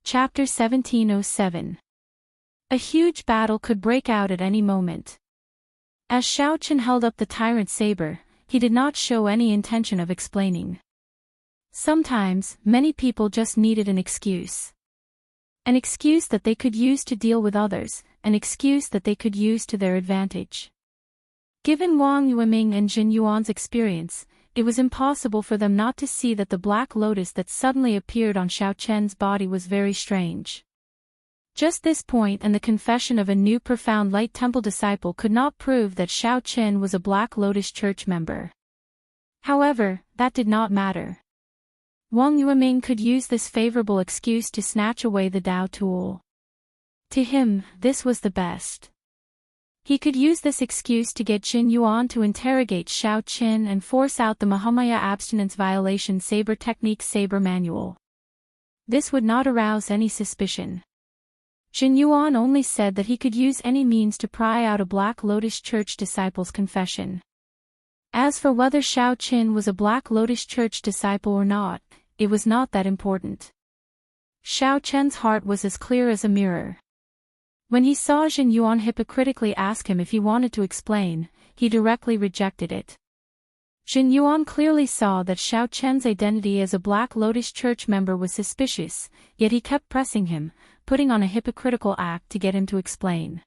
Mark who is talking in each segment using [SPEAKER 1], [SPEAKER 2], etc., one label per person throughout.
[SPEAKER 1] Chapter 1707. A huge battle could break out at any moment. As Xiao Chen held up the tyrant saber, he did not show any intention of explaining. Sometimes, many people just needed an excuse. An excuse that they could use to deal with others, an excuse that they could use to their advantage. Given Wang Yueming and Jin Yuan's experience, it was impossible for them not to see that the black lotus that suddenly appeared on Xiao Chen's body was very strange. Just this point and the confession of a new profound light temple disciple could not prove that Xiao Chen was a Black Lotus Church member. However, that did not matter. Wang Yueming could use this favorable excuse to snatch away the Dao tool. To him, this was the best. He could use this excuse to get Jin Yuan to interrogate Xiao Chen and force out the Mahamaya abstinence violation saber technique saber manual. This would not arouse any suspicion. Jin Yuan only said that he could use any means to pry out a Black Lotus Church disciple's confession. As for whether Xiao Chen was a Black Lotus Church disciple or not, it was not that important. Xiao Chen's heart was as clear as a mirror. When he saw Jin Yuan hypocritically ask him if he wanted to explain, he directly rejected it. Jin Yuan clearly saw that Xiao Chen's identity as a Black Lotus Church member was suspicious, yet he kept pressing him, putting on a hypocritical act to get him to explain.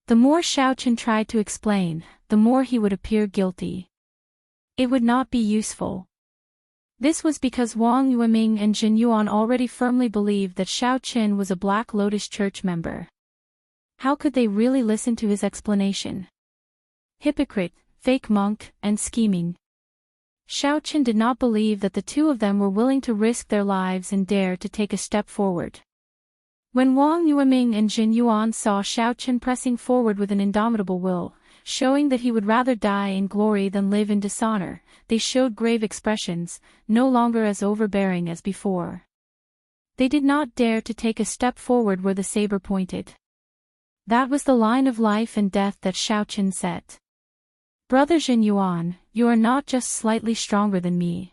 [SPEAKER 1] The more Xiao Chen tried to explain, the more he would appear guilty. It would not be useful. This was because Wang Yueming and Jin Yuan already firmly believed that Xiao Chen was a Black Lotus Church member. How could they really listen to his explanation? Hypocrite, fake monk, and scheming. Xiao Chen did not believe that the two of them were willing to risk their lives and dare to take a step forward. When Wang Yueming and Jin Yuan saw Xiao Chen pressing forward with an indomitable will, showing that he would rather die in glory than live in dishonor, they showed grave expressions, no longer as overbearing as before. They did not dare to take a step forward where the saber pointed. That was the line of life and death that Xiao Chen set. Brother Jin Yuan, you are not just slightly stronger than me.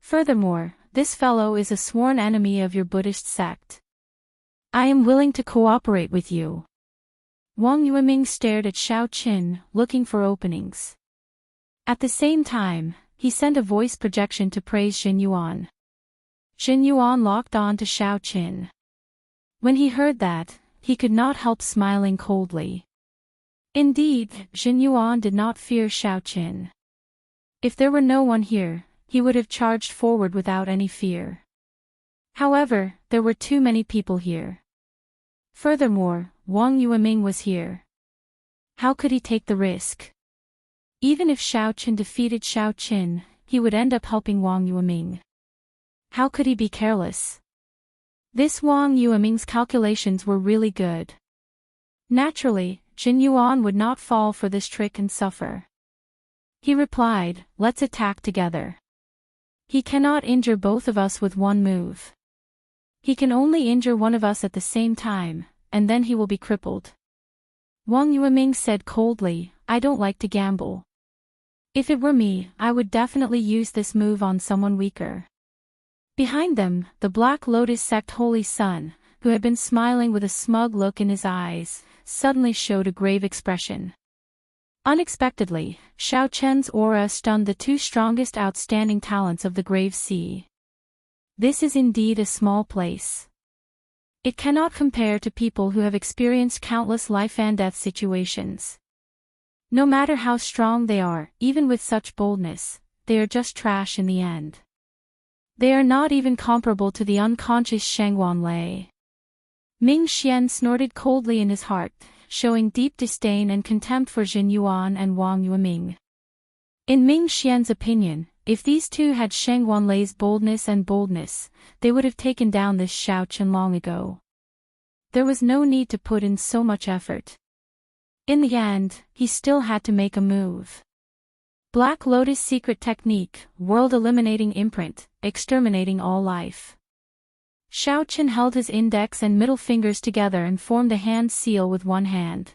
[SPEAKER 1] Furthermore, this fellow is a sworn enemy of your Buddhist sect. I am willing to cooperate with you. Wang Yueming stared at Xiao Chen, looking for openings. At the same time, he sent a voice projection to praise Jin Yuan. Jin Yuan locked on to Xiao Chen. When he heard that, he could not help smiling coldly. Indeed, Jin Yuan did not fear Xiao Chen. If there were no one here, he would have charged forward without any fear. However, there were too many people here. Furthermore, Wang Yueming was here. How could he take the risk? Even if Xiao Chen defeated Xiao Chen, he would end up helping Wang Yueming. How could he be careless? This Wang Yueming's calculations were really good. Naturally, Jin Yuan would not fall for this trick and suffer. He replied, "Let's attack together. He cannot injure both of us with one move. He can only injure one of us at the same time, and then he will be crippled." Wang Yueming said coldly, "I don't like to gamble. If it were me, I would definitely use this move on someone weaker." Behind them, the Black Lotus Sect Holy Son, who had been smiling with a smug look in his eyes, suddenly showed a grave expression. Unexpectedly, Xiao Chen's aura stunned the two strongest outstanding talents of the Grave Sea. This is indeed a small place. It cannot compare to people who have experienced countless life and death situations. No matter how strong they are, even with such boldness, they are just trash in the end. They are not even comparable to the unconscious Shangguan Lei. Ming Xian snorted coldly in his heart, showing deep disdain and contempt for Jin Yuan and Wang Yueming. In Ming Xian's opinion, if these two had Shangguan Lei's boldness, they would have taken down this Xiao Chen long ago. There was no need to put in so much effort. In the end, he still had to make a move. Black Lotus secret technique, world-eliminating imprint, exterminating all life. Xiao Chen held his index and middle fingers together and formed a hand seal with one hand.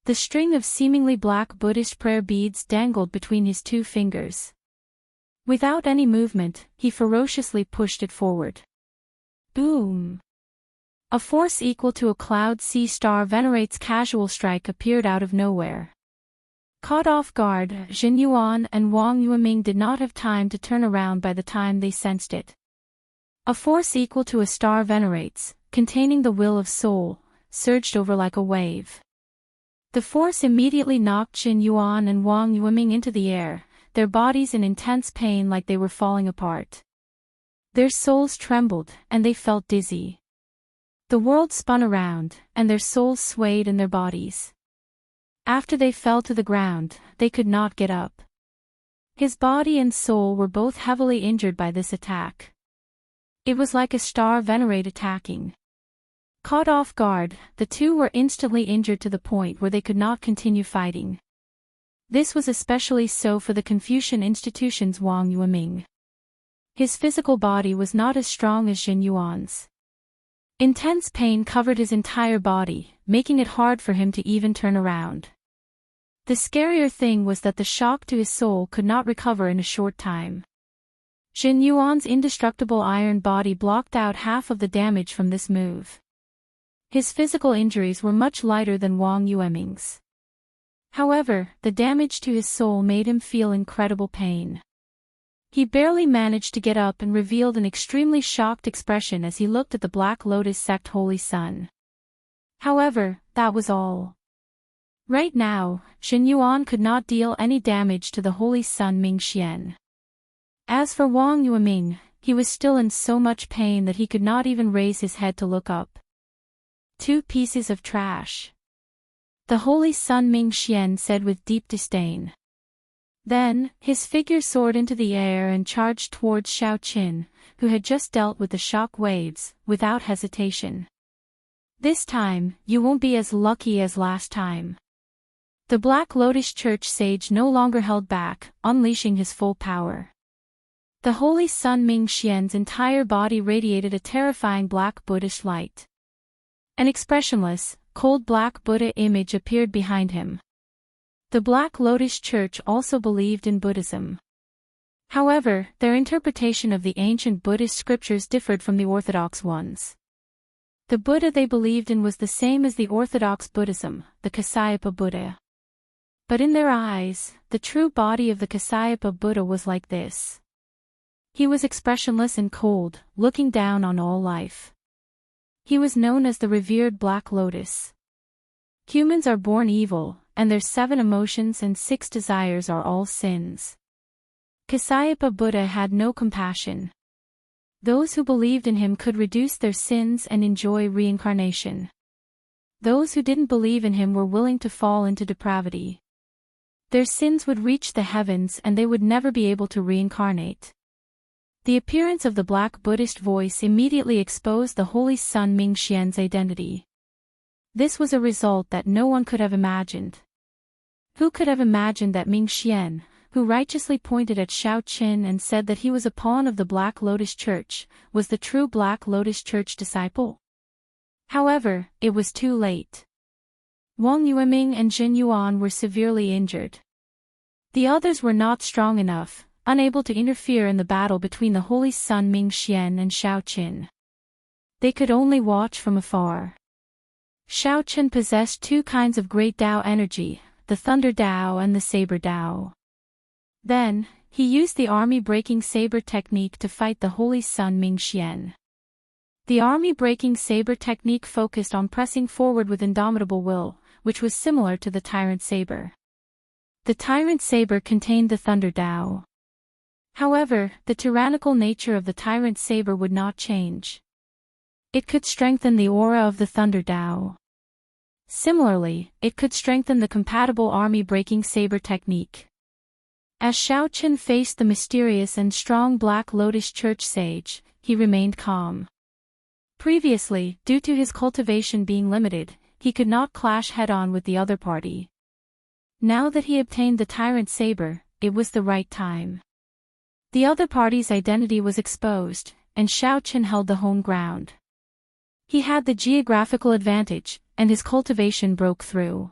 [SPEAKER 1] The string of seemingly black Buddhist prayer beads dangled between his two fingers. Without any movement, he ferociously pushed it forward. Boom! A force equal to a Cloud Sea Star Venerate's casual strike appeared out of nowhere. Caught off guard, Jin Yuan and Wang Yueming did not have time to turn around by the time they sensed it. A force equal to a star venerates, containing the will of soul, surged over like a wave. The force immediately knocked Jin Yuan and Wang Yueming into the air, their bodies in intense pain like they were falling apart. Their souls trembled, and they felt dizzy. The world spun around, and their souls swayed in their bodies. After they fell to the ground, they could not get up. His body and soul were both heavily injured by this attack. It was like a star venerate attacking. Caught off guard, the two were instantly injured to the point where they could not continue fighting. This was especially so for the Confucian institution's Wang Yueming. His physical body was not as strong as Jin Yuan's. Intense pain covered his entire body, making it hard for him to even turn around. The scarier thing was that the shock to his soul could not recover in a short time. Jin Yuan's indestructible iron body blocked out half of the damage from this move. His physical injuries were much lighter than Wang Yueming's. However, the damage to his soul made him feel incredible pain. He barely managed to get up and revealed an extremely shocked expression as he looked at the Black Lotus sect Holy Sun. However, that was all. Right now, Jin Yuan could not deal any damage to the Holy Sun Mingxian. As for Wang Yueming, he was still in so much pain that he could not even raise his head to look up. 2 pieces of trash. The Holy Sun Mingxian said with deep disdain. Then, his figure soared into the air and charged towards Xiao Qin, who had just dealt with the shock waves, without hesitation. This time, you won't be as lucky as last time. The Black Lotus Church sage no longer held back, unleashing his full power. The Holy Sun Mingxian's entire body radiated a terrifying black Buddhist light. An expressionless, cold black Buddha image appeared behind him. The Black Lotus Church also believed in Buddhism. However, their interpretation of the ancient Buddhist scriptures differed from the orthodox ones. The Buddha they believed in was the same as the orthodox Buddhism, the Kasyapa Buddha. But in their eyes, the true body of the Kasyapa Buddha was like this. He was expressionless and cold, looking down on all life. He was known as the revered Black Lotus. Humans are born evil, and their 7 emotions and 6 desires are all sins. Kasyapa Buddha had no compassion. Those who believed in him could reduce their sins and enjoy reincarnation. Those who didn't believe in him were willing to fall into depravity. Their sins would reach the heavens and they would never be able to reincarnate. The appearance of the Black Buddhist voice immediately exposed the Holy Sun Mingxian's identity. This was a result that no one could have imagined. Who could have imagined that Mingxian, who righteously pointed at Xiao Qin and said that he was a pawn of the Black Lotus Church, was the true Black Lotus Church disciple? However, it was too late. Wang Yueming and Jin Yuan were severely injured. The others were not strong enough, unable to interfere in the battle between the Holy Sun Mingxian and Xiao Qin. They could only watch from afar. Xiao Qin possessed 2 kinds of great Tao energy, the Thunder Tao and the Saber Tao. Then, he used the army-breaking saber technique to fight the Holy Sun Mingxian. The army-breaking saber technique focused on pressing forward with indomitable will, which was similar to the Tyrant Saber. The Tyrant Saber contained the Thunder Tao. However, the tyrannical nature of the Tyrant Saber would not change. It could strengthen the aura of the Thunder Tao. Similarly, it could strengthen the compatible army-breaking saber technique. As Xiao Qin faced the mysterious and strong Black Lotus Church sage, he remained calm. Previously, due to his cultivation being limited, he could not clash head-on with the other party. Now that he obtained the Tyrant Saber, it was the right time. The other party's identity was exposed, and Xiao Qin held the home ground. He had the geographical advantage, and his cultivation broke through.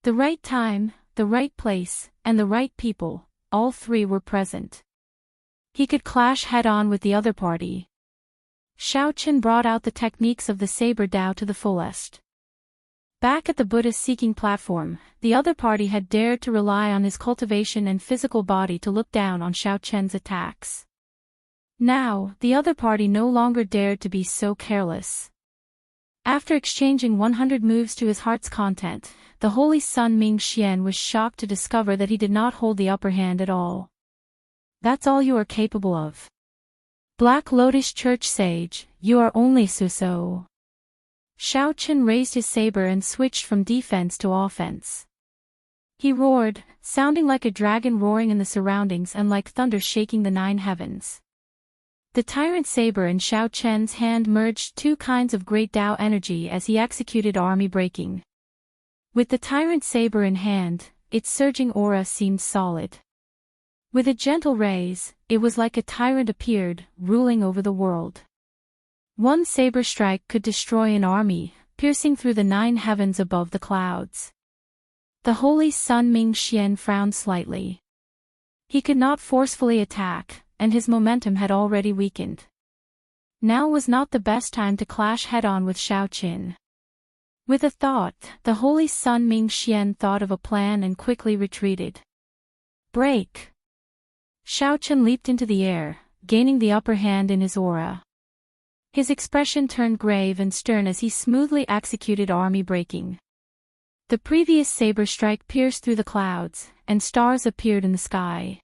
[SPEAKER 1] The right time, the right place, and the right people, all 3 were present. He could clash head-on with the other party. Shao Chen brought out the techniques of the saber Dao to the fullest. Back at the Buddhist-seeking platform, the other party had dared to rely on his cultivation and physical body to look down on Shao Chen's attacks. Now, the other party no longer dared to be so careless. After exchanging 100 moves to his heart's content, the Holy Sun Ming Xian was shocked to discover that he did not hold the upper hand at all. That's all you are capable of. Black Lotus Church Sage, you are only so. Shao Chen raised his saber and switched from defense to offense. He roared, sounding like a dragon roaring in the surroundings and like thunder shaking the 9 heavens. The tyrant saber in Shao Chen's hand merged 2 kinds of great Dao energy as he executed army breaking. With the tyrant saber in hand, its surging aura seemed solid. With a gentle raise, it was like a tyrant appeared, ruling over the world. One saber strike could destroy an army, piercing through the 9 heavens above the clouds. The Holy Sun Ming Xian frowned slightly. He could not forcefully attack, and his momentum had already weakened. Now was not the best time to clash head-on with Shao Chen. With a thought, the Holy Sun Ming Xian thought of a plan and quickly retreated. Break! Shao Chen leaped into the air, gaining the upper hand in his aura. His expression turned grave and stern as he smoothly executed army breaking. The previous saber strike pierced through the clouds, and stars appeared in the sky.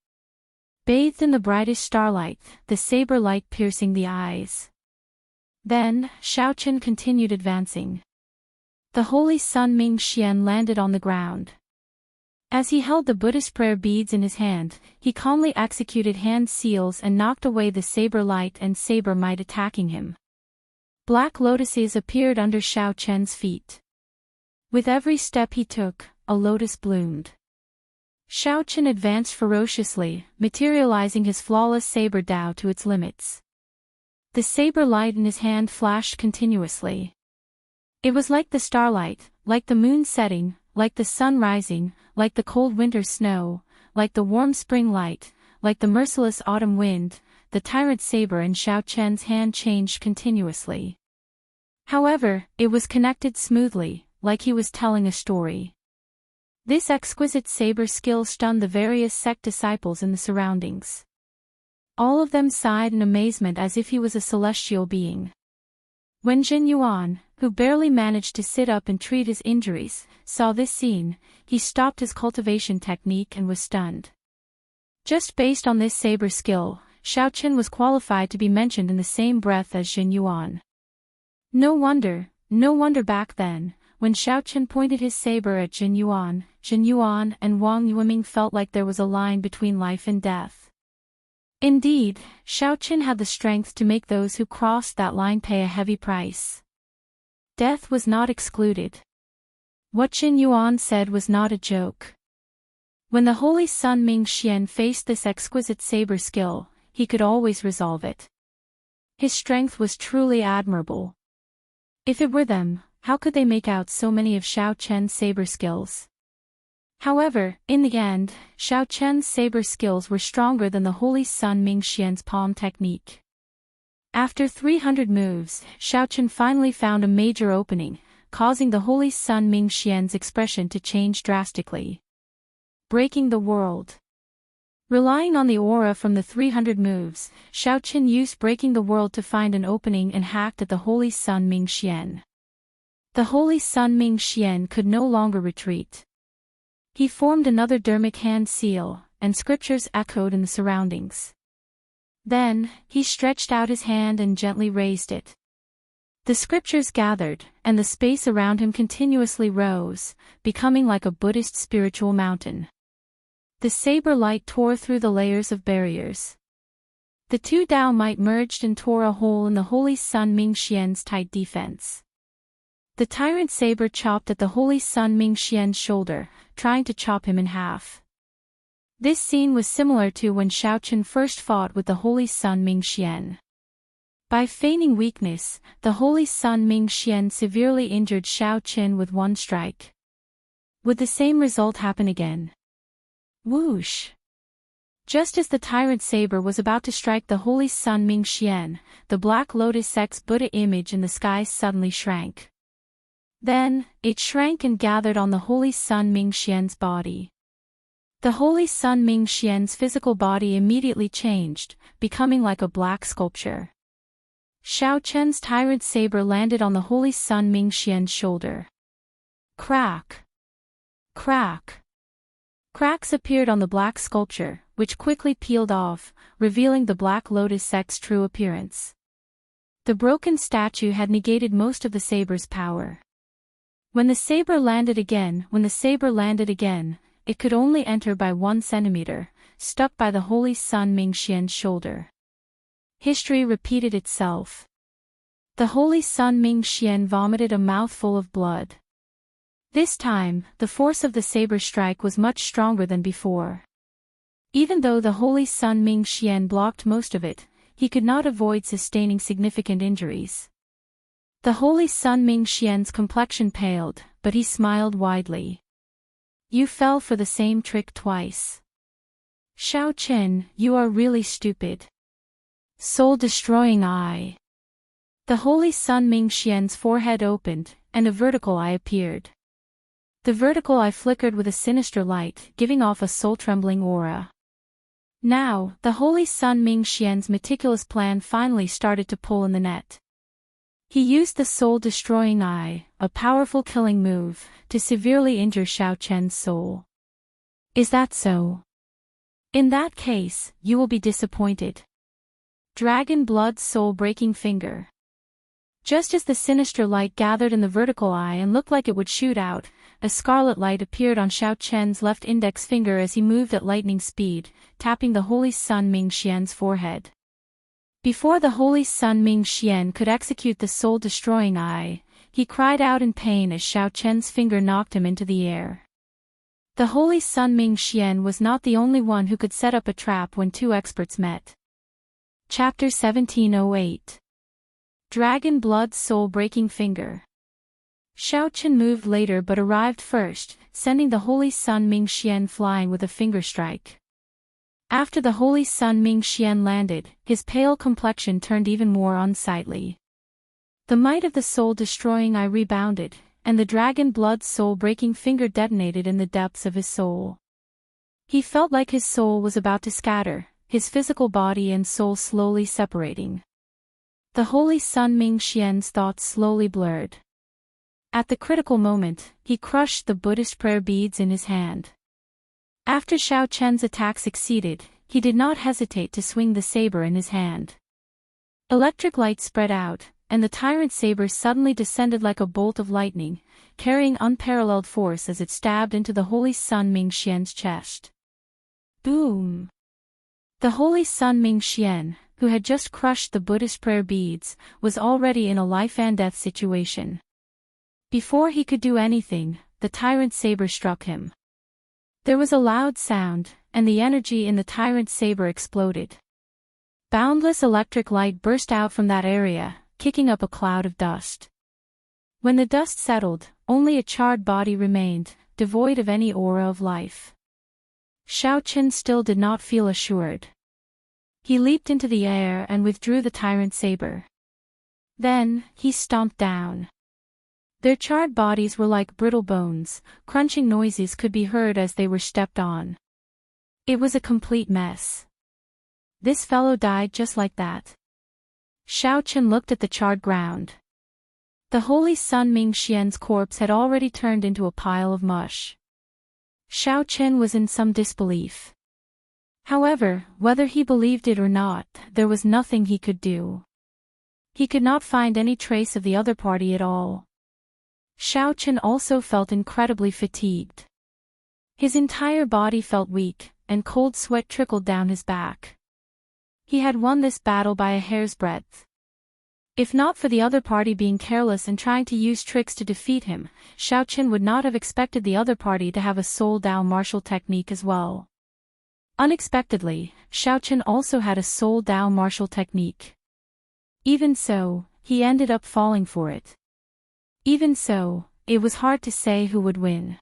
[SPEAKER 1] Bathed in the brightest starlight, the saber light piercing the eyes. Then, Shao Chen continued advancing. The Holy Sun Ming Xian landed on the ground. As he held the Buddhist prayer beads in his hand, he calmly executed hand seals and knocked away the saber light and saber might attacking him. Black lotuses appeared under Shao Chen's feet. With every step he took, a lotus bloomed. Shao Chen advanced ferociously, materializing his flawless saber Dao to its limits. The saber light in his hand flashed continuously. It was like the starlight, like the moon setting, like the sun rising, like the cold winter snow, like the warm spring light, like the merciless autumn wind. The tyrant saber in Shao Chen's hand changed continuously. However, it was connected smoothly, like he was telling a story. This exquisite saber skill stunned the various sect disciples in the surroundings. All of them sighed in amazement as if he was a celestial being. When Jin Yuan, who barely managed to sit up and treat his injuries, saw this scene, he stopped his cultivation technique and was stunned. Just based on this saber skill, Shao Chen was qualified to be mentioned in the same breath as Jin Yuan. No wonder back then, when Shao Chen pointed his saber at Jin Yuan and Wang Yueming felt like there was a line between life and death. Indeed, Shao Chen had the strength to make those who crossed that line pay a heavy price. Death was not excluded. What Jin Yuan said was not a joke. When the Holy Sun Ming Xian faced this exquisite saber skill, he could always resolve it. His strength was truly admirable. If it were them, how could they make out so many of Shao Chen's saber skills? However, in the end, Shao Chen's saber skills were stronger than the Holy Sun Ming Xian's palm technique. After 300 moves, Shao Chen finally found a major opening, causing the Holy Sun Ming Xian's expression to change drastically. Breaking the world. Relying on the aura from the 300 moves, Shao Chen used breaking the world to find an opening and hacked at the Holy Sun Ming Xian. The Holy Sun Ming Xian could no longer retreat. He formed another dermic hand seal, and scriptures echoed in the surroundings. Then, he stretched out his hand and gently raised it. The scriptures gathered, and the space around him continuously rose, becoming like a Buddhist spiritual mountain. The saber light tore through the layers of barriers. The 2 Dao might merged and tore a hole in the Holy Sun Ming Xian's tight defense. The tyrant saber chopped at the Holy Sun Ming Xian's shoulder, trying to chop him in half. This scene was similar to when Shao Chen first fought with the Holy Sun Ming Xian. By feigning weakness, the Holy Sun Ming Xian severely injured Shao Chen with one strike. Would the same result happen again? Whoosh! Just as the tyrant saber was about to strike the holy sun Mingxian, the black lotus X Buddha image in the sky suddenly shrank. Then, it shrank and gathered on the holy sun Mingxian's body. The holy sun Mingxian's physical body immediately changed, becoming like a black sculpture. Xiao Chen's tyrant saber landed on the holy sun Mingxian's shoulder. Crack! Crack! Cracks appeared on the black sculpture, which quickly peeled off, revealing the black lotus X's true appearance. The broken statue had negated most of the saber's power. When the saber landed again, it could only enter by 1 centimeter, stuck by the holy sun Mingxian's shoulder. History repeated itself. The holy sun Mingxian vomited a mouthful of blood. This time, the force of the saber strike was much stronger than before. Even though the holy sun Mingxian blocked most of it, he could not avoid sustaining significant injuries. The holy sun Mingxian's complexion paled, but he smiled widely. You fell for the same trick twice. Xiao Chen, you are really stupid. Soul-destroying eye. The holy sun Mingxian's forehead opened, and a vertical eye appeared. The vertical eye flickered with a sinister light, giving off a soul-trembling aura. Now, the holy sun Mingxian's meticulous plan finally started to pull in the net. He used the soul-destroying eye, a powerful killing move, to severely injure Xiao Chen's soul. Is that so? In that case, you will be disappointed. Dragon blood soul-breaking finger. Just as the sinister light gathered in the vertical eye and looked like it would shoot out, a scarlet light appeared on Xiao Chen's left index finger as he moved at lightning speed, tapping the holy sun Mingxian's forehead. Before the holy sun Mingxian could execute the soul-destroying eye, he cried out in pain as Xiao Chen's finger knocked him into the air. The holy sun Mingxian was not the only one who could set up a trap when two experts met. Chapter 1708. Dragon blood soul-breaking finger. Xiao Chen moved later but arrived first, sending the holy sun Mingxian flying with a finger strike. After the holy sun Mingxian landed, his pale complexion turned even more unsightly. The might of the soul-destroying eye rebounded, and the dragon blood soul-breaking finger detonated in the depths of his soul. He felt like his soul was about to scatter, his physical body and soul slowly separating. The holy sun Mingxian's thoughts slowly blurred. At the critical moment, he crushed the Buddhist prayer beads in his hand. After Xiao Chen's attack succeeded, he did not hesitate to swing the saber in his hand. Electric light spread out, and the tyrant saber suddenly descended like a bolt of lightning, carrying unparalleled force as it stabbed into the holy sun Mingxian's chest. Boom! The holy sun Mingxian, who had just crushed the Buddhist prayer beads, was already in a life-and-death situation. Before he could do anything, the tyrant saber struck him. There was a loud sound, and the energy in the tyrant saber exploded. Boundless electric light burst out from that area, kicking up a cloud of dust. When the dust settled, only a charred body remained, devoid of any aura of life. Xiao Chen still did not feel assured. He leaped into the air and withdrew the tyrant saber. Then, he stomped down. Their charred bodies were like brittle bones, crunching noises could be heard as they were stepped on. It was a complete mess. This fellow died just like that. Xiao Chen looked at the charred ground. The holy sun Mingxian's corpse had already turned into a pile of mush. Xiao Chen was in some disbelief. However, whether he believed it or not, there was nothing he could do. He could not find any trace of the other party at all. Xiao Chen also felt incredibly fatigued. His entire body felt weak, and cold sweat trickled down his back. He had won this battle by a hair's breadth. If not for the other party being careless and trying to use tricks to defeat him, Xiao Chen would not have expected the other party to have a Soul Dao martial technique as well. Unexpectedly, Xiao Chen also had a Soul Dao martial technique. Even so, he ended up falling for it. Even so, it was hard to say who would win.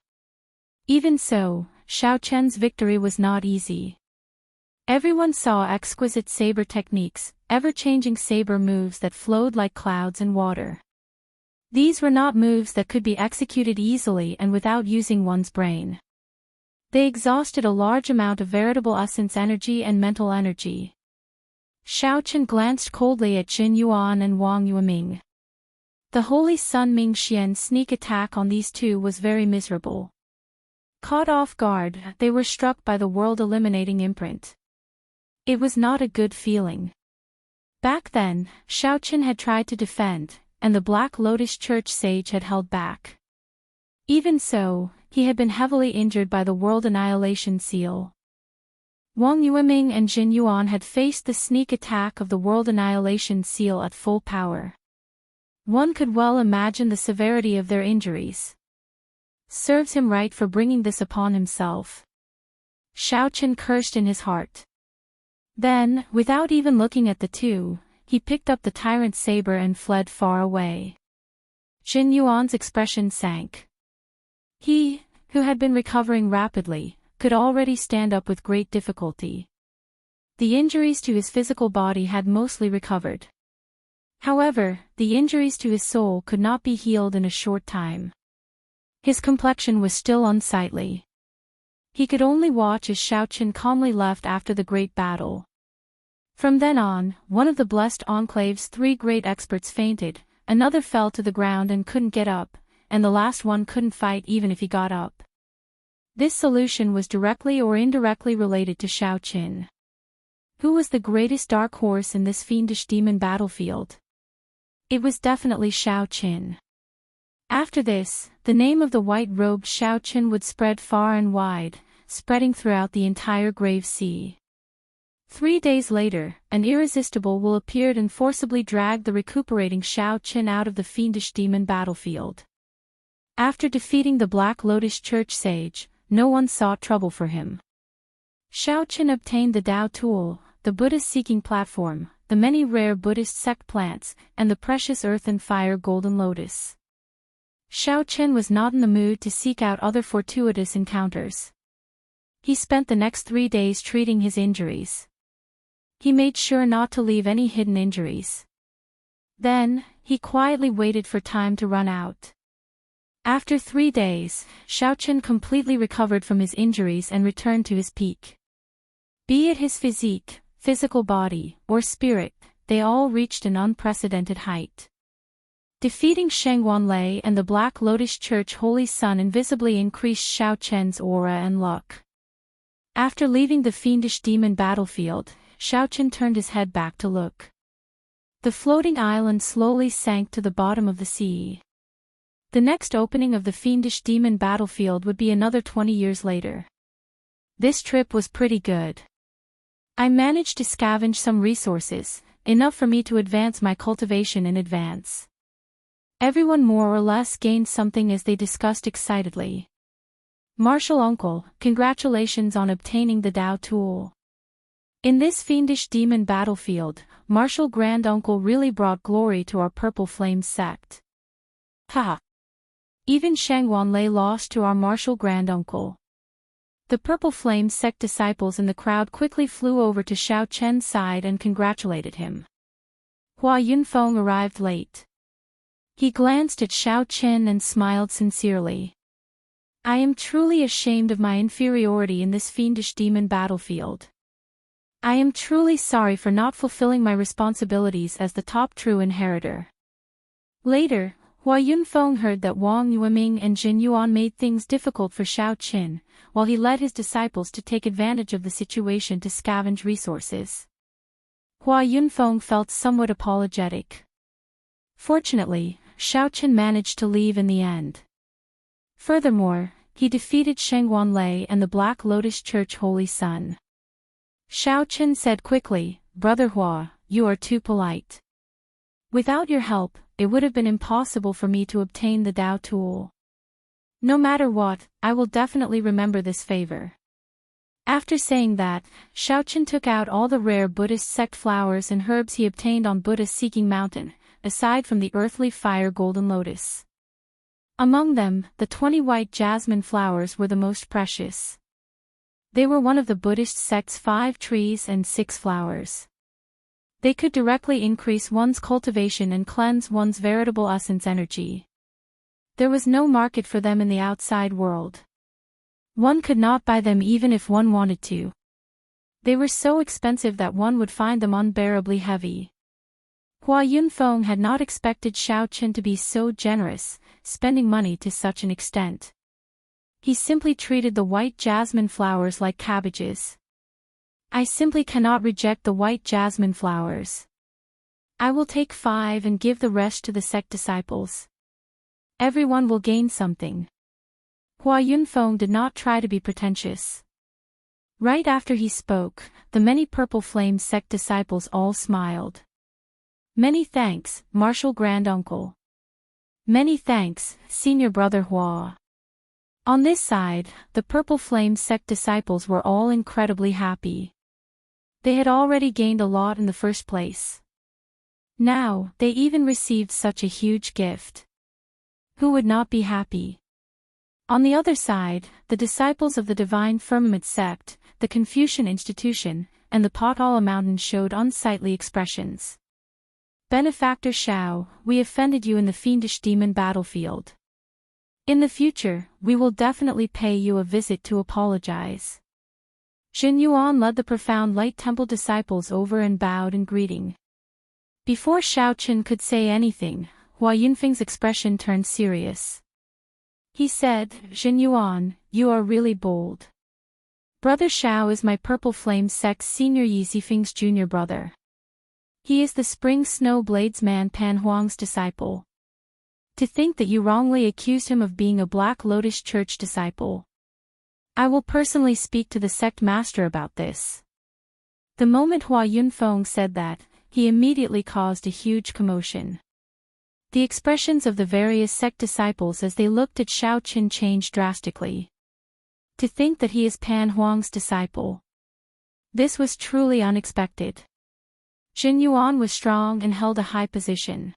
[SPEAKER 1] Even so, Xiao Chen's victory was not easy. Everyone saw exquisite saber techniques, ever-changing saber moves that flowed like clouds in water. These were not moves that could be executed easily and without using one's brain. They exhausted a large amount of veritable essence energy and mental energy. Xiaochen glanced coldly at Jin Yuan and Wang Yueming. The Holy Sun Ming Xian's sneak attack on these two was very miserable. Caught off guard, they were struck by the world-eliminating imprint. It was not a good feeling. Back then, Xiaochen had tried to defend, and the Black Lotus Church sage had held back. Even so, he had been heavily injured by the World Annihilation Seal. Wang Yueming and Jin Yuan had faced the sneak attack of the World Annihilation Seal at full power. One could well imagine the severity of their injuries. Serves him right for bringing this upon himself. Xiaochen cursed in his heart. Then, without even looking at the two, he picked up the tyrant's saber and fled far away. Jin Yuan's expression sank. He, who had been recovering rapidly, could already stand up with great difficulty. The injuries to his physical body had mostly recovered. However, the injuries to his soul could not be healed in a short time. His complexion was still unsightly. He could only watch as Xiaochen calmly left after the great battle. From then on, one of the blessed enclave's 3 great experts fainted, another fell to the ground and couldn't get up, and the last one couldn't fight even if he got up. This solution was directly or indirectly related to Xiaochen. Who was the greatest dark horse in this fiendish demon battlefield? It was definitely Xiaochen. After this, the name of the white-robed Xiaochen would spread far and wide, spreading throughout the entire Grave Sea. 3 days later, an irresistible will appeared and forcibly dragged the recuperating Xiaochen out of the fiendish demon battlefield. After defeating the Black Lotus Church sage, no one sought trouble for him. Xiaochen obtained the Tao tool, the Buddhist-seeking platform, the many rare Buddhist sect plants, and the precious earth and fire golden lotus. Xiaochen was not in the mood to seek out other fortuitous encounters. He spent the next 3 days treating his injuries. He made sure not to leave any hidden injuries. Then, he quietly waited for time to run out. After 3 days, Xiaochen completely recovered from his injuries and returned to his peak. Be it his physique, physical body, or spirit, they all reached an unprecedented height. Defeating Sheng Wanlei and the Black Lotus Church Holy Sun invisibly increased Xiaochen's aura and luck. After leaving the fiendish demon battlefield, Xiaochen turned his head back to look. The floating island slowly sank to the bottom of the sea. The next opening of the fiendish demon battlefield would be another 20 years later. This trip was pretty good. I managed to scavenge some resources, enough for me to advance my cultivation in advance. Everyone more or less gained something as they discussed excitedly. Martial Uncle, congratulations on obtaining the Tao tool. In this fiendish demon battlefield, Martial Grand Uncle really brought glory to our Purple Flame sect. Haha. Even Sheng Wanlei lost to our Martial Grand Uncle. The Purple Flame sect disciples in the crowd quickly flew over to Xiaochen's side and congratulated him. Hua Yunfeng arrived late. He glanced at Xiaochen and smiled sincerely. I am truly ashamed of my inferiority in this fiendish demon battlefield. I am truly sorry for not fulfilling my responsibilities as the top true inheritor. Later, Hua Yunfeng heard that Wang Yueming and Jin Yuan made things difficult for Xiaochen, while he led his disciples to take advantage of the situation to scavenge resources. Hua Yunfeng felt somewhat apologetic. Fortunately, Xiaochen managed to leave in the end. Furthermore, he defeated Sheng Wanlei and the Black Lotus Church Holy Sun. Xiaochen said quickly, Brother Hua, you are too polite. Without your help, it would have been impossible for me to obtain the Tao tool. No matter what, I will definitely remember this favor. After saying that, Xiaochen took out all the rare Buddhist sect flowers and herbs he obtained on Buddha-seeking mountain, aside from the earthly fire golden lotus. Among them, the 20 white jasmine flowers were the most precious. They were one of the Buddhist sect's 5 trees and 6 flowers. They could directly increase one's cultivation and cleanse one's veritable essence energy. There was no market for them in the outside world. One could not buy them even if one wanted to. They were so expensive that one would find them unbearably heavy. Hua Yunfeng had not expected Xiao Qin to be so generous, spending money to such an extent. He simply treated the white jasmine flowers like cabbages. I simply cannot reject the white jasmine flowers. I will take 5 and give the rest to the sect disciples. Everyone will gain something. Hua Yunfeng did not try to be pretentious. Right after he spoke, the many Purple Flame sect disciples all smiled. Many thanks, Martial Granduncle. Many thanks, Senior Brother Hua. On this side, the Purple Flame sect disciples were all incredibly happy. They had already gained a lot in the first place. Now, they even received such a huge gift. Who would not be happy? On the other side, the disciples of the Divine Firmament sect, the Confucian institution, and the Potala Mountain showed unsightly expressions. Benefactor Shao, we offended you in the fiendish demon battlefield. In the future, we will definitely pay you a visit to apologize. Jin Yuan led the Profound Light Temple disciples over and bowed in greeting. Before Xiao Qin could say anything, Hua Yunfeng's expression turned serious. He said, Jin Yuan, you are really bold. Brother Xiao is my Purple Flame sect's senior Yi Zifeng's junior brother. He is the Spring Snow Bladesman Pan Huang's disciple. To think that you wrongly accused him of being a Black Lotus Church disciple. I will personally speak to the sect master about this. The moment Hua Yunfeng said that, he immediately caused a huge commotion. The expressions of the various sect disciples as they looked at Xiao Qin changed drastically. To think that he is Pan Huang's disciple. This was truly unexpected. Jin Yuan was strong and held a high position.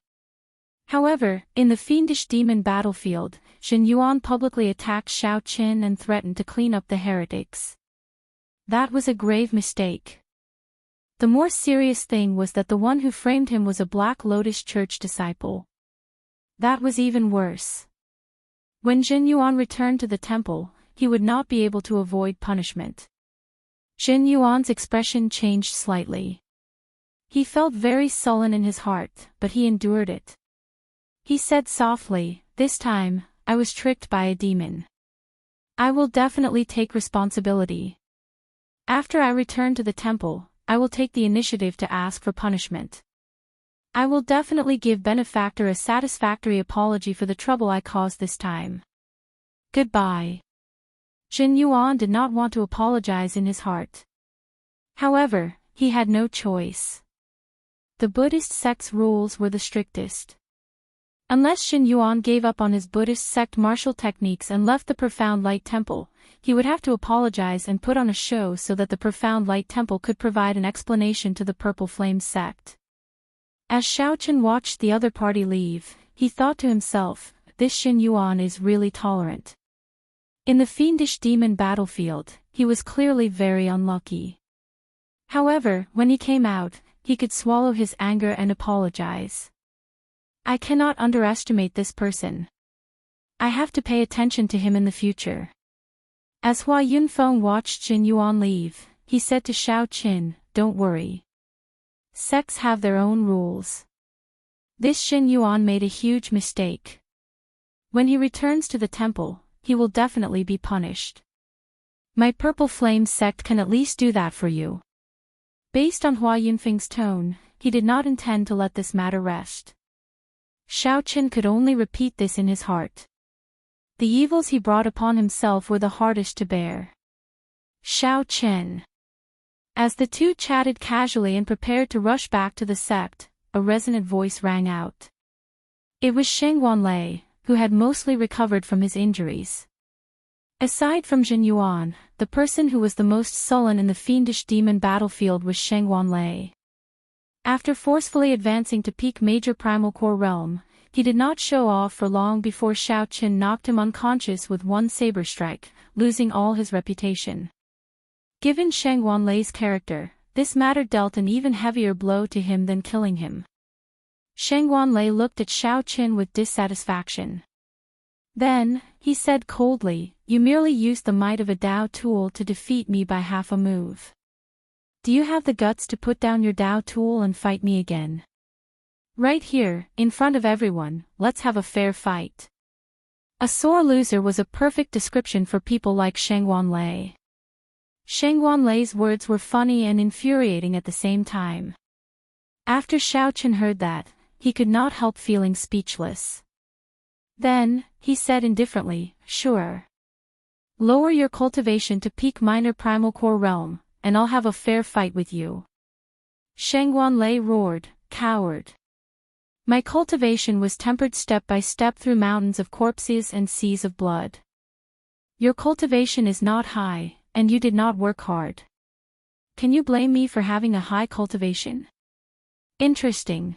[SPEAKER 1] However, in the fiendish demon battlefield, Jin Yuan publicly attacked Xiao Qin and threatened to clean up the heretics. That was a grave mistake. The more serious thing was that the one who framed him was a Black Lotus Church disciple. That was even worse. When Jin Yuan returned to the temple, he would not be able to avoid punishment. Jin Yuan's expression changed slightly. He felt very sullen in his heart, but he endured it. He said softly, this time, I was tricked by a demon. I will definitely take responsibility. After I return to the temple, I will take the initiative to ask for punishment. I will definitely give Benefactor a satisfactory apology for the trouble I caused this time. Goodbye. Jin Yuan did not want to apologize in his heart. However, he had no choice. The Buddhist sect's rules were the strictest. Unless Jin Yuan gave up on his Buddhist sect martial techniques and left the Profound Light Temple, he would have to apologize and put on a show so that the Profound Light Temple could provide an explanation to the Purple Flame sect. As Xiao Qin watched the other party leave, he thought to himself, this Jin Yuan is really tolerant. In the fiendish demon battlefield, he was clearly very unlucky. However, when he came out, he could swallow his anger and apologize. I cannot underestimate this person. I have to pay attention to him in the future. As Hua Yunfeng watched Jin Yuan leave, he said to Xiao Qin, don't worry. Sects have their own rules. This Jin Yuan made a huge mistake. When he returns to the temple, he will definitely be punished. My Purple Flame sect can at least do that for you. Based on Hua Yunfeng's tone, he did not intend to let this matter rest. Xiao Qin could only repeat this in his heart. The evils he brought upon himself were the hardest to bear. Xiao Qin. As the two chatted casually and prepared to rush back to the sect, a resonant voice rang out. It was Sheng Wanlei, who had mostly recovered from his injuries. Aside from Jin Yuan, the person who was the most sullen in the fiendish demon battlefield was Sheng Wanlei. After forcefully advancing to peak Major Primal Core Realm, he did not show off for long before Xiao Qin knocked him unconscious with one saber strike, losing all his reputation. Given Shang Wanlei's character, this matter dealt an even heavier blow to him than killing him. Shang Wanlei looked at Xiao Qin with dissatisfaction. Then, he said coldly, "You merely used the might of a Dao tool to defeat me by half a move. Do you have the guts to put down your Dao tool and fight me again? Right here, in front of everyone, let's have a fair fight." A sore loser was a perfect description for people like Shang Wanlei. Shang Wanlei's words were funny and infuriating at the same time. After Xiao Qin heard that, he could not help feeling speechless. Then, he said indifferently, "Sure. Lower your cultivation to peak minor primal core realm, and I'll have a fair fight with you." Shang Wanlei roared, "Coward. My cultivation was tempered step by step through mountains of corpses and seas of blood. Your cultivation is not high, and you did not work hard. Can you blame me for having a high cultivation? Interesting.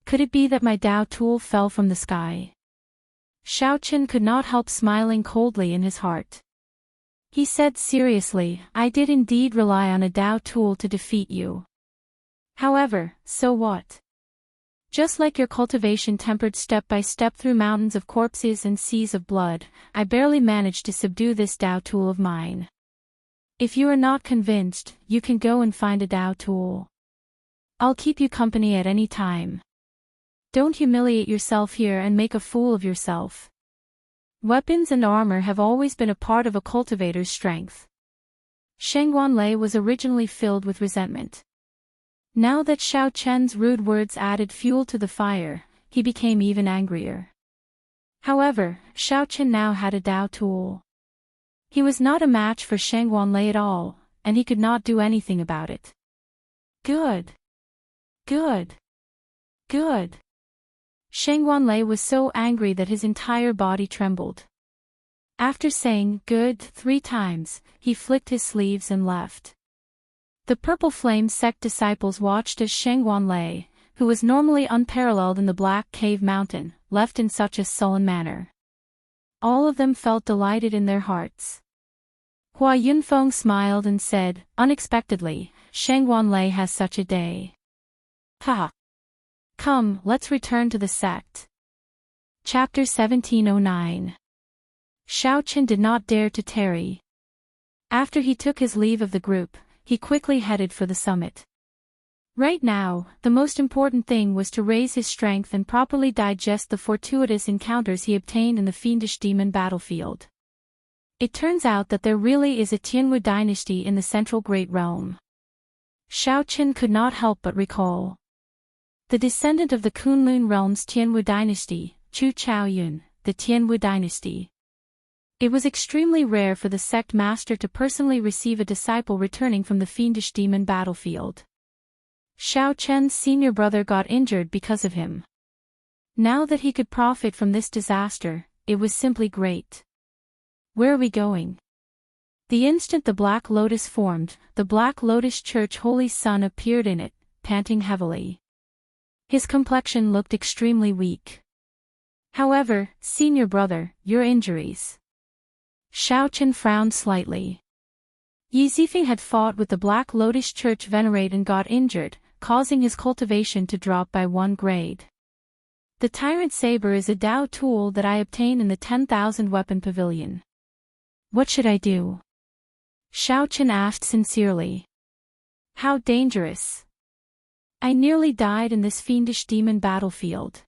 [SPEAKER 1] Could it be that my Dao tool fell from the sky?" Xiao Qin could not help smiling coldly in his heart. He said seriously, "I did indeed rely on a Dao tool to defeat you. However, so what? Just like your cultivation tempered step by step through mountains of corpses and seas of blood, I barely managed to subdue this Dao tool of mine. If you are not convinced, you can go and find a Dao tool. I'll keep you company at any time. Don't humiliate yourself here and make a fool of yourself. Weapons and armor have always been a part of a cultivator's strength." Shang Wanlei was originally filled with resentment. Now that Xiao Chen's rude words added fuel to the fire, he became even angrier. However, Xiao Chen now had a Dao tool. He was not a match for Shang Wanlei at all, and he could not do anything about it. Good. Good. Good. Shang Wanlei was so angry that his entire body trembled. After saying "good" 3 times, he flicked his sleeves and left. The Purple Flame sect disciples watched as Shang Wanlei, who was normally unparalleled in the Black Cave Mountain, left in such a sullen manner. All of them felt delighted in their hearts. Hua Yunfeng smiled and said, unexpectedly, "Shang Wanlei has such a day. Ha! Come, let's return to the sect." Chapter 1709. Xiao Qin did not dare to tarry. After he took his leave of the group, he quickly headed for the summit. Right now, the most important thing was to raise his strength and properly digest the fortuitous encounters he obtained in the fiendish demon battlefield. It turns out that there really is a Tianwu dynasty in the Central Great Realm. Xiao Qin could not help but recall. The descendant of the Kunlun realm's Tianwu dynasty, Chu Chaoyun, the Tianwu dynasty. It was extremely rare for the sect master to personally receive a disciple returning from the fiendish demon battlefield. Xiao Chen's senior brother got injured because of him. Now that he could profit from this disaster, it was simply great. Where are we going? The instant the Black Lotus formed, the Black Lotus Church Holy Sun appeared in it, panting heavily. His complexion looked extremely weak. However, senior brother, your injuries. Xiao Chen frowned slightly. Yi Zifeng had fought with the Black Lotus Church Venerate and got injured, causing his cultivation to drop by 1 grade. The Tyrant Saber is a Dao tool that I obtained in the 10,000 Weapon Pavilion. What should I do? Xiao Chen asked sincerely. How dangerous. I nearly died in this fiendish demon battlefield.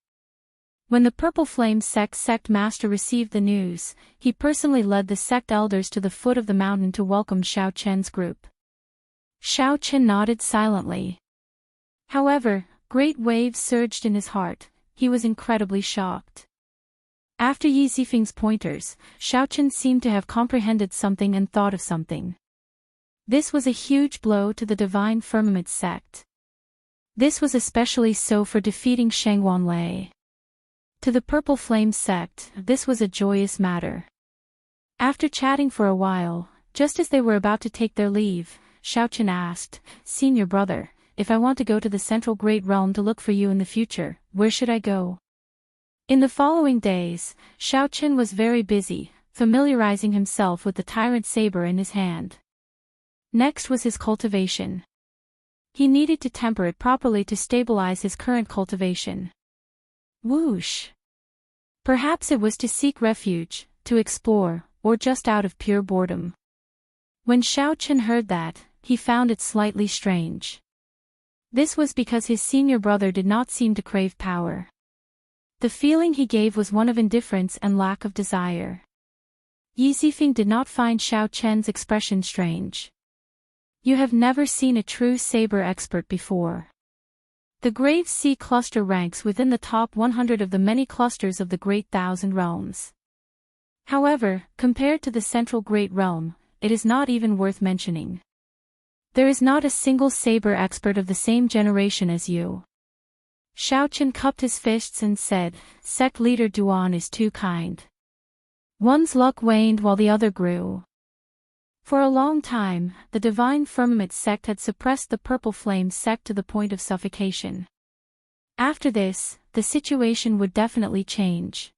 [SPEAKER 1] When the Purple Flame sect master received the news, he personally led the sect elders to the foot of the mountain to welcome Xiao Chen's group. Xiao Chen nodded silently. However, great waves surged in his heart. He was incredibly shocked. After Yi Zifeng's pointers, Xiao Chen seemed to have comprehended something and thought of something. This was a huge blow to the Divine Firmament sect. This was especially so for defeating Shang Wanlei. To the Purple Flame sect, this was a joyous matter. After chatting for a while, just as they were about to take their leave, Xiao Chen asked, Senior brother, if I want to go to the Central Great Realm to look for you in the future, where should I go? In the following days, Xiao Chen was very busy, familiarizing himself with the Tyrant Saber in his hand. Next was his cultivation. He needed to temper it properly to stabilize his current cultivation. Whoosh! Perhaps it was to seek refuge, to explore, or just out of pure boredom. When Xiaochen heard that, he found it slightly strange. This was because his senior brother did not seem to crave power. The feeling he gave was one of indifference and lack of desire. Yi Zifeng did not find Xiaochen's expression strange. You have never seen a true saber expert before. The Grave Sea cluster ranks within the top 100 of the many clusters of the Great Thousand Realms. However, compared to the Central Great Realm, it is not even worth mentioning. There is not a single saber expert of the same generation as you. Xiaochen cupped his fists and said, Sect leader Duan is too kind. One's luck waned while the other grew. For a long time, the Divine Firmament sect had suppressed the Purple Flame sect to the point of suffocation. After this, the situation would definitely change.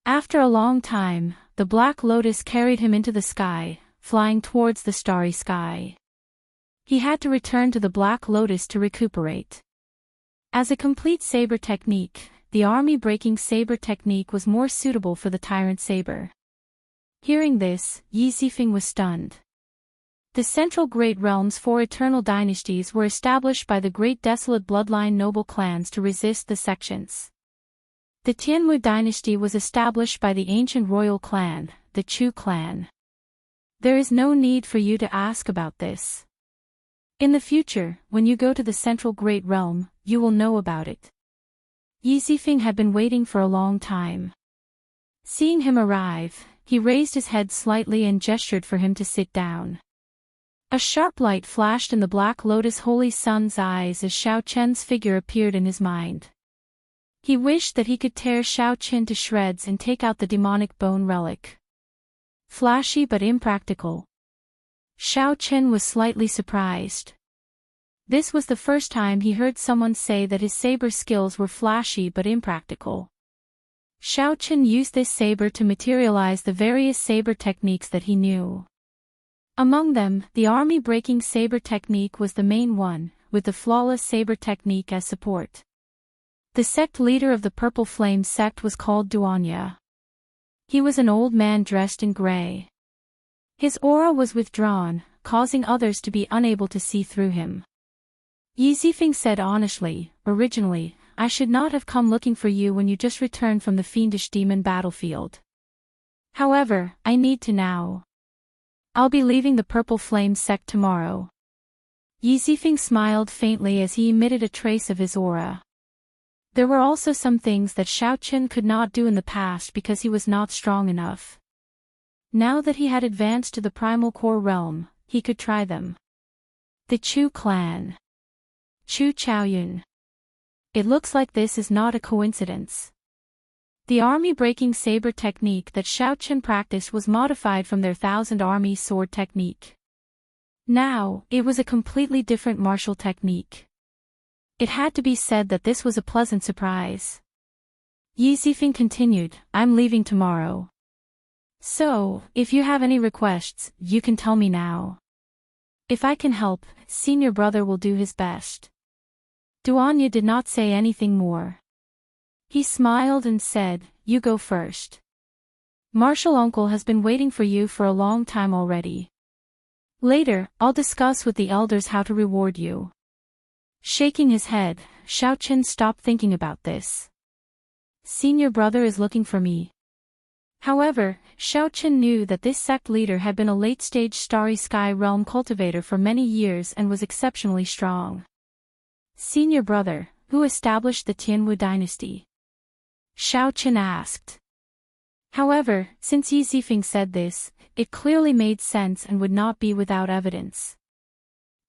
[SPEAKER 1] After a long time, the Black Lotus carried him into the sky, flying towards the starry sky. He had to return to the Black Lotus to recuperate. As a complete saber technique, the army-breaking saber technique was more suitable for the Tyrant Saber. Hearing this, Yi Zifeng was stunned. The Central Great Realm's 4 eternal dynasties were established by the Great Desolate Bloodline noble clans to resist the sections. The Tianwu dynasty was established by the ancient royal clan, the Chu clan. There is no need for you to ask about this. In the future, when you go to the Central Great Realm, you will know about it. Yi Zifeng had been waiting for a long time. Seeing him arrive, he raised his head slightly and gestured for him to sit down. A sharp light flashed in the Black Lotus Holy Sun's eyes as Xiaochen's figure appeared in his mind. He wished that he could tear Xiaochen to shreds and take out the demonic bone relic. Flashy but impractical. Xiaochen was slightly surprised. This was the first time he heard someone say that his saber skills were flashy but impractical. Xiaochen used this saber to materialize the various saber techniques that he knew. Among them, the army-breaking saber technique was the main one, with the flawless saber technique as support. The sect leader of the Purple Flame sect was called Duanya. He was an old man dressed in gray. His aura was withdrawn, causing others to be unable to see through him. Yi Zifeng said honestly, originally, I should not have come looking for you when you just returned from the fiendish demon battlefield. However, I need to now. I'll be leaving the Purple Flame sect tomorrow. Yi Zifeng smiled faintly as he emitted a trace of his aura. There were also some things that Xiaochen could not do in the past because he was not strong enough. Now that he had advanced to the Primal Core realm, he could try them. The Chu clan. Chu Chaoyun. It looks like this is not a coincidence. The army-breaking saber technique that Xiaochen practiced was modified from their 1000 army sword technique. Now, it was a completely different martial technique. It had to be said that this was a pleasant surprise. Yi Zifeng continued, I'm leaving tomorrow. So, if you have any requests, you can tell me now. If I can help, senior brother will do his best. Duanya did not say anything more. He smiled and said, you go first. Martial uncle has been waiting for you for a long time already. Later, I'll discuss with the elders how to reward you. Shaking his head, Xiaochen stopped thinking about this. Senior brother is looking for me. However, Xiaochen knew that this sect leader had been a late-stage Starry Sky Realm cultivator for many years and was exceptionally strong. Senior brother, who established the Tianwu dynasty? Xiaochen asked. However, since Yi Zifeng said this, it clearly made sense and would not be without evidence.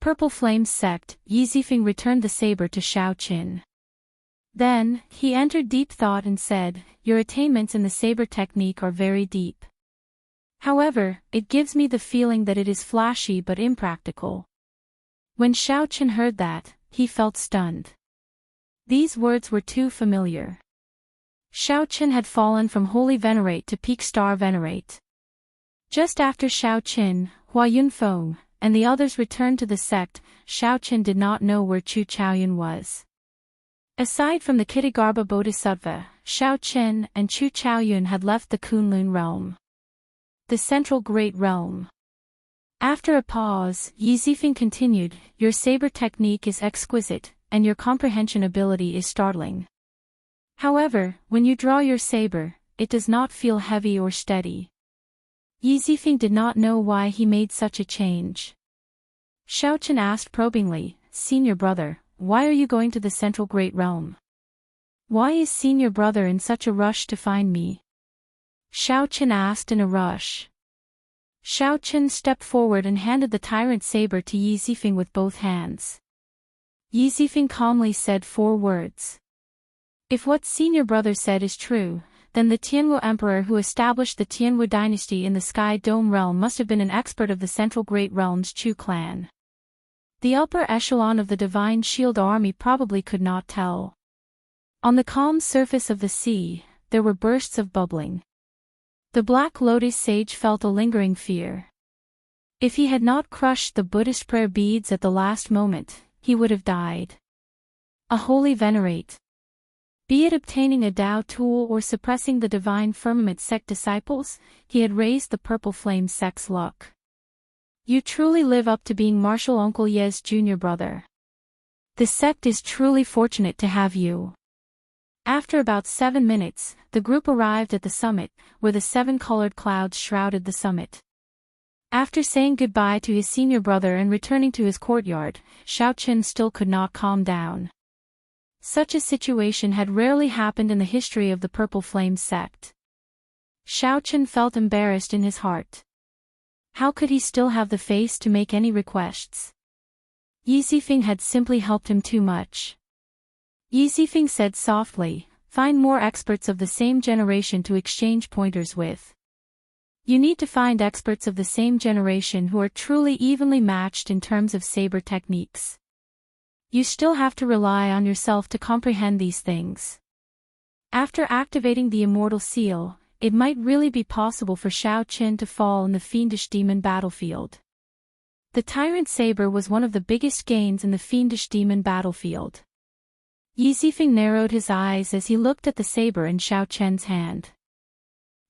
[SPEAKER 1] Purple Flame sect, Yi Zifeng returned the saber to Xiaochen. Then, he entered deep thought and said, your attainments in the saber technique are very deep. However, it gives me the feeling that it is flashy but impractical. When Xiaochen heard that, he felt stunned. These words were too familiar. Xiaochen had fallen from Holy Venerate to Peak Star Venerate. Just after Xiaochen, Hua Yunfeng, and the others returned to the sect, Xiaochen did not know where Chu Chaoyun was. Aside from the Kitagarbha Bodhisattva, Xiaochen and Chu Chaoyun had left the Kunlun realm, the central great realm. After a pause, Yi Zifeng continued, "Your saber technique is exquisite, and your comprehension ability is startling. However, when you draw your saber, it does not feel heavy or steady." Yi Zifeng did not know why he made such a change. Xiaochen asked probingly, "Senior brother, why are you going to the central great realm? Why is senior brother in such a rush to find me?" Xiaochen asked in a rush. Xiaochen stepped forward and handed the tyrant saber to Yi Zifeng with both hands. Yi Zifeng calmly said 4 words. If what senior brother said is true, then the Tianwu emperor who established the Tianwu dynasty in the Sky Dome realm must have been an expert of the central great realm's Chu clan. The upper echelon of the divine shield army probably could not tell. On the calm surface of the sea, there were bursts of bubbling. The Black Lotus sage felt a lingering fear. If he had not crushed the Buddhist prayer beads at the last moment, he would have died. A holy venerate. Be it obtaining a Tao tool or suppressing the divine firmament sect disciples, he had raised the purple flame sect's luck. You truly live up to being Martial Uncle Ye's junior brother. The sect is truly fortunate to have you. After about 7 minutes, the group arrived at the summit, where the 7 colored clouds shrouded the summit. After saying goodbye to his senior brother and returning to his courtyard, Xiaochen still could not calm down. Such a situation had rarely happened in the history of the Purple Flame sect. Xiaochen felt embarrassed in his heart. How could he still have the face to make any requests? Yi Zifeng had simply helped him too much. Yi Zifeng said softly, "Find more experts of the same generation to exchange pointers with. You need to find experts of the same generation who are truly evenly matched in terms of saber techniques. You still have to rely on yourself to comprehend these things." After activating the Immortal seal, it might really be possible for Xiaochen to fall in the Fiendish Demon battlefield. The Tyrant Saber was one of the biggest gains in the Fiendish Demon battlefield. Yi Zifeng narrowed his eyes as he looked at the saber in Xiaochen's hand.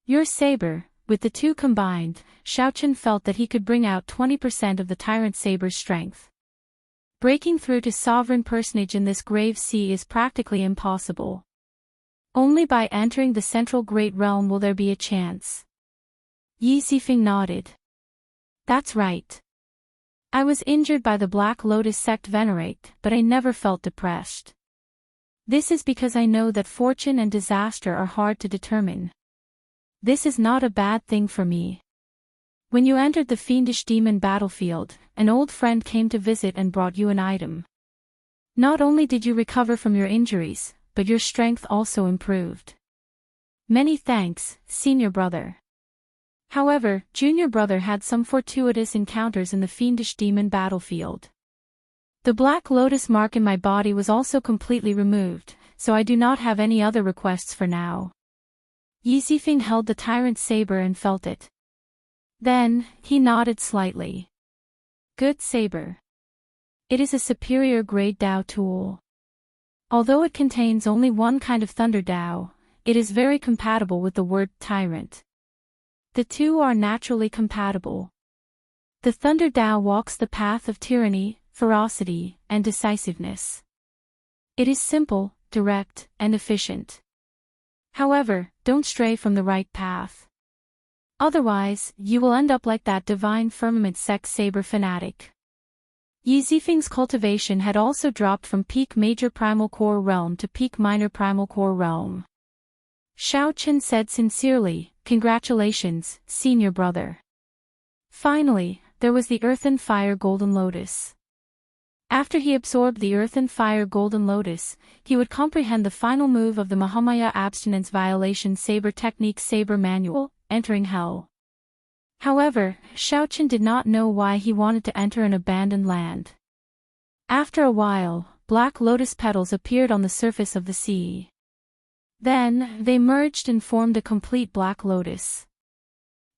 [SPEAKER 1] Your saber, with the two combined, Xiaochen felt that he could bring out 20% of the Tyrant Saber's strength. Breaking through to sovereign personage in this grave sea is practically impossible. Only by entering the central great realm will there be a chance. Yi Zifeng nodded. That's right. I was injured by the Black Lotus sect venerate, but I never felt depressed. This is because I know that fortune and disaster are hard to determine. This is not a bad thing for me. When you entered the Fiendish Demon battlefield, an old friend came to visit and brought you an item. Not only did you recover from your injuries, but your strength also improved. Many thanks, senior brother. However, junior brother had some fortuitous encounters in the Fiendish Demon battlefield. The Black Lotus mark in my body was also completely removed, so I do not have any other requests for now. Yi Zifeng held the Tyrant Saber and felt it. Then, he nodded slightly. Good saber. It is a superior grade Tao tool. Although it contains only one kind of Thunder Tao, it is very compatible with the word Tyrant. The two are naturally compatible. The Thunder Tao walks the path of tyranny, ferocity, and decisiveness. It is simple, direct, and efficient. However, don't stray from the right path. Otherwise, you will end up like that Divine Firmament sect saber fanatic. Yi Zifeng's cultivation had also dropped from peak Major Primal Core realm to peak Minor Primal Core realm. Xiaochen said sincerely, "Congratulations, senior brother." Finally, there was the Earth and Fire Golden Lotus. After he absorbed the Earth and Fire Golden Lotus, he would comprehend the final move of the Mahamaya Abstinence Violation Saber Technique Saber Manual, Entering Hell. However, Xiaochen did not know why he wanted to enter an abandoned land. After a while, black lotus petals appeared on the surface of the sea. Then, they merged and formed a complete black lotus.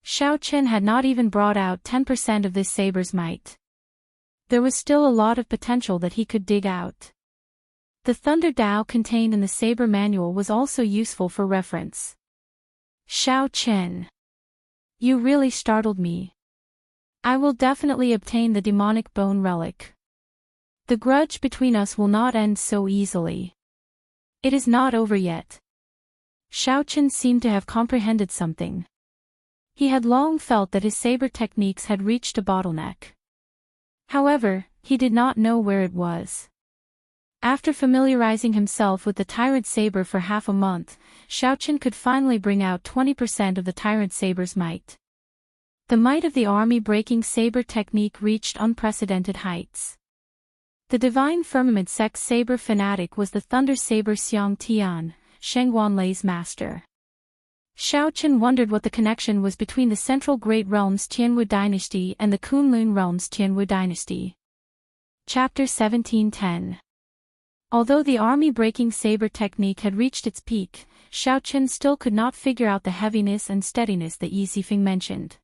[SPEAKER 1] Xiaochen had not even brought out 10% of this saber's might. There was still a lot of potential that he could dig out. The Thunder Dao contained in the Saber manual was also useful for reference. Shao Chen. You really startled me. I will definitely obtain the demonic bone relic. The grudge between us will not end so easily. It is not over yet. Shao Chen seemed to have comprehended something. He had long felt that his saber techniques had reached a bottleneck. However, he did not know where it was. After familiarizing himself with the Tyrant Saber for half a month, Shao Chen could finally bring out 20% of the Tyrant Saber's might. The might of the army-breaking saber technique reached unprecedented heights. The Divine Firmament Sect Saber fanatic was the Thunder Saber Xiang Tian, Sheng Wanlei's master. Shao Chen wondered what the connection was between the Central Great Realms Qianwu Dynasty and the Kunlun Realms Qianwu Dynasty. Chapter 1710. Although the army-breaking saber technique had reached its peak, Shao Chen still could not figure out the heaviness and steadiness that Yi Zifeng mentioned.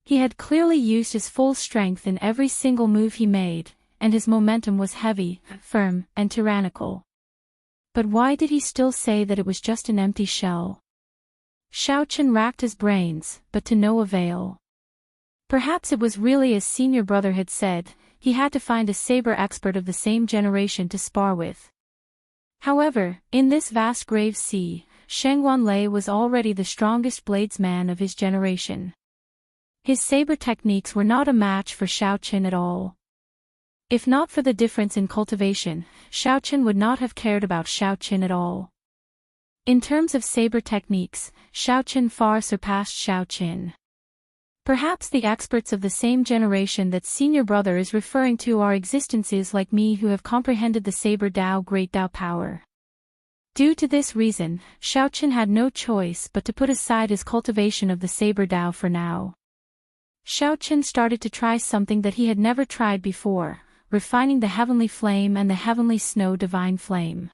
[SPEAKER 1] He had clearly used his full strength in every single move he made, and his momentum was heavy, firm, and tyrannical. But why did he still say that it was just an empty shell? Shao Chen racked his brains, but to no avail. Perhaps it was really as senior brother had said, he had to find a saber expert of the same generation to spar with. However, in this vast grave sea, Sheng Wanlei was already the strongest bladesman of his generation. His saber techniques were not a match for Shao Chen at all. If not for the difference in cultivation, Shao Chen would not have cared about Shao Chen at all. In terms of saber techniques, Shao Chen far surpassed Shao Chen. Perhaps the experts of the same generation that senior brother is referring to are existences like me who have comprehended the Saber Dao Great Dao power. Due to this reason, Shao Chen had no choice but to put aside his cultivation of the Saber Dao for now. Shao Chen started to try something that he had never tried before, refining the Heavenly Flame and the Heavenly Snow Divine Flame.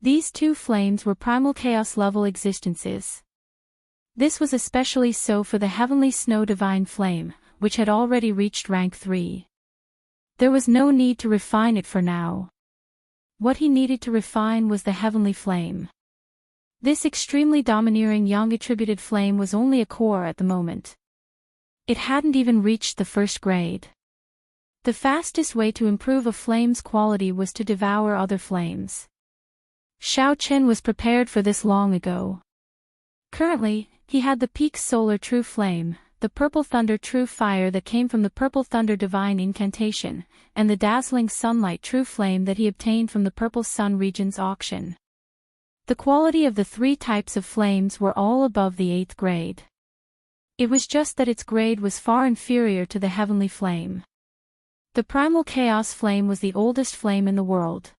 [SPEAKER 1] These two flames were primal chaos level existences. This was especially so for the Heavenly Snow Divine Flame, which had already reached rank 3. There was no need to refine it for now. What he needed to refine was the Heavenly Flame. This extremely domineering yang-attributed flame was only a core at the moment. It hadn't even reached the first grade. The fastest way to improve a flame's quality was to devour other flames. Shao Chen was prepared for this long ago. Currently, he had the Peak Solar True Flame, the Purple Thunder True Fire that came from the Purple Thunder Divine Incantation, and the Dazzling Sunlight True Flame that he obtained from the Purple Sun Region's auction. The quality of the three types of flames were all above the 8th grade. It was just that its grade was far inferior to the Heavenly Flame. The Primal Chaos Flame was the oldest flame in the world.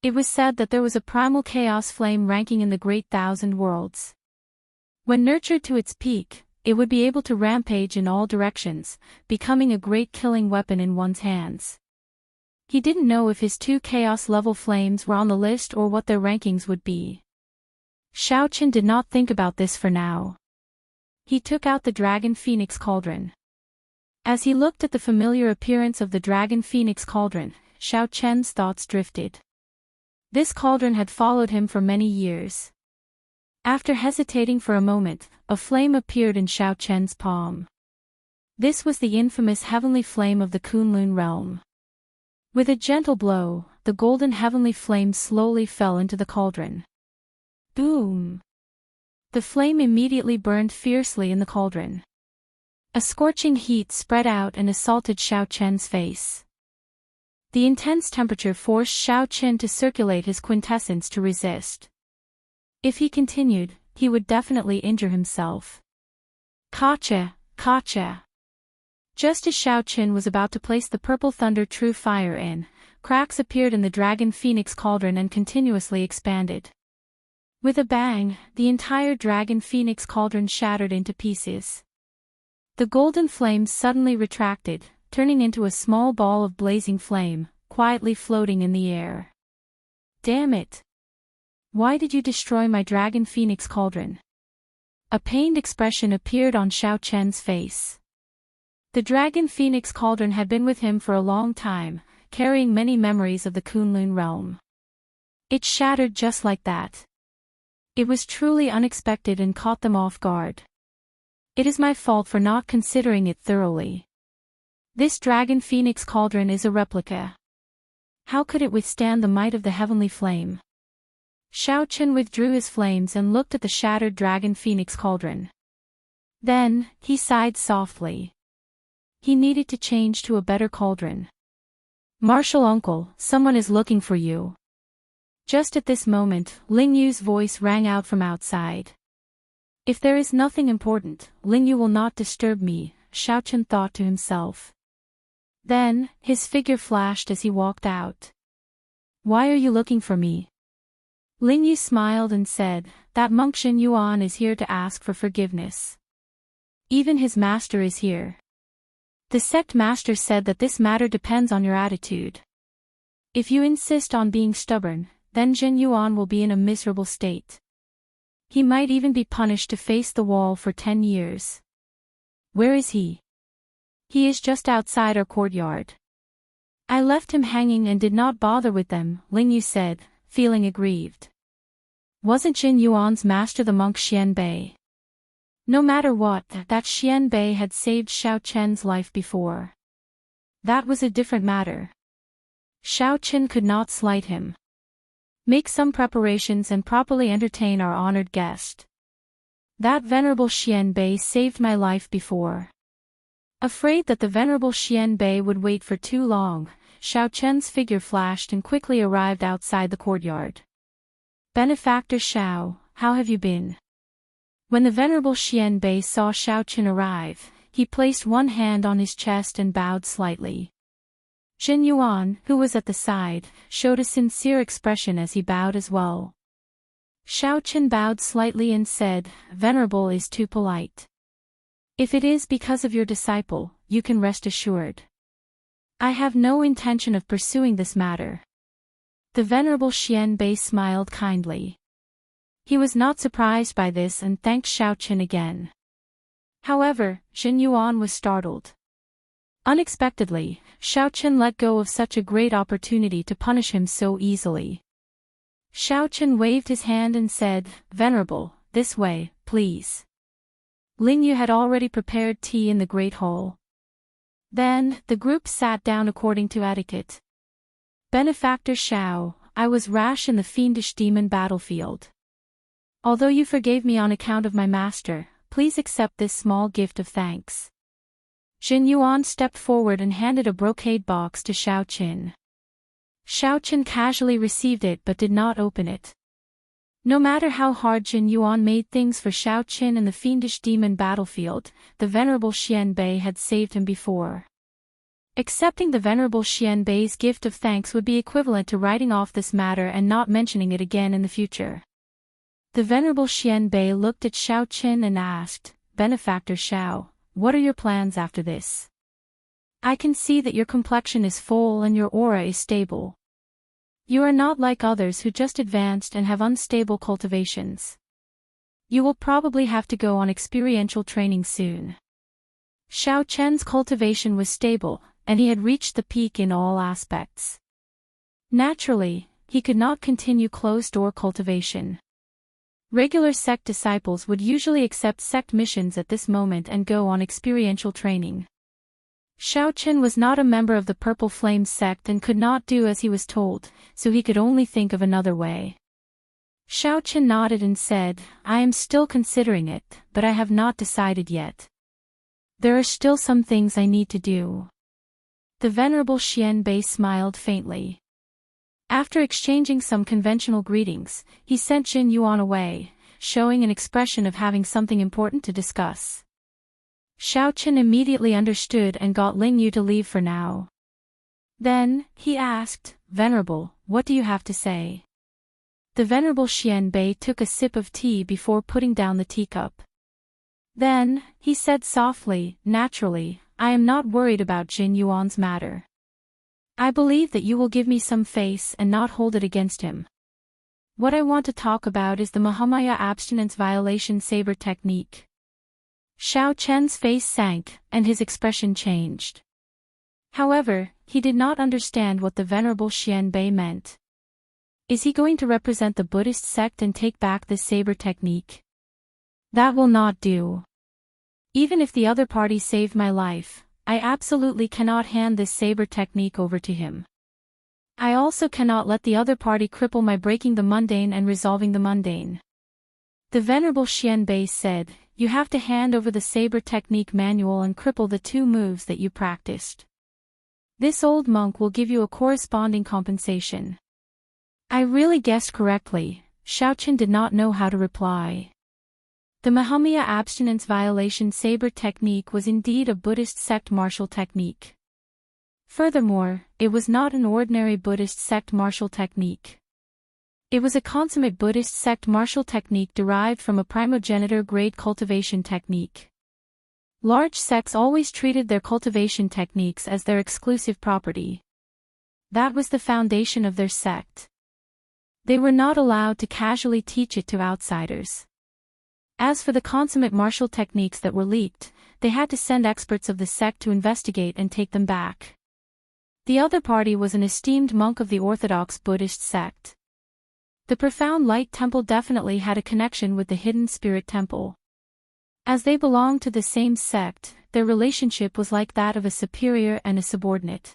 [SPEAKER 1] It was said that there was a Primal Chaos Flame ranking in the Great Thousand Worlds. When nurtured to its peak, it would be able to rampage in all directions, becoming a great killing weapon in one's hands. He didn't know if his two chaos-level flames were on the list or what their rankings would be. Shao Chen did not think about this for now. He took out the Dragon Phoenix Cauldron. As he looked at the familiar appearance of the Dragon Phoenix Cauldron, Shao Chen's thoughts drifted. This cauldron had followed him for many years. After hesitating for a moment, a flame appeared in Shao Chen's palm. This was the infamous Heavenly Flame of the Kunlun realm. With a gentle blow, the golden Heavenly Flame slowly fell into the cauldron. Boom! The flame immediately burned fiercely in the cauldron. A scorching heat spread out and assaulted Shao Chen's face. The intense temperature forced Shao Chen to circulate his quintessence to resist. If he continued, he would definitely injure himself. Gotcha, gotcha. Just as Shao Chen was about to place the Purple Thunder True Fire in, cracks appeared in the Dragon Phoenix Cauldron and continuously expanded. With a bang, the entire Dragon Phoenix Cauldron shattered into pieces. The golden flames suddenly retracted, turning into a small ball of blazing flame, quietly floating in the air. Damn it! Why did you destroy my Dragon Phoenix Cauldron? A pained expression appeared on Shao Chen's face. The Dragon Phoenix Cauldron had been with him for a long time, carrying many memories of the Kunlun realm. It shattered just like that. It was truly unexpected and caught them off guard. It is my fault for not considering it thoroughly. This Dragon Phoenix Cauldron is a replica. How could it withstand the might of the heavenly flame? Shao Chen withdrew his flames and looked at the shattered Dragon Phoenix Cauldron. Then, he sighed softly. He needed to change to a better cauldron. Martial uncle, someone is looking for you. Just at this moment, Ling Yu's voice rang out from outside. If there is nothing important, Ling Yu will not disturb me, Shao Chen thought to himself. Then, his figure flashed as he walked out. Why are you looking for me? Ling Yu smiled and said, that monk Xin Yuan is here to ask for forgiveness. Even his master is here. The sect master said that this matter depends on your attitude. If you insist on being stubborn, then Xin Yuan will be in a miserable state. He might even be punished to face the wall for 10 years. Where is he? He is just outside our courtyard. I left him hanging and did not bother with them, Ling Yu said, feeling aggrieved. Wasn't Xin Yuan's master the monk Xian Bei? No matter what, that Xian Bei had saved Shao Chen's life before. That was a different matter. Shao Chen could not slight him. Make some preparations and properly entertain our honored guest. That venerable Xian Bei saved my life before. Afraid that the venerable Xian Bei would wait for too long, Shao Chen's figure flashed and quickly arrived outside the courtyard. Benefactor Shao, how have you been? When the venerable Xian Bei saw Shao Chen arrive, he placed one hand on his chest and bowed slightly. Xin Yuan, who was at the side, showed a sincere expression as he bowed as well. Shao Chen bowed slightly and said, Venerable is too polite. If it is because of your disciple, you can rest assured. I have no intention of pursuing this matter. The venerable Xian Bei smiled kindly. He was not surprised by this and thanked Shao Chen again. However, Xin Yuan was startled. Unexpectedly, Shao Chen let go of such a great opportunity to punish him so easily. Shao Chen waved his hand and said, Venerable, this way, please. Ling Yu had already prepared tea in the great hall. Then, the group sat down according to etiquette. Benefactor Shao, I was rash in the fiendish demon battlefield. Although you forgave me on account of my master, please accept this small gift of thanks. Xin Yuan stepped forward and handed a brocade box to Shao Chen. Shao Chen casually received it but did not open it. No matter how hard Xin Yuan made things for Shao Chen in the fiendish demon battlefield, the venerable Xian Bei had saved him before. Accepting the venerable Xian Bei's gift of thanks would be equivalent to writing off this matter and not mentioning it again in the future. The venerable Xian Bei looked at Shao Chen and asked, Benefactor Shao, what are your plans after this? I can see that your complexion is full and your aura is stable. You are not like others who just advanced and have unstable cultivations. You will probably have to go on experiential training soon. Shao Chen's cultivation was stable, and he had reached the peak in all aspects. Naturally, he could not continue closed-door cultivation. Regular sect disciples would usually accept sect missions at this moment and go on experiential training. Shao Chen was not a member of the Purple Flame sect and could not do as he was told, so he could only think of another way. Shao Chen nodded and said, I am still considering it, but I have not decided yet. There are still some things I need to do. The venerable Xian Bei smiled faintly. After exchanging some conventional greetings, he sent Xin Yuan away, showing an expression of having something important to discuss. Shao Chen immediately understood and got Ling Yu to leave for now. Then, he asked, Venerable, what do you have to say? The venerable Xian Bei took a sip of tea before putting down the teacup. Then, he said softly, Naturally, I am not worried about Xin Yuan's matter. I believe that you will give me some face and not hold it against him. What I want to talk about is the Mahamaya abstinence violation saber technique. Xiao Chen's face sank, and his expression changed. However, he did not understand what the Venerable Xianbei meant. Is he going to represent the Buddhist sect and take back this saber technique? That will not do. Even if the other party saved my life, I absolutely cannot hand this saber technique over to him. I also cannot let the other party cripple my breaking the mundane and resolving the mundane. The Venerable Xianbei said, you have to hand over the saber technique manual and cripple the 2 moves that you practiced. This old monk will give you a corresponding compensation. I really guessed correctly. Xiaochen did not know how to reply. The Mahamaya abstinence violation saber technique was indeed a Buddhist sect martial technique. Furthermore, it was not an ordinary Buddhist sect martial technique. It was a consummate Buddhist sect martial technique derived from a primogenitor grade cultivation technique. Large sects always treated their cultivation techniques as their exclusive property. That was the foundation of their sect. They were not allowed to casually teach it to outsiders. As for the consummate martial techniques that were leaked, they had to send experts of the sect to investigate and take them back. The other party was an esteemed monk of the Orthodox Buddhist sect. The Profound Light Temple definitely had a connection with the Hidden Spirit Temple. As they belonged to the same sect, their relationship was like that of a superior and a subordinate.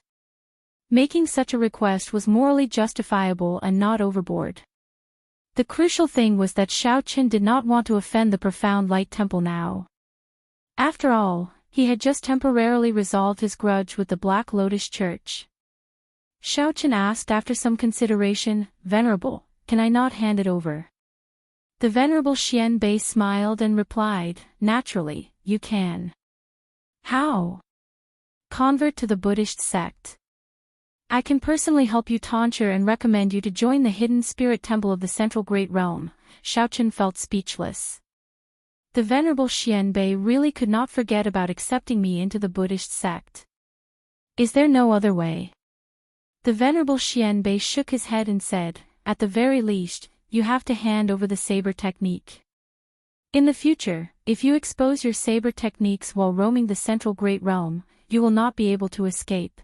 [SPEAKER 1] Making such a request was morally justifiable and not overboard. The crucial thing was that Xiaochen did not want to offend the Profound Light Temple now. After all, he had just temporarily resolved his grudge with the Black Lotus Church. Xiaochen asked after some consideration, Venerable, can I not hand it over? The Venerable Xianbei smiled and replied, naturally, you can. How? Convert to the Buddhist sect. I can personally help you tonsure and recommend you to join the Hidden Spirit Temple of the Central Great Realm. Xiaochen felt speechless. The Venerable Xianbei really could not forget about accepting me into the Buddhist sect. Is there no other way? The Venerable Xianbei shook his head and said, at the very least, you have to hand over the saber technique. In the future, if you expose your saber techniques while roaming the Central Great Realm, you will not be able to escape.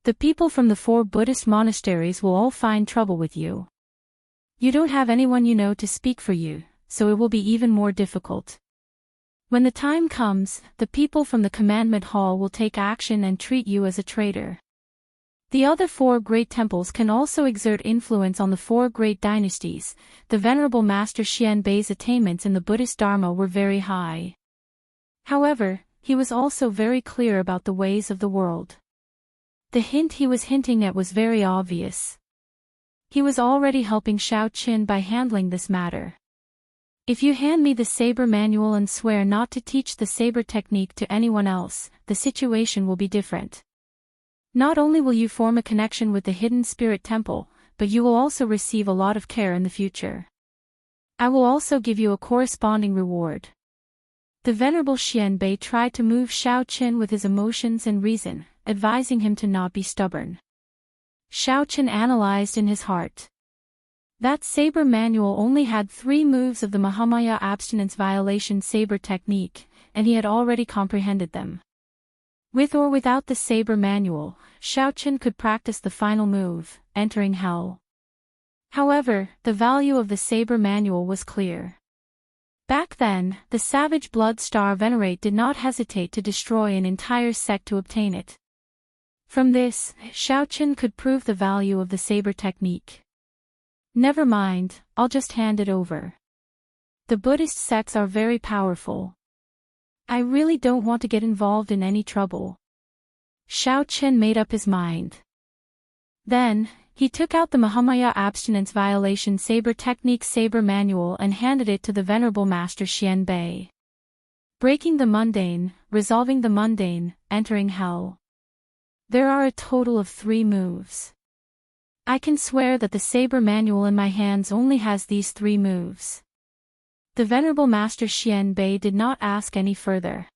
[SPEAKER 1] The people from the 4 Buddhist monasteries will all find trouble with you. You don't have anyone you know to speak for you, so it will be even more difficult. When the time comes, the people from the Commandment Hall will take action and treat you as a traitor. The other 4 great temples can also exert influence on the 4 great dynasties. The Venerable Master Xianbei's attainments in the Buddhist Dharma were very high. However, he was also very clear about the ways of the world. The hint he was hinting at was very obvious. He was already helping Xiaochen by handling this matter. If you hand me the saber manual and swear not to teach the saber technique to anyone else, the situation will be different. Not only will you form a connection with the Hidden Spirit Temple, but you will also receive a lot of care in the future. I will also give you a corresponding reward. The Venerable Xianbei tried to move Xiaochen with his emotions and reason, advising him to not be stubborn. Xiaochen analyzed in his heart. That saber manual only had 3 moves of the Mahamaya abstinence violation saber technique, and he had already comprehended them. With or without the saber manual, Xiaochen could practice the final move, entering hell. However, the value of the saber manual was clear. Back then, the savage blood star venerate did not hesitate to destroy an entire sect to obtain it. From this, Xiaochen could prove the value of the saber technique. Never mind, I'll just hand it over. The Buddhist sects are very powerful. I really don't want to get involved in any trouble. Xiaochen made up his mind. Then, he took out the Mahamaya abstinence violation saber technique saber manual and handed it to the Venerable Master Xianbei. Breaking the mundane, resolving the mundane, entering hell. There are a total of 3 moves. I can swear that the saber manual in my hands only has these 3 moves. The Venerable Master Xianbei did not ask any further.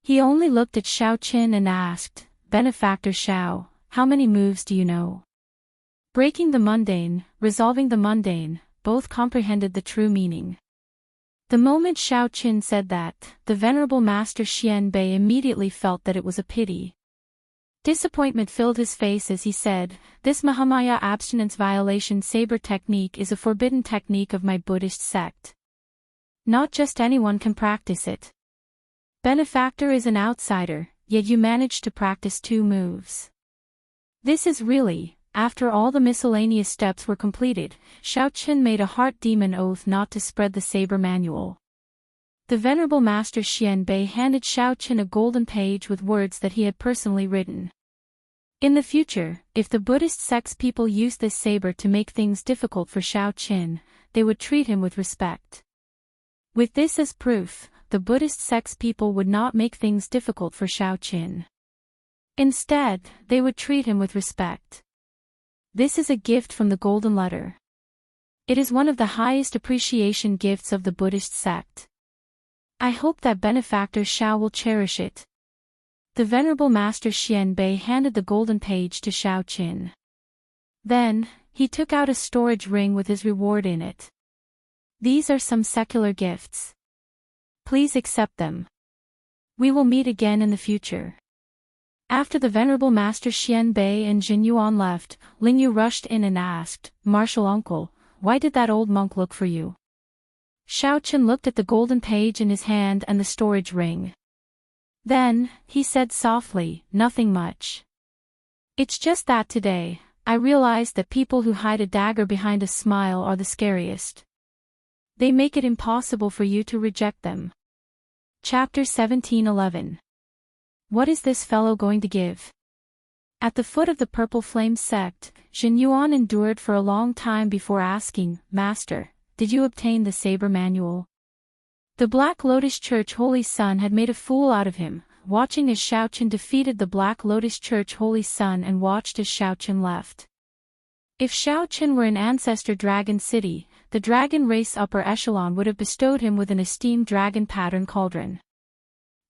[SPEAKER 1] He only looked at Xiaochen and asked, Benefactor Xiao, how many moves do you know? Breaking the mundane, resolving the mundane, both comprehended the true meaning. The moment Xiao Qin said that, the venerable master Xian Bei immediately felt that it was a pity. Disappointment filled his face as he said, "This Mahamaya abstinence violation saber technique is a forbidden technique of my Buddhist sect. Not just anyone can practice it. Benefactor is an outsider, yet you managed to practice 2 moves. This is really..." After all the miscellaneous steps were completed, Xiao Qin made a heart demon oath not to spread the saber manual. The venerable master Xian Bei handed Xiao Qin a golden page with words that he had personally written. In the future, if the Buddhist sect's people used this saber to make things difficult for Xiao Qin, they would treat him with respect. With this as proof, the Buddhist sect's people would not make things difficult for Xiao Qin. Instead, they would treat him with respect. This is a gift from the Golden Letter. It is one of the highest appreciation gifts of the Buddhist sect. I hope that benefactor Xiao will cherish it. The venerable master Xian Bei handed the golden page to Xiao Qin. Then, he took out a storage ring with his reward in it. These are some secular gifts. Please accept them. We will meet again in the future. After the venerable master Xian Bei and Jin Yuan left, Ling Yu rushed in and asked, "Martial uncle, why did that old monk look for you?" Xiao Qin looked at the golden page in his hand and the storage ring. Then, he said softly, "Nothing much. It's just that today, I realized that people who hide a dagger behind a smile are the scariest. They make it impossible for you to reject them." Chapter 17:11. What is this fellow going to give? At the foot of the Purple Flame sect, Jin Yuan endured for a long time before asking, "Master, did you obtain the saber manual?" The Black Lotus Church Holy Sun had made a fool out of him, watching as Xiao Qin defeated the Black Lotus Church Holy Sun and watched as Xiao Qin left. If Xiao Qin were in Ancestor Dragon City, the dragon race upper echelon would have bestowed him with an esteemed dragon pattern cauldron.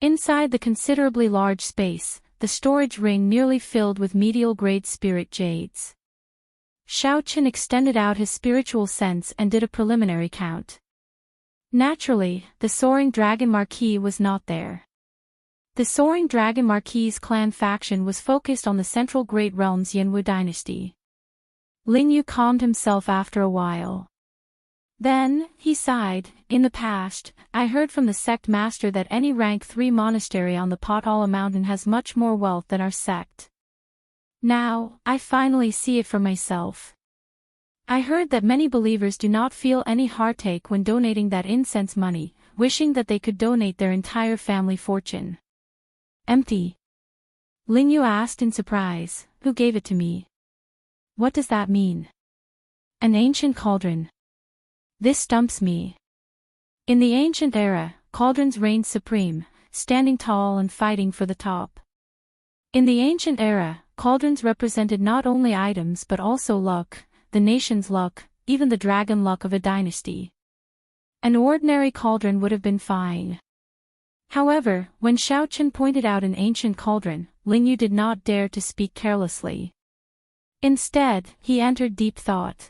[SPEAKER 1] Inside the considerably large space, the storage ring nearly filled with medial-grade spirit jades. Xiao Qin extended out his spiritual sense and did a preliminary count. Naturally, the Soaring Dragon Marquis was not there. The Soaring Dragon Marquis' clan faction was focused on the Central Great Realm's Yanwu dynasty. Ling Yu calmed himself after a while. Then, he sighed, "In the past, I heard from the sect master that any rank 3 monastery on the Potala mountain has much more wealth than our sect. Now, I finally see it for myself. I heard that many believers do not feel any heartache when donating that incense money, wishing that they could donate their entire family fortune." "Empty?" Ling Yu asked in surprise. "Who gave it to me?" "What does that mean?" "An ancient cauldron. This stumps me. In the ancient era, cauldrons reigned supreme, standing tall and fighting for the top. In the ancient era, cauldrons represented not only items but also luck, the nation's luck, even the dragon luck of a dynasty. An ordinary cauldron would have been fine. However, when Xiao Qin pointed out an ancient cauldron, Ling Yu did not dare to speak carelessly. Instead, he entered deep thought.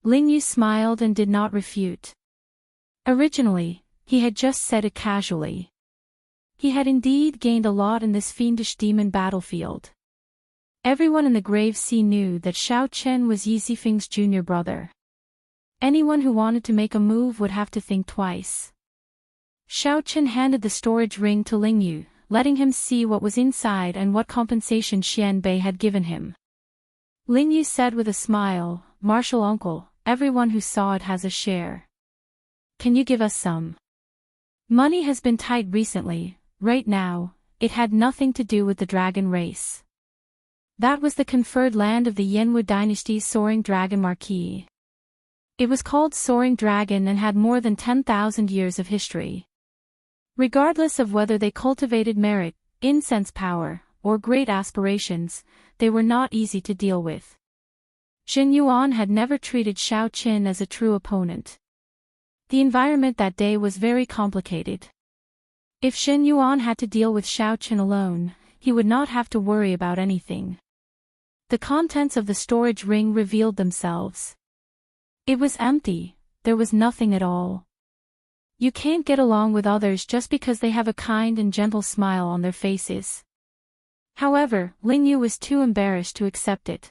[SPEAKER 1] Ling Yu smiled and did not refute. Originally, he had just said it casually. He had indeed gained a lot in this fiendish demon battlefield. Everyone in the Grave Sea knew that Xiao Chen was Yi Zifeng's junior brother. Anyone who wanted to make a move would have to think twice. Xiao Chen handed the storage ring to Ling Yu, letting him see what was inside and what compensation Xian Bei had given him. Ling Yu said with a smile, "Martial uncle, everyone who saw it has a share. Can you give us some? Money has been tight recently. Right now, it had nothing to do with the dragon race. That was the conferred land of the Yanwu dynasty's Soaring Dragon Marquis. It was called Soaring Dragon and had more than 10,000 years of history. Regardless of whether they cultivated merit, incense power, or great aspirations, they were not easy to deal with. Jin Yuan had never treated Xiao Qin as a true opponent. The environment that day was very complicated. If Jin Yuan had to deal with Xiao Qin alone, he would not have to worry about anything. The contents of the storage ring revealed themselves. It was empty, there was nothing at all. You can't get along with others just because they have a kind and gentle smile on their faces. However, Ling Yu was too embarrassed to accept it.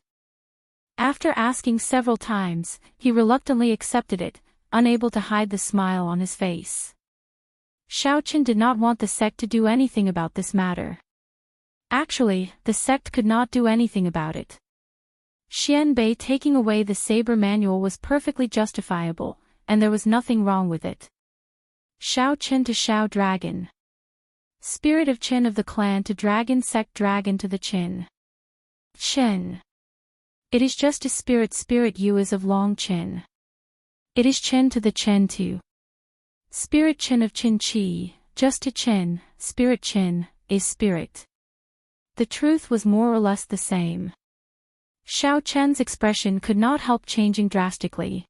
[SPEAKER 1] After asking several times, he reluctantly accepted it, unable to hide the smile on his face. Xiaochen did not want the sect to do anything about this matter. Actually, the sect could not do anything about it. Xianbei taking away the saber manual was perfectly justifiable, and there was nothing wrong with it. Shao Chen to Shao Dragon. Spirit of Qin of the clan to Dragon Sect Dragon to the Qin. Qin. It is just a Spirit Yu is of Long Qin. It is Qin to the Qin too. Spirit Qin of Qin Qi, just to Qin, Spirit Qin, is Spirit. The truth was more or less the same. Xiao Chen's expression could not help changing drastically.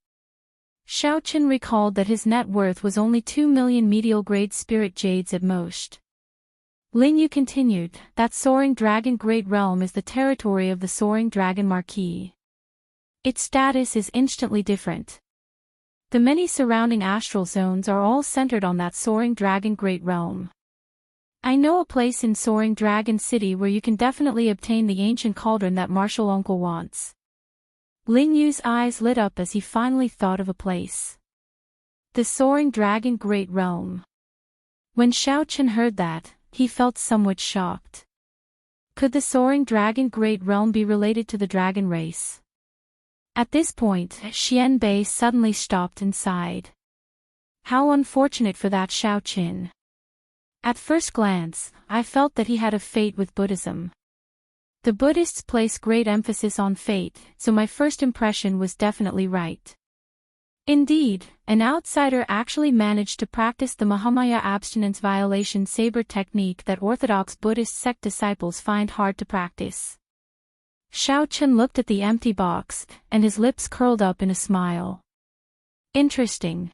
[SPEAKER 1] Xiao Chen recalled that his net worth was only 2 million medial-grade spirit jades at most. Ling Yu continued, that Soaring Dragon Great Realm is the territory of the Soaring Dragon Marquis. Its status is instantly different. The many surrounding astral zones are all centered on that Soaring Dragon Great Realm. I know a place in Soaring Dragon City where you can definitely obtain the ancient cauldron that Martial Uncle wants. Ling Yu's eyes lit up as he finally thought of a place. The Soaring Dragon Great Realm. When Xiao Chen heard that, he felt somewhat shocked. Could the Soaring Dragon Great Realm be related to the dragon race? At this point, Xianbei suddenly stopped and sighed. How unfortunate for that Xiao Chen. At first glance, I felt that he had a fate with Buddhism. The Buddhists place great emphasis on fate, so my first impression was definitely right. Indeed, an outsider actually managed to practice the Mahamaya abstinence violation saber technique that Orthodox Buddhist sect disciples find hard to practice. Xiao Chen looked at the empty box, and his lips curled up in a smile. Interesting.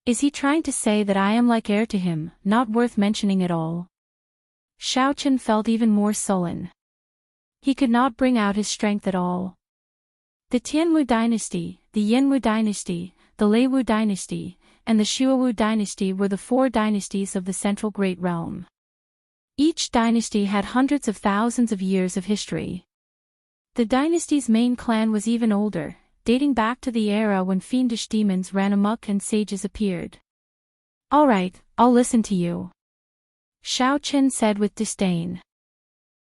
[SPEAKER 1] Is he trying to say that I am like heir to him, not worth mentioning at all? Xiao Chen felt even more sullen. He could not bring out his strength at all. The Tianwu dynasty, the Yanwu dynasty, the Leiwu dynasty, and the Xuewu dynasty were the 4 dynasties of the Central Great Realm. Each dynasty had hundreds of thousands of years of history. The dynasty's main clan was even older, dating back to the era when fiendish demons ran amok and sages appeared. All right, I'll listen to you. Xiao Chen said with disdain.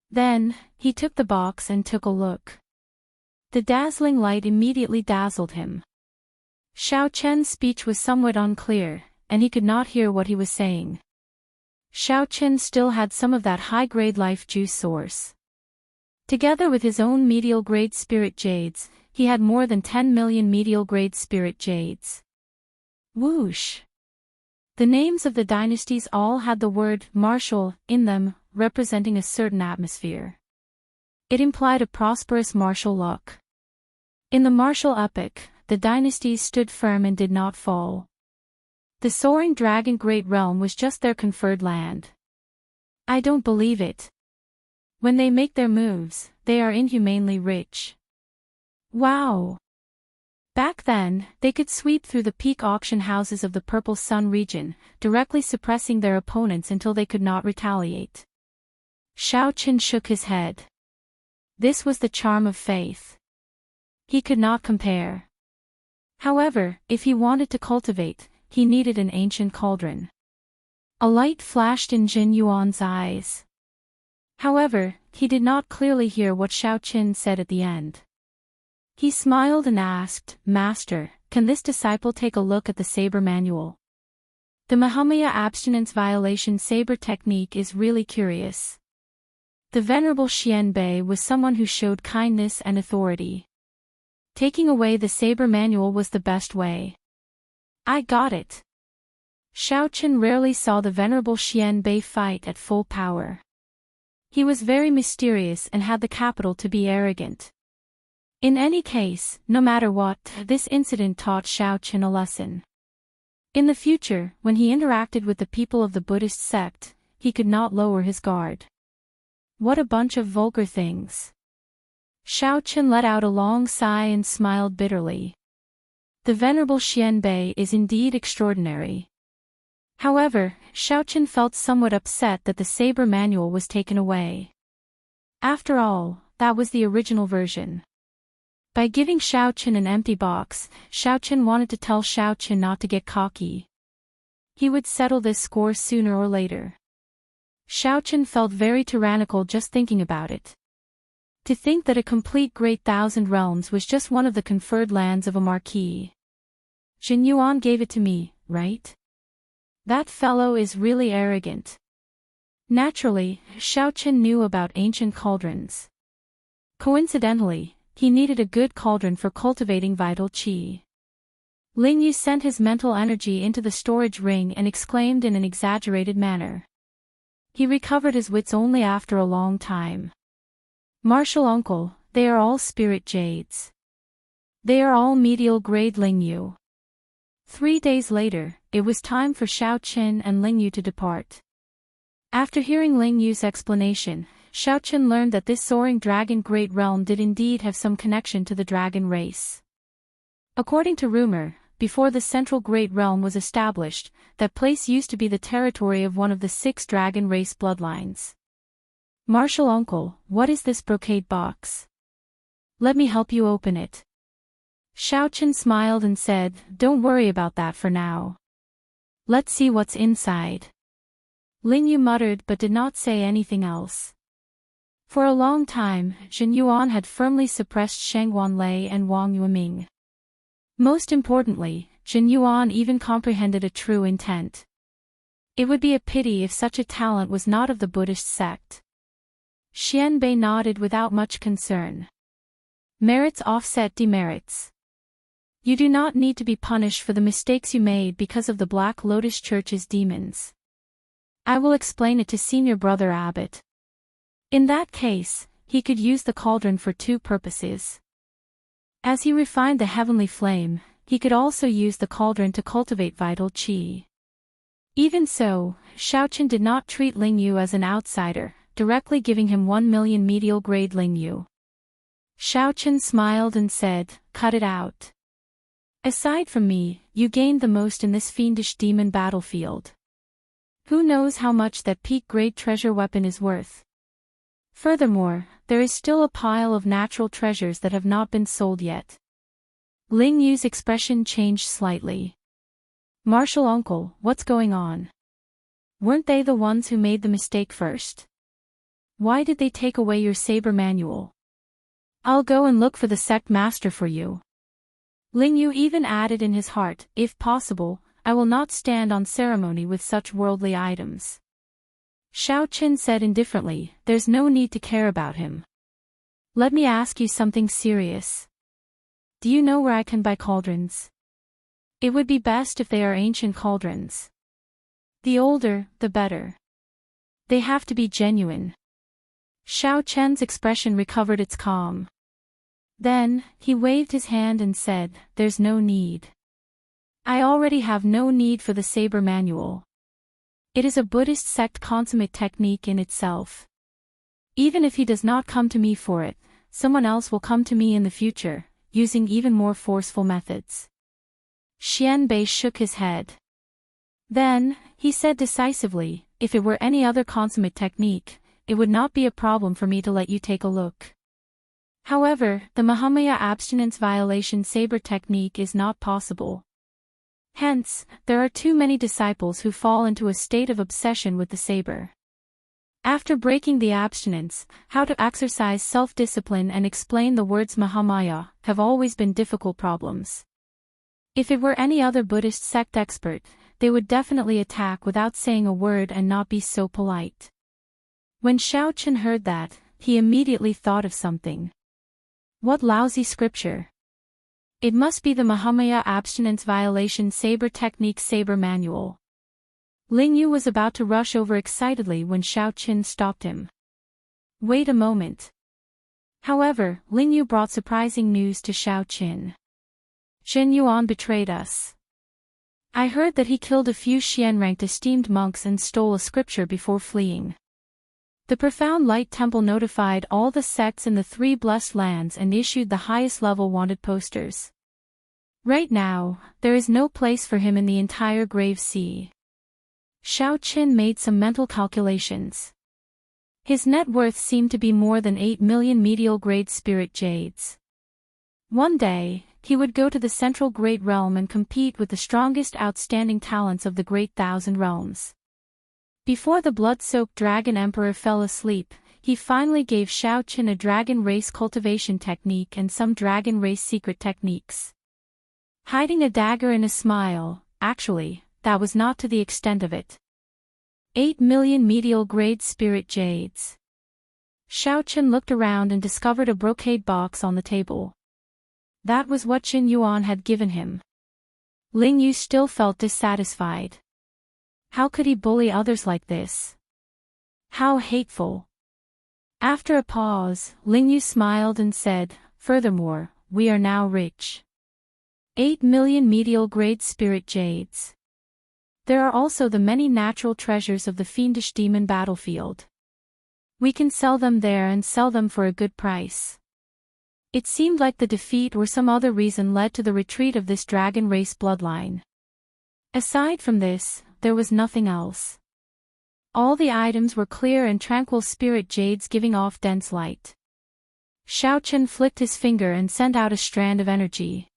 [SPEAKER 1] Then, he took the box and took a look. The dazzling light immediately dazzled him. Xiao Chen's speech was somewhat unclear, and he could not hear what he was saying. Xiao Chen still had some of that high-grade life juice source. Together with his own medial-grade spirit jades, he had more than 10 million medial-grade spirit jades. Whoosh! The names of the dynasties all had the word martial in them, representing a certain atmosphere. It implied a prosperous martial luck. In the martial epoch, the dynasties stood firm and did not fall. The Soaring Dragon Great Realm was just their conferred land. I don't believe it. When they make their moves, they are inhumanely rich. Wow! Back then, they could sweep through the peak auction houses of the Purple Sun region, directly suppressing their opponents until they could not retaliate. Xiao Chen shook his head. This was the charm of faith. He could not compare. However, if he wanted to cultivate, he needed an ancient cauldron. A light flashed in Jin Yuan's eyes. However, he did not clearly hear what Xiao Chen said at the end. He smiled and asked, Master, can this disciple take a look at the saber manual? The Mahamaya abstinence violation saber technique is really curious. The Venerable Xianbei was someone who showed kindness and authority. Taking away the saber manual was the best way. I got it. Xiao Chen rarely saw the Venerable Xianbei fight at full power. He was very mysterious and had the capital to be arrogant. In any case, no matter what, this incident taught Xiao Chen a lesson. In the future, when he interacted with the people of the Buddhist sect, he could not lower his guard. What a bunch of vulgar things. Xiao Chen let out a long sigh and smiled bitterly. The Venerable Xianbei is indeed extraordinary. However, Xiaochen felt somewhat upset that the saber manual was taken away. After all, that was the original version. By giving Xiaochen an empty box, Xiaochen wanted to tell Xiaochen not to get cocky. He would settle this score sooner or later. Xiaochen felt very tyrannical just thinking about it. To think that a complete Great Thousand Realms was just one of the conferred lands of a marquis. Jin Yuan gave it to me, right? That fellow is really arrogant. Naturally, Xiaochen knew about ancient cauldrons. Coincidentally, he needed a good cauldron for cultivating vital qi. Ling Yu sent his mental energy into the storage ring and exclaimed in an exaggerated manner. He recovered his wits only after a long time. Martial uncle, they are all spirit jades. They are all medial grade Ling Yu. 3 days later, it was time for Xiaochen and Ling Yu to depart. After hearing Ling Yu's explanation, Xiaochen learned that this soaring dragon great realm did indeed have some connection to the dragon race. According to rumor, before the central great realm was established, that place used to be the territory of one of the 6 dragon race bloodlines. Martial uncle, what is this brocade box? Let me help you open it. Xiaochen smiled and said, don't worry about that for now. Let's see what's inside. Ling Yu muttered but did not say anything else. For a long time, Jin Yuan had firmly suppressed Sheng Wanlei and Wang Yueming. Most importantly, Jin Yuan even comprehended a true intent. It would be a pity if such a talent was not of the Buddhist sect. Xian Bei nodded without much concern. Merits offset demerits. You do not need to be punished for the mistakes you made because of the Black Lotus Church's demons. I will explain it to Senior Brother Abbot. In that case, he could use the cauldron for 2 purposes. As he refined the heavenly flame, he could also use the cauldron to cultivate vital qi. Even so, Xiaochen did not treat Ling Yu as an outsider, directly giving him 1 million medial grade Ling Yu. Xiaochen smiled and said, cut it out. Aside from me, you gained the most in this fiendish demon battlefield. Who knows how much that peak grade treasure weapon is worth? Furthermore, there is still a pile of natural treasures that have not been sold yet. Ling Yu's expression changed slightly. Martial uncle, what's going on? Weren't they the ones who made the mistake first? Why did they take away your saber manual? I'll go and look for the sect master for you. Ling Yu even added in his heart, if possible, I will not stand on ceremony with such worldly items. Xiaochen said indifferently, there's no need to care about him. Let me ask you something serious. Do you know where I can buy cauldrons? It would be best if they are ancient cauldrons. The older, the better. They have to be genuine. Xiaochen's expression recovered its calm. Then, he waved his hand and said, there's no need. I already have no need for the saber manual. It is a Buddhist sect consummate technique in itself. Even if he does not come to me for it, someone else will come to me in the future, using even more forceful methods. Xian Bei shook his head. Then, he said decisively, if it were any other consummate technique, it would not be a problem for me to let you take a look. However, the Mahamaya abstinence violation saber technique is not possible. Hence, there are too many disciples who fall into a state of obsession with the saber. After breaking the abstinence, how to exercise self-discipline and explain the words Mahamaya have always been difficult problems. If it were any other Buddhist sect expert, they would definitely attack without saying a word and not be so polite. When Xiaochen heard that, he immediately thought of something. What lousy scripture! It must be the Mahamaya abstinence violation saber technique saber manual. Ling Yu was about to rush over excitedly when Xiaochen stopped him. Wait a moment. However, Ling Yu brought surprising news to Xiaochen. Jin Yuan betrayed us. I heard that he killed a few Xian-ranked esteemed monks and stole a scripture before fleeing. The Profound Light Temple notified all the sects in the 3 blessed lands and issued the highest level wanted posters. Right now, there is no place for him in the entire Grave Sea. Xiao Qin made some mental calculations. His net worth seemed to be more than 8 million medial-grade spirit jades. One day, he would go to the central Great Realm and compete with the strongest outstanding talents of the Great Thousand Realms. Before the blood-soaked Dragon Emperor fell asleep, he finally gave Xiao Qin a dragon race cultivation technique and some dragon race secret techniques. Hiding a dagger in a smile, actually, that was not to the extent of it. 8 million medial-grade spirit jades. Xiao Qin looked around and discovered a brocade box on the table. That was what Jin Yuan had given him. Ling Yu still felt dissatisfied. How could he bully others like this? How hateful. After a pause, Ling Yu smiled and said, "Furthermore, we are now rich. 8 million medial-grade spirit jades. There are also the many natural treasures of the fiendish demon battlefield. We can sell them there and sell them for a good price." It seemed like the defeat or some other reason led to the retreat of this dragon race bloodline. Aside from this, there was nothing else. All the items were clear and tranquil spirit jades giving off dense light. Xiao Qin flicked his finger and sent out a strand of energy.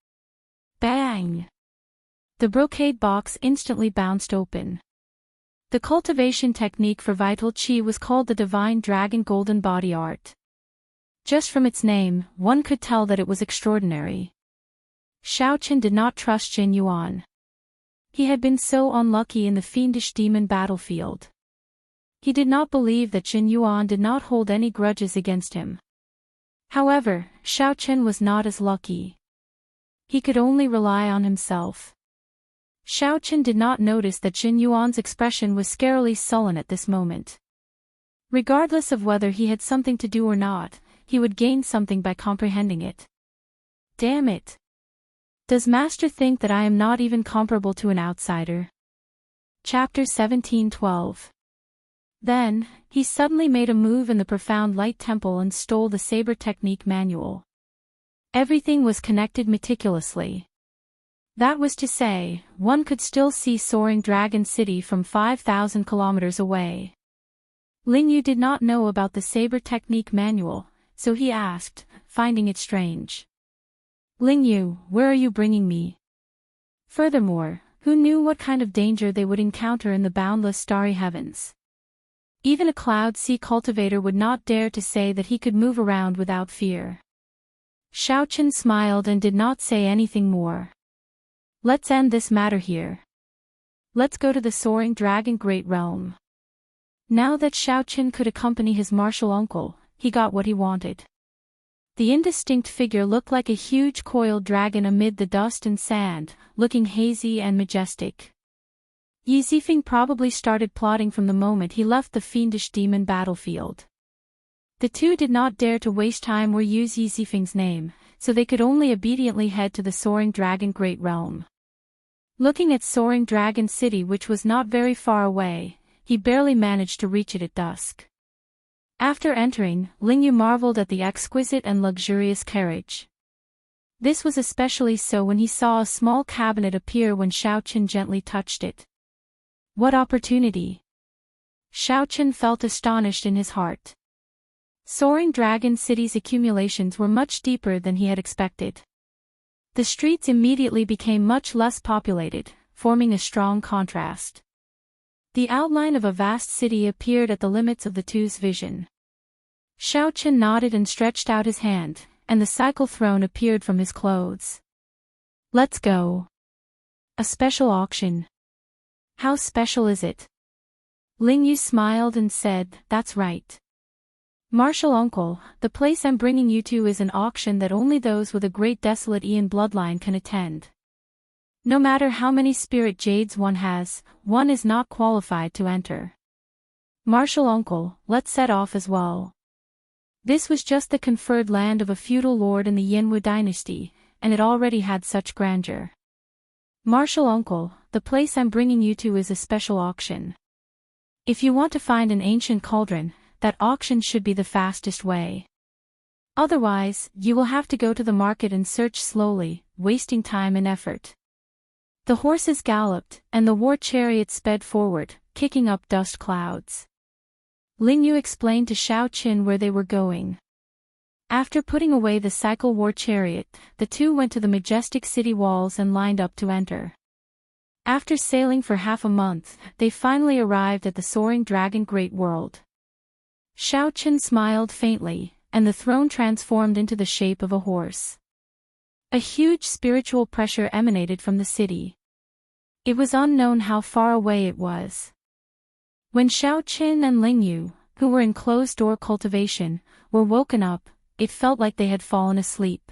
[SPEAKER 1] Bang! The brocade box instantly bounced open. The cultivation technique for vital qi was called the Divine Dragon Golden Body Art. Just from its name, one could tell that it was extraordinary. Xiao Qin did not trust Jin Yuan. He had been so unlucky in the fiendish demon battlefield. He did not believe that Jin Yuan did not hold any grudges against him. However, Xiao Qin was not as lucky. He could only rely on himself. Xiao Qin did not notice that Jin Yuan's expression was scarily sullen at this moment. Regardless of whether he had something to do or not, he would gain something by comprehending it. Damn it! Does Master think that I am not even comparable to an outsider? Chapter 17:12. Then, he suddenly made a move in the profound light temple and stole the saber technique manual. Everything was connected meticulously. That was to say, one could still see Soaring Dragon City from 5,000 kilometers away. Ling Yu did not know about the saber technique manual, so he asked, finding it strange. "Ling Yu, where are you bringing me?" Furthermore, who knew what kind of danger they would encounter in the boundless starry heavens? Even a cloud sea cultivator would not dare to say that he could move around without fear. Xiao Qin smiled and did not say anything more. Let's end this matter here. Let's go to the Soaring Dragon Great Realm. Now that Xiao Qin could accompany his martial uncle, he got what he wanted. The indistinct figure looked like a huge coiled dragon amid the dust and sand, looking hazy and majestic. Yi Zifeng probably started plotting from the moment he left the fiendish demon battlefield. The two did not dare to waste time or use Yi Zifeng's name, so they could only obediently head to the Soaring Dragon Great Realm. Looking at Soaring Dragon City, which was not very far away, he barely managed to reach it at dusk. After entering, Ling Yu marveled at the exquisite and luxurious carriage. This was especially so when he saw a small cabinet appear when Xiao Qin gently touched it. What opportunity! Xiao Qin felt astonished in his heart. Soaring Dragon City's accumulations were much deeper than he had expected. The streets immediately became much less populated, forming a strong contrast. The outline of a vast city appeared at the limits of the two's vision. Xiao Qin nodded and stretched out his hand, and the cycle throne appeared from his clothes. Let's go. A special auction. How special is it? Ling Yu smiled and said, That's right. Martial uncle, the place I'm bringing you to is an auction that only those with a great desolate Ian bloodline can attend. No matter how many spirit jades one has, one is not qualified to enter. Martial uncle, let's set off as well. This was just the conferred land of a feudal lord in the Yanwu dynasty, and it already had such grandeur. Martial uncle, the place I'm bringing you to is a special auction. If you want to find an ancient cauldron, that auction should be the fastest way. Otherwise, you will have to go to the market and search slowly, wasting time and effort. The horses galloped, and the war chariot sped forward, kicking up dust clouds. Lingyu explained to Xiao Qin where they were going. After putting away the cycle war chariot, the two went to the majestic city walls and lined up to enter. After sailing for half a month, they finally arrived at the soaring dragon Great World. Xiao Qin smiled faintly, and the throne transformed into the shape of a horse. A huge spiritual pressure emanated from the city. It was unknown how far away it was. When Xiao Qin and Lingyu, who were in closed-door cultivation, were woken up, it felt like they had fallen asleep.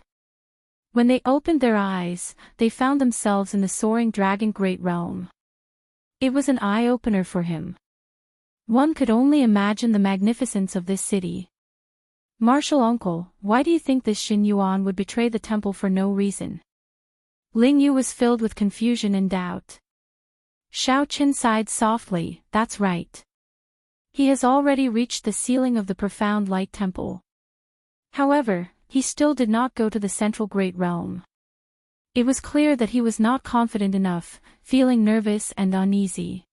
[SPEAKER 1] When they opened their eyes, they found themselves in the soaring dragon Great Realm. It was an eye-opener for him. One could only imagine the magnificence of this city. Martial uncle, why do you think this Xin Yuan would betray the temple for no reason? Lingyu was filled with confusion and doubt. Xiao Qin sighed softly, that's right. He has already reached the ceiling of the profound light temple. However, he still did not go to the central great realm. It was clear that he was not confident enough, feeling nervous and uneasy.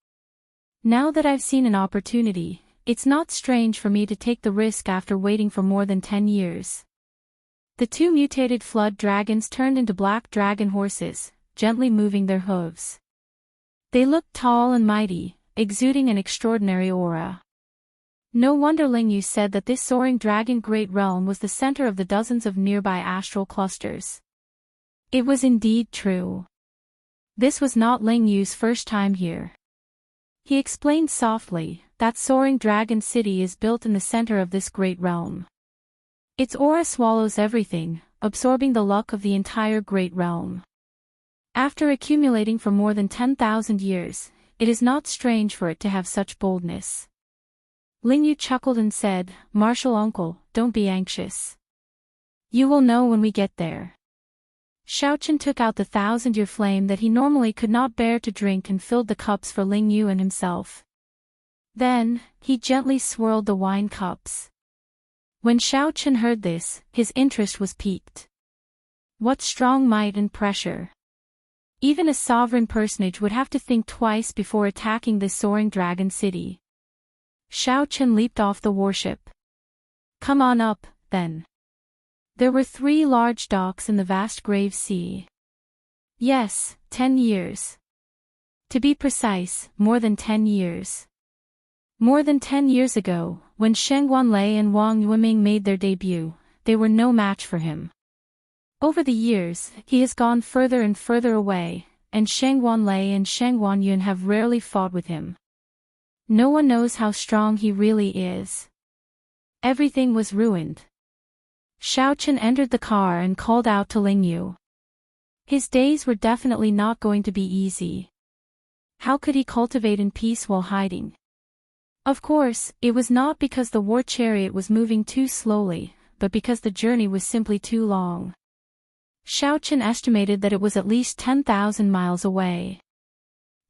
[SPEAKER 1] Now that I've seen an opportunity, it's not strange for me to take the risk after waiting for more than 10 years. The two mutated flood dragons turned into black dragon horses, gently moving their hooves. They looked tall and mighty, exuding an extraordinary aura. No wonder Lingyu said that this soaring dragon great realm was the center of the dozens of nearby astral clusters. It was indeed true. This was not Lingyu's first time here. He explained softly, that soaring dragon city is built in the center of this great realm. Its aura swallows everything, absorbing the luck of the entire great realm. After accumulating for more than 10,000 years, it is not strange for it to have such boldness. Lingyu chuckled and said, Martial uncle, don't be anxious. You will know when we get there. Xiao Qin took out the 1,000-year flame that he normally could not bear to drink and filled the cups for Lingyu and himself. Then, he gently swirled the wine cups. When Xiao Qin heard this, his interest was piqued. What strong might and pressure! Even a sovereign personage would have to think twice before attacking this soaring dragon city. Xiao Qin leaped off the warship. Come on up, then. There were 3 large docks in the vast grave sea. Yes, 10 years. To be precise, more than 10 years. More than 10 years ago, when Sheng Wanlei and Wang Yuming made their debut, they were no match for him. Over the years, he has gone further and further away, and Sheng Wanlei and Sheng Wanyun have rarely fought with him. No one knows how strong he really is. Everything was ruined. Xiao Qin entered the car and called out to Lingyu. His days were definitely not going to be easy. How could he cultivate in peace while hiding? Of course, it was not because the war chariot was moving too slowly, but because the journey was simply too long. Xiao Qin estimated that it was at least 10,000 miles away.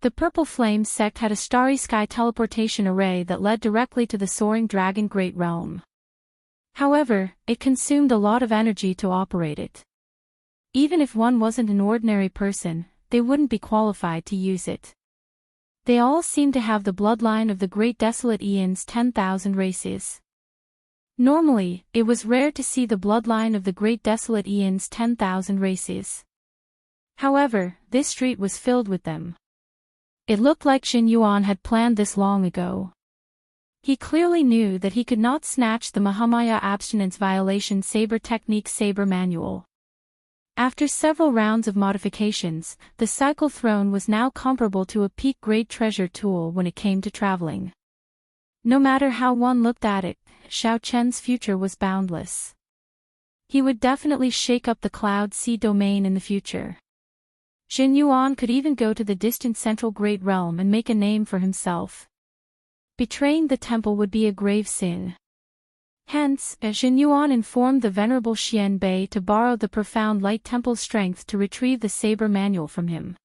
[SPEAKER 1] The Purple Flame sect had a starry sky teleportation array that led directly to the soaring dragon Great Realm. However, it consumed a lot of energy to operate it. Even if one wasn't an ordinary person, they wouldn't be qualified to use it. They all seemed to have the bloodline of the Great Desolate Aeon's 10,000 races. Normally, it was rare to see the bloodline of the Great Desolate Aeon's 10,000 races. However, this street was filled with them. It looked like Xin Yuan had planned this long ago. He clearly knew that he could not snatch the Mahamaya Abstinence Violation Saber Technique Saber Manual. After several rounds of modifications, the Cycle Throne was now comparable to a peak-grade treasure tool when it came to traveling. No matter how one looked at it, Xiao Qian's future was boundless. He would definitely shake up the Cloud Sea domain in the future. Xin Yuan could even go to the distant Central Great Realm and make a name for himself. Betraying the temple would be a grave sin. Hence, Xin Yuan informed the Venerable Xian Bei to borrow the Profound Light Temple's strength to retrieve the Saber Manual from him.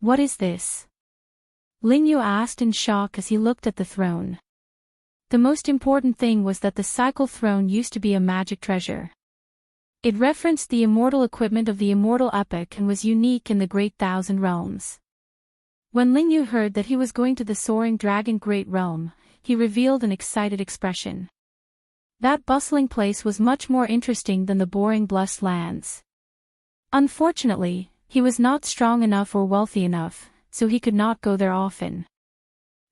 [SPEAKER 1] What is this? Lingyu asked in shock as he looked at the throne. The most important thing was that the Cycle Throne used to be a magic treasure. It referenced the immortal equipment of the immortal epic and was unique in the Great Thousand Realms. When Lingyu heard that he was going to the soaring dragon great realm, he revealed an excited expression. That bustling place was much more interesting than the boring blessed lands. Unfortunately, he was not strong enough or wealthy enough, so he could not go there often.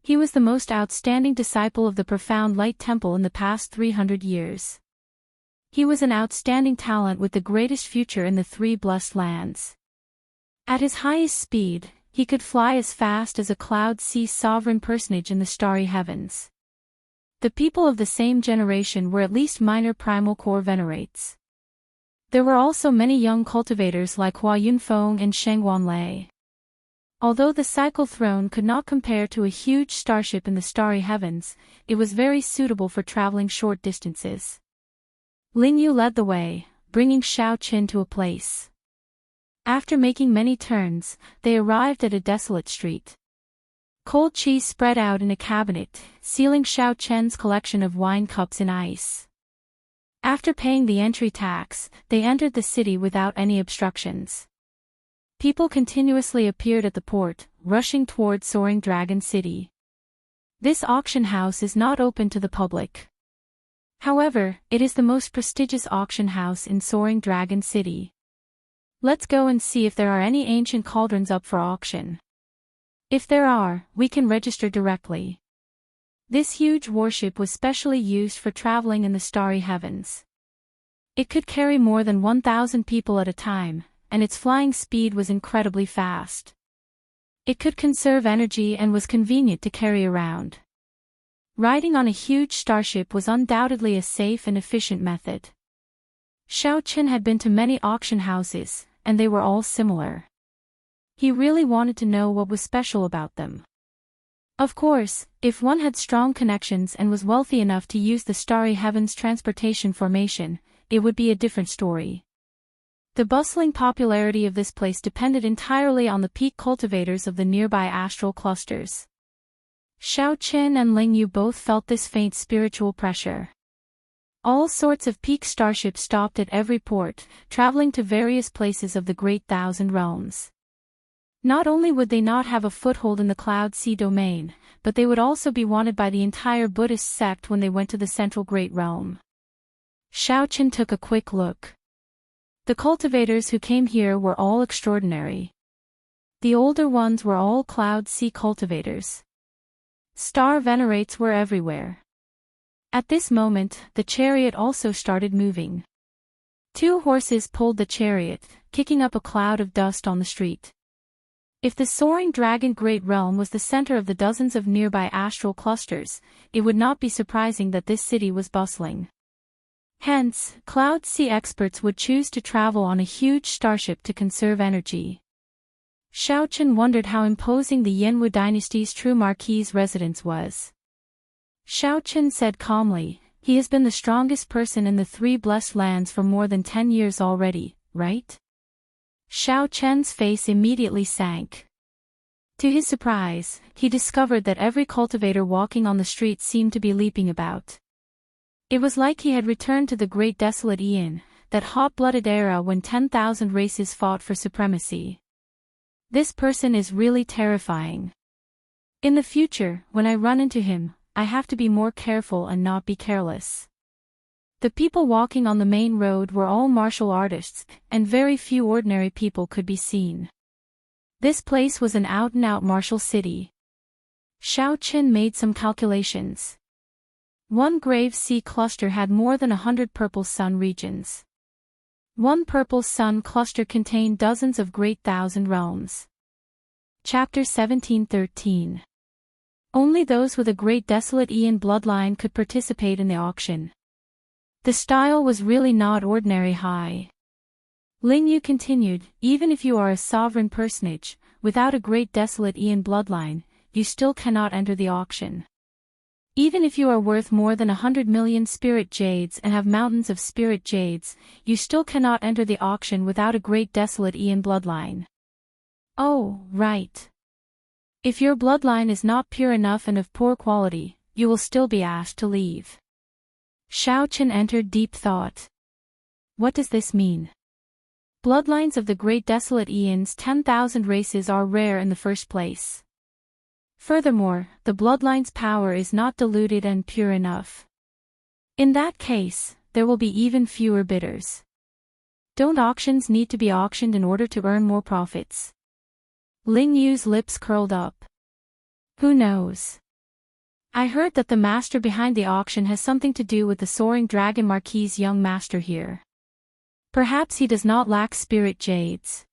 [SPEAKER 1] He was the most outstanding disciple of the profound light temple in the past 300 years. He was an outstanding talent with the greatest future in the three blessed lands. At his highest speed, he could fly as fast as a cloud sea sovereign personage in the starry heavens. The people of the same generation were at least minor primal core venerates. There were also many young cultivators like Hua Yunfeng and Sheng Wanlei. Although the cycle throne could not compare to a huge starship in the starry heavens, it was very suitable for traveling short distances. Lingyu led the way, bringing Xiao Qin to a place. After making many turns, they arrived at a desolate street. Cold cheese spread out in a cabinet, sealing Xiao Chen's collection of wine cups in ice. After paying the entry tax, they entered the city without any obstructions. People continuously appeared at the port, rushing toward Soaring Dragon City. This auction house is not open to the public. However, it is the most prestigious auction house in Soaring Dragon City. Let's go and see if there are any ancient cauldrons up for auction. If there are, we can register directly. This huge warship was specially used for traveling in the starry heavens. It could carry more than 1,000 people at a time, and its flying speed was incredibly fast. It could conserve energy and was convenient to carry around. Riding on a huge starship was undoubtedly a safe and efficient method. Xiao Qin had been to many auction houses, and they were all similar. He really wanted to know what was special about them. Of course, if one had strong connections and was wealthy enough to use the starry heavens transportation formation, it would be a different story. The bustling popularity of this place depended entirely on the peak cultivators of the nearby astral clusters. Xiao Qin and Lingyu both felt this faint spiritual pressure. All sorts of peak starships stopped at every port, traveling to various places of the Great Thousand Realms. Not only would they not have a foothold in the Cloud Sea domain, but they would also be wanted by the entire Buddhist sect when they went to the Central Great Realm. Xiao Qin took a quick look. The cultivators who came here were all extraordinary. The older ones were all Cloud Sea cultivators. Star venerates were everywhere. At this moment, the chariot also started moving. 2 horses pulled the chariot, kicking up a cloud of dust on the street. If the soaring dragon great realm was the center of the dozens of nearby astral clusters, it would not be surprising that this city was bustling. Hence, Cloud Sea experts would choose to travel on a huge starship to conserve energy. Xiao Qin wondered how imposing the Yanwu dynasty's true marquis's residence was. Xiao Qin said calmly, "He has been the strongest person in the 3 blessed lands for more than 10 years already, right?" Xiao Chen's face immediately sank. To his surprise, he discovered that every cultivator walking on the street seemed to be leaping about. It was like he had returned to the great desolate Aeon, that hot-blooded era when 10,000 races fought for supremacy. This person is really terrifying. In the future, when I run into him, I have to be more careful and not be careless. The people walking on the main road were all martial artists, and very few ordinary people could be seen. This place was an out-and-out martial city. Xiao Qin made some calculations. One grave sea cluster had more than 100 purple sun regions. One purple sun cluster contained dozens of great thousand realms. Chapter 1713. Only those with a great desolate Aeon bloodline could participate in the auction. The style was really not ordinary high. Lingyu continued, "Even if you are a sovereign personage, without a great desolate Aeon bloodline, you still cannot enter the auction. Even if you are worth more than 100 million spirit jades and have mountains of spirit jades, you still cannot enter the auction without a great desolate Aeon bloodline." "Oh, right. If your bloodline is not pure enough and of poor quality, you will still be asked to leave." Xiao Qin entered deep thought. What does this mean? Bloodlines of the great desolate Aeon's 10,000 races are rare in the first place. Furthermore, the bloodline's power is not diluted and pure enough. In that case, there will be even fewer bidders. Don't auctions need to be auctioned in order to earn more profits? Ling Yu's lips curled up. Who knows? I heard that the master behind the auction has something to do with the Soaring Dragon Marquis's young master here. Perhaps he does not lack spirit jades.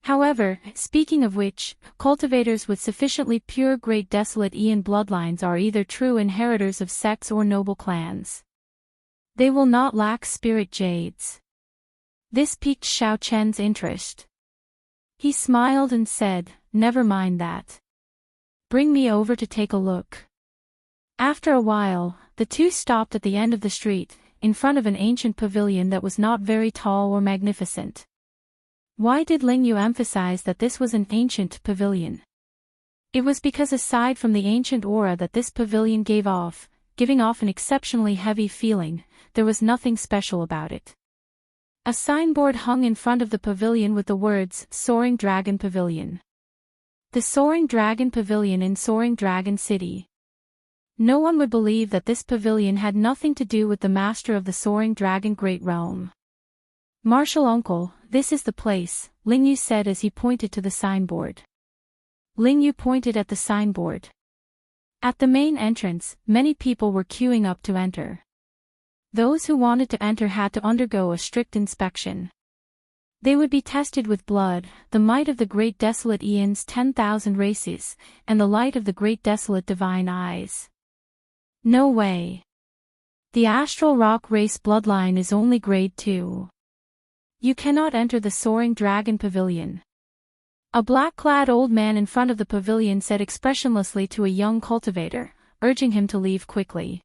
[SPEAKER 1] However, speaking of which, cultivators with sufficiently pure Great Desolate Aeon bloodlines are either true inheritors of sects or noble clans. They will not lack spirit jades. This piqued Xiao Chen's interest. He smiled and said, "Never mind that. Bring me over to take a look." After a while, the two stopped at the end of the street, in front of an ancient pavilion that was not very tall or magnificent. Why did Ling Yu emphasize that this was an ancient pavilion? It was because aside from the ancient aura that this pavilion giving off an exceptionally heavy feeling, there was nothing special about it. A signboard hung in front of the pavilion with the words, Soaring Dragon Pavilion. The Soaring Dragon Pavilion in Soaring Dragon City. No one would believe that this pavilion had nothing to do with the master of the Soaring Dragon Great Realm. "Martial uncle, this is the place," Ling Yu said as he pointed to the signboard. Ling Yu pointed at the signboard. At the main entrance, many people were queuing up to enter. Those who wanted to enter had to undergo a strict inspection. They would be tested with blood, the might of the Great Desolate Aeon's 10,000 races, and the light of the Great Desolate Divine Eyes. No way. The Astral Rock race bloodline is only grade 2. You cannot enter the Soaring Dragon Pavilion. A black-clad old man in front of the pavilion said expressionlessly to a young cultivator, urging him to leave quickly.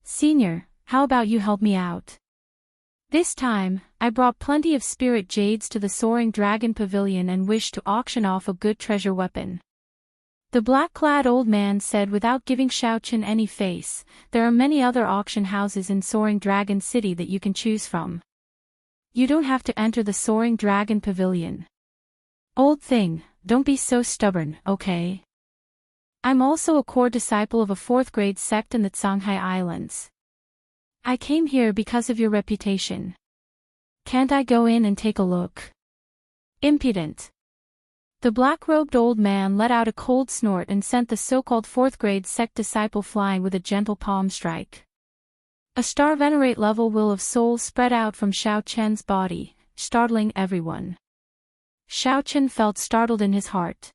[SPEAKER 1] "Senior, how about you help me out? This time, I brought plenty of spirit jades to the Soaring Dragon Pavilion and wish to auction off a good treasure weapon." The black-clad old man said without giving Xiaochen any face, "There are many other auction houses in Soaring Dragon City that you can choose from. You don't have to enter the Soaring Dragon Pavilion. Old thing, don't be so stubborn, okay? I'm also a core disciple of a 4th grade sect in the Shanghai Islands. I came here because of your reputation. Can't I go in and take a look?" Impudent. The black-robed old man let out a cold snort and sent the so-called 4th grade sect disciple flying with a gentle palm strike. A star venerate level will of soul spread out from Xiao Chen's body, startling everyone. Xiao Chen felt startled in his heart.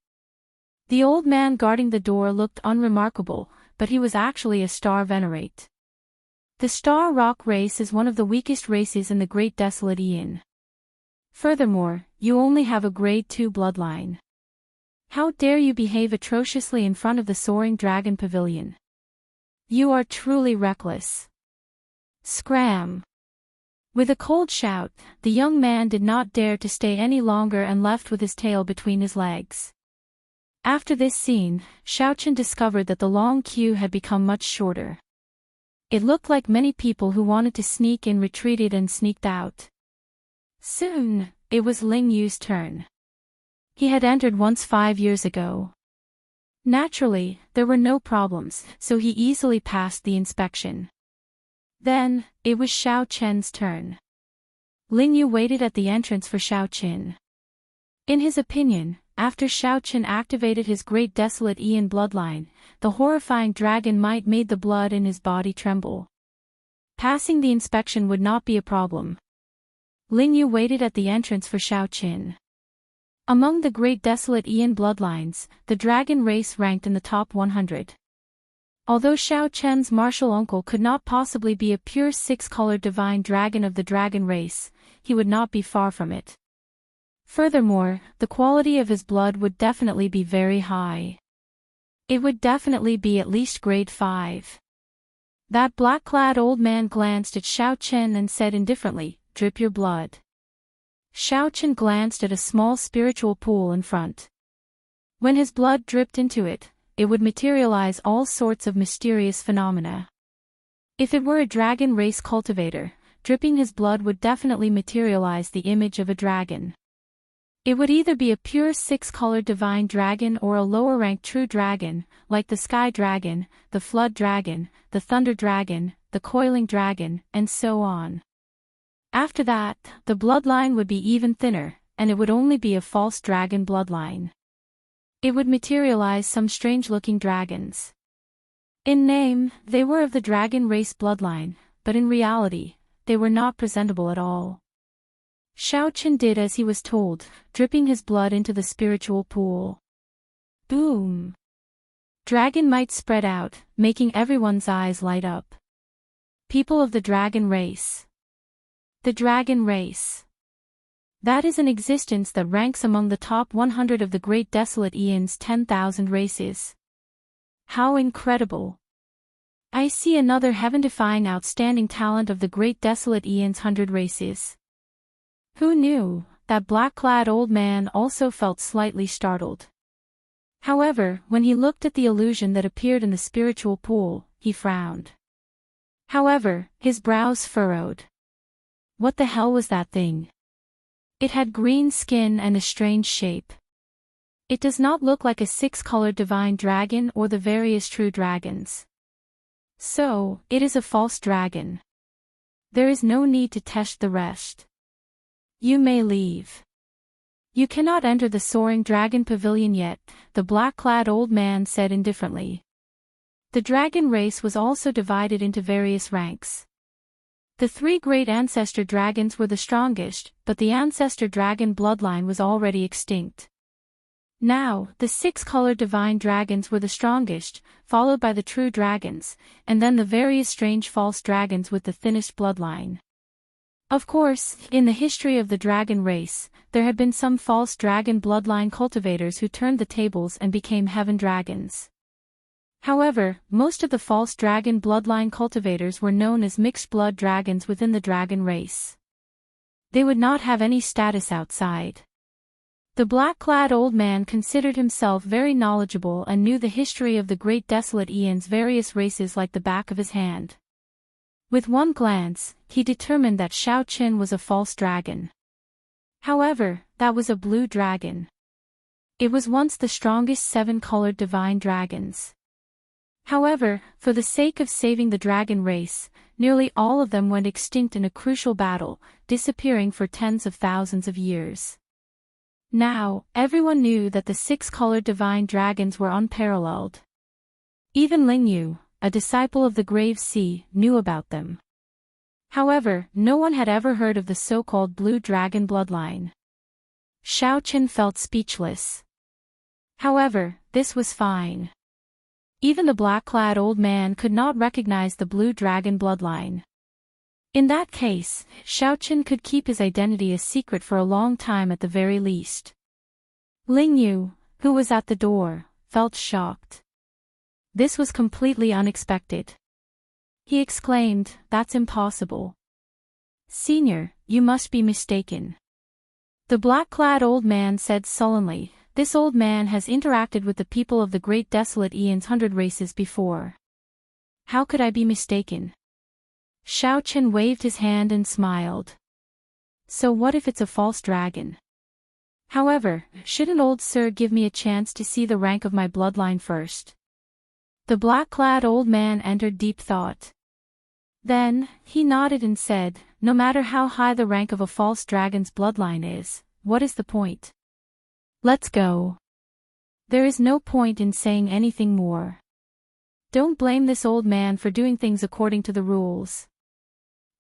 [SPEAKER 1] The old man guarding the door looked unremarkable, but he was actually a star venerate. The Star Rock race is one of the weakest races in the Great Desolate Aeon. Furthermore, you only have a grade 2 bloodline. How dare you behave atrociously in front of the Soaring Dragon Pavilion? You are truly reckless. Scram! With a cold shout, the young man did not dare to stay any longer and left with his tail between his legs. After this scene, Xiaochen discovered that the long queue had become much shorter. It looked like many people who wanted to sneak in retreated and sneaked out. Soon, it was Ling Yu's turn. He had entered once 5 years ago. Naturally, there were no problems, so he easily passed the inspection. Then, it was Xiao Chen's turn. Ling Yu waited at the entrance for Xiao Chen. In his opinion, after Xiao Chen activated his Great Desolate Aeon bloodline, the horrifying dragon might made the blood in his body tremble. Passing the inspection would not be a problem. Ling Yu waited at the entrance for Xiao Chen. Among the Great Desolate Aeon bloodlines, the dragon race ranked in the top 100. Although Xiao Chen's martial uncle could not possibly be a pure 6-colored divine dragon of the dragon race, he would not be far from it. Furthermore, the quality of his blood would definitely be very high. It would definitely be at least grade 5. That black-clad old man glanced at Xiao Chen and said indifferently, "Drip your blood." Xiao Chen glanced at a small spiritual pool in front. When his blood dripped into it, it would materialize all sorts of mysterious phenomena. If it were a dragon race cultivator, dripping his blood would definitely materialize the image of a dragon. It would either be a pure six-colored divine dragon or a lower-ranked true dragon, like the sky dragon, the flood dragon, the thunder dragon, the coiling dragon, and so on. After that, the bloodline would be even thinner, and it would only be a false dragon bloodline. It would materialize some strange-looking dragons. In name, they were of the dragon race bloodline, but in reality, they were not presentable at all. Xiaochen did as he was told, dripping his blood into the spiritual pool. Boom! Dragon might spread out, making everyone's eyes light up. People of the dragon race. The dragon race. That is an existence that ranks among the top 100 of the Great Desolate Aeon's 10,000 races. How incredible! I see another heaven-defying outstanding talent of the Great Desolate Aeon's 100 races. Who knew? That black-clad old man also felt slightly startled. However, when he looked at the illusion that appeared in the spiritual pool, he frowned. However, his brows furrowed. What the hell was that thing? It had green skin and a strange shape. It does not look like a six-colored divine dragon or the various true dragons. So, it is a false dragon. There is no need to test the rest. You may leave. You cannot enter the soaring dragon pavilion yet, the black-clad old man said indifferently. The dragon race was also divided into various ranks. The three great ancestor dragons were the strongest, but the ancestor dragon bloodline was already extinct. Now, the six-colored divine dragons were the strongest, followed by the true dragons, and then the various strange false dragons with the thinnest bloodline. Of course, in the history of the dragon race, there had been some false dragon bloodline cultivators who turned the tables and became heaven dragons. However, most of the false dragon bloodline cultivators were known as mixed blood dragons within the dragon race. They would not have any status outside. The black-clad old man considered himself very knowledgeable and knew the history of the Great Desolate Aeon's various races like the back of his hand. With one glance, he determined that Xiaochen was a false dragon. However, that was a blue dragon. It was once the strongest seven-colored divine dragons. However, for the sake of saving the dragon race, nearly all of them went extinct in a crucial battle, disappearing for tens of thousands of years. Now, everyone knew that the six-colored divine dragons were unparalleled. Even Lingyu, a disciple of the Grave Sea, knew about them. However, no one had ever heard of the so-called blue dragon bloodline. Xiaochen felt speechless. However, this was fine. Even the black-clad old man could not recognize the blue dragon bloodline. In that case, Xiaochen could keep his identity a secret for a long time at the very least. Lingyu, who was at the door, felt shocked. This was completely unexpected. He exclaimed, "That's impossible. Senior, you must be mistaken." The black-clad old man said sullenly, "This old man has interacted with the people of the Great Desolate Aeon's 100 races before. How could I be mistaken?" Xiaochen waved his hand and smiled. "So what if it's a false dragon? However, shouldn't old sir give me a chance to see the rank of my bloodline first?" The black-clad old man entered deep thought. Then, he nodded and said, "No matter how high the rank of a false dragon's bloodline is, what is the point? Let's go." There is no point in saying anything more. Don't blame this old man for doing things according to the rules.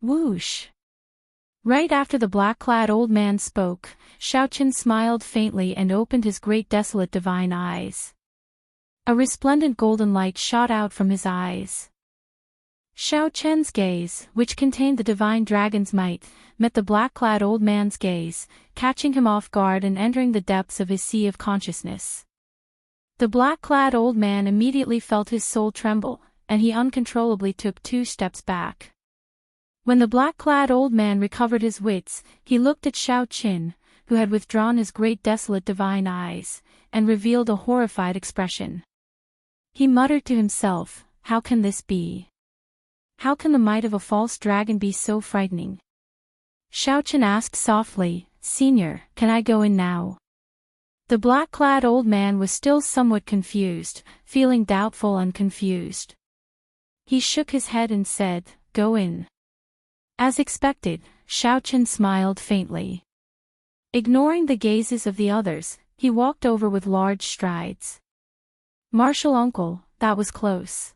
[SPEAKER 1] Whoosh! Right after the black-clad old man spoke, Xiaochen smiled faintly and opened his great desolate divine eyes. A resplendent golden light shot out from his eyes. Xiaochen's gaze, which contained the divine dragon's might, met the black-clad old man's gaze, catching him off guard and entering the depths of his sea of consciousness. The black-clad old man immediately felt his soul tremble, and he uncontrollably took 2 steps back. When the black-clad old man recovered his wits, he looked at Xiaochen, who had withdrawn his great desolate divine eyes, and revealed a horrified expression. He muttered to himself, "How can this be? How can the might of a false dragon be so frightening?" Xiaochen asked softly, "Senior, can I go in now?" The black-clad old man was still somewhat confused, feeling doubtful and confused. He shook his head and said, "Go in." As expected, Xiaochen smiled faintly. Ignoring the gazes of the others, he walked over with large strides. "Martial uncle, that was close.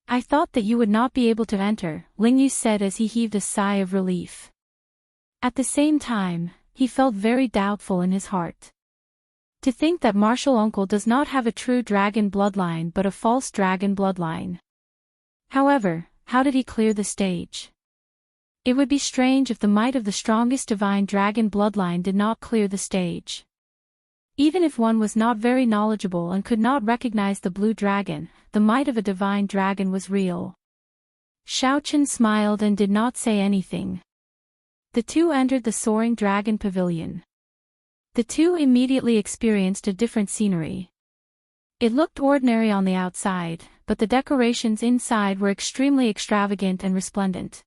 [SPEAKER 1] I thought that you would not be able to enter," Lingyu said as he heaved a sigh of relief. At the same time, he felt very doubtful in his heart. To think that martial uncle does not have a true dragon bloodline but a false dragon bloodline. However, how did he clear the stage? It would be strange if the might of the strongest divine dragon bloodline did not clear the stage. Even if one was not very knowledgeable and could not recognize the blue dragon, the might of a divine dragon was real. Xiaochen smiled and did not say anything. The two entered the soaring dragon pavilion. The two immediately experienced a different scenery. It looked ordinary on the outside, but the decorations inside were extremely extravagant and resplendent.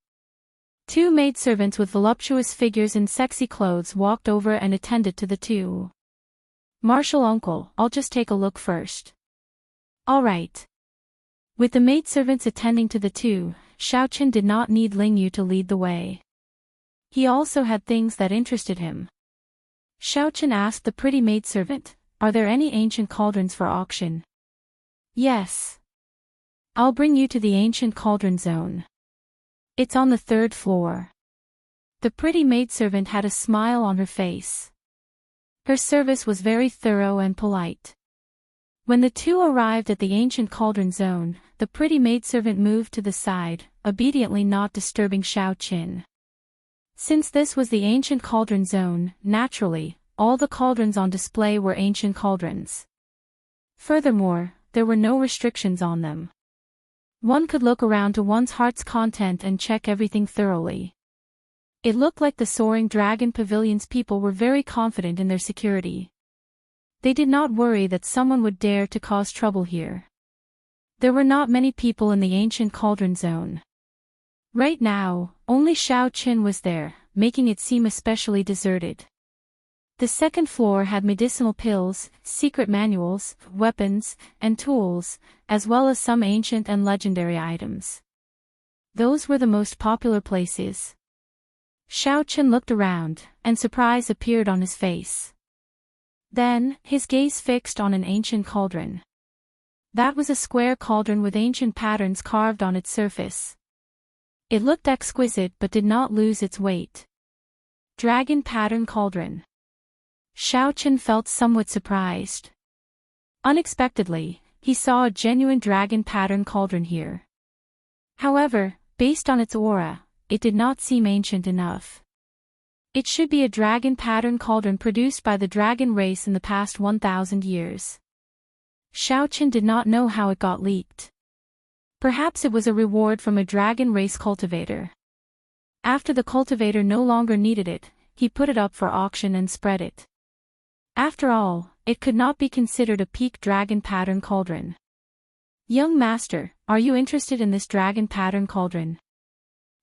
[SPEAKER 1] Two maidservants with voluptuous figures in sexy clothes walked over and attended to the two. "Martial uncle, I'll just take a look first." "All right." With the maidservants attending to the two, Xiaochen did not need Lingyu to lead the way. He also had things that interested him. Xiaochen asked the pretty maidservant, "Are there any ancient cauldrons for auction?" "Yes. I'll bring you to the ancient cauldron zone. It's on the 3rd floor." The pretty maidservant had a smile on her face. Her service was very thorough and polite. When the two arrived at the ancient cauldron zone, the pretty maidservant moved to the side, obediently not disturbing Xiaochen. Since this was the ancient cauldron zone, naturally, all the cauldrons on display were ancient cauldrons. Furthermore, there were no restrictions on them. One could look around to one's heart's content and check everything thoroughly. It looked like the soaring dragon pavilion's people were very confident in their security. They did not worry that someone would dare to cause trouble here. There were not many people in the ancient cauldron zone. Right now, only Xiaochen was there, making it seem especially deserted. The 2nd floor had medicinal pills, secret manuals, weapons, and tools, as well as some ancient and legendary items. Those were the most popular places. Xiaochen looked around, and surprise appeared on his face. Then, his gaze fixed on an ancient cauldron. That was a square cauldron with ancient patterns carved on its surface. It looked exquisite but did not lose its weight. Dragon pattern cauldron. Xiaochen felt somewhat surprised. Unexpectedly, he saw a genuine dragon pattern cauldron here. However, based on its aura, it did not seem ancient enough. It should be a dragon pattern cauldron produced by the dragon race in the past 1,000 years. Xiaochen did not know how it got leaked. Perhaps it was a reward from a dragon race cultivator. After the cultivator no longer needed it, he put it up for auction and spread it. After all, it could not be considered a peak dragon pattern cauldron. "Young master, are you interested in this dragon pattern cauldron?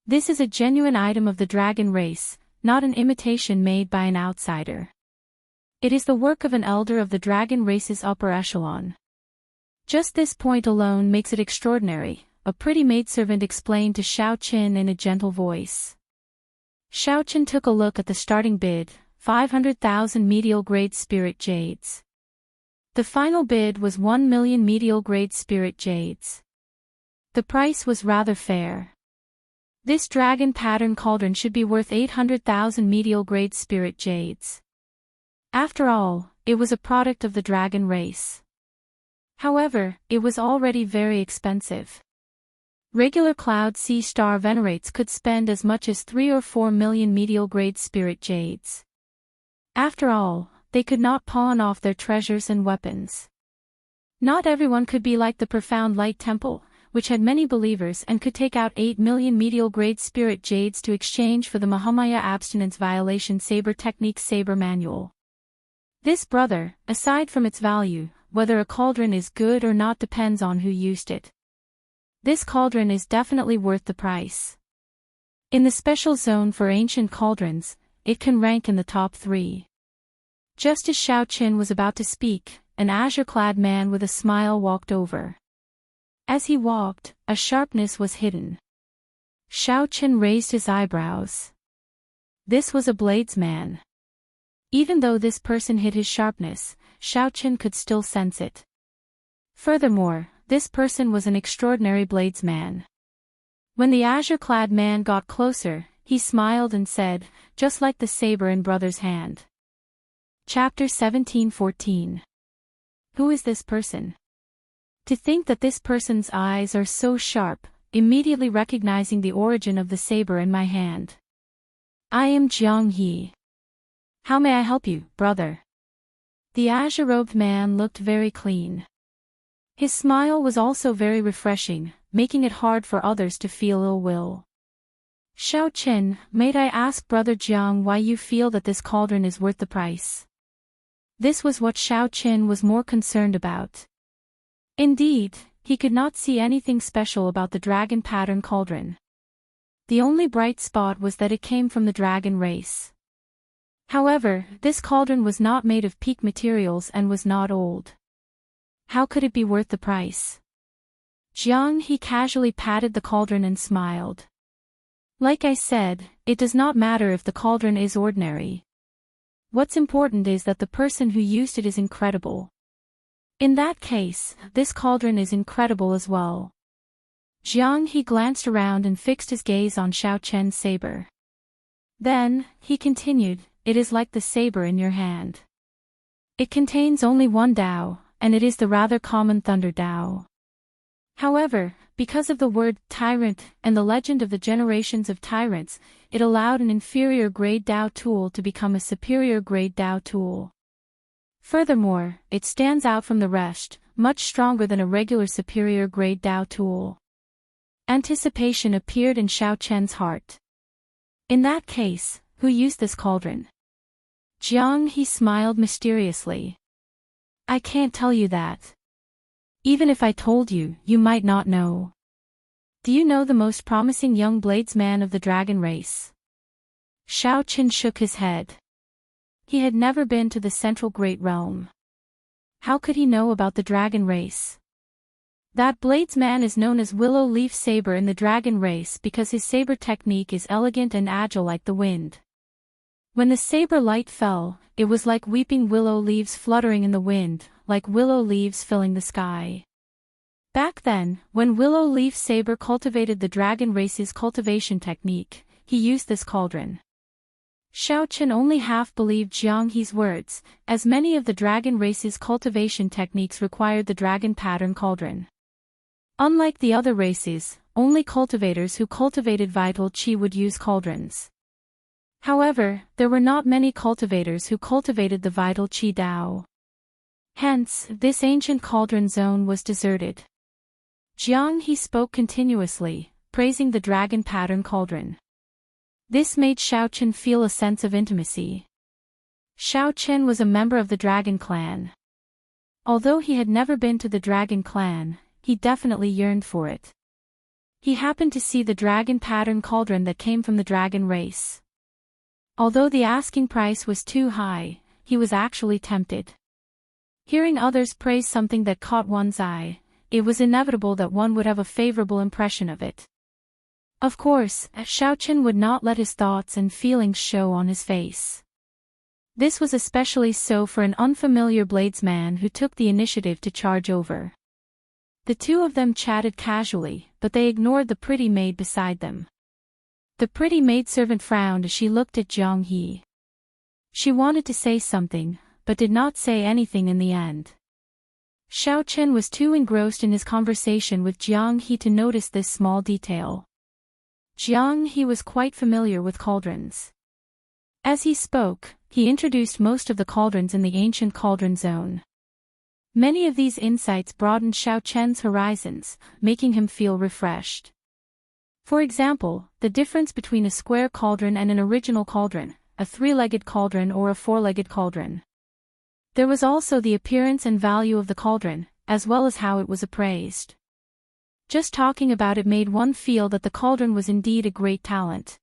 [SPEAKER 1] This is a genuine item of the dragon race, not an imitation made by an outsider. It is the work of an elder of the dragon race's upper echelon. Just this point alone makes it extraordinary," a pretty maidservant explained to Xiaochen in a gentle voice. Xiaochen took a look at the starting bid, 500,000 medial-grade spirit jades. The final bid was 1 million medial-grade spirit jades. The price was rather fair. This dragon pattern cauldron should be worth 800,000 medial-grade spirit jades. After all, it was a product of the dragon race. However, it was already very expensive. Regular Cloud Sea Star venerates could spend as much as 3 or 4 million medial-grade spirit jades. After all, they could not pawn off their treasures and weapons. Not everyone could be like the Profound Light Temple, which had many believers and could take out 8 million medial-grade spirit jades to exchange for the Mahamaya Abstinence Violation Saber Technique Saber Manual. This brother, aside from its value, whether a cauldron is good or not depends on who used it. This cauldron is definitely worth the price. In the special zone for ancient cauldrons, it can rank in the top 3. Just as Xiao Qin was about to speak, an azure-clad man with a smile walked over. As he walked, a sharpness was hidden. Xiao Qin raised his eyebrows. This was a bladesman. Even though this person hid his sharpness, Xiao Qin could still sense it. Furthermore, this person was an extraordinary bladesman. When the azure-clad man got closer, he smiled and said, just like the saber in brother's hand. Chapter 17:14. Who is this person? To think that this person's eyes are so sharp, immediately recognizing the origin of the saber in my hand. I am Jiang He. How may I help you, brother? The azure-robed man looked very clean. His smile was also very refreshing, making it hard for others to feel ill will. Xiao Qin, may I ask Brother Jiang why you feel that this cauldron is worth the price? This was what Xiao Qin was more concerned about. Indeed, he could not see anything special about the dragon pattern cauldron. The only bright spot was that it came from the dragon race. However, this cauldron was not made of peak materials and was not old. How could it be worth the price? Jiang He casually patted the cauldron and smiled. Like I said, it does not matter if the cauldron is ordinary. What's important is that the person who used it is incredible. In that case, this cauldron is incredible as well. Jiang He glanced around and fixed his gaze on Xiao Qian's saber. Then, he continued, it is like the saber in your hand. It contains only one Dao, and it is the rather common Thunder Dao. However, because of the word tyrant and the legend of the generations of tyrants, it allowed an inferior grade Dao tool to become a superior grade Dao tool. Furthermore, it stands out from the rest, much stronger than a regular superior grade Dao tool. Anticipation appeared in Xiao Qian's heart. In that case, who used this cauldron? Jiang He smiled mysteriously. I can't tell you that. Even if I told you, you might not know. Do you know the most promising young bladesman of the dragon race? Xiao Qin shook his head. He had never been to the Central Great Realm. How could he know about the dragon race? That bladesman is known as Willow Leaf Saber in the dragon race because his saber technique is elegant and agile like the wind. When the saber light fell, it was like weeping willow leaves fluttering in the wind, like willow leaves filling the sky. Back then, when Willow Leaf Saber cultivated the dragon race's cultivation technique, he used this cauldron. Xiao Qin only half believed Jiang He's words, as many of the dragon race's cultivation techniques required the dragon pattern cauldron. Unlike the other races, only cultivators who cultivated vital qi would use cauldrons. However, there were not many cultivators who cultivated the vital qi Dao. Hence, this ancient cauldron zone was deserted. Jiang He spoke continuously, praising the dragon pattern cauldron. This made Xiao Qin feel a sense of intimacy. Xiao Qin was a member of the dragon clan. Although he had never been to the dragon clan, he definitely yearned for it. He happened to see the dragon pattern cauldron that came from the dragon race. Although the asking price was too high, he was actually tempted. Hearing others praise something that caught one's eye, it was inevitable that one would have a favorable impression of it. Of course, Xiao Qin would not let his thoughts and feelings show on his face. This was especially so for an unfamiliar bladesman who took the initiative to charge over. The two of them chatted casually, but they ignored the pretty maid beside them. The pretty maidservant frowned as she looked at Jiang He. She wanted to say something, but did not say anything in the end. Xiao Qin was too engrossed in his conversation with Jiang He to notice this small detail. Jiang He was quite familiar with cauldrons. As he spoke, he introduced most of the cauldrons in the ancient cauldron zone. Many of these insights broadened Xiao Qian's horizons, making him feel refreshed. For example, the difference between a square cauldron and an original cauldron, a three-legged cauldron or a four-legged cauldron. There was also the appearance and value of the cauldron, as well as how it was appraised. Just talking about it made one feel that the cauldron was indeed a great talent.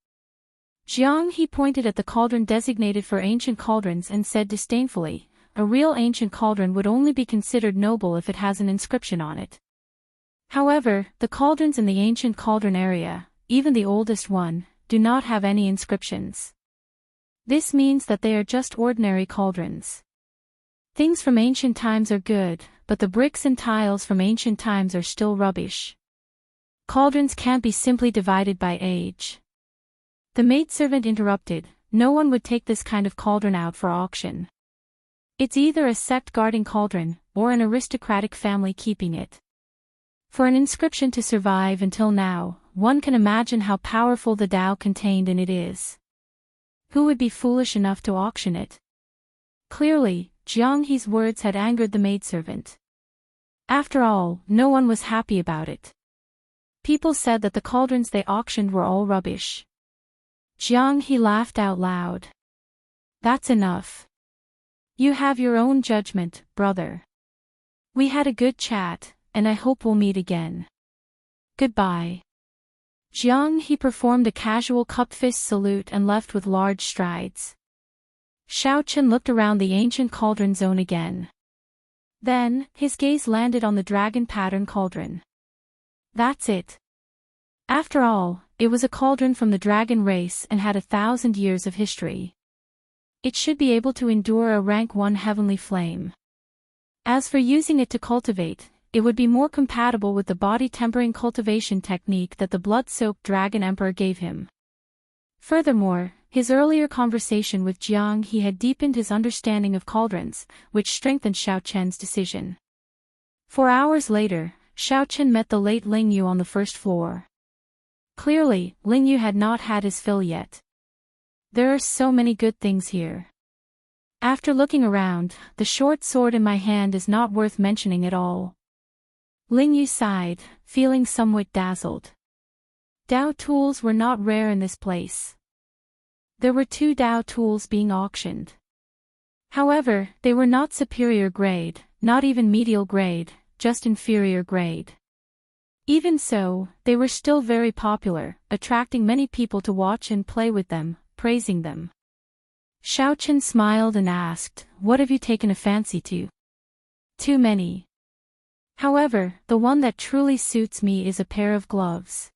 [SPEAKER 1] Jiang He pointed at the cauldron designated for ancient cauldrons and said disdainfully, a real ancient cauldron would only be considered noble if it has an inscription on it. However, the cauldrons in the ancient cauldron area, even the oldest one, do not have any inscriptions. This means that they are just ordinary cauldrons. Things from ancient times are good, but the bricks and tiles from ancient times are still rubbish. Cauldrons can't be simply divided by age. The maidservant interrupted, no one would take this kind of cauldron out for auction. It's either a sect guarding cauldron, or an aristocratic family keeping it. For an inscription to survive until now, one can imagine how powerful the Tao contained in it is. Who would be foolish enough to auction it? Clearly, Jiang He's words had angered the maidservant. After all, no one was happy about it. People said that the cauldrons they auctioned were all rubbish. Jiang He laughed out loud. That's enough. You have your own judgment, brother. We had a good chat, and I hope we'll meet again. Goodbye. Jiang He performed a casual cup-fist salute and left with large strides. Xiao Chen looked around the ancient cauldron zone again. Then, his gaze landed on the dragon pattern cauldron. That's it. After all, it was a cauldron from the dragon race and had 1,000 years of history. It should be able to endure a rank 1 heavenly flame. As for using it to cultivate, it would be more compatible with the body-tempering cultivation technique that the blood-soaked dragon emperor gave him. Furthermore, his earlier conversation with Jiang He had deepened his understanding of cauldrons, which strengthened Xiao Chen's decision. 4 hours later, Xiao Chen met the late Ling Yu on the first floor. Clearly, Ling Yu had not had his fill yet. There are so many good things here. After looking around, the short sword in my hand is not worth mentioning at all. Ling Yu sighed, feeling somewhat dazzled. Dao tools were not rare in this place. There were 2 Dao tools being auctioned. However, they were not superior grade, not even medial grade, just inferior grade. Even so, they were still very popular, attracting many people to watch and play with them, praising them. Xiao Chen smiled and asked, "What have you taken a fancy to?" "Too many. However, the one that truly suits me is a pair of gloves.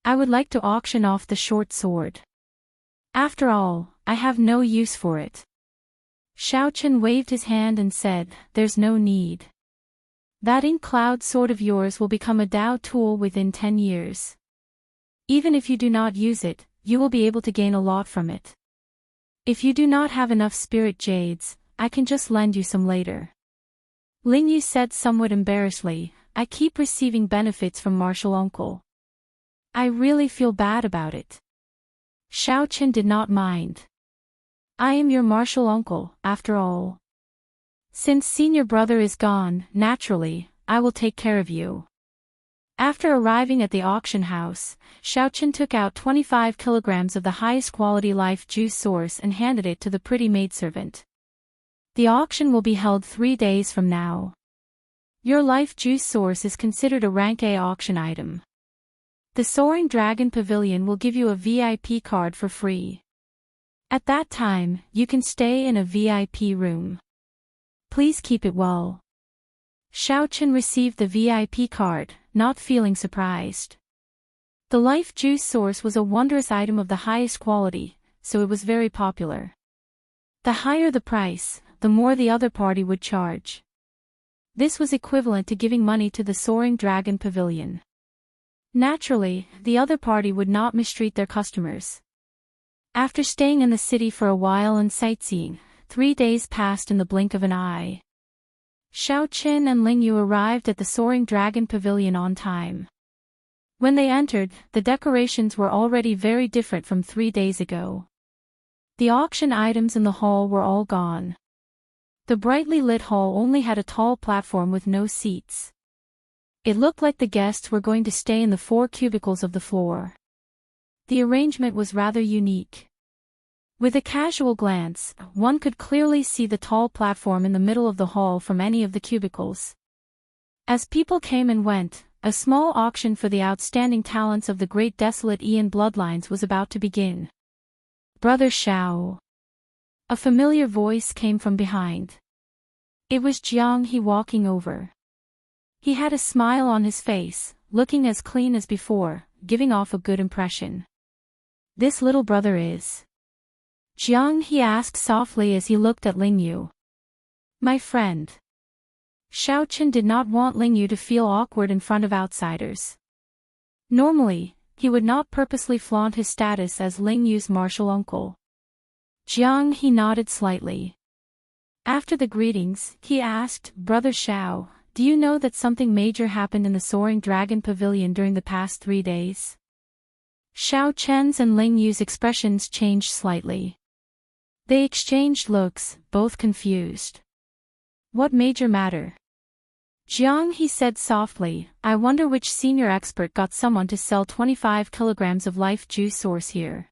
[SPEAKER 1] I would like to auction off the short sword. After all, I have no use for it." Xiao Chen waved his hand and said, "There's no need. That ink cloud sword of yours will become a Dao tool within 10 years. Even if you do not use it, you will be able to gain a lot from it. If you do not have enough spirit jades, I can just lend you some later." Ling Yu said somewhat embarrassedly, "I keep receiving benefits from martial uncle. I really feel bad about it." Xiao Chen did not mind. "I am your martial uncle, after all. Since senior brother is gone, naturally, I will take care of you." After arriving at the auction house, Xiao Chen took out 25 kilograms of the highest quality life juice source and handed it to the pretty maidservant. "The auction will be held 3 days from now. Your life juice source is considered a rank A auction item. The Soaring Dragon Pavilion will give you a VIP card for free. At that time, you can stay in a VIP room. Please keep it well." Xiao Chen received the VIP card, not feeling surprised. The life juice source was a wondrous item of the highest quality, so it was very popular. The higher the price, the more the other party would charge. This was equivalent to giving money to the Soaring Dragon Pavilion. Naturally, the other party would not mistreat their customers. After staying in the city for a while and sightseeing, 3 days passed in the blink of an eye. Xiao Chen and Ling Yu arrived at the Soaring Dragon Pavilion on time. When they entered, the decorations were already very different from 3 days ago. The auction items in the hall were all gone. The brightly lit hall only had a tall platform with no seats. It looked like the guests were going to stay in the 4 cubicles of the floor. The arrangement was rather unique. With a casual glance, one could clearly see the tall platform in the middle of the hall from any of the cubicles. As people came and went, a small auction for the outstanding talents of the great desolate Aeon bloodlines was about to begin. Brother Xiao. A familiar voice came from behind. It was Jiang He walking over. He had a smile on his face, looking as clean as before, giving off a good impression. This little brother is. Jiang He asked softly as he looked at Ling Yu. My friend. Xiaochen did not want Ling Yu to feel awkward in front of outsiders. Normally, he would not purposely flaunt his status as Ling Yu's martial uncle. Jiang He nodded slightly. After the greetings, he asked, Brother Xiao, do you know that something major happened in the Soaring Dragon Pavilion during the past 3 days? Xiao Chen's and Ling Yu's expressions changed slightly. They exchanged looks, both confused. What major matter? Jiang He said softly, I wonder which senior expert got someone to sell 25 kilograms of life juice source here.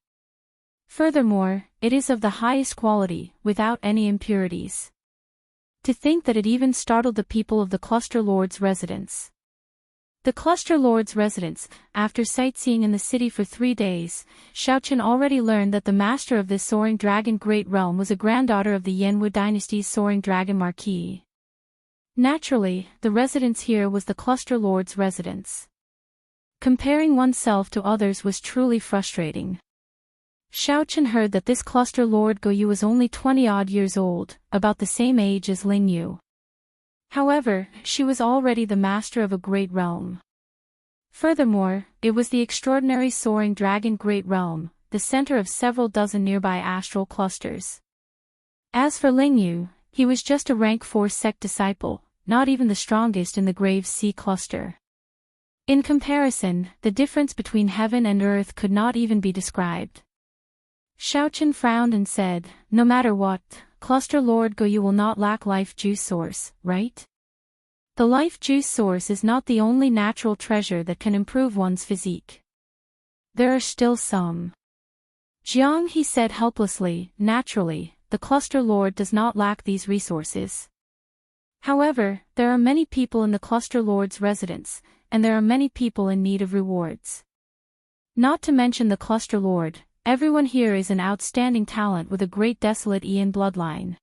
[SPEAKER 1] Furthermore, it is of the highest quality, without any impurities. To think that it even startled the people of the Cluster Lord's residence. The Cluster Lord's residence, after sightseeing in the city for 3 days, Xiaochen already learned that the master of this Soaring Dragon Great Realm was a granddaughter of the Yanwu dynasty's Soaring Dragon Marquis. Naturally, the residence here was the Cluster Lord's residence. Comparing oneself to others was truly frustrating. Xiaochen heard that this Cluster Lord Goyu was only 20-odd years old, about the same age as Ling Yu. However, she was already the master of a great realm. Furthermore, it was the extraordinary Soaring Dragon Great Realm, the center of several dozen nearby astral clusters. As for Ling Yu, he was just a rank 4 sect disciple, not even the strongest in the Graves Sea cluster. In comparison, the difference between heaven and earth could not even be described. Xiaochen frowned and said, no matter what, Cluster Lord Goyu will not lack life juice source, right? The life juice source is not the only natural treasure that can improve one's physique. There are still some. Jiang He said helplessly, naturally, the Cluster Lord does not lack these resources. However, there are many people in the Cluster Lord's residence, and there are many people in need of rewards. Not to mention the Cluster Lord, everyone here is an outstanding talent with a great desolate Ian bloodline.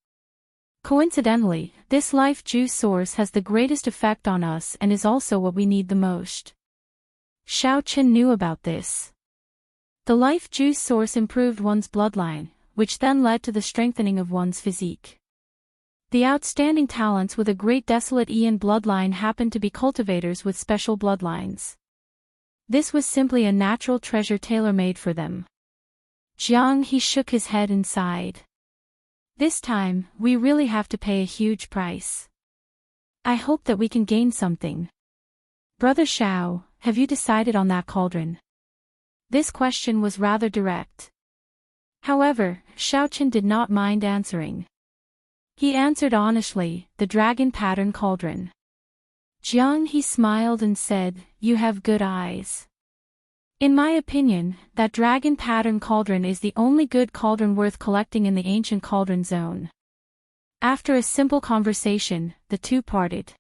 [SPEAKER 1] Coincidentally, this life juice source has the greatest effect on us and is also what we need the most. Xiaochen knew about this. The life juice source improved one's bloodline, which then led to the strengthening of one's physique. The outstanding talents with a great desolate Ian bloodline happened to be cultivators with special bloodlines. This was simply a natural treasure tailor-made for them. Jiang He shook his head and sighed. This time, we really have to pay a huge price. I hope that we can gain something. Brother Xiao, have you decided on that cauldron? This question was rather direct. However, Xiaochen did not mind answering. He answered honestly, the dragon pattern cauldron. Jiang He smiled and said, you have good eyes. In my opinion, that dragon pattern cauldron is the only good cauldron worth collecting in the ancient cauldron zone. After a simple conversation, the two parted.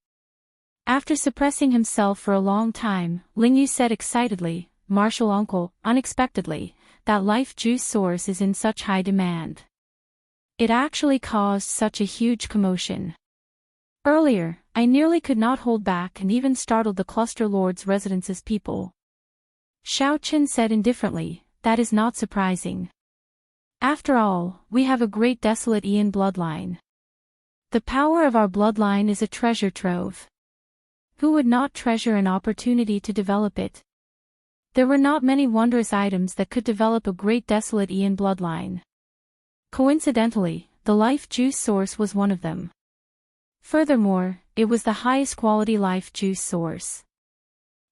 [SPEAKER 1] After suppressing himself for a long time, Ling Yu said excitedly, Martial uncle, unexpectedly, that life juice source is in such high demand. It actually caused such a huge commotion. Earlier, I nearly could not hold back and even startled the Cluster Lord's residence's people. Xiaochen said indifferently, that is not surprising. After all, we have a great desolate Ian bloodline. The power of our bloodline is a treasure trove. Who would not treasure an opportunity to develop it? There were not many wondrous items that could develop a great desolate Ian bloodline. Coincidentally, the life juice source was one of them. Furthermore, it was the highest quality life juice source.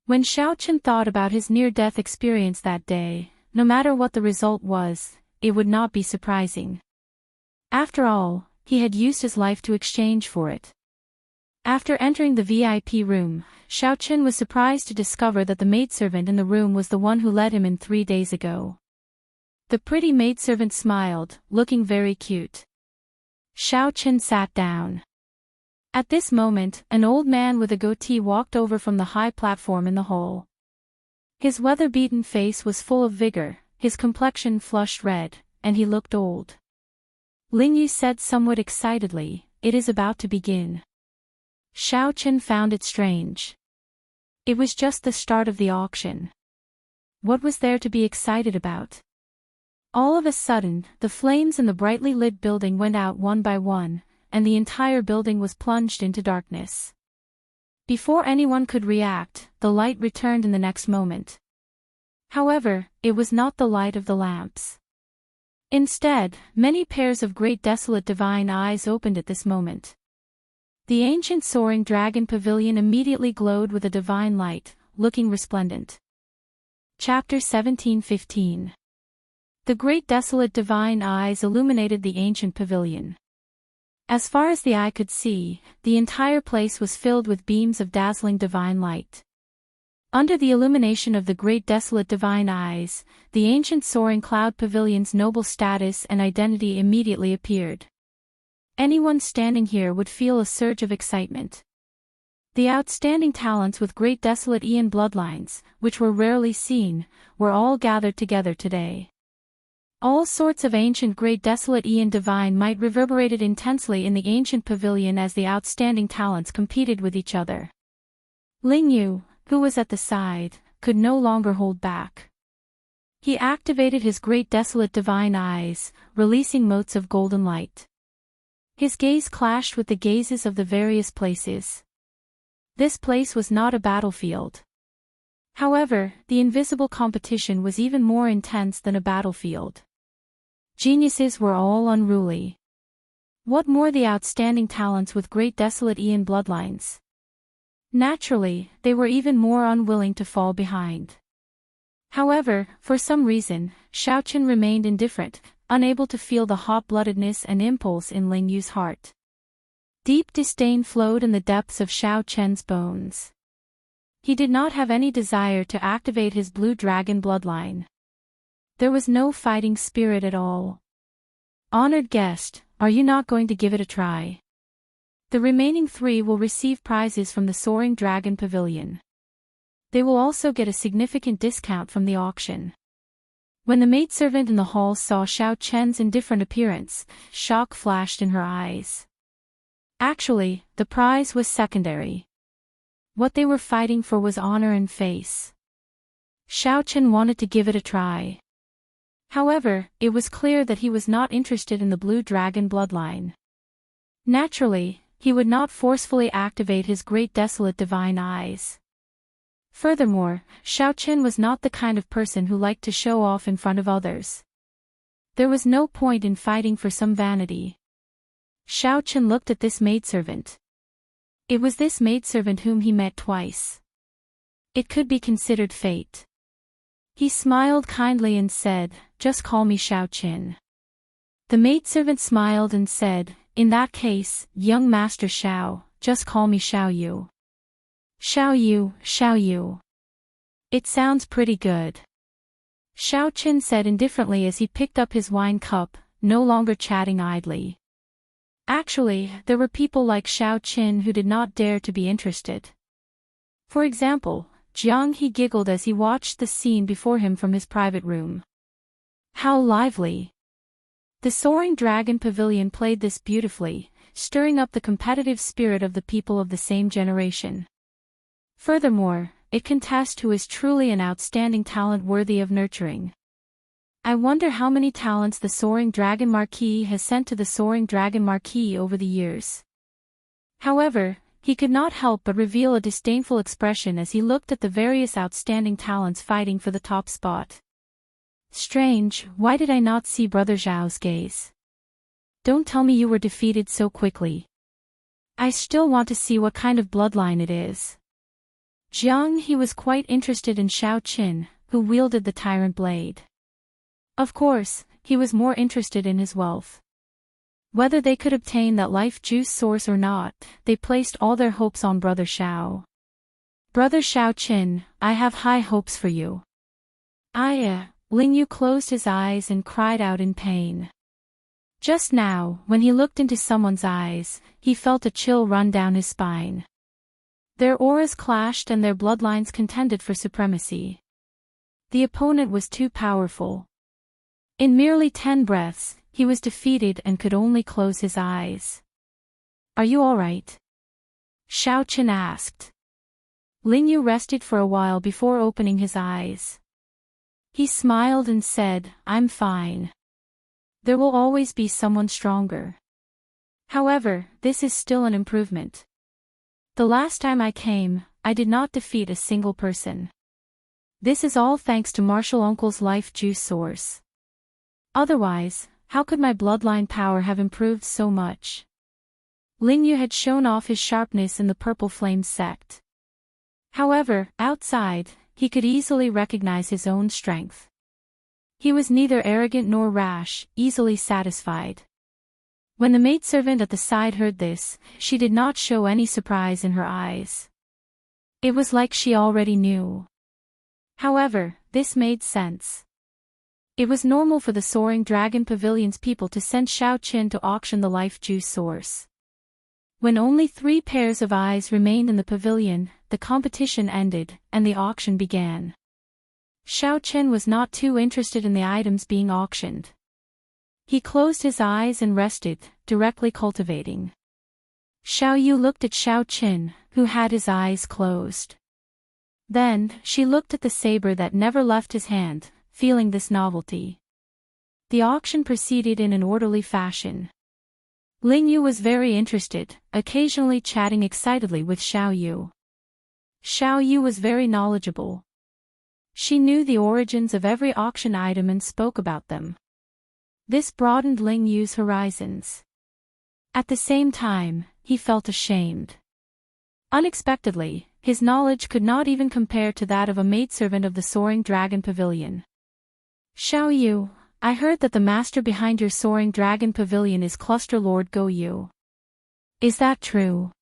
[SPEAKER 1] When Xiaochen thought about his near-death experience that day, no matter what the result was, it would not be surprising. After all, he had used his life to exchange for it. After entering the VIP room, Xiaochen was surprised to discover that the maidservant in the room was the one who let him in 3 days ago. The pretty maidservant smiled, looking very cute. Xiaochen sat down. At this moment, an old man with a goatee walked over from the high platform in the hall. His weather-beaten face was full of vigor, his complexion flushed red, and he looked old. Ling Yu said somewhat excitedly, "It is about to begin." Xiao Chen found it strange. It was just the start of the auction. What was there to be excited about? All of a sudden, the flames in the brightly lit building went out one by one, and the entire building was plunged into darkness. Before anyone could react, the light returned in the next moment. However, it was not the light of the lamps. Instead, many pairs of great desolate divine eyes opened at this moment. The ancient soaring dragon pavilion immediately glowed with a divine light, looking resplendent. Chapter 17:15. The great desolate divine eyes illuminated the ancient pavilion. As far as the eye could see, the entire place was filled with beams of dazzling divine light. Under the illumination of the great desolate divine eyes, the ancient soaring cloud pavilion's noble status and identity immediately appeared. Anyone standing here would feel a surge of excitement. The outstanding talents with great desolate Aeon bloodlines, which were rarely seen, were all gathered together today. All sorts of ancient great desolate Aeon divine might reverberated intensely in the ancient pavilion as the outstanding talents competed with each other. Ling Yu, who was at the side, could no longer hold back. He activated his great desolate divine eyes, releasing motes of golden light. His gaze clashed with the gazes of the various places. This place was not a battlefield. However, the invisible competition was even more intense than a battlefield. Geniuses were all unruly. What more the outstanding talents with great desolate Aeon bloodlines? Naturally, they were even more unwilling to fall behind. However, for some reason, Xiao Chen remained indifferent, unable to feel the hot-bloodedness and impulse in Ling Yu's heart. Deep disdain flowed in the depths of Xiao Chen's bones. He did not have any desire to activate his blue dragon bloodline. There was no fighting spirit at all. Honored guest, are you not going to give it a try? The remaining 3 will receive prizes from the Soaring Dragon Pavilion. They will also get a significant discount from the auction. When the maidservant in the hall saw Xiao Chen's indifferent appearance, shock flashed in her eyes. Actually, the prize was secondary. What they were fighting for was honor and face. Xiao Chen wanted to give it a try. However, it was clear that he was not interested in the blue dragon bloodline. Naturally, he would not forcefully activate his great desolate divine eyes. Furthermore, Xiao Chen was not the kind of person who liked to show off in front of others. There was no point in fighting for some vanity. Xiao Chen looked at this maidservant. It was this maidservant whom he met twice. It could be considered fate. He smiled kindly and said, "Just call me Xiao Chen." The maidservant smiled and said, "In that case, young Master Xiao, just call me Xiao Yu." Xiao Yu, Xiao Yu. It sounds pretty good. Xiao Chen said indifferently as he picked up his wine cup, no longer chatting idly. Actually, there were people like Xiao Chen who did not dare to be interested. For example, Jiang He giggled as he watched the scene before him from his private room. How lively! The Soaring Dragon Pavilion played this beautifully, stirring up the competitive spirit of the people of the same generation. Furthermore, it can test who is truly an outstanding talent worthy of nurturing. I wonder how many talents the Soaring Dragon Marquis has sent to the Soaring Dragon Marquis over the years. However, he could not help but reveal a disdainful expression as he looked at the various outstanding talents fighting for the top spot. Strange, why did I not see Brother Zhao's gaze? Don't tell me you were defeated so quickly. I still want to see what kind of bloodline it is. Jiang He was quite interested in Xiao Chen, who wielded the tyrant blade. Of course, he was more interested in his wealth. Whether they could obtain that life juice source or not, they placed all their hopes on Brother Xiao. Brother Xiao Chen, I have high hopes for you. Ling Yu closed his eyes and cried out in pain. Just now, when he looked into someone's eyes, he felt a chill run down his spine. Their auras clashed and their bloodlines contended for supremacy. The opponent was too powerful. In merely 10 breaths, he was defeated and could only close his eyes. "Are you all right?" Xiao Chen asked. Ling Yu rested for a while before opening his eyes. He smiled and said, "I'm fine. There will always be someone stronger. However, this is still an improvement. The last time I came, I did not defeat a single person. This is all thanks to Martial Uncle's life juice source. Otherwise, how could my bloodline power have improved so much?" Ling Yu had shown off his sharpness in the Purple Flame sect. However, outside, he could easily recognize his own strength. He was neither arrogant nor rash, easily satisfied. When the maidservant at the side heard this, she did not show any surprise in her eyes. It was like she already knew. However, this made sense. It was normal for the Soaring Dragon Pavilion's people to send Xiao Qin to auction the life juice source. When only 3 pairs of eyes remained in the pavilion, the competition ended, and the auction began. Xiao Chen was not too interested in the items being auctioned. He closed his eyes and rested, directly cultivating. Xiao Yu looked at Xiao Qin, who had his eyes closed. Then, she looked at the saber that never left his hand, feeling this novelty. The auction proceeded in an orderly fashion. Ling Yu was very interested, occasionally chatting excitedly with Xiao Yu. Xiao Yu was very knowledgeable. She knew the origins of every auction item and spoke about them. This broadened Ling Yu's horizons. At the same time, he felt ashamed. Unexpectedly, his knowledge could not even compare to that of a maidservant of the Soaring Dragon Pavilion. "Xiao Yu, I heard that the master behind your Soaring Dragon Pavilion is Cluster Lord Go Yu. Is that true?"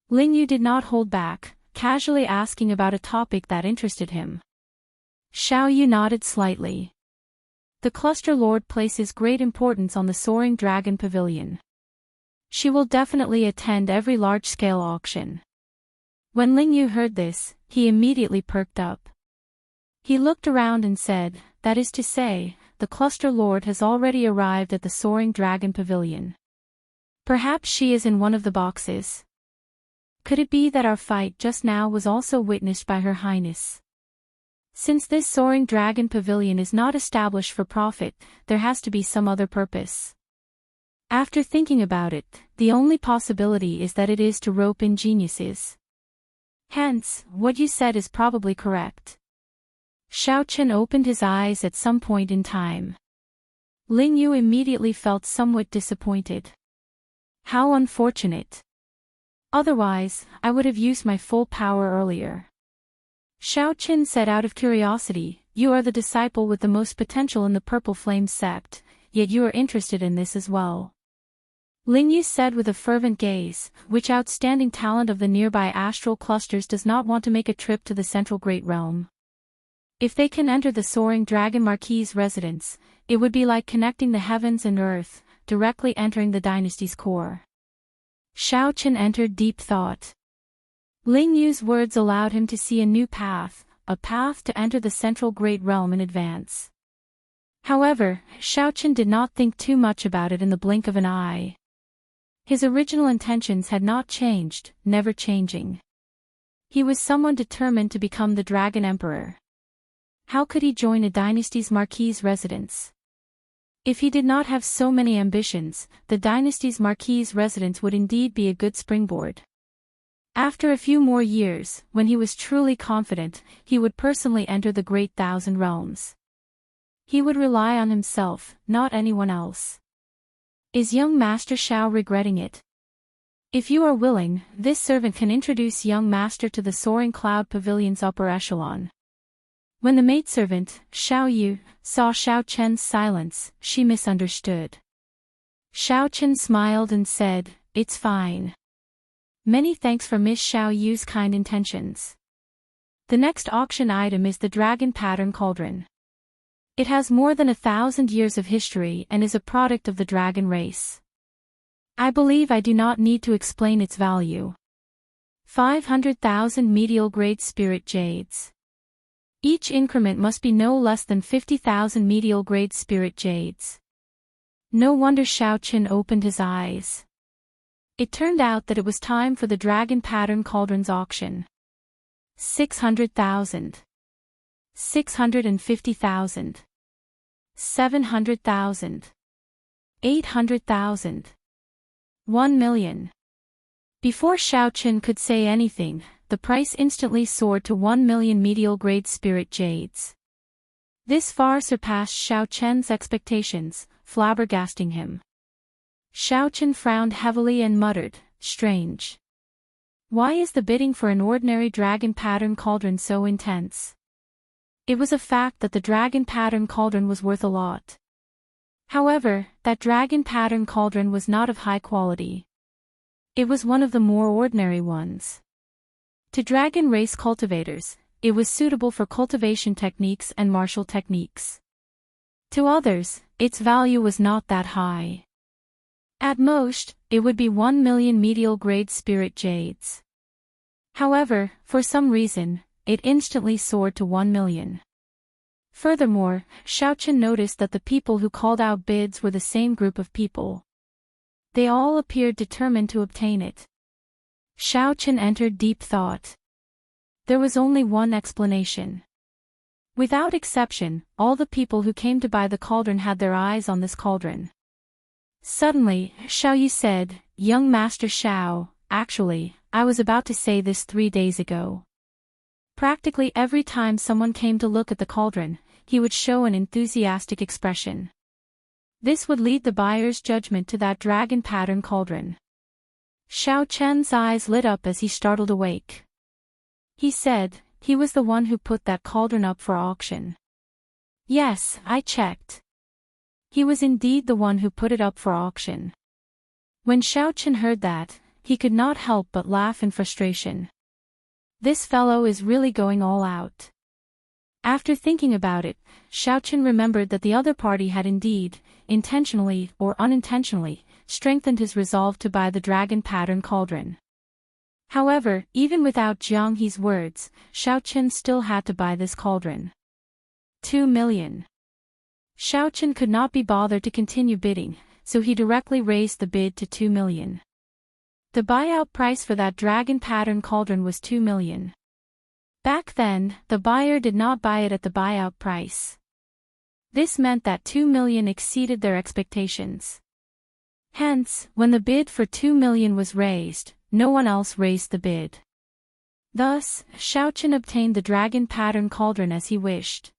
[SPEAKER 1] Ling Yu did not hold back, casually asking about a topic that interested him. Xiao Yu nodded slightly. The Cluster Lord places great importance on the Soaring Dragon Pavilion. She will definitely attend every large-scale auction. When Ling Yu heard this, he immediately perked up. He looked around and said, "That is to say, the Cluster Lord has already arrived at the Soaring Dragon Pavilion. Perhaps she is in one of the boxes. Could it be that our fight just now was also witnessed by Her Highness? Since this Soaring Dragon Pavilion is not established for profit, there has to be some other purpose. After thinking about it, the only possibility is that it is to rope in geniuses. Hence, what you said is probably correct." Xiao Chen opened his eyes at some point in time. Ling Yu immediately felt somewhat disappointed. How unfortunate. Otherwise, I would have used my full power earlier. Xiao Chen said out of curiosity, "You are the disciple with the most potential in the Purple Flame sect, yet you are interested in this as well." Ling Yu said with a fervent gaze, "Which outstanding talent of the nearby astral clusters does not want to make a trip to the Central Great Realm? If they can enter the Soaring Dragon Marquis's residence, it would be like connecting the heavens and earth, directly entering the dynasty's core." Xiao Chen entered deep thought. Ling Yu's words allowed him to see a new path, a path to enter the Central Great Realm in advance. However, Xiao Chen did not think too much about it in the blink of an eye. His original intentions had not changed, never changing. He was someone determined to become the Dragon Emperor. How could he join a dynasty's marquis's residence? If he did not have so many ambitions, the dynasty's marquis's residence would indeed be a good springboard. After a few more years, when he was truly confident, he would personally enter the Great Thousand Realms. He would rely on himself, not anyone else. Is young Master Xiao regretting it? If you are willing, this servant can introduce young Master to the Soaring Cloud Pavilion's upper echelon. When the maidservant, Xiao Yu, saw Xiao Chen's silence, she misunderstood. Xiao Chen smiled and said, "It's fine. Many thanks for Miss Xiao Yu's kind intentions. The next auction item is the Dragon Pattern Cauldron. It has more than 1,000 years of history and is a product of the dragon race. I believe I do not need to explain its value. 500,000 medial grade spirit jades. Each increment must be no less than 50,000 medial-grade spirit jades. No wonder Xiao Qin opened his eyes. It turned out that it was time for the dragon pattern cauldron's auction. 600,000. 650,000. 700,000. 800,000. 1 million. Before Xiao Qin could say anything, the price instantly soared to 1 million medial-grade spirit jades. This far surpassed Xiao Qin's expectations, flabbergasting him. Xiao Qin frowned heavily and muttered, "Strange. Why is the bidding for an ordinary dragon pattern cauldron so intense?" It was a fact that the dragon pattern cauldron was worth a lot. However, that dragon pattern cauldron was not of high quality. It was one of the more ordinary ones. To dragon race cultivators, it was suitable for cultivation techniques and martial techniques. To others, its value was not that high. At most, it would be 1 million medial-grade spirit jades. However, for some reason, it instantly soared to 1 million. Furthermore, Xiao Qin noticed that the people who called out bids were the same group of people. They all appeared determined to obtain it. Xiao Qin entered deep thought. There was only one explanation. Without exception, all the people who came to buy the cauldron had their eyes on this cauldron. Suddenly, Xiao Yi said, "Young Master Xiao, actually, I was about to say this 3 days ago." Practically every time someone came to look at the cauldron, he would show an enthusiastic expression. This would lead the buyer's judgment to that dragon pattern cauldron. Xiao Chen's eyes lit up as he startled awake. He said, "He was the one who put that cauldron up for auction." "Yes, I checked. He was indeed the one who put it up for auction." When Xiao Qin heard that, he could not help but laugh in frustration. This fellow is really going all out. After thinking about it, Xiao Qin remembered that the other party had indeed, intentionally or unintentionally, strengthened his resolve to buy the dragon pattern cauldron. However, even without Jiang He's words, Xiao Qin still had to buy this cauldron. 2 million. Xiao Qin could not be bothered to continue bidding, so he directly raised the bid to 2 million. The buyout price for that dragon pattern cauldron was 2 million. Back then, the buyer did not buy it at the buyout price. This meant that 2 million exceeded their expectations. Hence, when the bid for 2 million was raised, no one else raised the bid. Thus, Xiao Qin obtained the dragon pattern cauldron as he wished.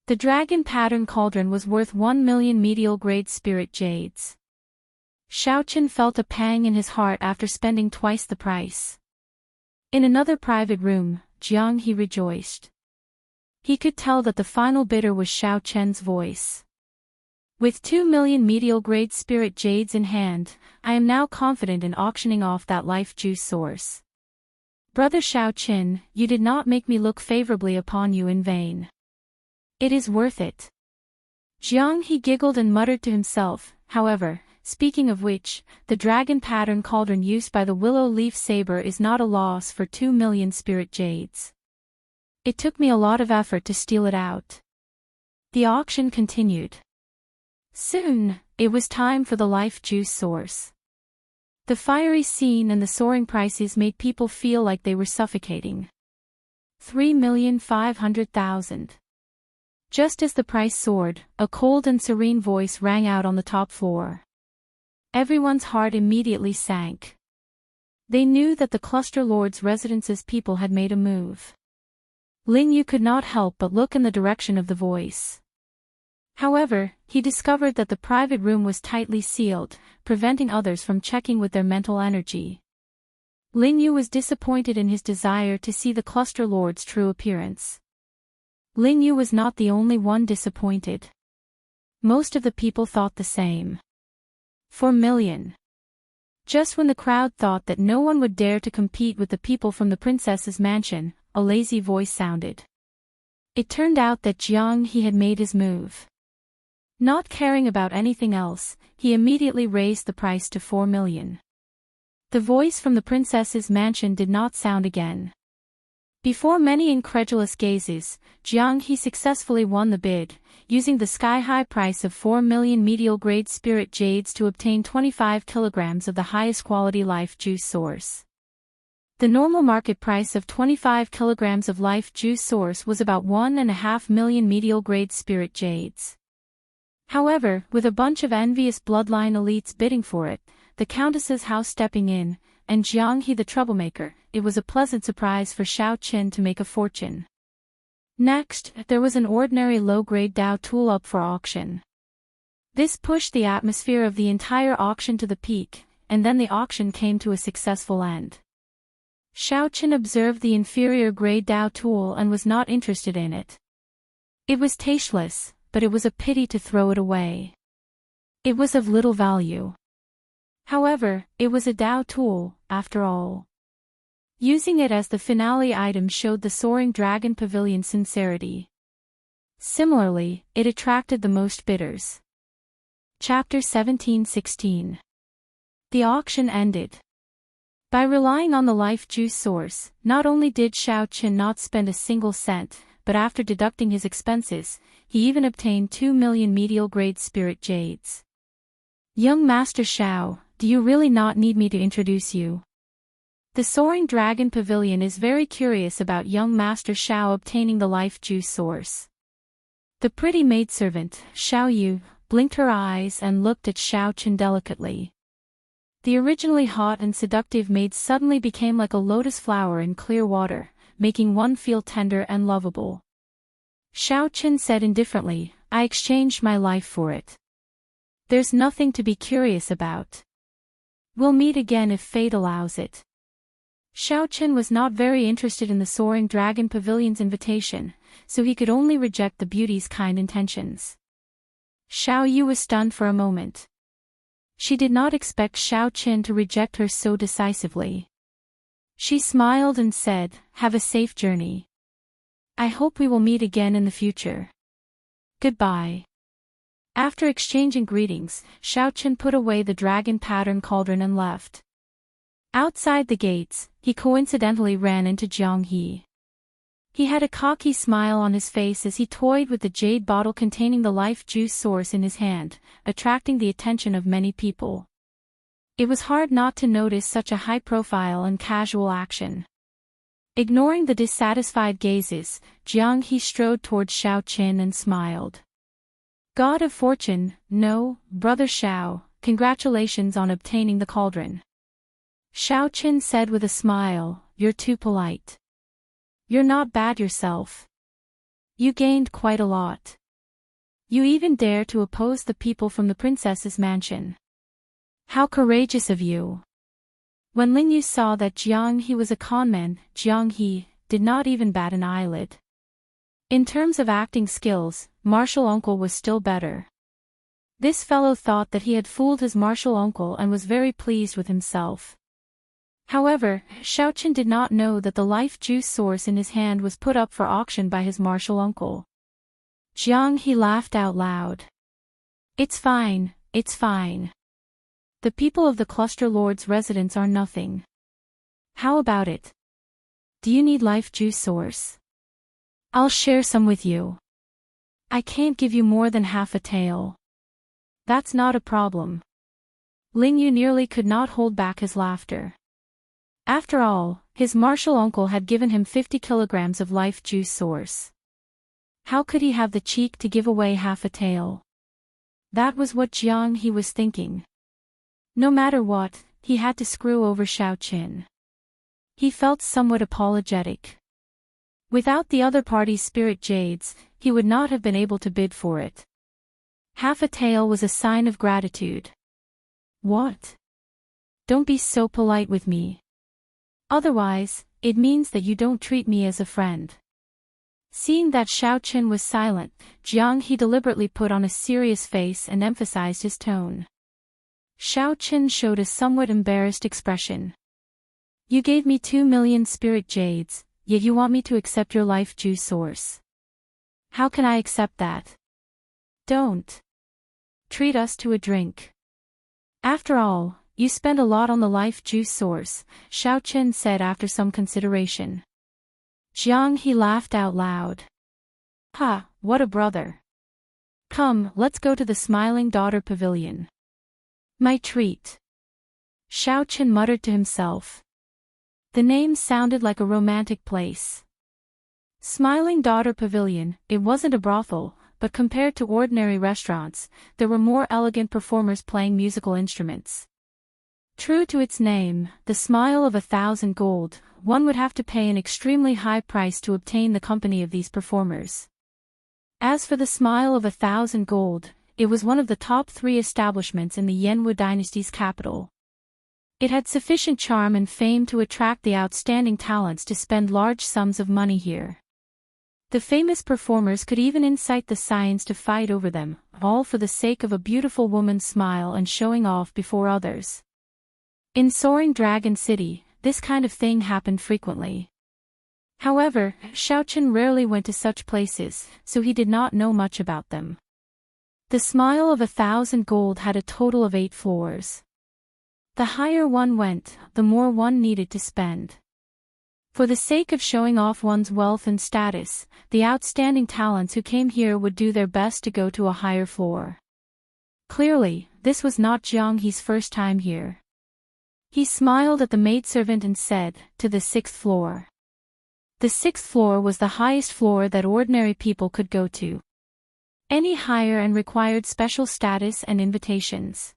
[SPEAKER 1] The dragon pattern cauldron was worth 1 million medial-grade spirit jades. Xiao Qin felt a pang in his heart after spending twice the price. In another private room, Jiang He rejoiced. He could tell that the final bidder was Xiao Chen's voice. "With 2 million medial-grade spirit jades in hand, I am now confident in auctioning off that life juice source. Brother Xiao Qin, you did not make me look favorably upon you in vain. It is worth it." Jiang He giggled and muttered to himself, "However, speaking of which, the dragon pattern cauldron used by the willow leaf saber is not a loss for 2 million spirit jades. It took me a lot of effort to steal it out." The auction continued. Soon, it was time for the life juice source. The fiery scene and the soaring prices made people feel like they were suffocating. 3,500,000. Just as the price soared, a cold and serene voice rang out on the top floor. Everyone's heart immediately sank. They knew that the cluster lord's residence's people had made a move. Lin Yu could not help but look in the direction of the voice. However, he discovered that the private room was tightly sealed, preventing others from checking with their mental energy. Lin Yu was disappointed in his desire to see the cluster lord's true appearance. Lin Yu was not the only one disappointed. Most of the people thought the same. 4 million. Just when the crowd thought that no one would dare to compete with the people from the princess's mansion, a lazy voice sounded. It turned out that Jiang He had made his move. Not caring about anything else, he immediately raised the price to 4 million. The voice from the princess's mansion did not sound again. Before many incredulous gazes, Jiang He successfully won the bid, using the sky-high price of 4 million medial-grade spirit jades to obtain 25 kilograms of the highest quality life juice source. The normal market price of 25 kilograms of life juice source was about 1.5 million medial-grade spirit jades. However, with a bunch of envious bloodline elites bidding for it, the Countess's house stepping in, and Jiang He the troublemaker, it was a pleasant surprise for Xiao Qin to make a fortune. Next, there was an ordinary low-grade Dao tool up for auction. This pushed the atmosphere of the entire auction to the peak, and then the auction came to a successful end. Xiao Qin observed the inferior grade Dao tool and was not interested in it. It was tasteless, but it was a pity to throw it away. It was of little value. However, it was a Dao tool, after all. Using it as the finale item showed the Soaring Dragon Pavilion's sincerity. Similarly, it attracted the most bidders. Chapter 17-16. The auction ended. By relying on the life juice source, not only did Xiao Qin not spend a single cent, but after deducting his expenses, he even obtained 2 million medial-grade spirit jades. Young Master Xiao, do you really not need me to introduce you? The Soaring Dragon Pavilion is very curious about young Master Xiao obtaining the life juice source. The pretty maidservant, Xiao Yu, blinked her eyes and looked at Xiao Qin delicately. The originally hot and seductive maid suddenly became like a lotus flower in clear water, making one feel tender and lovable. Xiao Qin said indifferently, I exchanged my life for it. There's nothing to be curious about. We'll meet again if fate allows it. Xiao Qin was not very interested in the Soaring Dragon Pavilion's invitation, so he could only reject the beauty's kind intentions. Xiao Yu was stunned for a moment. She did not expect Xiao Qin to reject her so decisively. She smiled and said, have a safe journey. I hope we will meet again in the future. Goodbye. After exchanging greetings, Xiao Qin put away the dragon pattern cauldron and left. Outside the gates, he coincidentally ran into Jiang He. He had a cocky smile on his face as he toyed with the jade bottle containing the life juice source in his hand, attracting the attention of many people. It was hard not to notice such a high-profile and casual action. Ignoring the dissatisfied gazes, Jiang He strode towards Xiao Qin and smiled. God of Fortune, no, Brother Xiao, congratulations on obtaining the cauldron. Xiao Qin said with a smile, you're too polite. You're not bad yourself. You gained quite a lot. You even dare to oppose the people from the princess's mansion. How courageous of you. When Lin Yu saw that Jiang He was a conman, Jiang He did not even bat an eyelid. In terms of acting skills, martial uncle was still better. This fellow thought that he had fooled his martial uncle and was very pleased with himself. However, Xiao Qin did not know that the life juice source in his hand was put up for auction by his martial uncle. Jiang He laughed out loud. It's fine, it's fine. The people of the cluster lord's residence are nothing. How about it? Do you need life juice source? I'll share some with you. I can't give you more than half a tael. That's not a problem. Ling Yu nearly could not hold back his laughter. After all, his martial uncle had given him 50 kilograms of life juice source. How could he have the cheek to give away half a tael? That was what Jiang He was thinking. No matter what, he had to screw over Xiao Qin. He felt somewhat apologetic. Without the other party's spirit jades, he would not have been able to bid for it. Half a tael was a sign of gratitude. What? Don't be so polite with me. Otherwise, it means that you don't treat me as a friend. Seeing that Xiao Qin was silent, Jiang He deliberately put on a serious face and emphasized his tone. Xiao Qin showed a somewhat embarrassed expression. You gave me 2 million spirit jades, yet you want me to accept your life juice source. How can I accept that? Don't. Treat us to a drink. After all, you spend a lot on the life juice source, Xiao Qin said after some consideration. Jiang He laughed out loud. Ha, what a brother. Come, let's go to the Smiling Daughter Pavilion. My treat. Xiaochen muttered to himself. The name sounded like a romantic place. Smiling Daughter Pavilion, it wasn't a brothel, but compared to ordinary restaurants, there were more elegant performers playing musical instruments. True to its name, the Smile of 1,000 gold, one would have to pay an extremely high price to obtain the company of these performers. As for the Smile of 1,000 gold, it was one of the top 3 establishments in the Yanwu dynasty's capital. It had sufficient charm and fame to attract the outstanding talents to spend large sums of money here. The famous performers could even incite the scions to fight over them, all for the sake of a beautiful woman's smile and showing off before others. In Soaring Dragon City, this kind of thing happened frequently. However, Xiaochen rarely went to such places, so he did not know much about them. The Smile of 1,000 gold had a total of 8 floors. The higher one went, the more one needed to spend. For the sake of showing off one's wealth and status, the outstanding talents who came here would do their best to go to a higher floor. Clearly, this was not Jiang He's first time here. He smiled at the maidservant and said, "To the 6th floor." The 6th floor was the highest floor that ordinary people could go to. Any higher and required special status and invitations.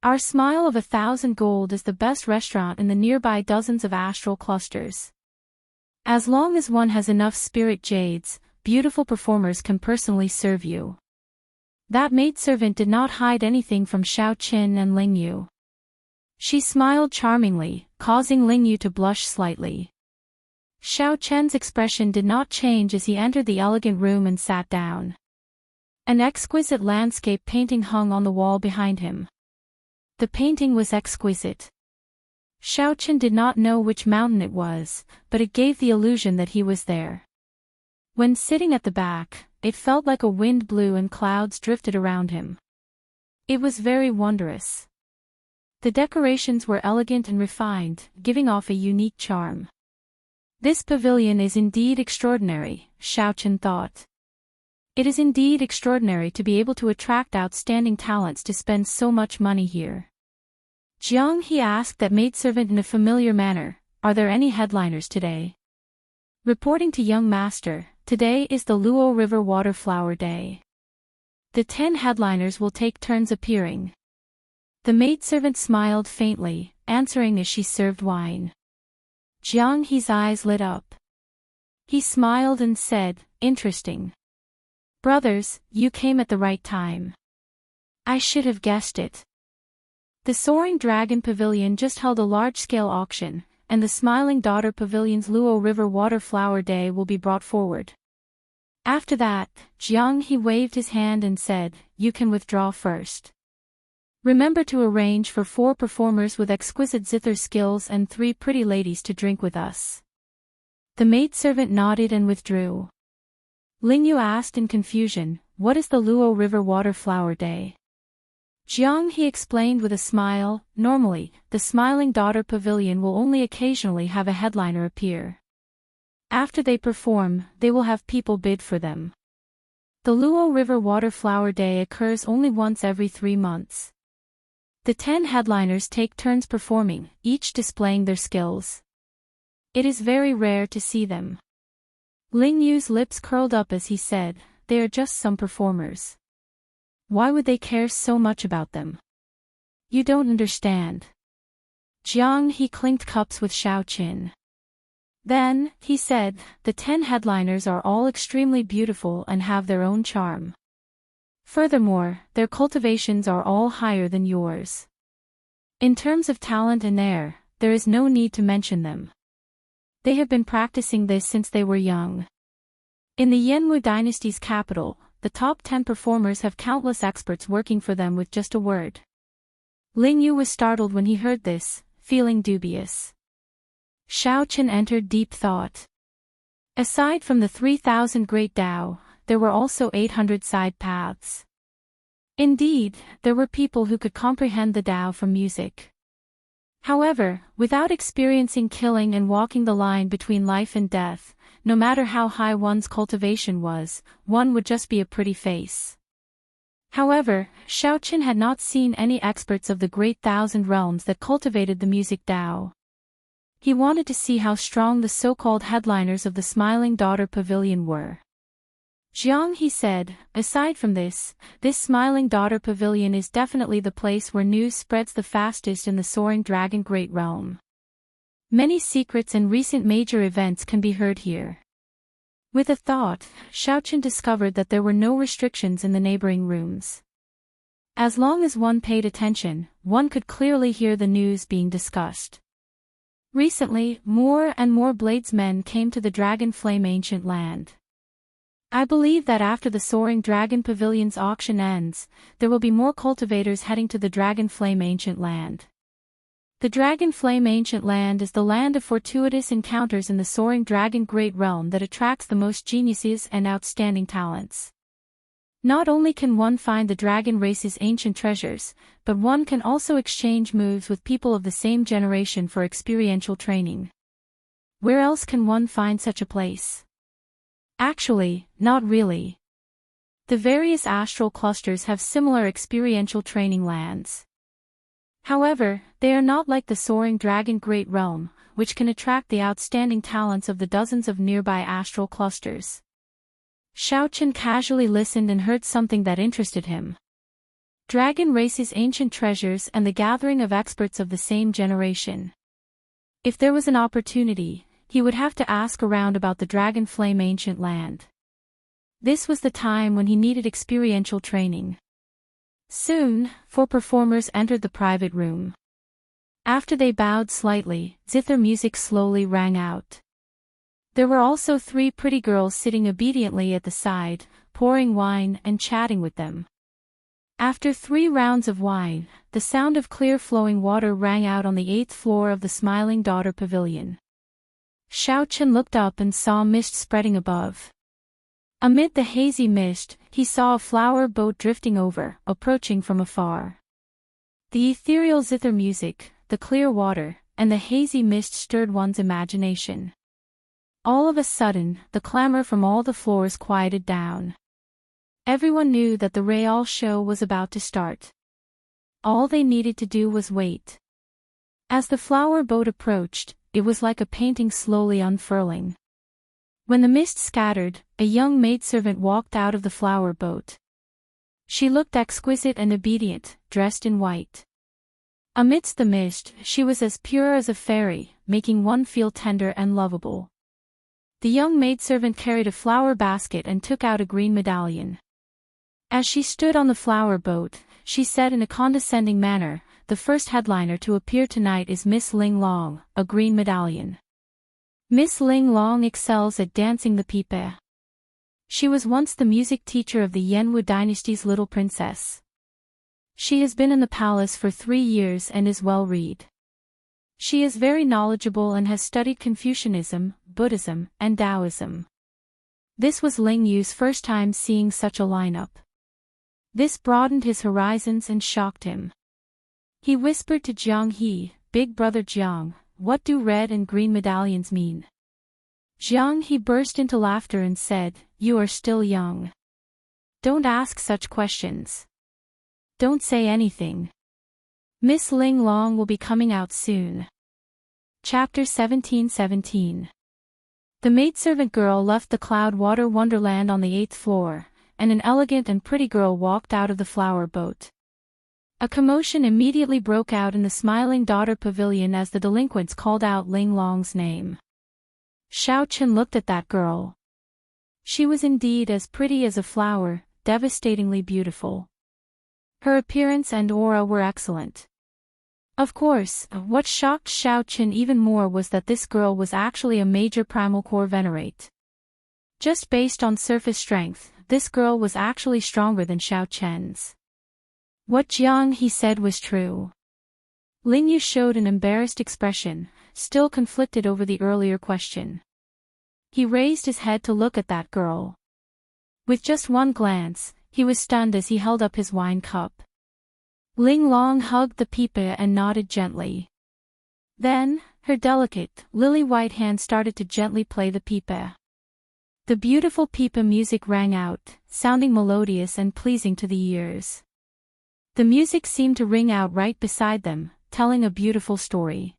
[SPEAKER 1] Our Smile of 1,000 gold is the best restaurant in the nearby dozens of astral clusters. As long as one has enough spirit jades, beautiful performers can personally serve you. That maidservant did not hide anything from Xiaochen and Lingyu. She smiled charmingly, causing Lingyu to blush slightly. Xiaochen's expression did not change as he entered the elegant room and sat down. An exquisite landscape painting hung on the wall behind him. The painting was exquisite. Xiaochen did not know which mountain it was, but it gave the illusion that he was there. When sitting at the back, it felt like a wind blew and clouds drifted around him. It was very wondrous. The decorations were elegant and refined, giving off a unique charm. This pavilion is indeed extraordinary, Xiaochen thought. It is indeed extraordinary to be able to attract outstanding talents to spend so much money here. Jiang He asked that maidservant in a familiar manner, "Are there any headliners today?" Reporting to young master, "Today is the Luo River Waterflower Day. The 10 headliners will take turns appearing." The maidservant smiled faintly, answering as she served wine. Jiang He's eyes lit up. He smiled and said, "Interesting. Brothers, you came at the right time. I should have guessed it." The Soaring Dragon Pavilion just held a large-scale auction, and the Smiling Daughter Pavilion's Luo River Waterflower Day will be brought forward. After that, Jiang He waved his hand and said, "You can withdraw first. Remember to arrange for 4 performers with exquisite zither skills and 3 pretty ladies to drink with us." The maidservant nodded and withdrew. Lingyu asked in confusion, "What is the Luo River Waterflower Day?" Jiang He explained with a smile, "Normally, the Smiling Daughter Pavilion will only occasionally have a headliner appear. After they perform, they will have people bid for them. The Luo River Waterflower Day occurs only once every 3 months. The 10 headliners take turns performing, each displaying their skills. It is very rare to see them." Lingyu's lips curled up as he said, "They are just some performers. Why would they care so much about them? You don't understand." Jiang He clinked cups with Xiaochen. Then, he said, "The 10 headliners are all extremely beautiful and have their own charm. Furthermore, their cultivations are all higher than yours. In terms of talent and air, there is no need to mention them. They have been practicing this since they were young. In the Yanwu dynasty's capital, the top 10 performers have countless experts working for them with just a word." Lingyu was startled when he heard this, feeling dubious. Xiaochen entered deep thought. Aside from the 3,000 Great Tao, there were also 800 side paths. Indeed, there were people who could comprehend the Tao from music. However, without experiencing killing and walking the line between life and death, no matter how high one's cultivation was, one would just be a pretty face. However, Xiaochen had not seen any experts of the great thousand realms that cultivated the music Dao. He wanted to see how strong the so-called headliners of the Smiling Daughter Pavilion were. Jiang, he said, aside from this Smiling Daughter Pavilion is definitely the place where news spreads the fastest in the Soaring Dragon Great Realm. Many secrets and recent major events can be heard here. With a thought, Xiaochen discovered that there were no restrictions in the neighboring rooms. As long as one paid attention, one could clearly hear the news being discussed. Recently, more and more bladesmen came to the Dragon Flame Ancient Land. I believe that after the Soaring Dragon Pavilion's auction ends, there will be more cultivators heading to the Dragon Flame Ancient Land. The Dragon Flame Ancient Land is the land of fortuitous encounters in the Soaring Dragon Great Realm that attracts the most geniuses and outstanding talents. Not only can one find the dragon race's ancient treasures, but one can also exchange moves with people of the same generation for experiential training. Where else can one find such a place? Actually, not really. The various astral clusters have similar experiential training lands. However, they are not like the Soaring Dragon Great Realm, which can attract the outstanding talents of the dozens of nearby astral clusters. Xiaochen casually listened and heard something that interested him. Dragon race's ancient treasures and the gathering of experts of the same generation. If there was an opportunity, he would have to ask around about the Dragon Flame Ancient Land. This was the time when he needed experiential training. Soon, 4 performers entered the private room. After they bowed slightly, zither music slowly rang out. There were also 3 pretty girls sitting obediently at the side, pouring wine and chatting with them. After 3 rounds of wine, the sound of clear flowing water rang out on the 8th floor of the Smiling Daughter Pavilion. Xiaochen looked up and saw mist spreading above. Amid the hazy mist, he saw a flower boat drifting over, approaching from afar. The ethereal zither music, the clear water, and the hazy mist stirred one's imagination. All of a sudden, the clamor from all the floors quieted down. Everyone knew that the Real show was about to start. All they needed to do was wait. As the flower boat approached, it was like a painting slowly unfurling. When the mist scattered, a young maidservant walked out of the flower boat. She looked exquisite and obedient, dressed in white. Amidst the mist, she was as pure as a fairy, making one feel tender and lovable. The young maidservant carried a flower basket and took out a green medallion. As she stood on the flower boat, she said in a condescending manner, "The first headliner to appear tonight is Miss Ling Long, a green medallion. Miss Ling Long excels at dancing the pipe. She was once the music teacher of the Yanwu dynasty's little princess. She has been in the palace for 3 years and is well read. She is very knowledgeable and has studied Confucianism, Buddhism, and Taoism." This was Ling Yu's first time seeing such a lineup. This broadened his horizons and shocked him. He whispered to Jiang He, "Big brother Jiang, what do red and green medallions mean?" Jiang He burst into laughter and said, "You are still young. Don't ask such questions. Don't say anything. Miss Ling Long will be coming out soon." Chapter 17:17. The maidservant girl left the Cloudwater Wonderland on the 8th floor, and an elegant and pretty girl walked out of the flower boat. A commotion immediately broke out in the Smiling Daughter Pavilion as the delinquents called out Ling Long's name. Xiaochen looked at that girl. She was indeed as pretty as a flower, devastatingly beautiful. Her appearance and aura were excellent. Of course, what shocked Xiaochen even more was that this girl was actually a major primal core venerate. Just based on surface strength, this girl was actually stronger than Xiaochen's. What Jiang He said was true. Ling Yu showed an embarrassed expression, still conflicted over the earlier question. He raised his head to look at that girl. With just one glance, he was stunned as he held up his wine cup. Ling Long hugged the pipe and nodded gently. Then, her delicate, lily-white hand started to gently play the pipe. The beautiful pipa music rang out, sounding melodious and pleasing to the ears. The music seemed to ring out right beside them, telling a beautiful story.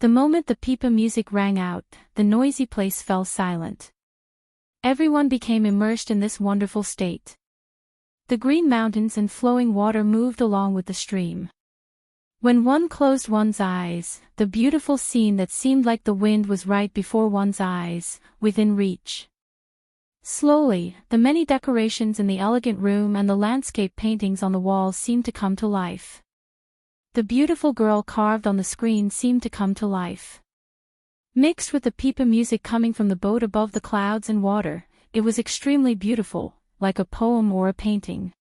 [SPEAKER 1] The moment the pipa music rang out, the noisy place fell silent. Everyone became immersed in this wonderful state. The green mountains and flowing water moved along with the stream. When one closed one's eyes, the beautiful scene that seemed like the wind was right before one's eyes, within reach. Slowly, the many decorations in the elegant room and the landscape paintings on the walls seemed to come to life. The beautiful girl carved on the screen seemed to come to life. Mixed with the pipa music coming from the boat above the clouds and water, it was extremely beautiful, like a poem or a painting.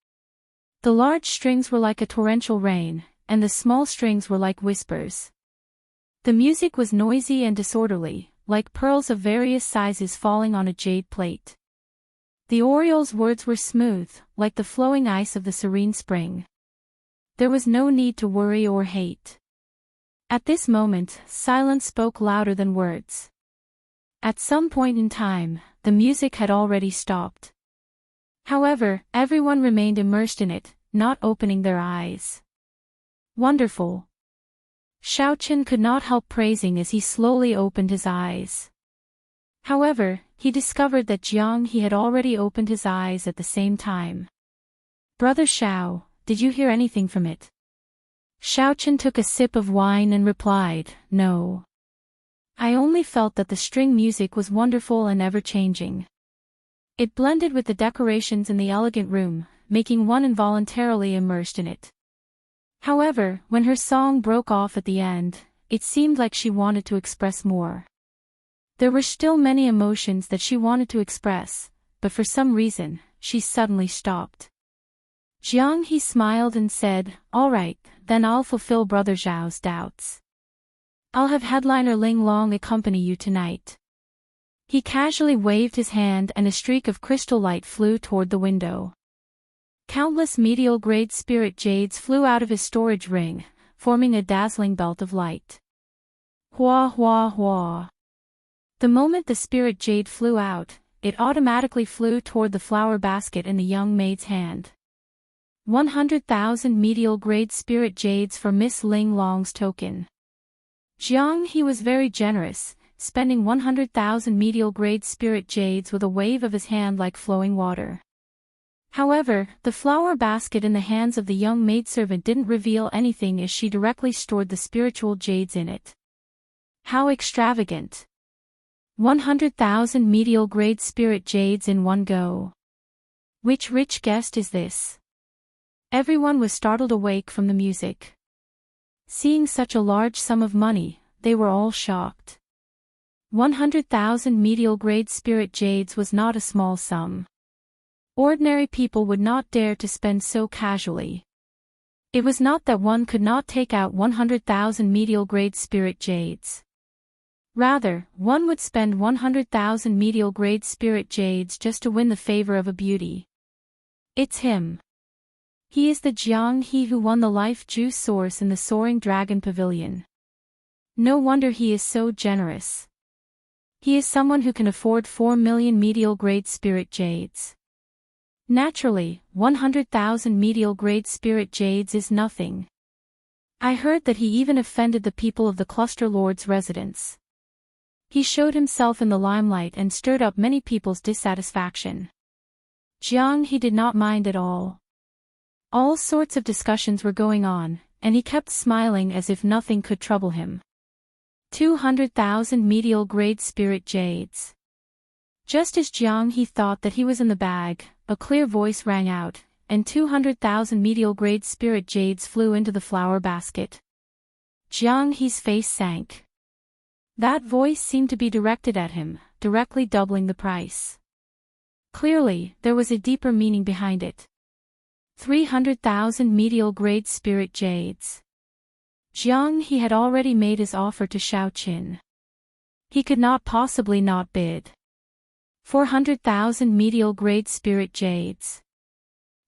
[SPEAKER 1] The large strings were like a torrential rain, and the small strings were like whispers. The music was noisy and disorderly, like pearls of various sizes falling on a jade plate. The oriole's words were smooth, like the flowing ice of the serene spring. There was no need to worry or hate. At this moment, silence spoke louder than words. At some point in time, the music had already stopped. However, everyone remained immersed in it, not opening their eyes. Wonderful! Xiaochen could not help praising as he slowly opened his eyes. However, he discovered that Jiang He had already opened his eyes at the same time. Brother Xiao, did you hear anything from it? Xiaochen took a sip of wine and replied, no. I only felt that the string music was wonderful and ever-changing. It blended with the decorations in the elegant room, making one involuntarily immersed in it. However, when her song broke off at the end, it seemed like she wanted to express more. There were still many emotions that she wanted to express, but for some reason, she suddenly stopped. Jiang He smiled and said, all right, then I'll fulfill Brother Zhao's doubts. I'll have headliner Ling Long accompany you tonight. He casually waved his hand and a streak of crystal light flew toward the window. Countless medial-grade spirit jades flew out of his storage ring, forming a dazzling belt of light. Hua hua hua. The moment the spirit jade flew out, it automatically flew toward the flower basket in the young maid's hand. 100,000 medial-grade spirit jades for Miss Ling Long's token. Jiang He was very generous, spending 100,000 medial-grade spirit jades with a wave of his hand like flowing water. However, the flower basket in the hands of the young maidservant didn't reveal anything as she directly stored the spiritual jades in it. How extravagant! 100,000 medial-grade spirit jades in one go. Which rich guest is this? Everyone was startled awake from the music. Seeing such a large sum of money, they were all shocked. 100,000 medial-grade spirit jades was not a small sum. Ordinary people would not dare to spend so casually. It was not that one could not take out 100,000 medial-grade spirit jades. Rather, one would spend 100,000 medial-grade spirit jades just to win the favor of a beauty. It's him. He is the Jiang He who won the life juice source in the Soaring Dragon Pavilion. No wonder he is so generous. He is someone who can afford 4 million medial-grade spirit jades. Naturally, 100,000 medial-grade spirit jades is nothing. I heard that he even offended the people of the Cluster Lord's residence. He showed himself in the limelight and stirred up many people's dissatisfaction. Jiang He did not mind at all. All sorts of discussions were going on, and he kept smiling as if nothing could trouble him. 200,000 medial-grade spirit jades. Just as Jiang He thought that he was in the bag, a clear voice rang out, and 200,000 medial-grade spirit jades flew into the flower basket. Jiang He's face sank. That voice seemed to be directed at him, directly doubling the price. Clearly, there was a deeper meaning behind it. 300,000 medial-grade spirit jades. Jiang He had already made his offer to Xiaochen. He could not possibly not bid. 400,000 medial-grade spirit jades.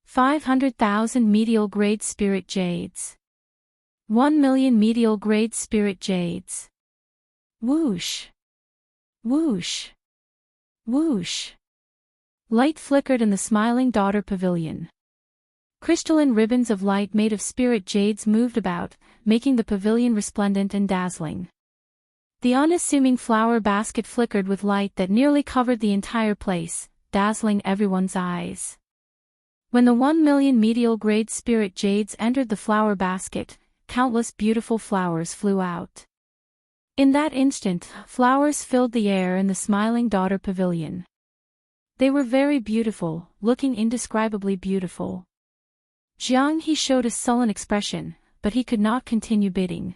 [SPEAKER 1] 500,000 medial-grade spirit jades. 1 million medial-grade spirit jades. Whoosh! Whoosh! Whoosh! Light flickered in the Smiling Daughter Pavilion. Crystalline ribbons of light made of spirit jades moved about, making the pavilion resplendent and dazzling. The unassuming flower basket flickered with light that nearly covered the entire place, dazzling everyone's eyes. When the 1,000,000 medial-grade spirit jades entered the flower basket, countless beautiful flowers flew out. In that instant, flowers filled the air in the Smiling Daughter Pavilion. They were very beautiful, looking indescribably beautiful. Jiang He showed a sullen expression, but he could not continue bidding.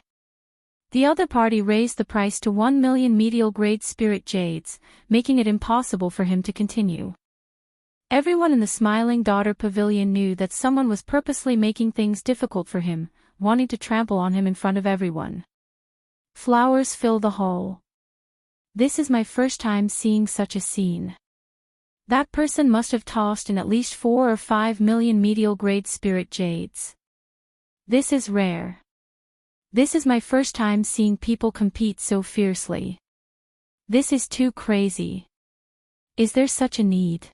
[SPEAKER 1] The other party raised the price to 1,000,000 medial-grade spirit jades, making it impossible for him to continue. Everyone in the Smiling Daughter Pavilion knew that someone was purposely making things difficult for him, wanting to trample on him in front of everyone. Flowers fill the hall. This is my first time seeing such a scene. That person must have tossed in at least 4 or 5 million medial-grade spirit jades. This is rare. This is my first time seeing people compete so fiercely. This is too crazy. Is there such a need?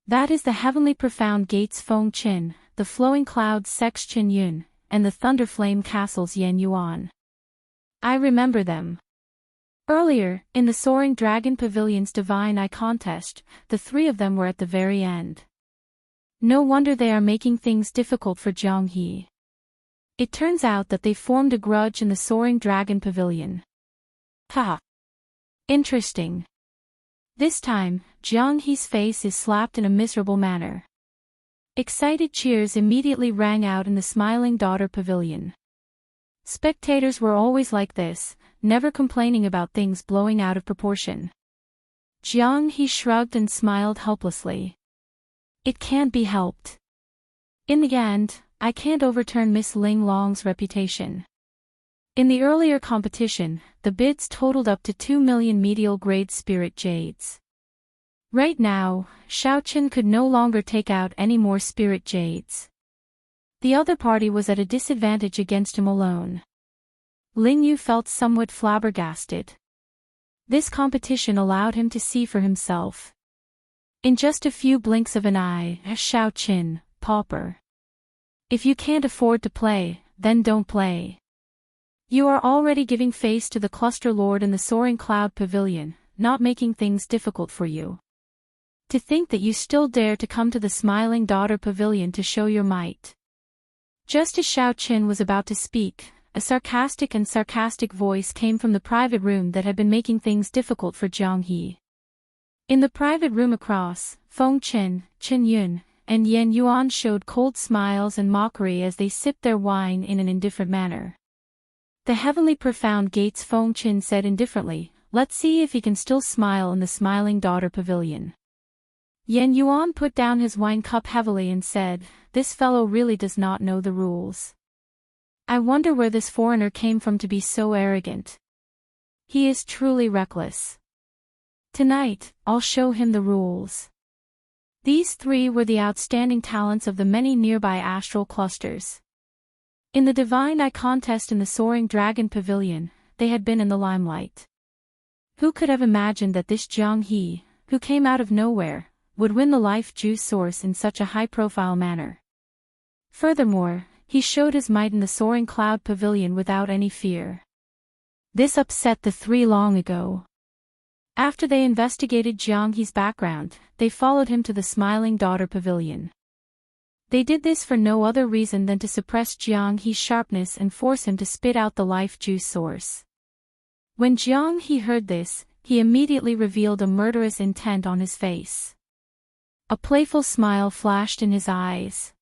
[SPEAKER 1] That is the heavenly profound gates Feng Qin, the flowing clouds Sex Qin Yun, and the thunderflame castles Yan Yuan. I remember them. Earlier, in the Soaring Dragon Pavilion's Divine Eye contest, the three of them were at the very end. No wonder they are making things difficult for Jiang He. It turns out that they formed a grudge in the Soaring Dragon Pavilion. Ha! Interesting. This time, Jiang He's face is slapped in a miserable manner. Excited cheers immediately rang out in the Smiling Daughter Pavilion. Spectators were always like this, never complaining about things blowing out of proportion. Jiang He shrugged and smiled helplessly. It can't be helped. In the end, I can't overturn Miss Ling Long's reputation. In the earlier competition, the bids totaled up to 2,000,000 medial-grade spirit jades. Right now, Xiaoqin could no longer take out any more spirit jades. The other party was at a disadvantage against him alone. Ling Yu felt somewhat flabbergasted. This competition allowed him to see for himself. In just a few blinks of an eye, Xiaoqin, pauper. If you can't afford to play, then don't play. You are already giving face to the Cluster Lord in the Soaring Cloud Pavilion, not making things difficult for you. To think that you still dare to come to the Smiling Daughter Pavilion to show your might. Just as Xiaoqin was about to speak, a sarcastic voice came from the private room that had been making things difficult for Jiang He. In the private room across, Feng Qin, Qin Yun, and Yan Yuan showed cold smiles and mockery as they sipped their wine in an indifferent manner. The heavenly profound gates Feng Qin said indifferently, let's see if he can still smile in the Smiling Daughter Pavilion. Yan Yuan put down his wine cup heavily and said, this fellow really does not know the rules. I wonder where this foreigner came from to be so arrogant. He is truly reckless. Tonight, I'll show him the rules. These three were the outstanding talents of the many nearby astral clusters. In the Divine Eye contest in the Soaring Dragon Pavilion, they had been in the limelight. Who could have imagined that this Jiang He, who came out of nowhere, would win the life juice source in such a high-profile manner? Furthermore, he showed his might in the Soaring Cloud Pavilion without any fear. This upset the three long ago. After they investigated Jiang He's background, they followed him to the Smiling Daughter Pavilion. They did this for no other reason than to suppress Jiang He's sharpness and force him to spit out the life juice source. When Jiang He heard this, he immediately revealed a murderous intent on his face. A playful smile flashed in his eyes.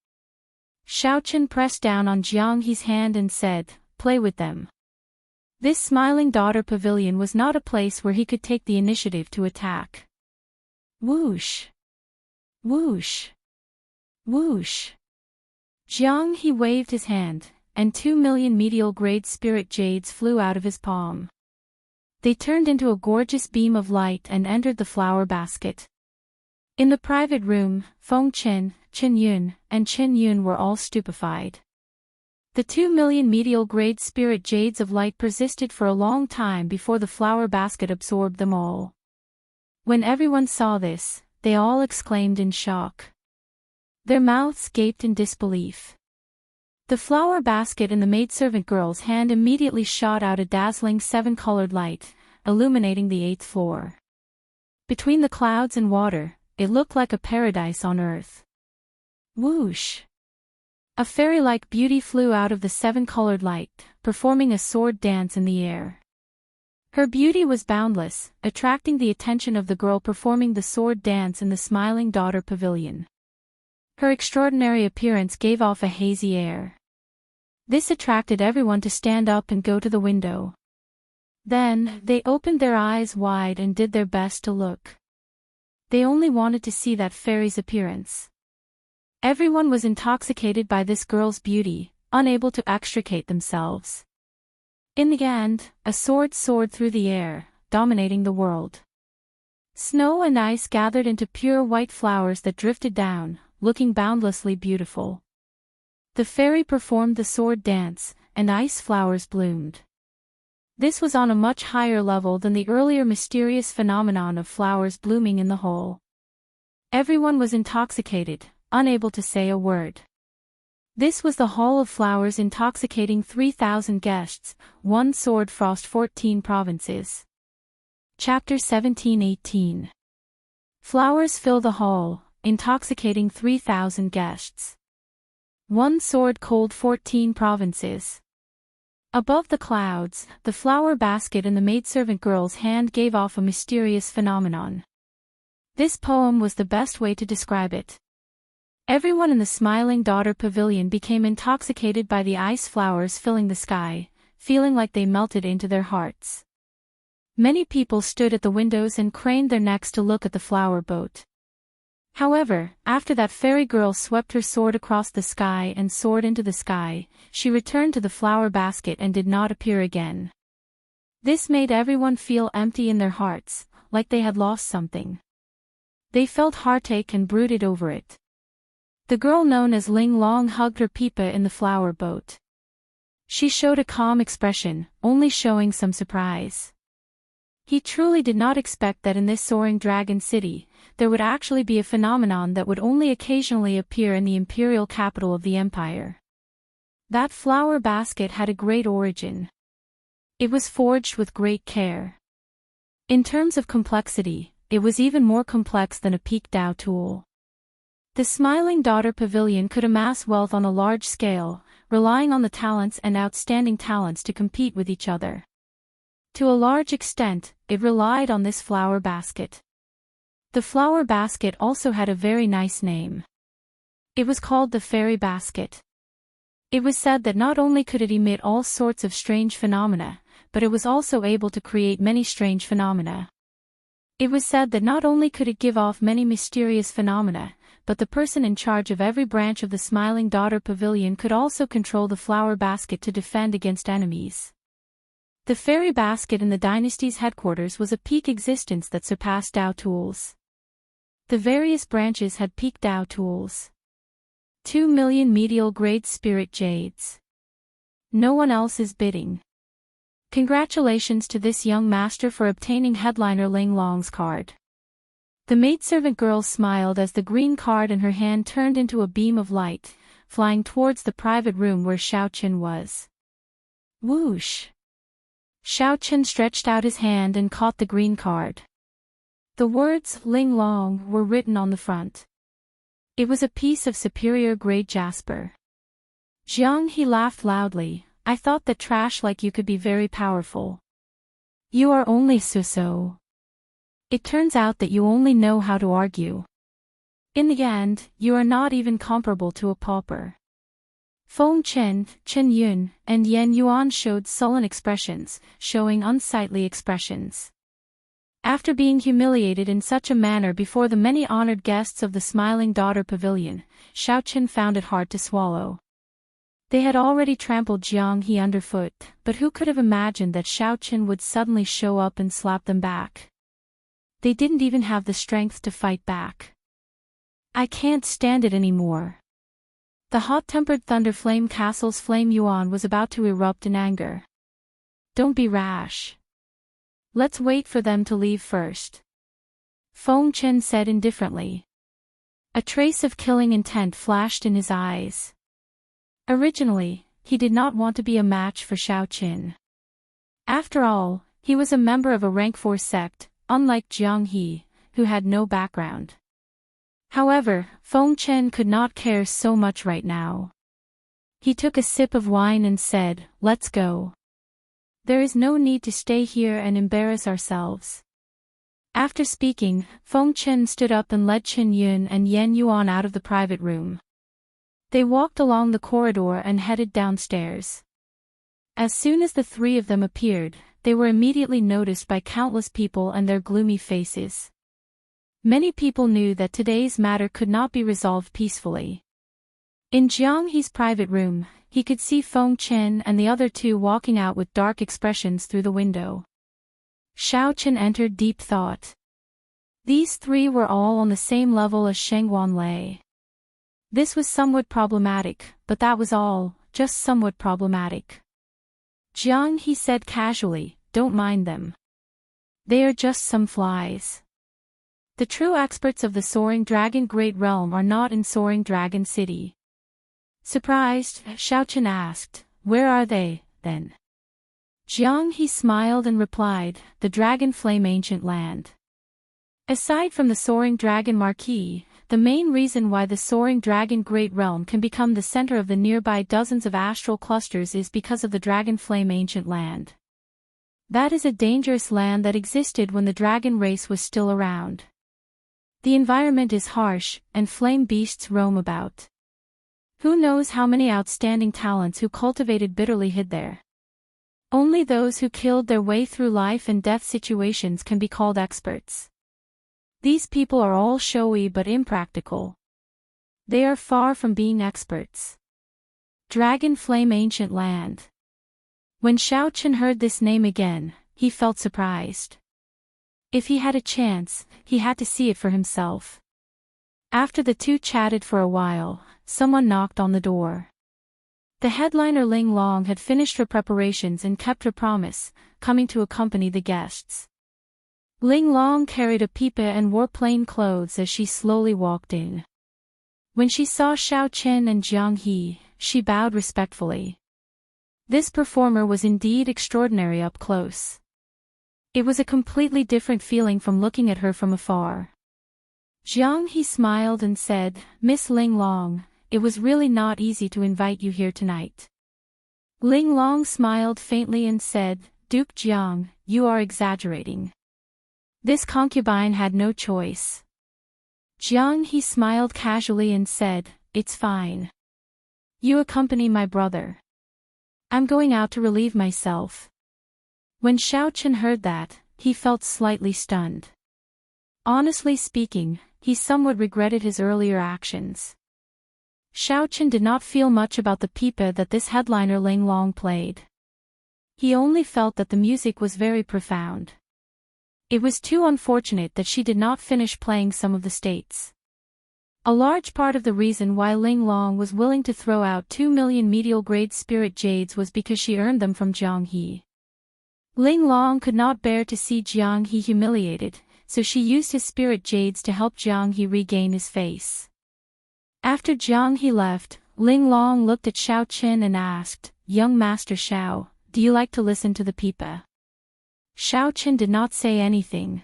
[SPEAKER 1] Xiaoqin pressed down on Jiang He's hand and said, play with them. This Smiling Daughter Pavilion was not a place where he could take the initiative to attack. Whoosh! Whoosh! Whoosh! Jiang He waved his hand, and 2,000,000 medial-grade spirit jades flew out of his palm. They turned into a gorgeous beam of light and entered the flower basket. In the private room, Feng Qin, Qin Yun, and Qin Yun were all stupefied. The 2,000,000 medial-grade spirit jades of light persisted for a long time before the flower basket absorbed them all. When everyone saw this, they all exclaimed in shock. Their mouths gaped in disbelief. The flower basket in the maidservant girl's hand immediately shot out a dazzling 7-colored light, illuminating the 8th floor. Between the clouds and water, it looked like a paradise on earth. Whoosh! A fairy-like beauty flew out of the 7-colored light, performing a sword dance in the air. Her beauty was boundless, attracting the attention of the girl performing the sword dance in the Smiling Daughter Pavilion. Her extraordinary appearance gave off a hazy air. This attracted everyone to stand up and go to the window. Then, they opened their eyes wide and did their best to look. They only wanted to see that fairy's appearance. Everyone was intoxicated by this girl's beauty, unable to extricate themselves. In the end, a sword soared through the air, dominating the world. Snow and ice gathered into pure white flowers that drifted down, looking boundlessly beautiful. The fairy performed the sword dance, and ice flowers bloomed. This was on a much higher level than the earlier mysterious phenomenon of flowers blooming in the hole. Everyone was intoxicated, unable to say a word. This was the Hall of Flowers intoxicating 3,000 guests, one sword frost 14 provinces. Chapter 17-18. Flowers fill the hall, intoxicating 3,000 guests. One sword cold 14 provinces. Above the clouds, the flower basket in the maidservant girl's hand gave off a mysterious phenomenon. This poem was the best way to describe it. Everyone in the Smiling Daughter Pavilion became intoxicated by the ice flowers filling the sky, feeling like they melted into their hearts. Many people stood at the windows and craned their necks to look at the flower boat. However, after that fairy girl swept her sword across the sky and soared into the sky, she returned to the flower basket and did not appear again. This made everyone feel empty in their hearts, like they had lost something. They felt heartache and brooded over it. The girl known as Ling Long hugged her Peepa in the flower boat. She showed a calm expression, only showing some surprise. He truly did not expect that in this soaring dragon city, there would actually be a phenomenon that would only occasionally appear in the imperial capital of the empire. That flower basket had a great origin. It was forged with great care. In terms of complexity, it was even more complex than a peak Dao tool. The Smiling Daughter Pavilion could amass wealth on a large scale, relying on the talents and outstanding talents to compete with each other. To a large extent, it relied on this flower basket. The flower basket also had a very nice name. It was called the Fairy Basket. It was said that not only could it emit all sorts of strange phenomena, but it was also able to create many strange phenomena. It was said that not only could it give off many mysterious phenomena, but the person in charge of every branch of the Smiling Daughter Pavilion could also control the flower basket to defend against enemies. The fairy basket in the dynasty's headquarters was a peak existence that surpassed Dao tools. The various branches had peak Dao tools. 2 million medial grade spirit jades. No one else is bidding. Congratulations to this young master for obtaining headliner Ling Long's card. The maidservant girl smiled as the green card in her hand turned into a beam of light, flying towards the private room where Xiao Qin was. Whoosh! Xiao Qin stretched out his hand and caught the green card. The words Ling Long were written on the front. It was a piece of superior grade jasper. Jiang He laughed loudly. I thought that trash like you could be very powerful. You are only so. It turns out that you only know how to argue. In the end, you are not even comparable to a pauper. Feng Chen, Chen Yun, and Yan Yuan showed sullen expressions, showing unsightly expressions. After being humiliated in such a manner before the many honored guests of the Smiling Daughter Pavilion, Xiao Qin found it hard to swallow. They had already trampled Jiang He underfoot, but who could have imagined that Xiao Qin would suddenly show up and slap them back? They didn't even have the strength to fight back. I can't stand it anymore. The hot-tempered Thunder Flame Castle's Flame Yuan was about to erupt in anger. Don't be rash. Let's wait for them to leave first. Feng Chen said indifferently. A trace of killing intent flashed in his eyes. Originally, he did not want to be a match for Xiaoqin. After all, he was a member of a rank 4 sect, unlike Jiang He, who had no background. However, Feng Chen could not care so much right now. He took a sip of wine and said, "Let's go. There is no need to stay here and embarrass ourselves." After speaking, Feng Chen stood up and led Qin Yun and Yan Yuan out of the private room. They walked along the corridor and headed downstairs. As soon as the three of them appeared, they were immediately noticed by countless people and their gloomy faces. Many people knew that today's matter could not be resolved peacefully. In Jiang He's private room, he could see Feng Chen and the other two walking out with dark expressions through the window. Xiaoqin entered deep thought. These three were all on the same level as Sheng Wanlei. This was somewhat problematic, but that was all, just somewhat problematic. Jiang He said casually, "Don't mind them. They are just some flies. The true experts of the Soaring Dragon Great Realm are not in Soaring Dragon City." Surprised, Xiaoqin asked, "Where are they, then?" Jiang He smiled and replied, "The Dragon Flame Ancient Land." Aside from the Soaring Dragon Marquee, the main reason why the Soaring Dragon Great Realm can become the center of the nearby dozens of astral clusters is because of the Dragon Flame Ancient Land. That is a dangerous land that existed when the dragon race was still around. The environment is harsh, and flame beasts roam about. Who knows how many outstanding talents who cultivated bitterly hid there. Only those who killed their way through life and death situations can be called experts. These people are all showy but impractical. They are far from being experts. Dragon Flame Ancient Land. When Xiaoqin heard this name again, he felt surprised. If he had a chance, he had to see it for himself. After the two chatted for a while, someone knocked on the door. The headliner Ling Long had finished her preparations and kept her promise, coming to accompany the guests. Ling Long carried a pipa and wore plain clothes as she slowly walked in. When she saw Xiaoqin and Jiang He, she bowed respectfully. This performer was indeed extraordinary up close. It was a completely different feeling from looking at her from afar. Jiang He smiled and said, "Miss Ling Long, it was really not easy to invite you here tonight." Ling Long smiled faintly and said, "Duke Jiang, you are exaggerating. This concubine had no choice." Jiang He smiled casually and said, "It's fine. You accompany my brother. I'm going out to relieve myself." When Xiaoqin heard that, he felt slightly stunned. Honestly speaking, he somewhat regretted his earlier actions. Xiaoqin did not feel much about the pipa that this headliner Ling Long played. He only felt that the music was very profound. It was too unfortunate that she did not finish playing some of the states. A large part of the reason why Ling Long was willing to throw out 2 million medial-grade spirit jades was because she earned them from Jiang He. Ling Long could not bear to see Jiang He humiliated, so she used his spirit jades to help Jiang He regain his face. After Jiang He left, Ling Long looked at Xiaoqin and asked, "Young Master Xiao, do you like to listen to the pipa?" Xiaoqin did not say anything.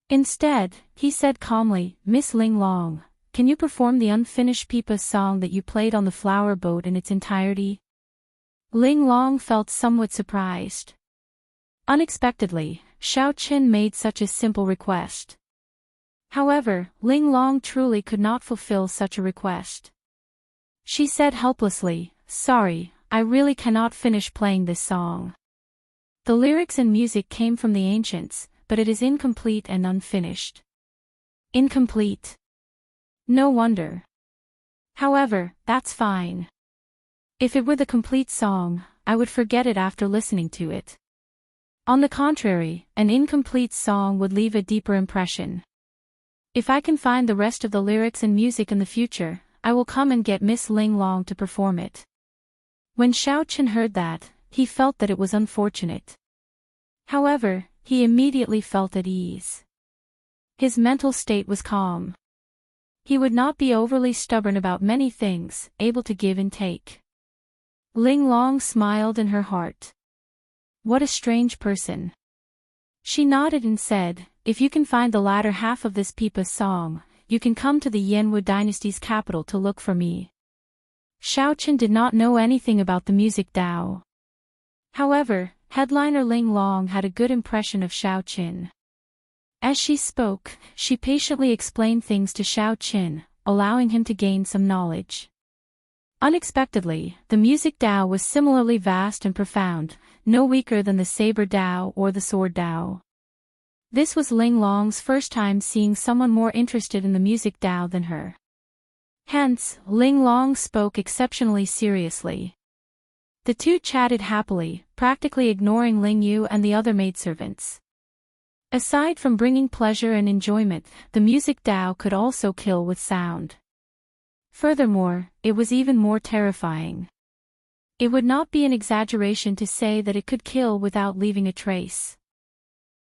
[SPEAKER 1] Instead, he said calmly, "Miss Ling Long, can you perform the unfinished pipa song that you played on the flower boat in its entirety?" Ling Long felt somewhat surprised. Unexpectedly, Xiaoqin made such a simple request. However, Ling Long truly could not fulfill such a request. She said helplessly, "Sorry, I really cannot finish playing this song. The lyrics and music came from the ancients, but it is incomplete and unfinished." Incomplete. No wonder. However, that's fine. If it were the complete song, I would forget it after listening to it. On the contrary, an incomplete song would leave a deeper impression. If I can find the rest of the lyrics and music in the future, I will come and get Miss Ling Long to perform it. When Xiaoqin heard that, he felt that it was unfortunate. However, he immediately felt at ease. His mental state was calm. He would not be overly stubborn about many things, able to give and take. Ling Long smiled in her heart. What a strange person. She nodded and said, if you can find the latter half of this Pipa song, you can come to the Yanwu dynasty's capital to look for me. Xiaochen did not know anything about the music Dao. However, headliner Ling Long had a good impression of Xiaochen. As she spoke, she patiently explained things to Xiaochen, allowing him to gain some knowledge. Unexpectedly, the music Dao was similarly vast and profound, no weaker than the saber Dao or the sword Dao. This was Ling Long's first time seeing someone more interested in the music Dao than her. Hence, Ling Long spoke exceptionally seriously. The two chatted happily, practically ignoring Ling Yu and the other maidservants. Aside from bringing pleasure and enjoyment, the music Dao could also kill with sound. Furthermore, it was even more terrifying. It would not be an exaggeration to say that it could kill without leaving a trace.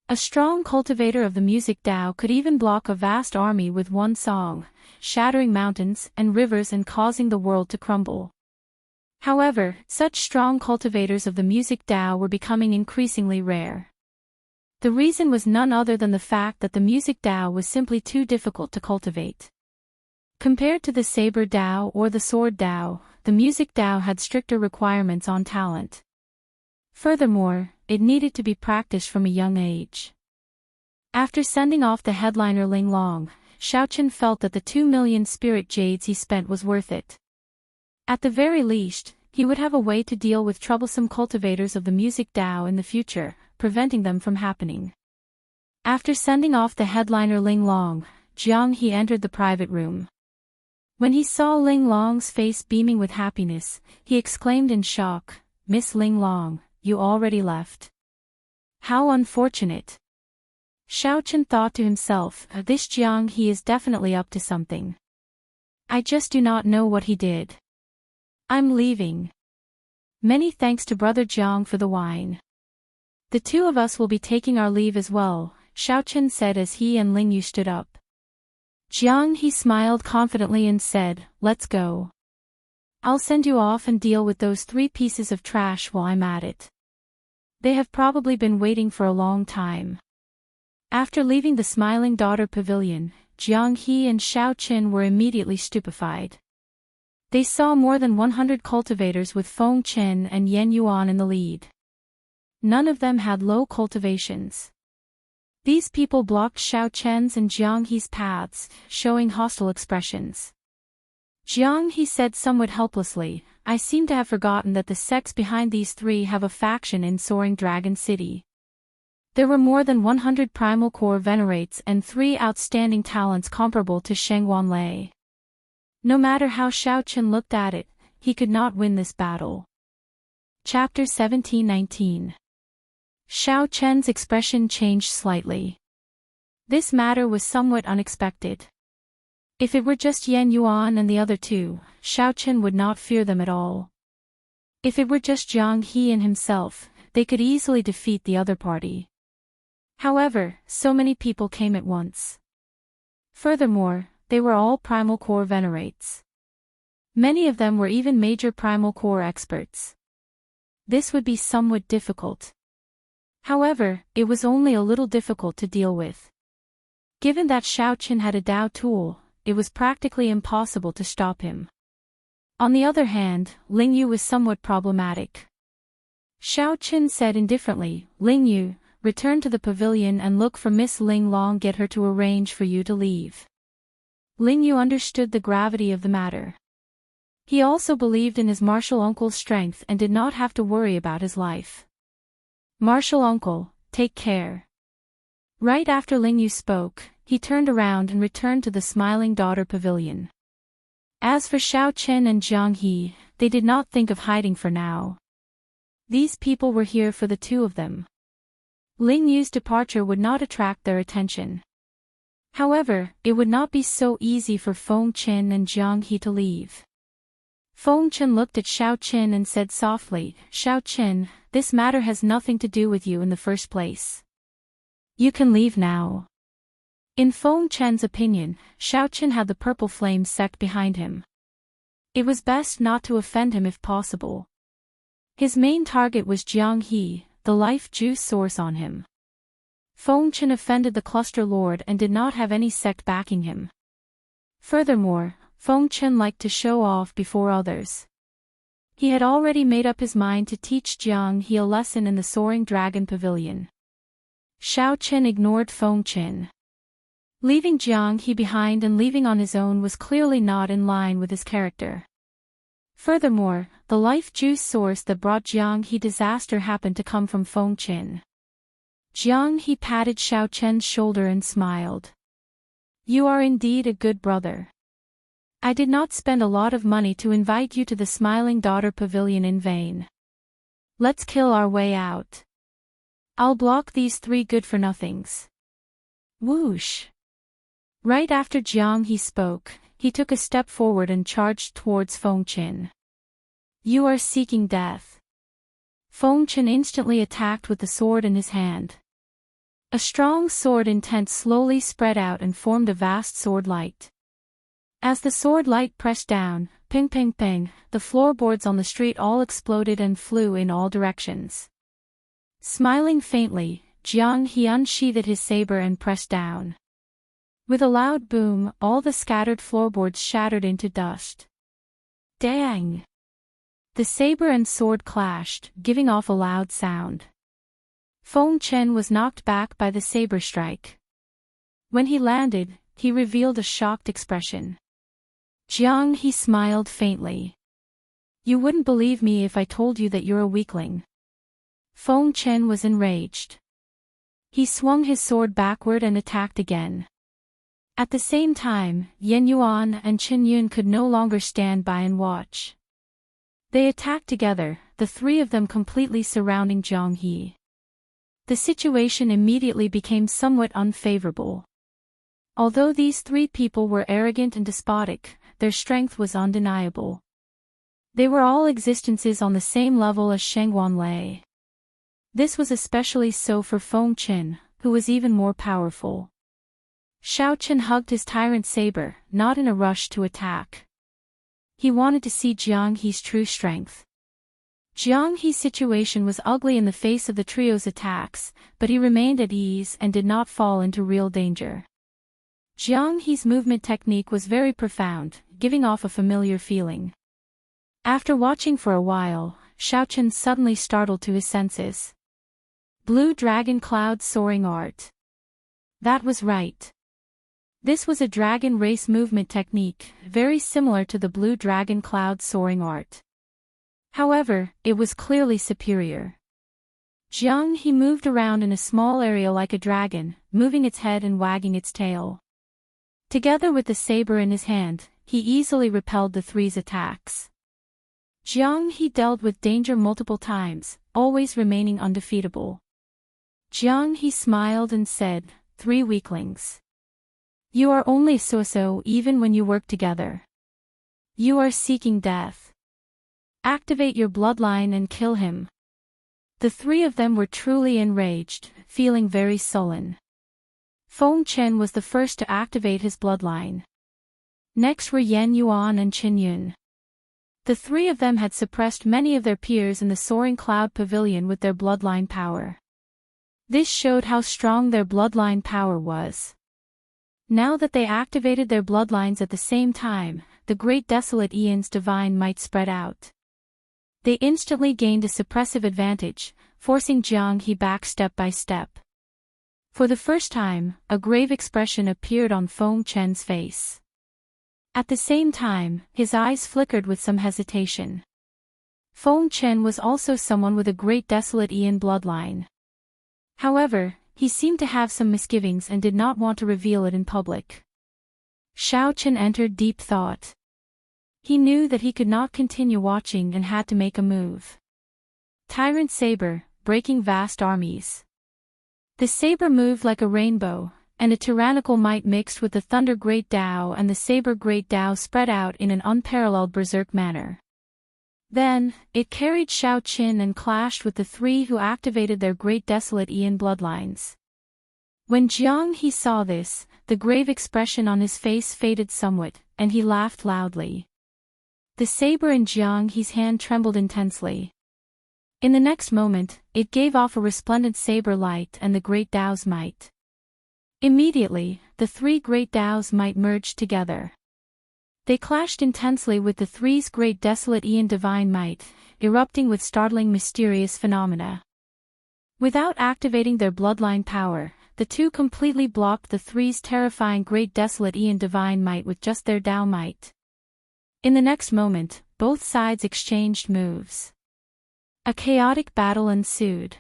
[SPEAKER 1] A strong cultivator of the music Dao could even block a vast army with one song, shattering mountains and rivers and causing the world to crumble. However, such strong cultivators of the music Dao were becoming increasingly rare. The reason was none other than the fact that the music Dao was simply too difficult to cultivate. Compared to the saber Dao or the sword Dao, the music Dao had stricter requirements on talent. Furthermore, it needed to be practiced from a young age. After sending off the headliner Ling Long, Xiaochen felt that the 2 million spirit jades he spent was worth it. At the very least, he would have a way to deal with troublesome cultivators of the music Dao in the future, preventing them from happening. After sending off the headliner Ling Long, Jiang He entered the private room. When he saw Ling Long's face beaming with happiness, he exclaimed in shock, "Miss Ling Long, you already left. How unfortunate." Xiaochen thought to himself, this Jiang He is definitely up to something. I just do not know what he did. I'm leaving. Many thanks to Brother Jiang for the wine. The two of us will be taking our leave as well, Xiaochen said as he and Ling Yu stood up. Jiang He smiled confidently and said, let's go. I'll send you off and deal with those 3 pieces of trash while I'm at it. They have probably been waiting for a long time. After leaving the Smiling Daughter Pavilion, Jiang He and Xiaochen were immediately stupefied. They saw more than 100 cultivators with Feng Chen and Yan Yuan in the lead. None of them had low cultivations. These people blocked Xiaochen's and Jiang He's paths, showing hostile expressions. Jiang He said somewhat helplessly, I seem to have forgotten that the sects behind these 3 have a faction in Soaring Dragon City. There were more than 100 primal core venerates and 3 outstanding talents comparable to Sheng Wanlei. No matter how Xiaochen looked at it, he could not win this battle. Chapter 17-19. Xiaochen's expression changed slightly. This matter was somewhat unexpected. If it were just Yan Yuan and the other 2, Xiaochen would not fear them at all. If it were just Jiang He and himself, they could easily defeat the other party. However, so many people came at once. Furthermore, they were all primal core venerates. Many of them were even major primal core experts. This would be somewhat difficult. However, it was only a little difficult to deal with. Given that Xiaochen had a Dao tool, it was practically impossible to stop him. On the other hand, Ling Yu was somewhat problematic. Xiaochen said indifferently, Ling Yu, return to the pavilion and look for Miss Ling Long, get her to arrange for you to leave. Ling Yu understood the gravity of the matter. He also believed in his martial uncle's strength and did not have to worry about his life. Martial uncle, take care. Right after Ling Yu spoke, he turned around and returned to the Smiling Daughter Pavilion. As for Xiaochen and Jiang He, they did not think of hiding for now. These people were here for the 2 of them. Ling Yu's departure would not attract their attention. However, it would not be so easy for Feng Chen and Jiang He to leave. Feng Chen looked at Xiaochen and said softly, Xiaochen, this matter has nothing to do with you in the first place. You can leave now. In Feng Chen's opinion, Xiaochen had the purple flame sect behind him. It was best not to offend him if possible. His main target was Jiang He, the life juice source on him. Feng Chen offended the cluster lord and did not have any sect backing him. Furthermore, Feng Chen liked to show off before others. He had already made up his mind to teach Jiang He a lesson in the Soaring Dragon Pavilion. Xiaochen ignored Feng Chen. Leaving Jiang He behind and leaving on his own was clearly not in line with his character. Furthermore, the life juice source that brought Jiang He disaster happened to come from Feng Chen. Jiang He patted Xiaochen's shoulder and smiled. "You are indeed a good brother. I did not spend a lot of money to invite you to the Smiling Daughter Pavilion in vain. Let's kill our way out. I'll block these 3 good-for-nothings." Whoosh! Right after Jiang He spoke, he took a step forward and charged towards Feng Chen. "You are seeking death." Feng Chen instantly attacked with the sword in his hand. A strong sword intent slowly spread out and formed a vast sword light. As the sword light pressed down, ping ping ping, the floorboards on the street all exploded and flew in all directions. Smiling faintly, Jiang He unsheathed his saber and pressed down. With a loud boom, all the scattered floorboards shattered into dust. Dang! The saber and sword clashed, giving off a loud sound. Feng Chen was knocked back by the saber strike. When he landed, he revealed a shocked expression. Jiang He smiled faintly. "You wouldn't believe me if I told you that you're a weakling." Feng Chen was enraged. He swung his sword backward and attacked again. At the same time, Yan Yuan and Qin Yun could no longer stand by and watch. They attacked together, the 3 of them completely surrounding Jiang He. The situation immediately became somewhat unfavorable. Although these 3 people were arrogant and despotic, their strength was undeniable. They were all existences on the same level as Shengguan Lei. This was especially so for Feng Chen, who was even more powerful. Xiaochen hugged his tyrant saber, not in a rush to attack. He wanted to see Jiang He's true strength. Jiang He's situation was ugly in the face of the trio's attacks, but he remained at ease and did not fall into real danger. Jiang He's movement technique was very profound, giving off a familiar feeling. After watching for a while, Xiaochen suddenly startled to his senses. Blue Dragon Cloud Soaring Art. That was right. This was a dragon race movement technique, very similar to the Blue Dragon Cloud Soaring Art. However, it was clearly superior. Jiang He moved around in a small area like a dragon, moving its head and wagging its tail. Together with the saber in his hand, he easily repelled the 3's attacks. Jiang He dealt with danger multiple times, always remaining undefeatable. Jiang He smiled and said, "3 weaklings. You are only so-so even when you work together. You are seeking death. Activate your bloodline and kill him." The 3 of them were truly enraged, feeling very sullen. Feng Chen was the first to activate his bloodline. Next were Yan Yuan and Qin Yun. The 3 of them had suppressed many of their peers in the Soaring Cloud Pavilion with their bloodline power. This showed how strong their bloodline power was. Now that they activated their bloodlines at the same time, the Great Desolate Aeon's divine might spread out. They instantly gained a suppressive advantage, forcing Jiang He back step by step. For the first time, a grave expression appeared on Feng Chen's face. At the same time, his eyes flickered with some hesitation. Feng Chen was also someone with a Great Desolate Aeon bloodline. However, he seemed to have some misgivings and did not want to reveal it in public. Xiaochen entered deep thought. He knew that he could not continue watching and had to make a move. Tyrant Saber, breaking vast armies. The saber moved like a rainbow, and a tyrannical might mixed with the Thunder Great Tao and the Saber Great Tao spread out in an unparalleled berserk manner. Then, it carried Xiaochen and clashed with the 3 who activated their Great Desolate Aeon bloodlines. When Jiang He saw this, the grave expression on his face faded somewhat, and he laughed loudly. The saber in Jiang He's hand trembled intensely. In the next moment, it gave off a resplendent saber light and the great Tao's might. Immediately, the three great Tao's might merged together. They clashed intensely with the three's great desolate Aeon divine might, erupting with startling mysterious phenomena. Without activating their bloodline power, the two completely blocked the three's terrifying great desolate Aeon divine might with just their Tao might. In the next moment, both sides exchanged moves. A chaotic battle ensued.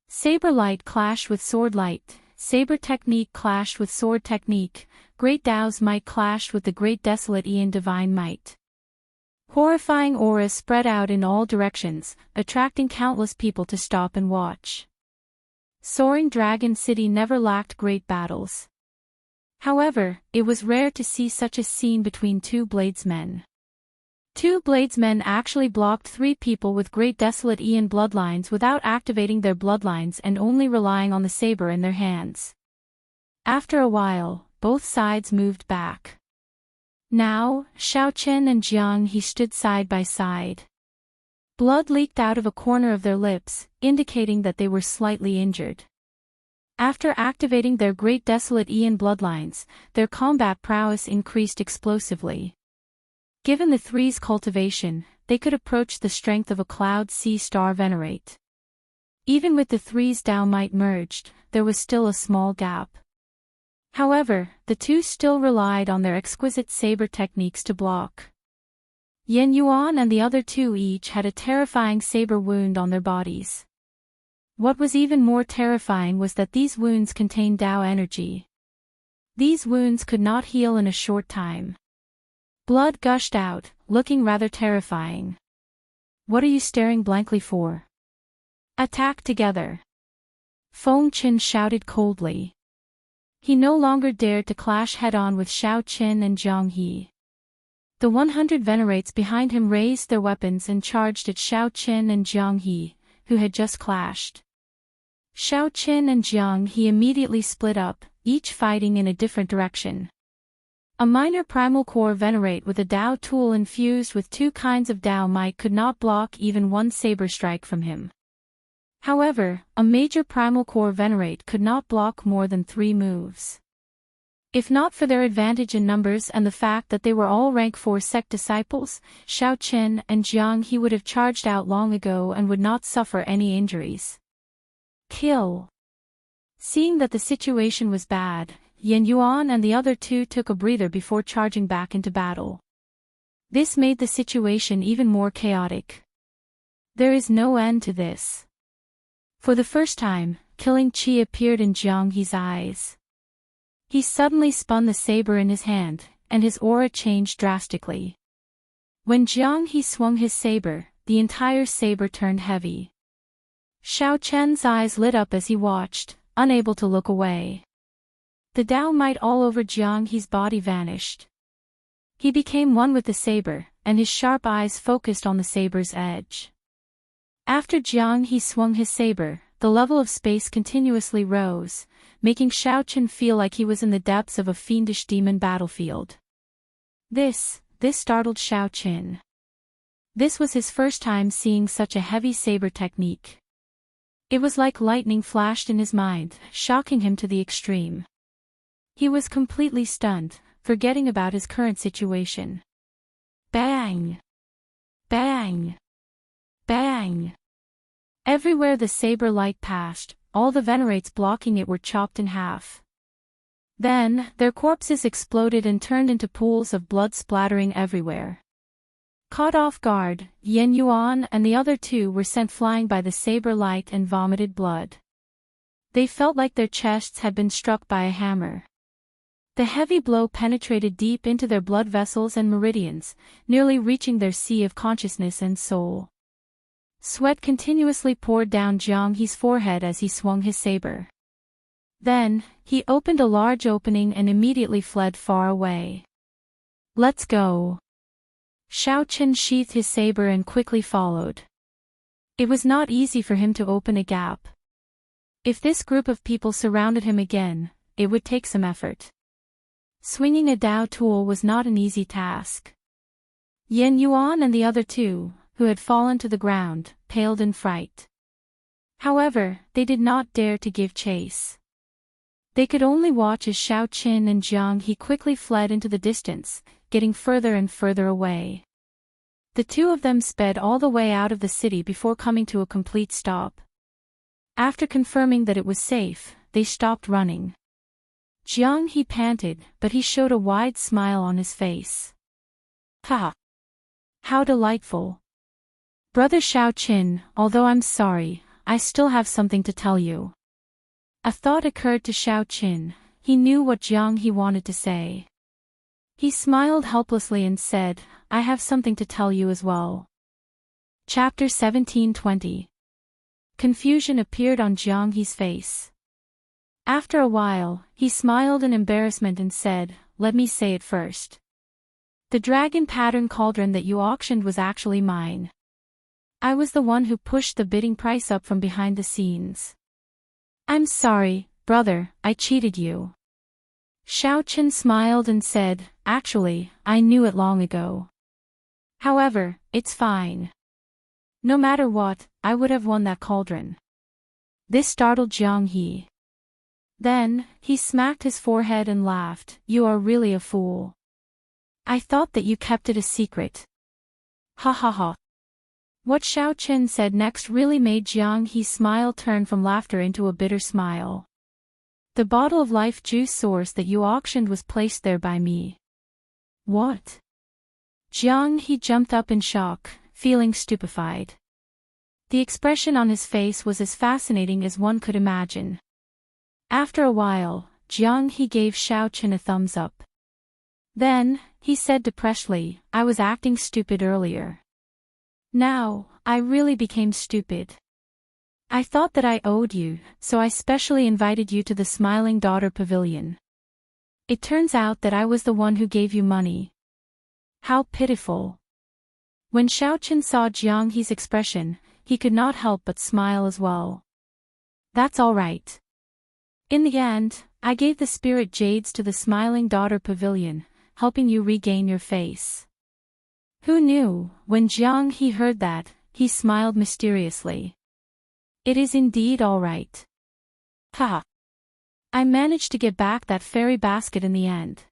[SPEAKER 1] Saber light clashed with sword light, saber technique clashed with sword technique, great Tao's might clashed with the great desolate Aeon divine might. Horrifying auras spread out in all directions, attracting countless people to stop and watch. Soaring Dragon City never lacked great battles. However, it was rare to see such a scene between two bladesmen. Two bladesmen actually blocked three people with great desolate Aeon bloodlines without activating their bloodlines and only relying on the saber in their hands. After a while, both sides moved back. Now, Xiaochen and Jiang He stood side by side. Blood leaked out of a corner of their lips, indicating that they were slightly injured. After activating their great desolate Aeon bloodlines, their combat prowess increased explosively. Given the three's cultivation, they could approach the strength of a Cloud Sea Star Venerate. Even with the three's Tao might merged, there was still a small gap. However, the two still relied on their exquisite saber techniques to block. Yan Yuan and the other two each had a terrifying saber wound on their bodies. What was even more terrifying was that these wounds contained Tao energy. These wounds could not heal in a short time. Blood gushed out, looking rather terrifying. What are you staring blankly for? Attack together! Feng Qin shouted coldly. He no longer dared to clash head-on with Xiao Qin and Jiang He. The 100 venerates behind him raised their weapons and charged at Xiao Qin and Jiang He, who had just clashed. Xiao Qin and Jiang He immediately split up, each fighting in a different direction. A minor primal core venerate with a Tao tool infused with two kinds of Tao might could not block even one saber strike from him. However, a major primal core venerate could not block more than 3 moves. If not for their advantage in numbers and the fact that they were all rank 4 sect disciples, Xiao Qin and Jiang He would have charged out long ago and would not suffer any injuries. Kill! Seeing that the situation was bad, Yan Yuan and the other two took a breather before charging back into battle. This made the situation even more chaotic. There is no end to this. For the first time, killing chi appeared in Jiang He's eyes. He suddenly spun the saber in his hand, and his aura changed drastically. When Jiang He swung his saber, the entire saber turned heavy. Xiao Chen's eyes lit up as he watched, unable to look away. The Tao might all over Jiang He's body vanished. He became one with the saber, and his sharp eyes focused on the saber's edge. After Jiang He swung his saber, the level of space continuously rose, making Xiao Chen feel like he was in the depths of a fiendish demon battlefield. This startled Xiao Chen. This was his first time seeing such a heavy saber technique. It was like lightning flashed in his mind, shocking him to the extreme. He was completely stunned, forgetting about his current situation. Bang! Bang! Bang! Everywhere the saber light passed, all the venerates blocking it were chopped in half. Then, their corpses exploded and turned into pools of blood splattering everywhere. Caught off guard, Yan Yuan and the other two were sent flying by the saber light and vomited blood. They felt like their chests had been struck by a hammer. The heavy blow penetrated deep into their blood vessels and meridians, nearly reaching their sea of consciousness and soul. Sweat continuously poured down Jiang He's forehead as he swung his saber. Then, he opened a large opening and immediately fled far away. Let's go! Xiao Chen sheathed his saber and quickly followed. It was not easy for him to open a gap. If this group of people surrounded him again, it would take some effort. Swinging a Dao tool was not an easy task. Yin Yuan and the other two, who had fallen to the ground, paled in fright. However, they did not dare to give chase. They could only watch as Xiao Qin and Jiang He quickly fled into the distance, getting further and further away. The two of them sped all the way out of the city before coming to a complete stop. After confirming that it was safe, they stopped running. Jiang He panted, but he showed a wide smile on his face. Ha! How delightful! Brother Xiao Qin, although I'm sorry, I still have something to tell you. A thought occurred to Xiao Qin. He knew what Jiang He wanted to say. He smiled helplessly and said, I have something to tell you as well. Chapter 17:20. Confusion appeared on Jiang He's face. After a while, he smiled in embarrassment and said, let me say it first. The dragon pattern cauldron that you auctioned was actually mine. I was the one who pushed the bidding price up from behind the scenes. I'm sorry, brother, I cheated you. Xiao Qin smiled and said, actually, I knew it long ago. However, it's fine. No matter what, I would have won that cauldron. This startled Jiang He. Then, he smacked his forehead and laughed, you are really a fool. I thought that you kept it a secret. Ha ha ha. What Xiao Qin said next really made Jiang He's smile turn from laughter into a bitter smile. The bottle of life juice source that you auctioned was placed there by me. What? Jiang He jumped up in shock, feeling stupefied. The expression on his face was as fascinating as one could imagine. After a while, Jiang He gave Xiao Qin a thumbs up. Then, he said depressedly, I was acting stupid earlier. Now, I really became stupid. I thought that I owed you, so I specially invited you to the Smiling Daughter Pavilion. It turns out that I was the one who gave you money. How pitiful. When Xiao Qin saw Jiang He's expression, he could not help but smile as well. That's all right. In the end, I gave the spirit jades to the Smiling Daughter Pavilion, helping you regain your face. Who knew? When Jiang He heard that, he smiled mysteriously. It is indeed all right. Ha! I managed to get back that fairy basket in the end.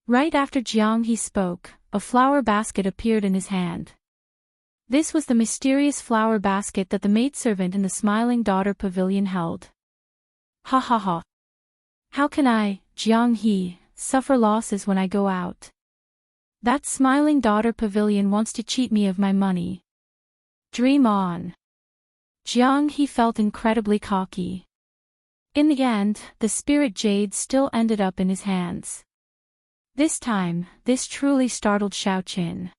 [SPEAKER 1] Right after Jiang He spoke, a flower basket appeared in his hand. This was the mysterious flower basket that the maidservant in the Smiling Daughter Pavilion held. Ha ha ha. How can I, Jiang He, suffer losses when I go out? That Smiling Daughter Pavilion wants to cheat me of my money. Dream on. Jiang He felt incredibly cocky. In the end, the spirit jade still ended up in his hands. This time, this truly startled Xiao Qin.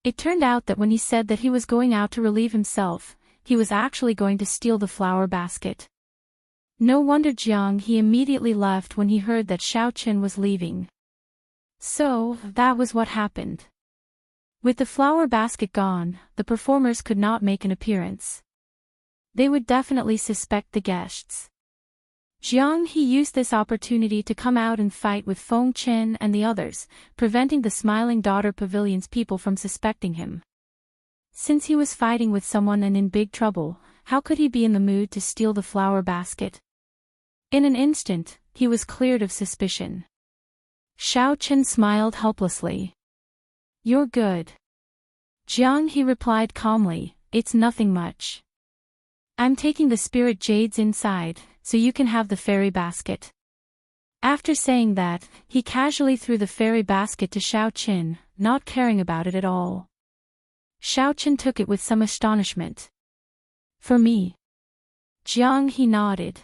[SPEAKER 1] It turned out that when he said that he was going out to relieve himself, he was actually going to steal the flower basket. No wonder Jiang He immediately left when he heard that Xiao Qin was leaving. So, that was what happened. With the flower basket gone, the performers could not make an appearance. They would definitely suspect the guests. Jiang He used this opportunity to come out and fight with Feng Qin and the others, preventing the Smiling Daughter Pavilion's people from suspecting him. Since he was fighting with someone and in big trouble, how could he be in the mood to steal the flower basket? In an instant, he was cleared of suspicion. Xiao Qin smiled helplessly. You're good. Jiang He replied calmly, it's nothing much. I'm taking the spirit jades inside, so you can have the fairy basket. After saying that, he casually threw the fairy basket to Xiao Qin, not caring about it at all. Xiao Qin took it with some astonishment. For me? Jiang He nodded.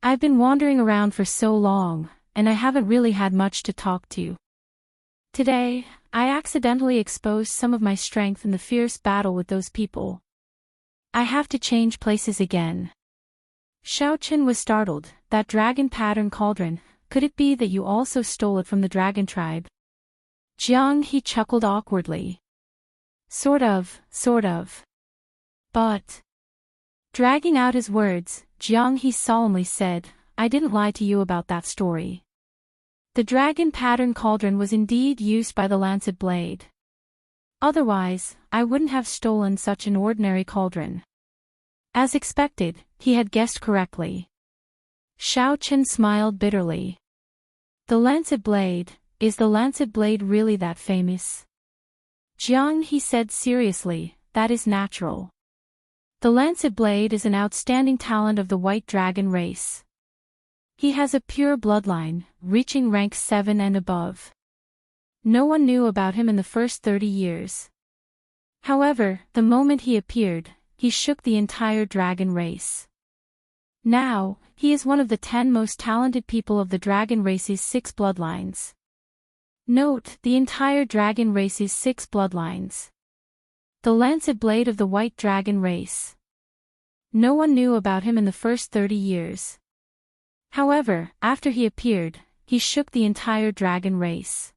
[SPEAKER 1] I've been wandering around for so long, and I haven't really had much to talk to. Today, I accidentally exposed some of my strength in the fierce battle with those people. I have to change places again. Xiao Qin was startled. That dragon pattern cauldron, could it be that you also stole it from the dragon tribe? Jiang He chuckled awkwardly. Sort of. But... Dragging out his words, Jiang He solemnly said, I didn't lie to you about that story. The dragon pattern cauldron was indeed used by the lancet blade. Otherwise, I wouldn't have stolen such an ordinary cauldron. As expected, he had guessed correctly. Xiao Chen smiled bitterly. The lancet blade, is the lancet blade really that famous? Jiang, he said seriously, that is natural. The lancet blade is an outstanding talent of the white dragon race. He has a pure bloodline, reaching rank 7 and above. No one knew about him in the first 30 years. However, the moment he appeared, he shook the entire dragon race. Now, he is one of the 10 most talented people of the dragon race's 6 bloodlines. Note, the entire dragon race's 6 bloodlines. The lancet blade of the white dragon race. No one knew about him in the first 30 years. However, after he appeared, he shook the entire dragon race.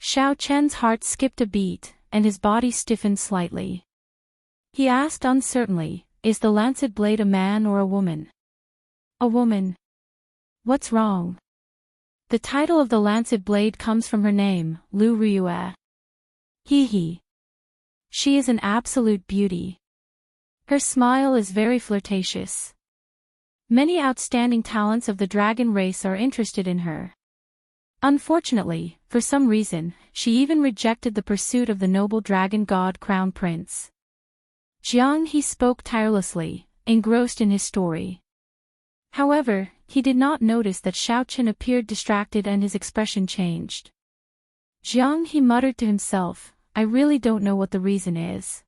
[SPEAKER 1] Xiao Chen's heart skipped a beat, and his body stiffened slightly. He asked uncertainly, is the lancet blade a man or a woman? A woman. What's wrong? The title of the lancet blade comes from her name, Lu Ryue. He. She is an absolute beauty. Her smile is very flirtatious. Many outstanding talents of the dragon race are interested in her. Unfortunately, for some reason, she even rejected the pursuit of the noble dragon god crown prince. Jiang he spoke tirelessly, engrossed in his story. However, he did not notice that Xiao Chen appeared distracted and his expression changed. Jiang he muttered to himself, I really don't know what the reason is.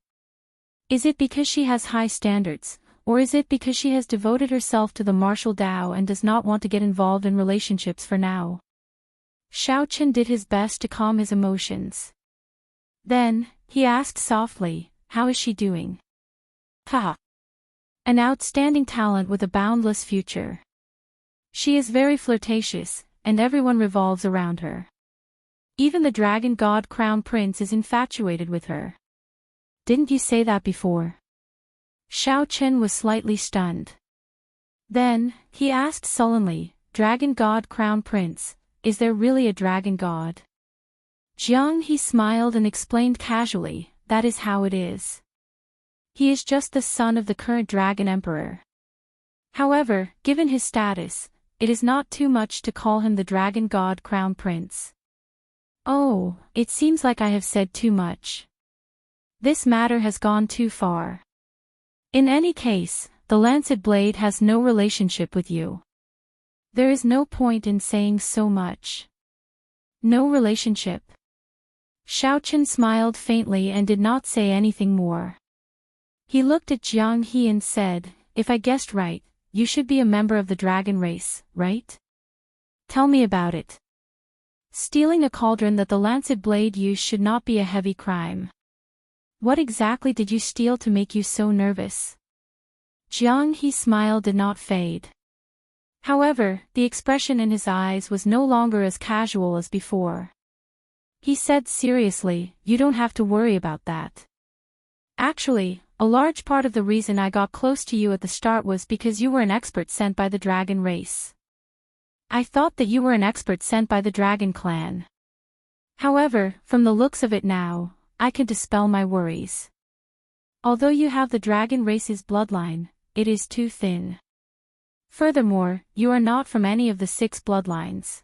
[SPEAKER 1] Is it because she has high standards, or is it because she has devoted herself to the martial Tao and does not want to get involved in relationships for now? Xiao Chen did his best to calm his emotions. Then, he asked softly, how is she doing? Ha! An outstanding talent with a boundless future. She is very flirtatious, and everyone revolves around her. Even the dragon god crown prince is infatuated with her. Didn't you say that before? Xiao Chen was slightly stunned. Then, he asked sullenly, dragon god crown prince, is there really a dragon god? Jiang he smiled and explained casually, that is how it is. He is just the son of the current dragon emperor. However, given his status, it is not too much to call him the dragon god crown prince. Oh, it seems like I have said too much. This matter has gone too far. In any case, the lancet blade has no relationship with you. There is no point in saying so much. No relationship. Xiao Chen smiled faintly and did not say anything more. He looked at Jiang He and said, if I guessed right, you should be a member of the dragon race, right? Tell me about it. Stealing a cauldron that the lancet blade used should not be a heavy crime. What exactly did you steal to make you so nervous? Jiang He's smile did not fade. However, the expression in his eyes was no longer as casual as before. He said seriously, you don't have to worry about that. Actually, a large part of the reason I got close to you at the start was because you were an expert sent by the dragon race. I thought that you were an expert sent by the dragon clan. However, from the looks of it now, I can dispel my worries. Although you have the dragon race's bloodline, it is too thin. Furthermore, you are not from any of the 6 bloodlines.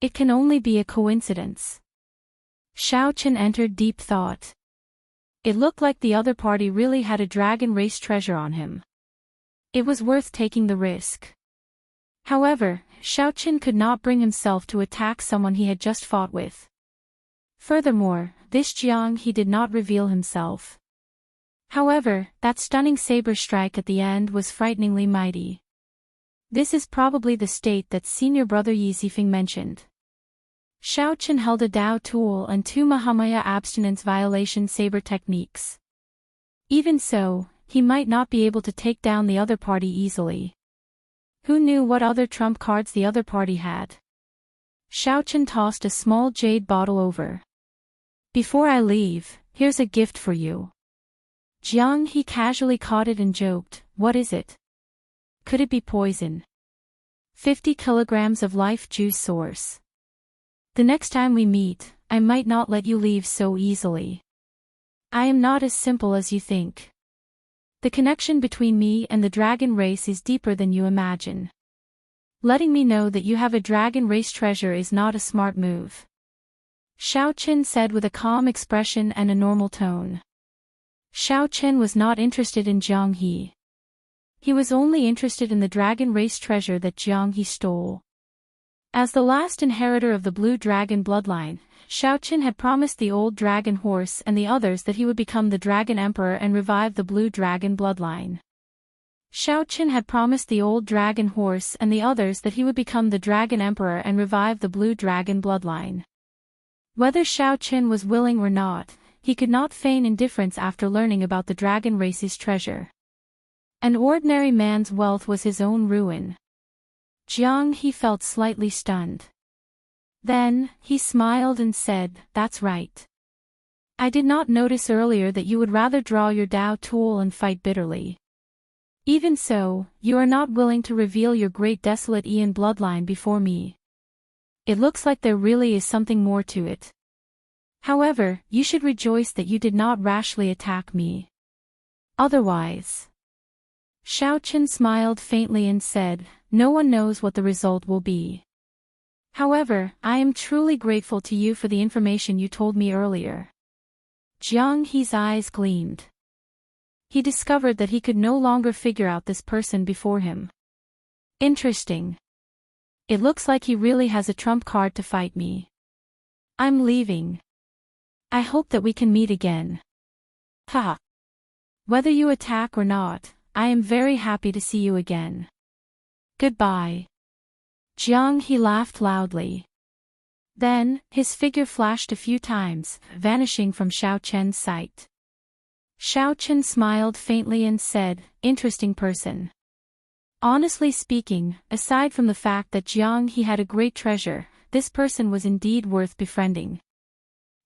[SPEAKER 1] It can only be a coincidence. Xiao Chen entered deep thought. It looked like the other party really had a dragon race treasure on him. It was worth taking the risk. However, Xiao Chen could not bring himself to attack someone he had just fought with. Furthermore, this Jiang he did not reveal himself. However, that stunning saber strike at the end was frighteningly mighty. This is probably the state that senior brother Yi Zifeng mentioned. Xiao Chen held a Dao tool and 2 Mahamaya abstinence violation saber techniques. Even so, he might not be able to take down the other party easily. Who knew what other trump cards the other party had? Xiao Chen tossed a small jade bottle over. Before I leave, here's a gift for you. Jiang he casually caught it and joked, what is it? Could it be poison? 50 kilograms of life juice source. The next time we meet, I might not let you leave so easily. I am not as simple as you think. The connection between me and the dragon race is deeper than you imagine. Letting me know that you have a dragon race treasure is not a smart move. Xiao Qin said with a calm expression and a normal tone. Xiao Qin was not interested in Jiang He. He was only interested in the dragon race treasure that Jiang He stole. As the last inheritor of the blue dragon bloodline, Xiao Qin had promised the old dragon horse and the others that he would become the dragon emperor and revive the blue dragon bloodline. Xiao Qin had promised the old dragon horse and the others that he would become the dragon emperor and revive the blue dragon bloodline. Whether Xiao Qin was willing or not, he could not feign indifference after learning about the dragon race's treasure. An ordinary man's wealth was his own ruin. Jiang He felt slightly stunned. Then, he smiled and said, "That's right. I did not notice earlier that you would rather draw your Dao tool and fight bitterly. Even so, you are not willing to reveal your great desolate Ian bloodline before me. It looks like there really is something more to it. However, you should rejoice that you did not rashly attack me. Otherwise..." Xiao Qin smiled faintly and said, "No one knows what the result will be. However, I am truly grateful to you for the information you told me earlier." Jiang He's eyes gleamed. He discovered that he could no longer figure out this person before him. Interesting. It looks like he really has a trump card to fight me. I'm leaving. I hope that we can meet again. Ha! Whether you attack or not, I am very happy to see you again. Goodbye. Jiang He laughed loudly. Then, his figure flashed a few times, vanishing from Xiao Chen's sight. Xiao Chen smiled faintly and said, "Interesting person. Honestly speaking, aside from the fact that Jiang He had a great treasure, this person was indeed worth befriending."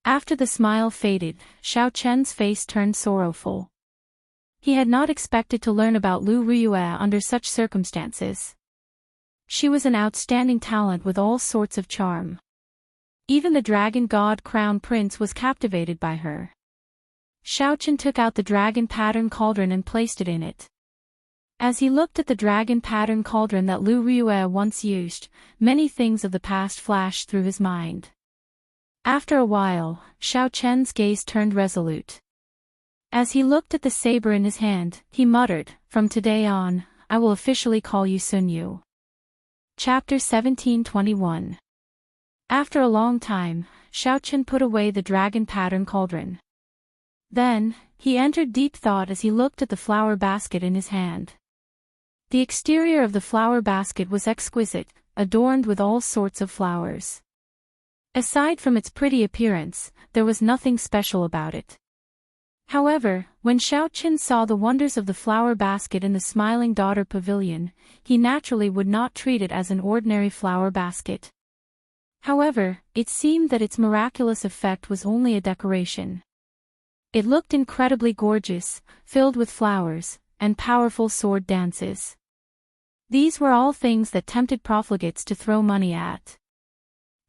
[SPEAKER 1] After the smile faded, Xiao Chen's face turned sorrowful. He had not expected to learn about Lu Ruyue under such circumstances. She was an outstanding talent with all sorts of charm. Even the dragon god crown prince was captivated by her. Xiao Chen took out the dragon pattern cauldron and placed it in it. As he looked at the dragon pattern cauldron that Lu Ruyue once used, many things of the past flashed through his mind. After a while, Xiao Chen's gaze turned resolute. As he looked at the saber in his hand, he muttered, "From today on, I will officially call you Sun Yu." Chapter 1721. After a long time, Xiao Chen put away the dragon pattern cauldron. Then, he entered deep thought as he looked at the flower basket in his hand. The exterior of the flower basket was exquisite, adorned with all sorts of flowers. Aside from its pretty appearance, there was nothing special about it. However, when Xiao Chen saw the wonders of the flower basket in the Smiling Daughter Pavilion, he naturally would not treat it as an ordinary flower basket. However, it seemed that its miraculous effect was only a decoration. It looked incredibly gorgeous, filled with flowers, and powerful sword dances. These were all things that tempted profligates to throw money at.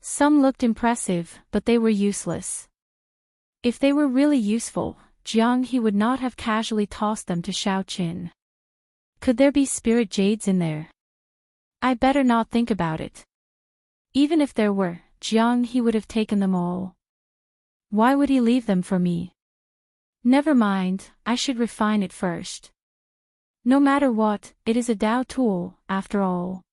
[SPEAKER 1] Some looked impressive, but they were useless. If they were really useful, Jiang He would not have casually tossed them to Xiao Qin. Could there be spirit jades in there? I better not think about it. Even if there were, Jiang He would have taken them all. Why would he leave them for me? Never mind, I should refine it first. No matter what, it is a Dao tool, after all.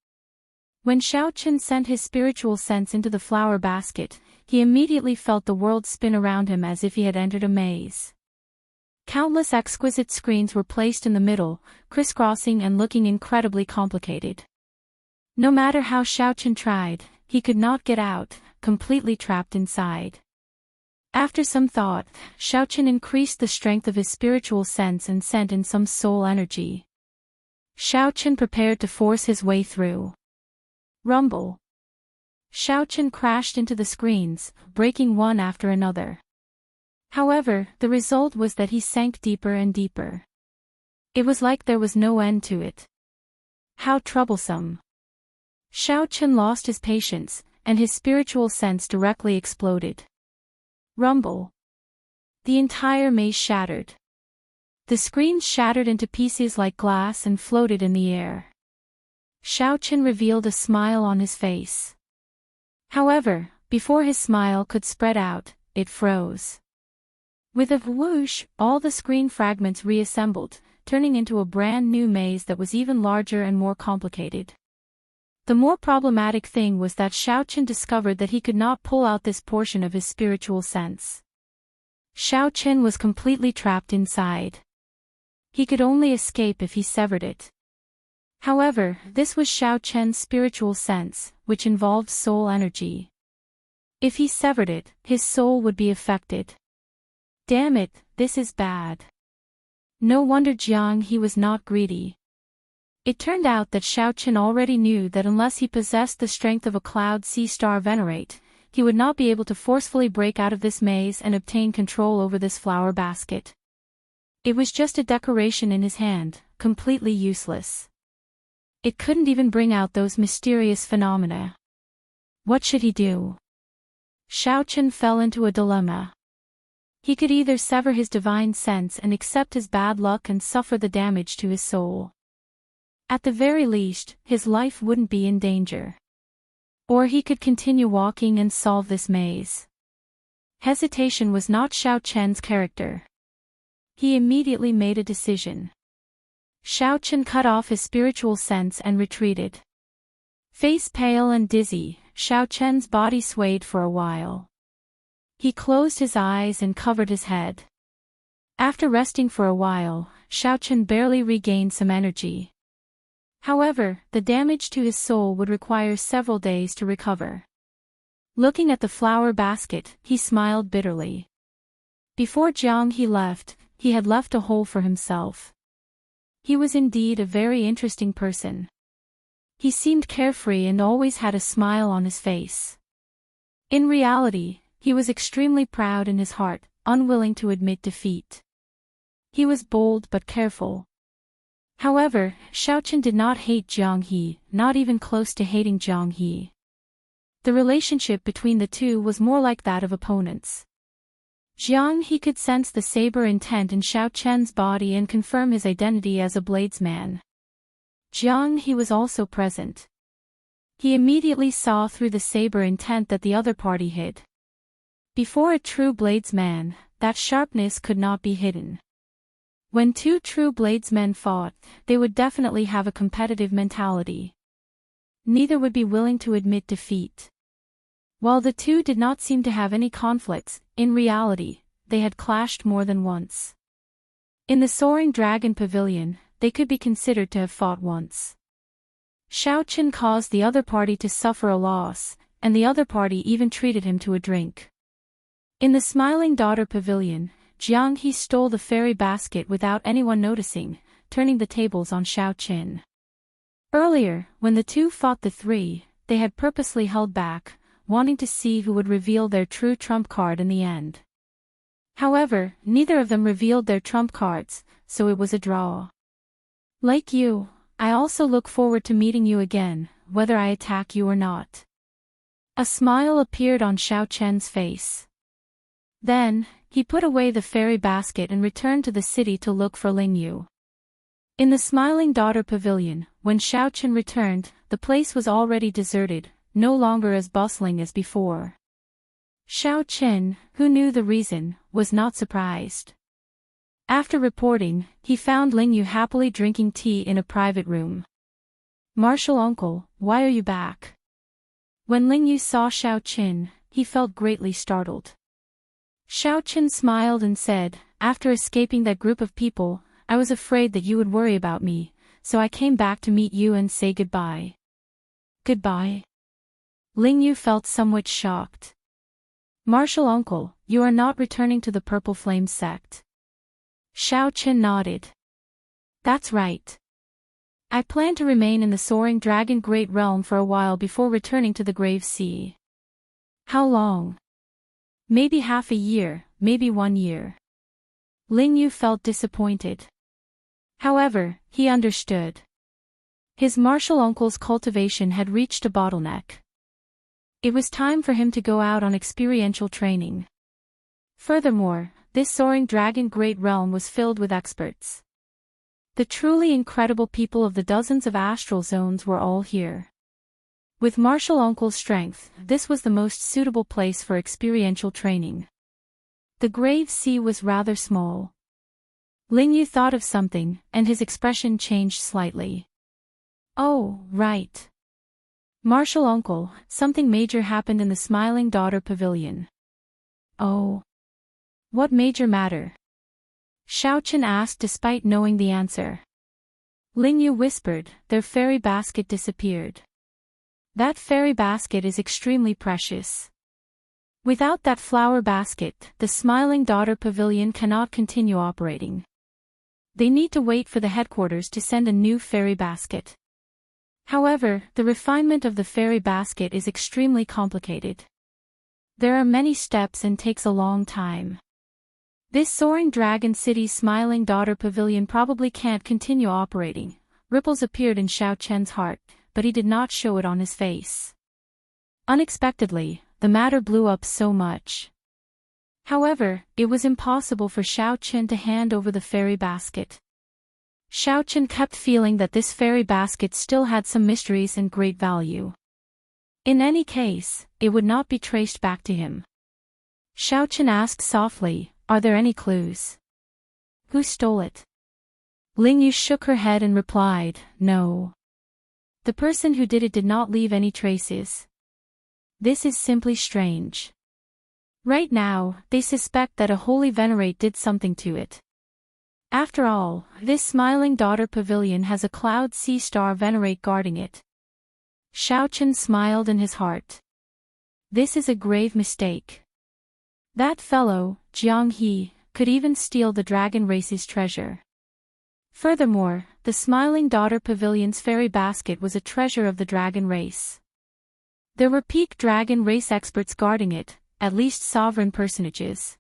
[SPEAKER 1] When Xiao Qin sent his spiritual sense into the flower basket, he immediately felt the world spin around him as if he had entered a maze. Countless exquisite screens were placed in the middle, crisscrossing and looking incredibly complicated. No matter how Xiao Qin tried, he could not get out, completely trapped inside. After some thought, Xiao Qin increased the strength of his spiritual sense and sent in some soul energy. Xiao Qin prepared to force his way through. Rumble. Xiao Qin crashed into the screens, breaking one after another. However, the result was that he sank deeper and deeper. It was like there was no end to it. How troublesome. Xiao Chen lost his patience, and his spiritual sense directly exploded. Rumble. The entire maze shattered. The screens shattered into pieces like glass and floated in the air. Xiao Chen revealed a smile on his face. However, before his smile could spread out, it froze. With a whoosh, all the screen fragments reassembled, turning into a brand new maze that was even larger and more complicated. The more problematic thing was that Xiao Chen discovered that he could not pull out this portion of his spiritual sense. Xiao Chen was completely trapped inside. He could only escape if he severed it. However, this was Xiao Chen's spiritual sense, which involved soul energy. If he severed it, his soul would be affected. Damn it, this is bad. No wonder Jiang He was not greedy. It turned out that Xiao Chen already knew that unless he possessed the strength of a Cloud Sea Star Venerate, he would not be able to forcefully break out of this maze and obtain control over this flower basket. It was just a decoration in his hand, completely useless. It couldn't even bring out those mysterious phenomena. What should he do? Xiao Chen fell into a dilemma. He could either sever his divine sense and accept his bad luck and suffer the damage to his soul. At the very least, his life wouldn't be in danger. Or he could continue walking and solve this maze. Hesitation was not Xiao Chen's character. He immediately made a decision. Xiao Chen cut off his spiritual sense and retreated. Face pale and dizzy, Xiao Chen's body swayed for a while. He closed his eyes and covered his head. After resting for a while, Xiao Chen barely regained some energy. However, the damage to his soul would require several days to recover. Looking at the flower basket, he smiled bitterly. Before Jiang He left, he had left a hole for himself. He was indeed a very interesting person. He seemed carefree and always had a smile on his face. In reality, he was extremely proud in his heart, unwilling to admit defeat. He was bold but careful. However, Xiao Chen did not hate Jiang He, not even close to hating Jiang He. The relationship between the two was more like that of opponents. Jiang He could sense the saber intent in Xiao Chen's body and confirm his identity as a bladesman. Jiang He was also present. He immediately saw through the saber intent that the other party hid. Before a true bladesman, that sharpness could not be hidden. When two true bladesmen fought, they would definitely have a competitive mentality. Neither would be willing to admit defeat. While the two did not seem to have any conflicts, in reality, they had clashed more than once. In the Soaring Dragon Pavilion, they could be considered to have fought once. Xiao Chen caused the other party to suffer a loss, and the other party even treated him to a drink. In the Smiling Daughter Pavilion, Jiang He stole the fairy basket without anyone noticing, turning the tables on Xiao Chen. Earlier, when the two fought the three, they had purposely held back, wanting to see who would reveal their true trump card in the end. However, neither of them revealed their trump cards, so it was a draw. Like you, I also look forward to meeting you again, whether I attack you or not. A smile appeared on Xiao Chen's face. Then, he put away the fairy basket and returned to the city to look for Ling Yu. In the Smiling Daughter Pavilion, when Xiao Chen returned, the place was already deserted, no longer as bustling as before. Xiao Chen, who knew the reason, was not surprised. After reporting, he found Ling Yu happily drinking tea in a private room. "Martial uncle, why are you back?" When Ling Yu saw Xiao Chen, he felt greatly startled. Xiao Chen smiled and said, "After escaping that group of people, I was afraid that you would worry about me, so I came back to meet you and say goodbye." "Goodbye?" Ling Yu felt somewhat shocked. "Martial uncle, you are not returning to the Purple Flame sect?" Xiao Chen nodded. "That's right. I plan to remain in the Soaring Dragon Great Realm for a while before returning to the Grave Sea." "How long?" "Maybe half a year, maybe 1 year." Ling Yu felt disappointed. However, he understood. His martial uncle's cultivation had reached a bottleneck. It was time for him to go out on experiential training. Furthermore, this soaring dragon great realm was filled with experts. The truly incredible people of the dozens of astral zones were all here. With martial uncle's strength, this was the most suitable place for experiential training. The grave sea was rather small. Lingyu thought of something, and his expression changed slightly. Oh, right. Martial uncle, something major happened in the Smiling Daughter Pavilion. Oh. What major matter? Xiaochen asked despite knowing the answer. Lingyu whispered, their fairy basket disappeared. That fairy basket is extremely precious. Without that flower basket, the Smiling Daughter Pavilion cannot continue operating. They need to wait for the headquarters to send a new fairy basket. However, the refinement of the fairy basket is extremely complicated. There are many steps and takes a long time. This soaring dragon city's Smiling Daughter Pavilion probably can't continue operating. Ripples appeared in Xiaochen's heart, but he did not show it on his face. Unexpectedly, the matter blew up so much. However, it was impossible for Xiaochen to hand over the fairy basket. Xiaochen kept feeling that this fairy basket still had some mysteries and great value. In any case, it would not be traced back to him. Xiaochen asked softly, are there any clues? Who stole it? Lingyu shook her head and replied, no. The person who did it did not leave any traces. This is simply strange. Right now, they suspect that a holy venerate did something to it. After all, this Smiling Daughter Pavilion has a cloud sea star venerate guarding it. Xiaochen smiled in his heart. This is a grave mistake. That fellow, Jiang He, could even steal the dragon race's treasure. Furthermore, the Smiling Daughter Pavilion's fairy basket was a treasure of the dragon race. There were peak dragon race experts guarding it, at least sovereign personages.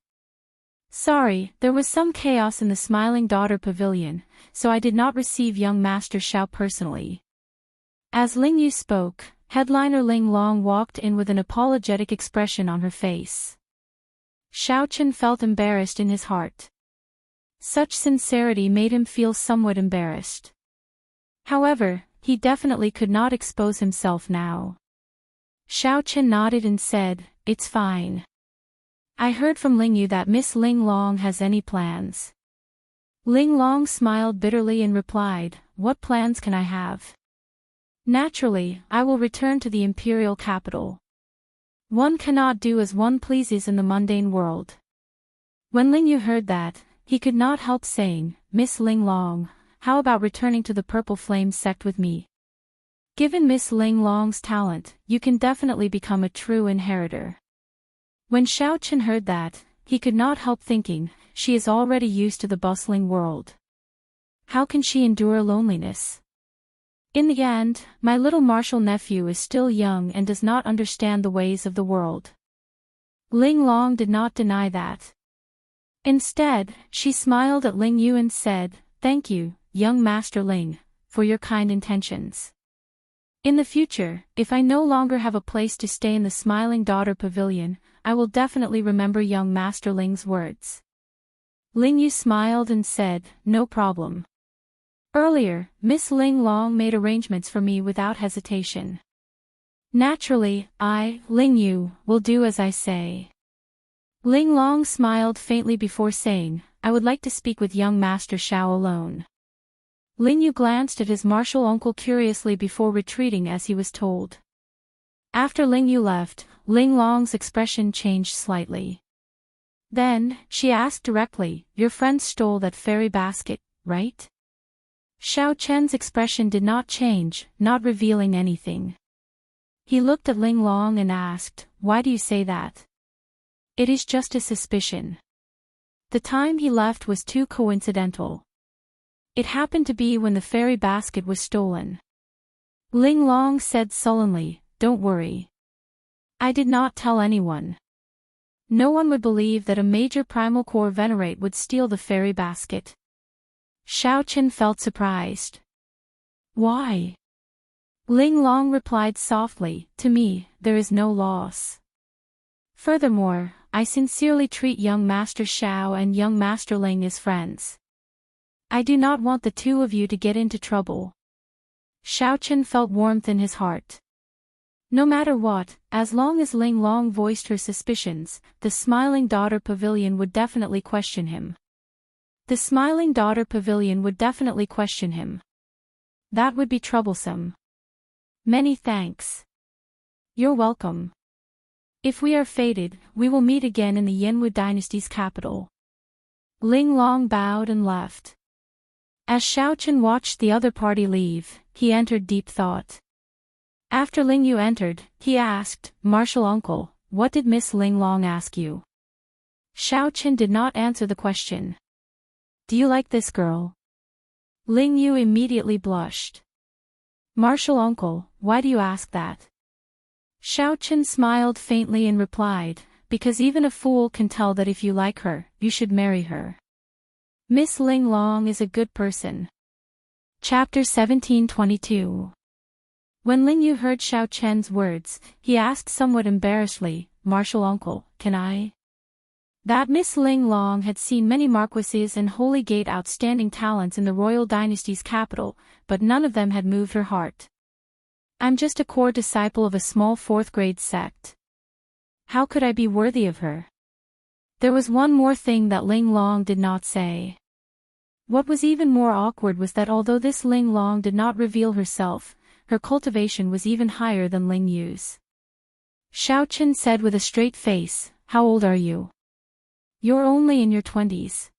[SPEAKER 1] Sorry, there was some chaos in the Smiling Daughter Pavilion, so I did not receive young Master Xiao personally. As Lingyu spoke, headliner Ling Long walked in with an apologetic expression on her face. Xiaochen felt embarrassed in his heart. Such sincerity made him feel somewhat embarrassed. However, he definitely could not expose himself now. Xiaochen nodded and said, it's fine. I heard from Lingyu that Miss Ling Long has any plans. Ling Long smiled bitterly and replied, what plans can I have? Naturally, I will return to the imperial capital. One cannot do as one pleases in the mundane world. When Lingyu heard that, he could not help saying, Miss Ling Long, how about returning to the Purple Flame sect with me? Given Miss Ling Long's talent, you can definitely become a true inheritor. When Xiaochen heard that, he could not help thinking, she is already used to the bustling world. How can she endure loneliness? In the end, my little martial nephew is still young and does not understand the ways of the world. Ling Long did not deny that. Instead, she smiled at Ling Yu and said, thank you, young Master Ling, for your kind intentions. In the future, if I no longer have a place to stay in the Smiling Daughter Pavilion, I will definitely remember young Master Ling's words. Ling Yu smiled and said, no problem. Earlier, Miss Ling Long made arrangements for me without hesitation. Naturally, I, Ling Yu, will do as I say. Ling Long smiled faintly before saying, I would like to speak with young Master Xiao alone. Ling Yu glanced at his martial uncle curiously before retreating as he was told. After Ling Yu left, Ling Long's expression changed slightly. Then, she asked directly, your friend stole that fairy basket, right? Xiao Chen's expression did not change, not revealing anything. He looked at Ling Long and asked, why do you say that? It is just a suspicion. The time he left was too coincidental. It happened to be when the fairy basket was stolen. Ling Long said sullenly, don't worry. I did not tell anyone. No one would believe that a major primal core venerate would steal the fairy basket. Xiao Chen felt surprised. Why? Ling Long replied softly, to me, there is no loss. Furthermore, I sincerely treat young Master Xiao and young Master Ling as friends. I do not want the two of you to get into trouble. Xiaochen felt warmth in his heart. No matter what, as long as Ling Long voiced her suspicions, the Smiling Daughter Pavilion would definitely question him. The Smiling Daughter Pavilion would definitely question him. That would be troublesome. Many thanks. You're welcome. If we are fated, we will meet again in the Yanwu dynasty's capital. Ling Long bowed and left. As Xiaochen watched the other party leave, he entered deep thought. After Ling Yu entered, he asked, Martial Uncle, what did Miss Ling Long ask you? Xiaochen did not answer the question. Do you like this girl? Ling Yu immediately blushed. Martial Uncle, why do you ask that? Xiaochen smiled faintly and replied, because even a fool can tell that if you like her, you should marry her. Miss Ling Long is a good person. Chapter 1722. When Ling Yu heard Xiaochen's words, he asked somewhat embarrassedly, Martial Uncle, can I? That Miss Ling Long had seen many marquises and Holy Gate outstanding talents in the royal dynasty's capital, but none of them had moved her heart. I'm just a core disciple of a small fourth-grade sect. How could I be worthy of her? There was one more thing that Ling Long did not say. What was even more awkward was that although this Ling Long did not reveal herself, her cultivation was even higher than Ling Yu's. Xiaochen said with a straight face, how old are you? You're only in your 20s.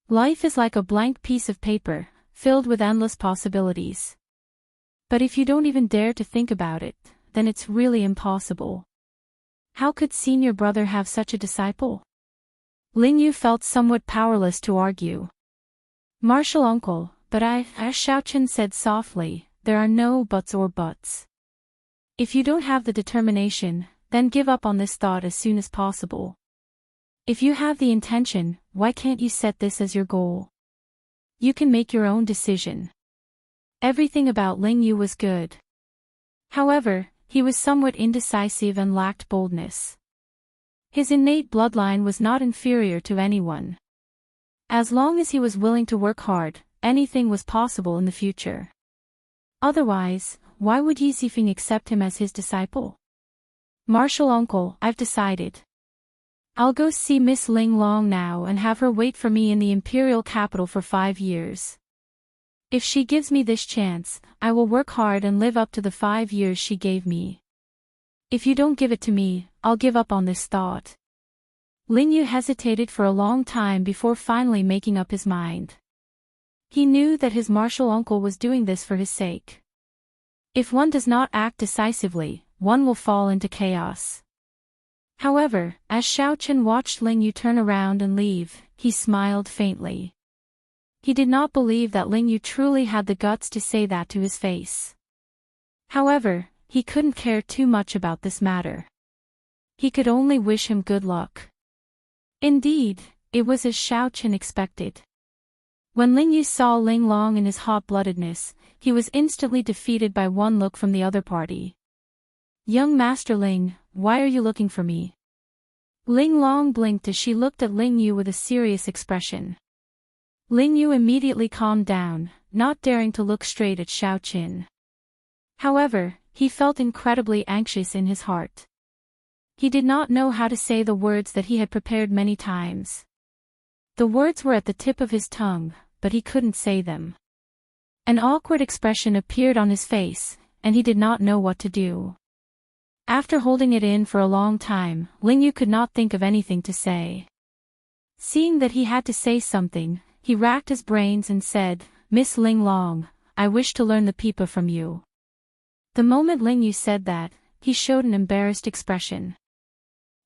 [SPEAKER 1] Life is like a blank piece of paper, filled with endless possibilities. But if you don't even dare to think about it, then it's really impossible. How could senior brother have such a disciple? Ling Yu felt somewhat powerless to argue. Martial Uncle, but as Xiaochen said softly, there are no buts or buts. If you don't have the determination, then give up on this thought as soon as possible. If you have the intention, why can't you set this as your goal? You can make your own decision. Everything about Ling Yu was good. However, he was somewhat indecisive and lacked boldness. His innate bloodline was not inferior to anyone. As long as he was willing to work hard, anything was possible in the future. Otherwise, why would Yi Zifeng accept him as his disciple? Martial Uncle, I've decided. I'll go see Miss Ling Long now and have her wait for me in the imperial capital for 5 years. If she gives me this chance, I will work hard and live up to the 5 years she gave me. If you don't give it to me, I'll give up on this thought. Ling Yu hesitated for a long time before finally making up his mind. He knew that his martial uncle was doing this for his sake. If one does not act decisively, one will fall into chaos. However, as Xiaochen watched Ling Yu turn around and leave, he smiled faintly. He did not believe that Ling Yu truly had the guts to say that to his face. However, he couldn't care too much about this matter. He could only wish him good luck. Indeed, it was as Xiaochen expected. When Ling Yu saw Ling Long in his hot-bloodedness, he was instantly defeated by one look from the other party. Young Master Ling, why are you looking for me? Ling Long blinked as she looked at Ling Yu with a serious expression. Ling Yu immediately calmed down, not daring to look straight at Xiaochen. However, he felt incredibly anxious in his heart. He did not know how to say the words that he had prepared many times. The words were at the tip of his tongue, but he couldn't say them. An awkward expression appeared on his face, and he did not know what to do. After holding it in for a long time, Ling Yu could not think of anything to say. Seeing that he had to say something, he racked his brains and said, Miss Ling Long, I wish to learn the pipa from you. The moment Ling Yu said that, he showed an embarrassed expression.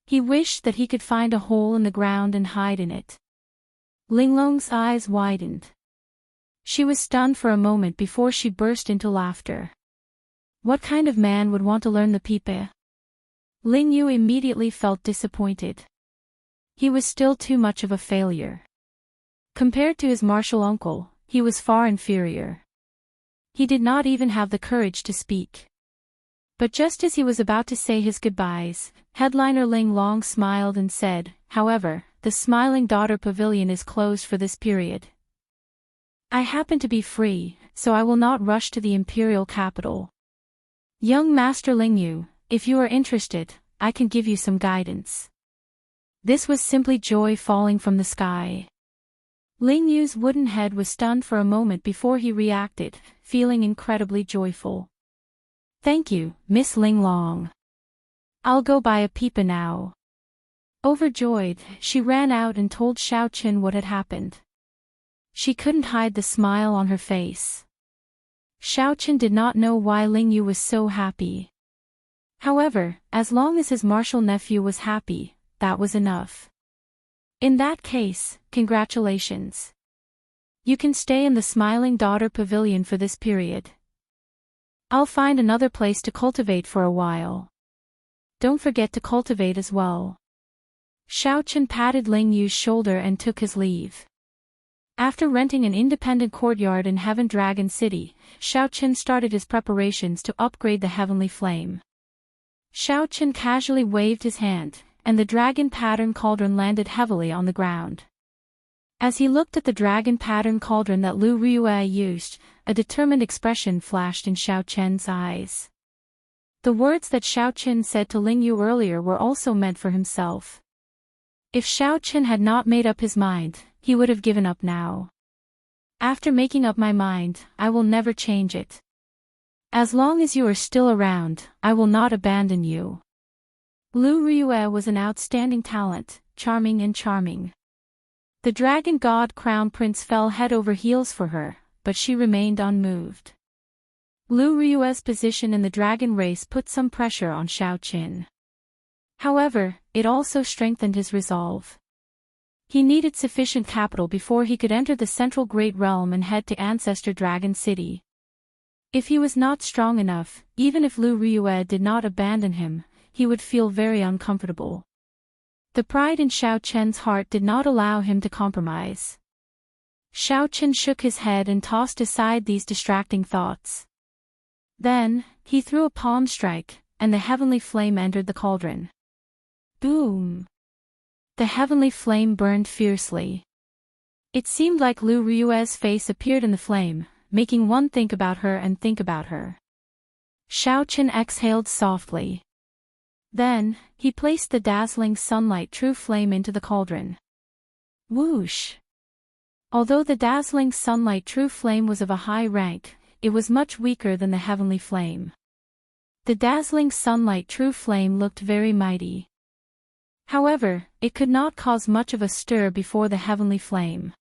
[SPEAKER 1] He wished that he could find a hole in the ground and hide in it. Ling Long's eyes widened. She was stunned for a moment before she burst into laughter. What kind of man would want to learn the pipa? Ling Yu immediately felt disappointed. He was still too much of a failure. Compared to his martial uncle, he was far inferior. He did not even have the courage to speak. But just as he was about to say his goodbyes, headliner Ling Long smiled and said, "However, the Smiling Daughter Pavilion is closed for this period. I happen to be free, so I will not rush to the imperial capital. Young Master Ling Yu, if you are interested, I can give you some guidance." This was simply joy falling from the sky. Ling Yu's wooden head was stunned for a moment before he reacted, feeling incredibly joyful. "Thank you, Miss Ling Long. I'll go buy a pipa now." Overjoyed, she ran out and told Xiao Qin what had happened. She couldn't hide the smile on her face. Xiao Qin did not know why Ling Yu was so happy. However, as long as his martial nephew was happy, that was enough. "In that case, congratulations. You can stay in the Smiling Daughter Pavilion for this period. I'll find another place to cultivate for a while. Don't forget to cultivate as well." Xiao Qin patted Ling Yu's shoulder and took his leave. After renting an independent courtyard in Heaven Dragon City, Xiao Qin started his preparations to upgrade the Heavenly Flame. Xiao Qin casually waved his hand, and the dragon pattern cauldron landed heavily on the ground. As he looked at the dragon pattern cauldron that Lu Riyue used, a determined expression flashed in Xiao Qian's eyes. The words that Xiao Qin said to Ling Yu earlier were also meant for himself. If Xiao Qin had not made up his mind, he would have given up now. "After making up my mind, I will never change it. As long as you are still around, I will not abandon you." Lu Riyue was an outstanding talent, charming and charming. The Dragon God Crown Prince fell head over heels for her, but she remained unmoved. Lu Riyue's position in the dragon race put some pressure on Xiao Qin. However, it also strengthened his resolve. He needed sufficient capital before he could enter the Central Great Realm and head to Ancestor Dragon City. If he was not strong enough, even if Lu Riyue did not abandon him, he would feel very uncomfortable. The pride in Xiao Qian's heart did not allow him to compromise. Xiao Qin shook his head and tossed aside these distracting thoughts. Then, he threw a palm strike, and the heavenly flame entered the cauldron. Boom! The heavenly flame burned fiercely. It seemed like Lu Riyue's face appeared in the flame, making one think about her and think about her. Xiao Qin exhaled softly. Then, he placed the dazzling sunlight true flame into the cauldron. Whoosh! Although the dazzling sunlight true flame was of a high rank, it was much weaker than the heavenly flame. The dazzling sunlight true flame looked very mighty. However, it could not cause much of a stir before the heavenly flame.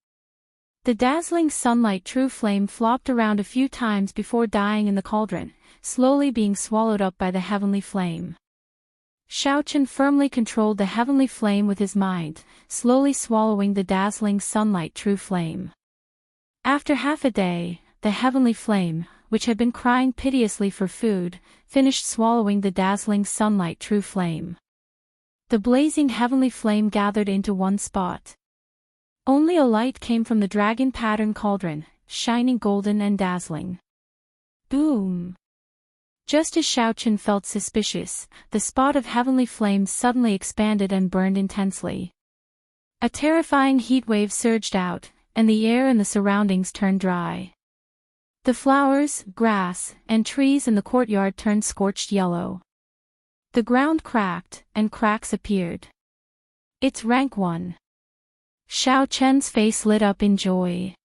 [SPEAKER 1] The dazzling sunlight true flame flopped around a few times before dying in the cauldron, slowly being swallowed up by the heavenly flame. Xiao Qin firmly controlled the heavenly flame with his mind, slowly swallowing the dazzling sunlight true flame. After half a day, the heavenly flame, which had been crying piteously for food, finished swallowing the dazzling sunlight true flame. The blazing heavenly flame gathered into one spot. Only a light came from the dragon pattern cauldron, shining golden and dazzling. Boom! Just as Xiao Qin felt suspicious, the spot of heavenly flame suddenly expanded and burned intensely. A terrifying heat wave surged out, and the air and the surroundings turned dry. The flowers, grass, and trees in the courtyard turned scorched yellow. The ground cracked, and cracks appeared. "It's rank 1. Xiao Qian's face lit up in joy.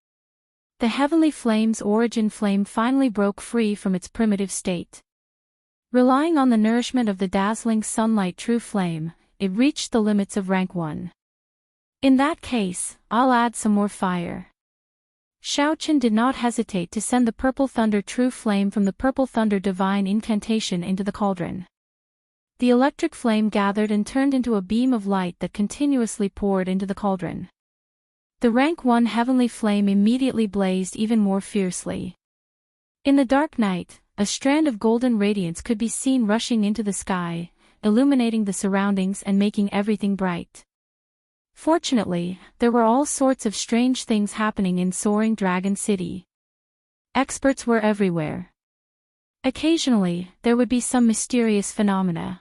[SPEAKER 1] The heavenly flame's origin flame finally broke free from its primitive state. Relying on the nourishment of the dazzling sunlight true flame, it reached the limits of rank 1. In that case, I'll add some more fire. Xiao Qin did not hesitate to send the Purple Thunder true flame from the Purple Thunder divine incantation into the cauldron. The electric flame gathered and turned into a beam of light that continuously poured into the cauldron. The rank 1 heavenly flame immediately blazed even more fiercely. In the dark night, a strand of golden radiance could be seen rushing into the sky, illuminating the surroundings and making everything bright. Fortunately, there were all sorts of strange things happening in Soaring Dragon City. Experts were everywhere. Occasionally, there would be some mysterious phenomena.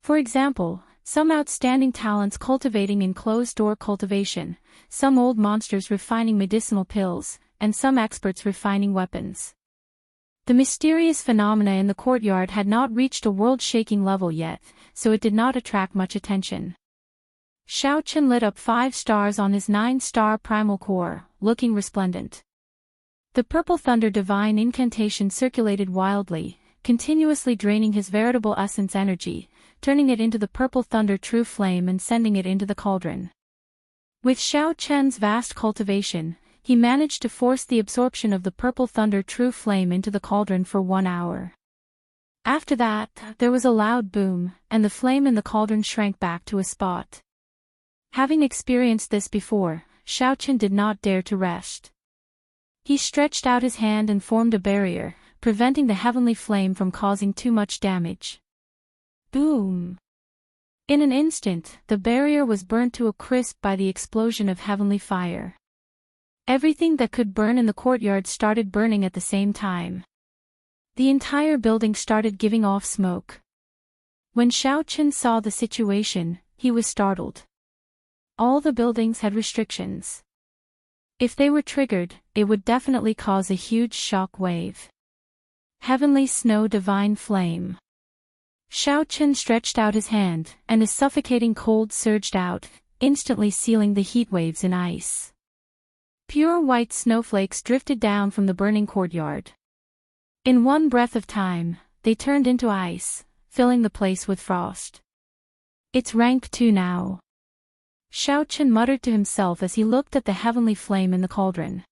[SPEAKER 1] For example, some outstanding talents cultivating in closed-door cultivation, some old monsters refining medicinal pills, and some experts refining weapons. The mysterious phenomena in the courtyard had not reached a world-shaking level yet, so it did not attract much attention. Xiaochen lit up 5 stars on his 9-star primal core, looking resplendent. The purple thunder divine incantation circulated wildly, continuously draining his veritable essence energy, turning it into the purple thunder true flame and sending it into the cauldron. With Xiao Chen's vast cultivation, he managed to force the absorption of the purple thunder true flame into the cauldron for 1 hour. After that, there was a loud boom, and the flame in the cauldron shrank back to a spot. Having experienced this before, Xiao Chen did not dare to rest. He stretched out his hand and formed a barrier, preventing the heavenly flame from causing too much damage. Boom! In an instant, the barrier was burnt to a crisp by the explosion of heavenly fire. Everything that could burn in the courtyard started burning at the same time. The entire building started giving off smoke. When Xiao Chen saw the situation, he was startled. All the buildings had restrictions. If they were triggered, it would definitely cause a huge shock wave. Heavenly Snow Divine Flame. Xiao Chen stretched out his hand, and a suffocating cold surged out, instantly sealing the heat waves in ice. Pure white snowflakes drifted down from the burning courtyard. In one breath of time, they turned into ice, filling the place with frost. It's rank 2 now. Xiao Chen muttered to himself as he looked at the heavenly flame in the cauldron.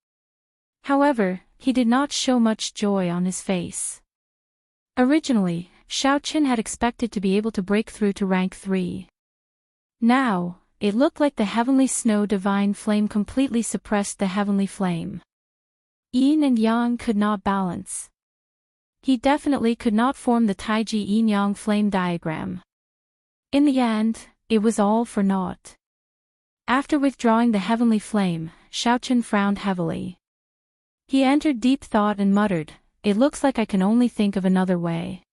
[SPEAKER 1] However, he did not show much joy on his face. Originally, Xiao Chen had expected to be able to break through to rank 3. Now, it looked like the heavenly snow divine flame completely suppressed the heavenly flame. Yin and Yang could not balance. He definitely could not form the Taiji Yin-Yang flame diagram. In the end, it was all for naught. After withdrawing the heavenly flame, Xiao Chen frowned heavily. He entered deep thought and muttered, "It looks like I can only think of another way.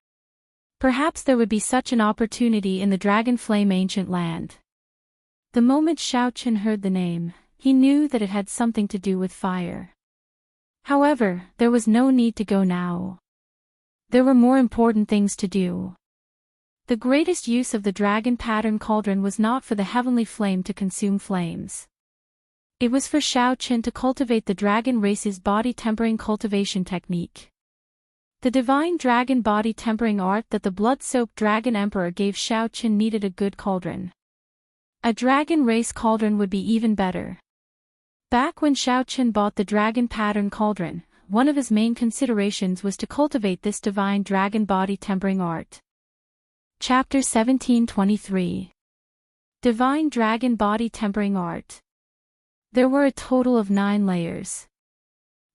[SPEAKER 1] Perhaps there would be such an opportunity in the Dragon Flame Ancient Land." The moment Xiao Chen heard the name, he knew that it had something to do with fire. However, there was no need to go now. There were more important things to do. The greatest use of the dragon pattern cauldron was not for the heavenly flame to consume flames. It was for Xiao Chen to cultivate the dragon race's body tempering cultivation technique. The divine dragon body tempering art that the blood-soaked dragon emperor gave Xiao Chen needed a good cauldron. A dragon race cauldron would be even better. Back when Xiao Chen bought the dragon pattern cauldron, one of his main considerations was to cultivate this divine dragon body tempering art. Chapter 1723. Divine Dragon Body Tempering Art. There were a total of 9 layers.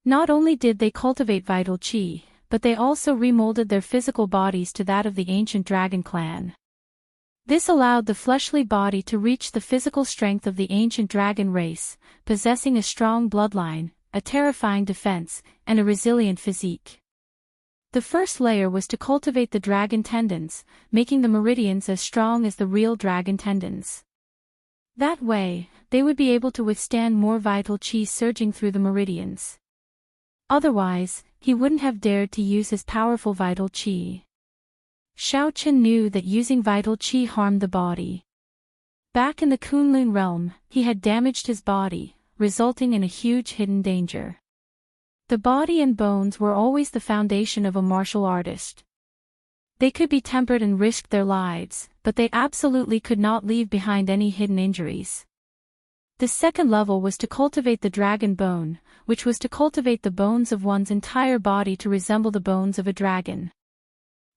[SPEAKER 1] Not only did they cultivate vital qi, but they also remolded their physical bodies to that of the ancient dragon clan. This allowed the fleshly body to reach the physical strength of the ancient dragon race, possessing a strong bloodline, a terrifying defense, and a resilient physique. The first layer was to cultivate the dragon tendons, making the meridians as strong as the real dragon tendons. That way, they would be able to withstand more vital qi surging through the meridians. Otherwise, he wouldn't have dared to use his powerful vital qi. Xiao Chen knew that using vital qi harmed the body. Back in the Kunlun realm, he had damaged his body, resulting in a huge hidden danger. The body and bones were always the foundation of a martial artist. They could be tempered and risked their lives, but they absolutely could not leave behind any hidden injuries. The second level was to cultivate the dragon bone, which was to cultivate the bones of one's entire body to resemble the bones of a dragon.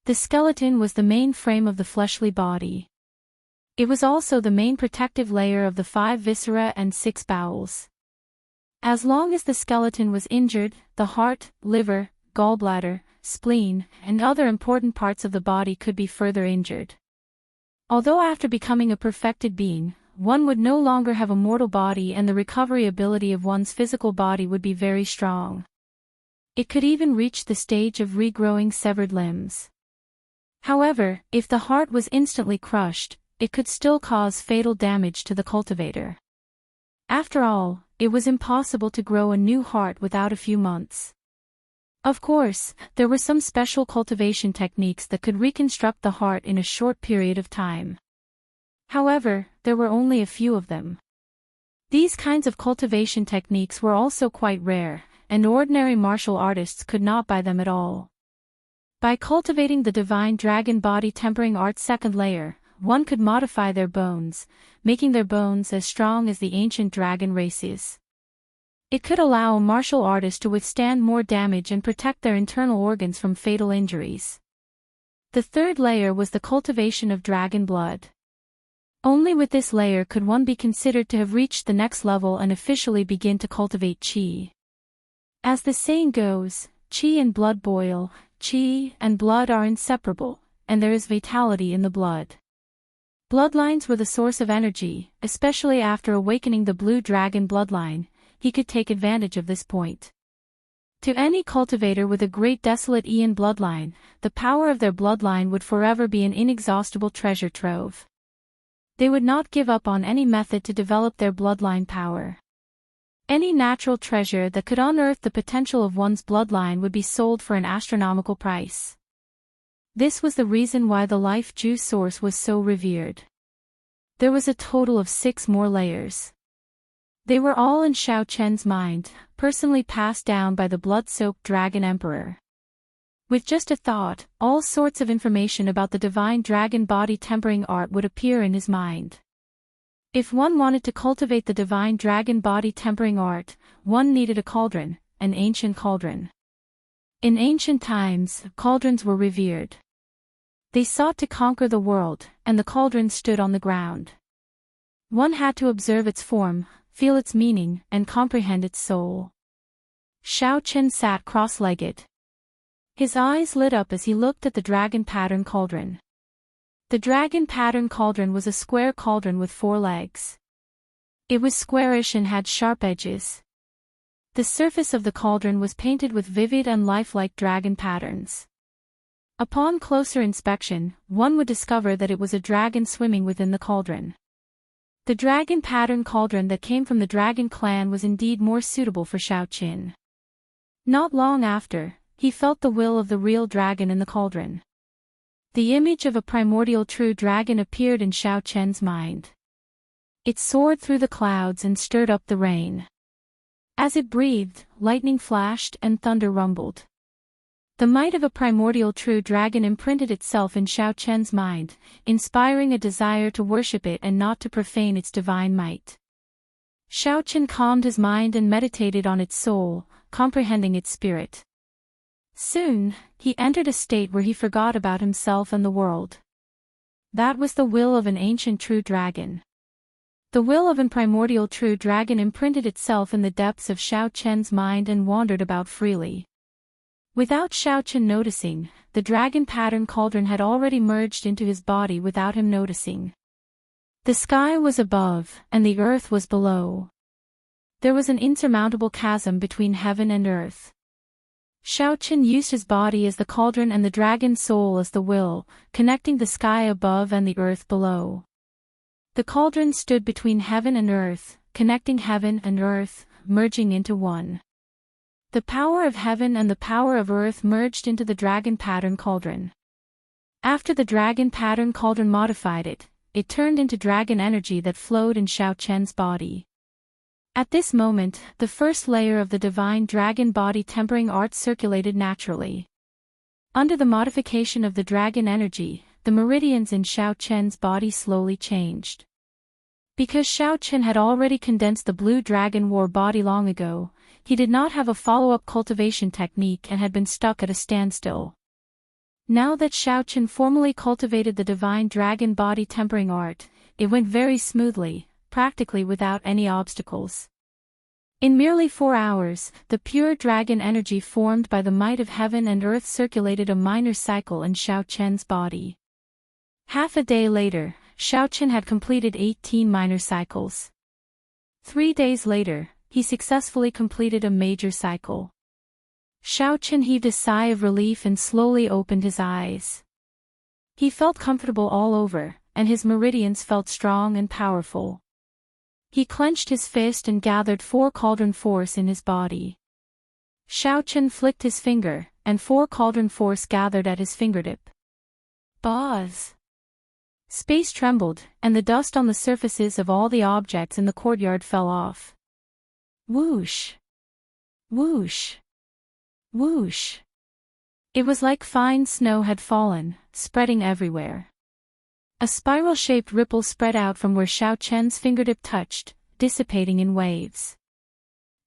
[SPEAKER 1] The skeleton was the main frame of the fleshly body. It was also the main protective layer of the 5 viscera and 6 bowels. As long as the skeleton was injured, the heart, liver, gallbladder, spleen, and other important parts of the body could be further injured. Although after becoming a perfected being, one would no longer have a mortal body and the recovery ability of one's physical body would be very strong. It could even reach the stage of regrowing severed limbs. However, if the heart was instantly crushed, it could still cause fatal damage to the cultivator. After all, it was impossible to grow a new heart without a few months. Of course, there were some special cultivation techniques that could reconstruct the heart in a short period of time. However, there were only a few of them. These kinds of cultivation techniques were also quite rare, and ordinary martial artists could not buy them at all. By cultivating the divine dragon body tempering art's second layer, one could modify their bones, making their bones as strong as the ancient dragon races. It could allow a martial artist to withstand more damage and protect their internal organs from fatal injuries. The third layer was the cultivation of dragon blood. Only with this layer could one be considered to have reached the next level and officially begin to cultivate qi. As the saying goes, qi and blood boil, qi and blood are inseparable, and there is vitality in the blood. Bloodlines were the source of energy, especially after awakening the blue dragon bloodline. He could take advantage of this point. To any cultivator with a great desolate Aeon bloodline, the power of their bloodline would forever be an inexhaustible treasure trove. They would not give up on any method to develop their bloodline power. Any natural treasure that could unearth the potential of one's bloodline would be sold for an astronomical price. This was the reason why the life juice source was so revered. There was a total of 6 more layers. They were all in Xiao Chen's mind, personally passed down by the blood-soaked dragon emperor. With just a thought, all sorts of information about the divine dragon body tempering art would appear in his mind. If one wanted to cultivate the divine dragon body tempering art, one needed a cauldron, an ancient cauldron. In ancient times, cauldrons were revered. They sought to conquer the world, and the cauldron stood on the ground. One had to observe its form, feel its meaning, and comprehend its soul. Xiao Chen sat cross-legged. His eyes lit up as he looked at the dragon pattern cauldron. The dragon pattern cauldron was a square cauldron with 4 legs. It was squarish and had sharp edges. The surface of the cauldron was painted with vivid and lifelike dragon patterns. Upon closer inspection, one would discover that it was a dragon swimming within the cauldron. The dragon pattern cauldron that came from the dragon clan was indeed more suitable for Xiao Qin. Not long after, he felt the will of the real dragon in the cauldron. The image of a primordial true dragon appeared in Xiao Chen's mind. It soared through the clouds and stirred up the rain. As it breathed, lightning flashed and thunder rumbled. The might of a primordial true dragon imprinted itself in Xiao Chen's mind, inspiring a desire to worship it and not to profane its divine might. Xiao Chen calmed his mind and meditated on its soul, comprehending its spirit. Soon, he entered a state where he forgot about himself and the world. That was the will of an ancient true dragon. The will of an primordial true dragon imprinted itself in the depths of Xiao Chen's mind and wandered about freely. Without Xiao Chen noticing, the dragon pattern cauldron had already merged into his body without him noticing. The sky was above, and the earth was below. There was an insurmountable chasm between heaven and earth. Xiao Chen used his body as the cauldron and the dragon soul as the will, connecting the sky above and the earth below. The cauldron stood between heaven and earth, connecting heaven and earth, merging into one. The power of heaven and the power of earth merged into the dragon pattern cauldron. After the dragon pattern cauldron modified it, it turned into dragon energy that flowed in Xiao Chen's body. At this moment, the first layer of the divine dragon body tempering art circulated naturally. Under the modification of the dragon energy, the meridians in Xiao Chen's body slowly changed. Because Xiao Chen had already condensed the blue dragon war body long ago, he did not have a follow-up cultivation technique and had been stuck at a standstill. Now that Xiao Chen formally cultivated the divine dragon body tempering art, it went very smoothly, practically without any obstacles. In merely 4 hours, the pure dragon energy formed by the might of heaven and earth circulated a minor cycle in Xiao Chen's body. Half a day later, Xiao Chen had completed 18 minor cycles. 3 days later, he successfully completed a major cycle. Xiaochen heaved a sigh of relief and slowly opened his eyes. He felt comfortable all over, and his meridians felt strong and powerful. He clenched his fist and gathered 4 cauldron force in his body. Xiaochen flicked his finger, and 4 cauldron force gathered at his fingertip. Buzz! Space trembled, and the dust on the surfaces of all the objects in the courtyard fell off. Whoosh! Whoosh! Whoosh! It was like fine snow had fallen, spreading everywhere. A spiral-shaped ripple spread out from where Xiaochen's fingertip touched, dissipating in waves.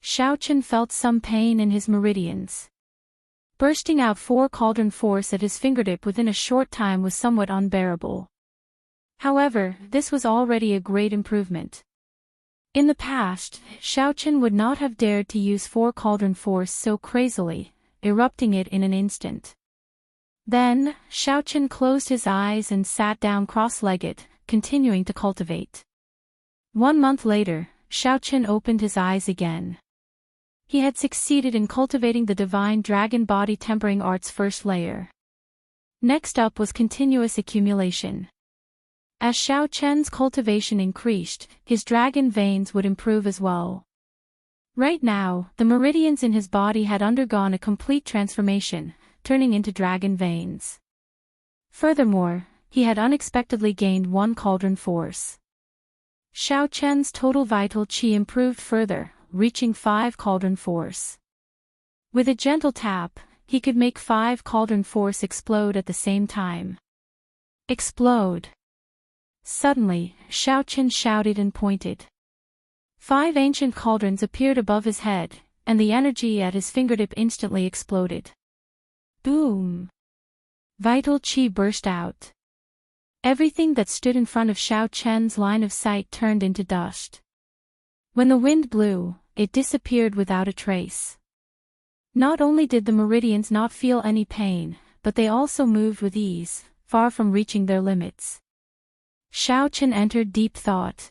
[SPEAKER 1] Xiaochen felt some pain in his meridians. Bursting out 4 cauldron force at his fingertip within a short time was somewhat unbearable. However, this was already a great improvement. In the past, Xiaochen would not have dared to use 4 cauldron force so crazily, erupting it in an instant. Then, Xiaochen closed his eyes and sat down cross-legged, continuing to cultivate. 1 month later, Xiaochen opened his eyes again. He had succeeded in cultivating the divine dragon body tempering art's first layer. Next up was continuous accumulation. As Xiaochen's cultivation increased, his dragon veins would improve as well. Right now, the meridians in his body had undergone a complete transformation, turning into dragon veins. Furthermore, he had unexpectedly gained 1 cauldron force. Xiaochen's total vital qi improved further, reaching 5 cauldron force. With a gentle tap, he could make 5 cauldron force explode at the same time. Explode! Suddenly, Xiaochen shouted and pointed. 5 ancient cauldrons appeared above his head, and the energy at his fingertip instantly exploded. Boom! Vital qi burst out. Everything that stood in front of Xiaochen's line of sight turned into dust. When the wind blew, it disappeared without a trace. Not only did the meridians not feel any pain, but they also moved with ease, far from reaching their limits. Xiaochen entered deep thought.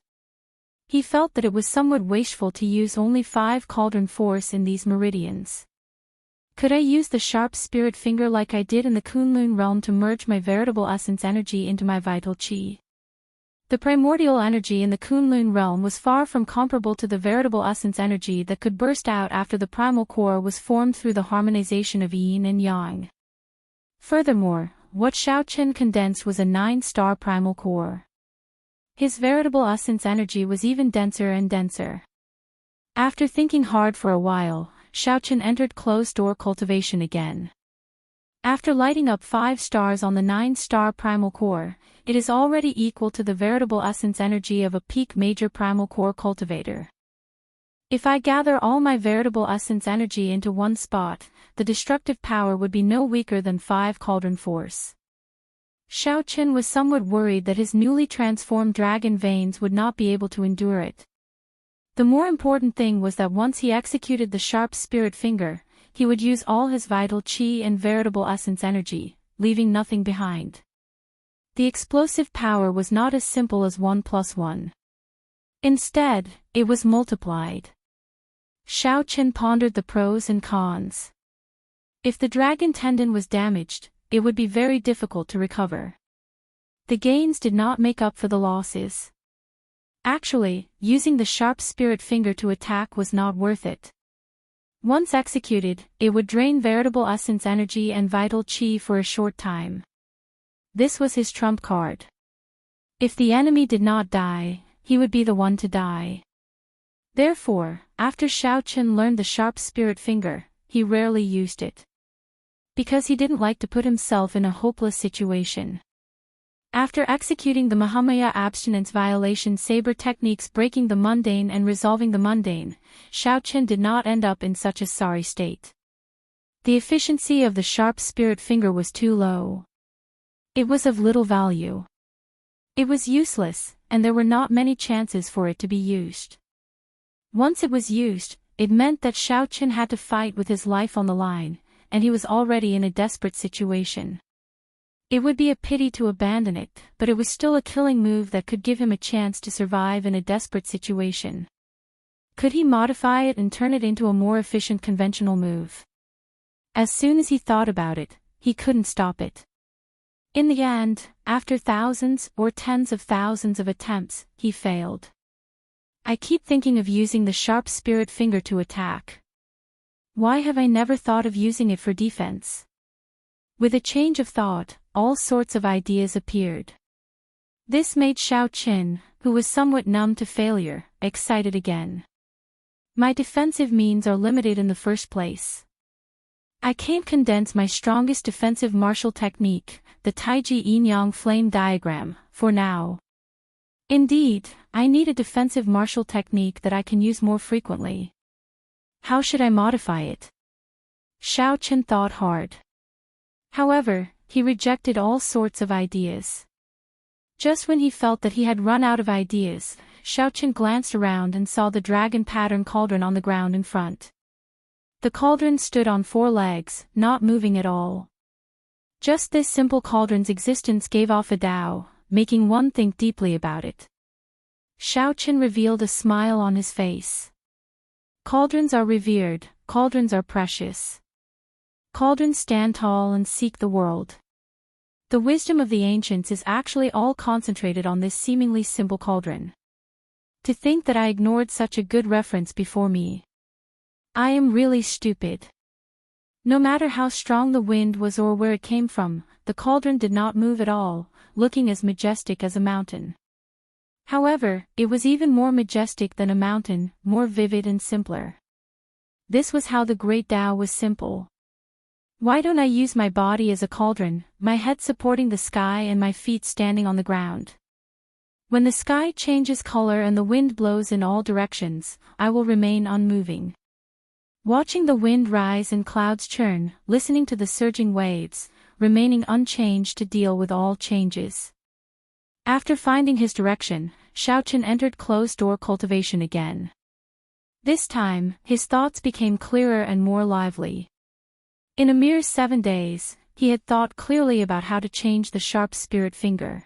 [SPEAKER 1] He felt that it was somewhat wasteful to use only 5 cauldron force in these meridians. Could I use the sharp spirit finger like I did in the Kunlun realm to merge my veritable essence energy into my vital qi? The primordial energy in the Kunlun realm was far from comparable to the veritable essence energy that could burst out after the primal core was formed through the harmonization of yin and yang. Furthermore, what Xiaochen condensed was a 9-star primal core. His veritable essence energy was even denser and denser. After thinking hard for a while, Xiaochen entered closed-door cultivation again. After lighting up 5 stars on the 9-star primal core, it is already equal to the veritable essence energy of a peak major primal core cultivator. If I gather all my veritable essence energy into one spot, the destructive power would be no weaker than 5 cauldron force. Xiaochen was somewhat worried that his newly transformed dragon veins would not be able to endure it. The more important thing was that once he executed the sharp spirit finger, he would use all his vital qi and veritable essence energy, leaving nothing behind. The explosive power was not as simple as 1 + 1. Instead, it was multiplied. Xiaochen pondered the pros and cons. If the dragon tendon was damaged, it would be very difficult to recover. The gains did not make up for the losses. Actually, using the sharp spirit finger to attack was not worth it. Once executed, it would drain veritable essence energy and vital qi for a short time. This was his trump card. If the enemy did not die, he would be the one to die. Therefore, after Xiaochen learned the sharp spirit finger, he rarely used it. Because he didn't like to put himself in a hopeless situation. After executing the Mahamaya abstinence violation saber techniques breaking the mundane and resolving the mundane, Xiaochen did not end up in such a sorry state. The efficiency of the sharp spirit finger was too low. It was of little value. It was useless, and there were not many chances for it to be used. Once it was used, it meant that Xiaochen had to fight with his life on the line, and he was already in a desperate situation. It would be a pity to abandon it, but it was still a killing move that could give him a chance to survive in a desperate situation. Could he modify it and turn it into a more efficient conventional move? As soon as he thought about it, he couldn't stop it. In the end, after thousands or tens of thousands of attempts, he failed. I keep thinking of using the sharp spirit finger to attack. Why have I never thought of using it for defense? With a change of thought, all sorts of ideas appeared. This made Xiao-Qin, who was somewhat numb to failure, excited again. My defensive means are limited in the first place. I can't condense my strongest defensive martial technique, the Taiji Yin-Yang flame diagram, for now. Indeed, I need a defensive martial technique that I can use more frequently. How should I modify it? Xiao-Qin thought hard. However, he rejected all sorts of ideas. Just when he felt that he had run out of ideas, Xiao-Qin glanced around and saw the dragon pattern cauldron on the ground in front. The cauldron stood on 4 legs, not moving at all. Just this simple cauldron's existence gave off a Tao, making one think deeply about it. Xiao-Qin revealed a smile on his face. Cauldrons are revered, cauldrons are precious. Cauldrons stand tall and seek the world. The wisdom of the ancients is actually all concentrated on this seemingly simple cauldron. To think that I ignored such a good reference before me. I am really stupid. No matter how strong the wind was or where it came from, the cauldron did not move at all, looking as majestic as a mountain. However, it was even more majestic than a mountain, more vivid and simpler. This was how the great Tao was simple. Why don't I use my body as a cauldron, my head supporting the sky and my feet standing on the ground? When the sky changes color and the wind blows in all directions, I will remain unmoving. Watching the wind rise and clouds churn, listening to the surging waves, remaining unchanged to deal with all changes. After finding his direction, Xiao-Qin entered closed-door cultivation again. This time, his thoughts became clearer and more lively. In a mere 7 days, he had thought clearly about how to change the sharp spirit finger.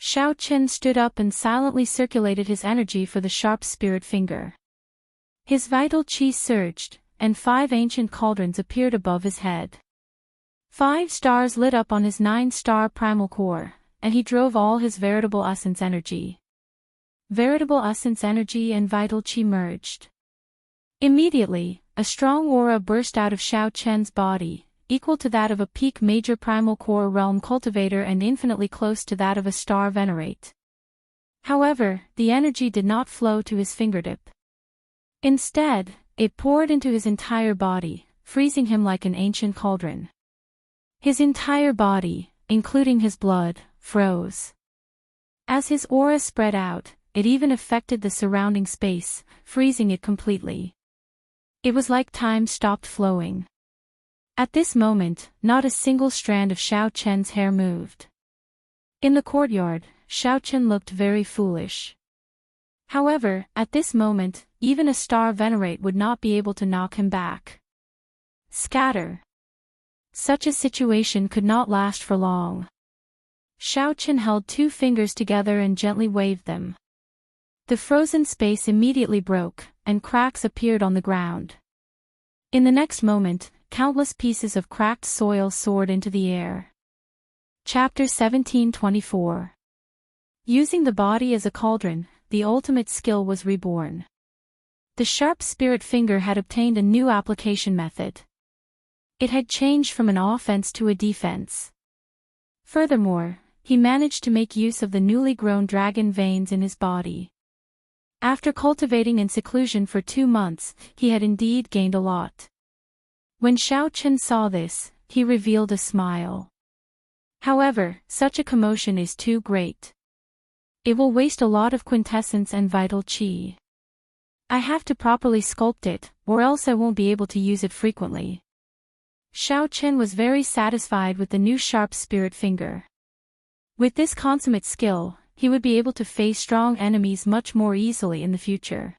[SPEAKER 1] Xiao-Qin stood up and silently circulated his energy for the sharp spirit finger. His vital qi surged, and 5 ancient cauldrons appeared above his head. 5 stars lit up on his 9-star primal core, and he drove all his veritable essence energy. Veritable essence energy and vital qi merged. Immediately, a strong aura burst out of Xiao-Qin's body, equal to that of a peak major primal core realm cultivator and infinitely close to that of a star venerate. However, the energy did not flow to his fingertip. Instead, it poured into his entire body, freezing him like an ancient cauldron. His entire body, including his blood, froze. As his aura spread out, it even affected the surrounding space, freezing it completely. It was like time stopped flowing. At this moment, not a single strand of Xiao-Qin's hair moved. In the courtyard, Xiao-Qin looked very foolish. However, at this moment, even a star venerate would not be able to knock him back. Scatter. Such a situation could not last for long. Xiao-Qin held 2 fingers together and gently waved them. The frozen space immediately broke, and cracks appeared on the ground. In the next moment, countless pieces of cracked soil soared into the air. Chapter 1724. Using the body as a cauldron, the ultimate skill was reborn. The sharp spirit finger had obtained a new application method. It had changed from an offense to a defense. Furthermore, he managed to make use of the newly grown dragon veins in his body. After cultivating in seclusion for 2 months, he had indeed gained a lot. When Xiao-Qin saw this, he revealed a smile. However, such a commotion is too great. It will waste a lot of quintessence and vital qi. I have to properly sculpt it, or else I won't be able to use it frequently. Xiao-Qin was very satisfied with the new sharp spirit finger. With this consummate skill, he would be able to face strong enemies much more easily in the future.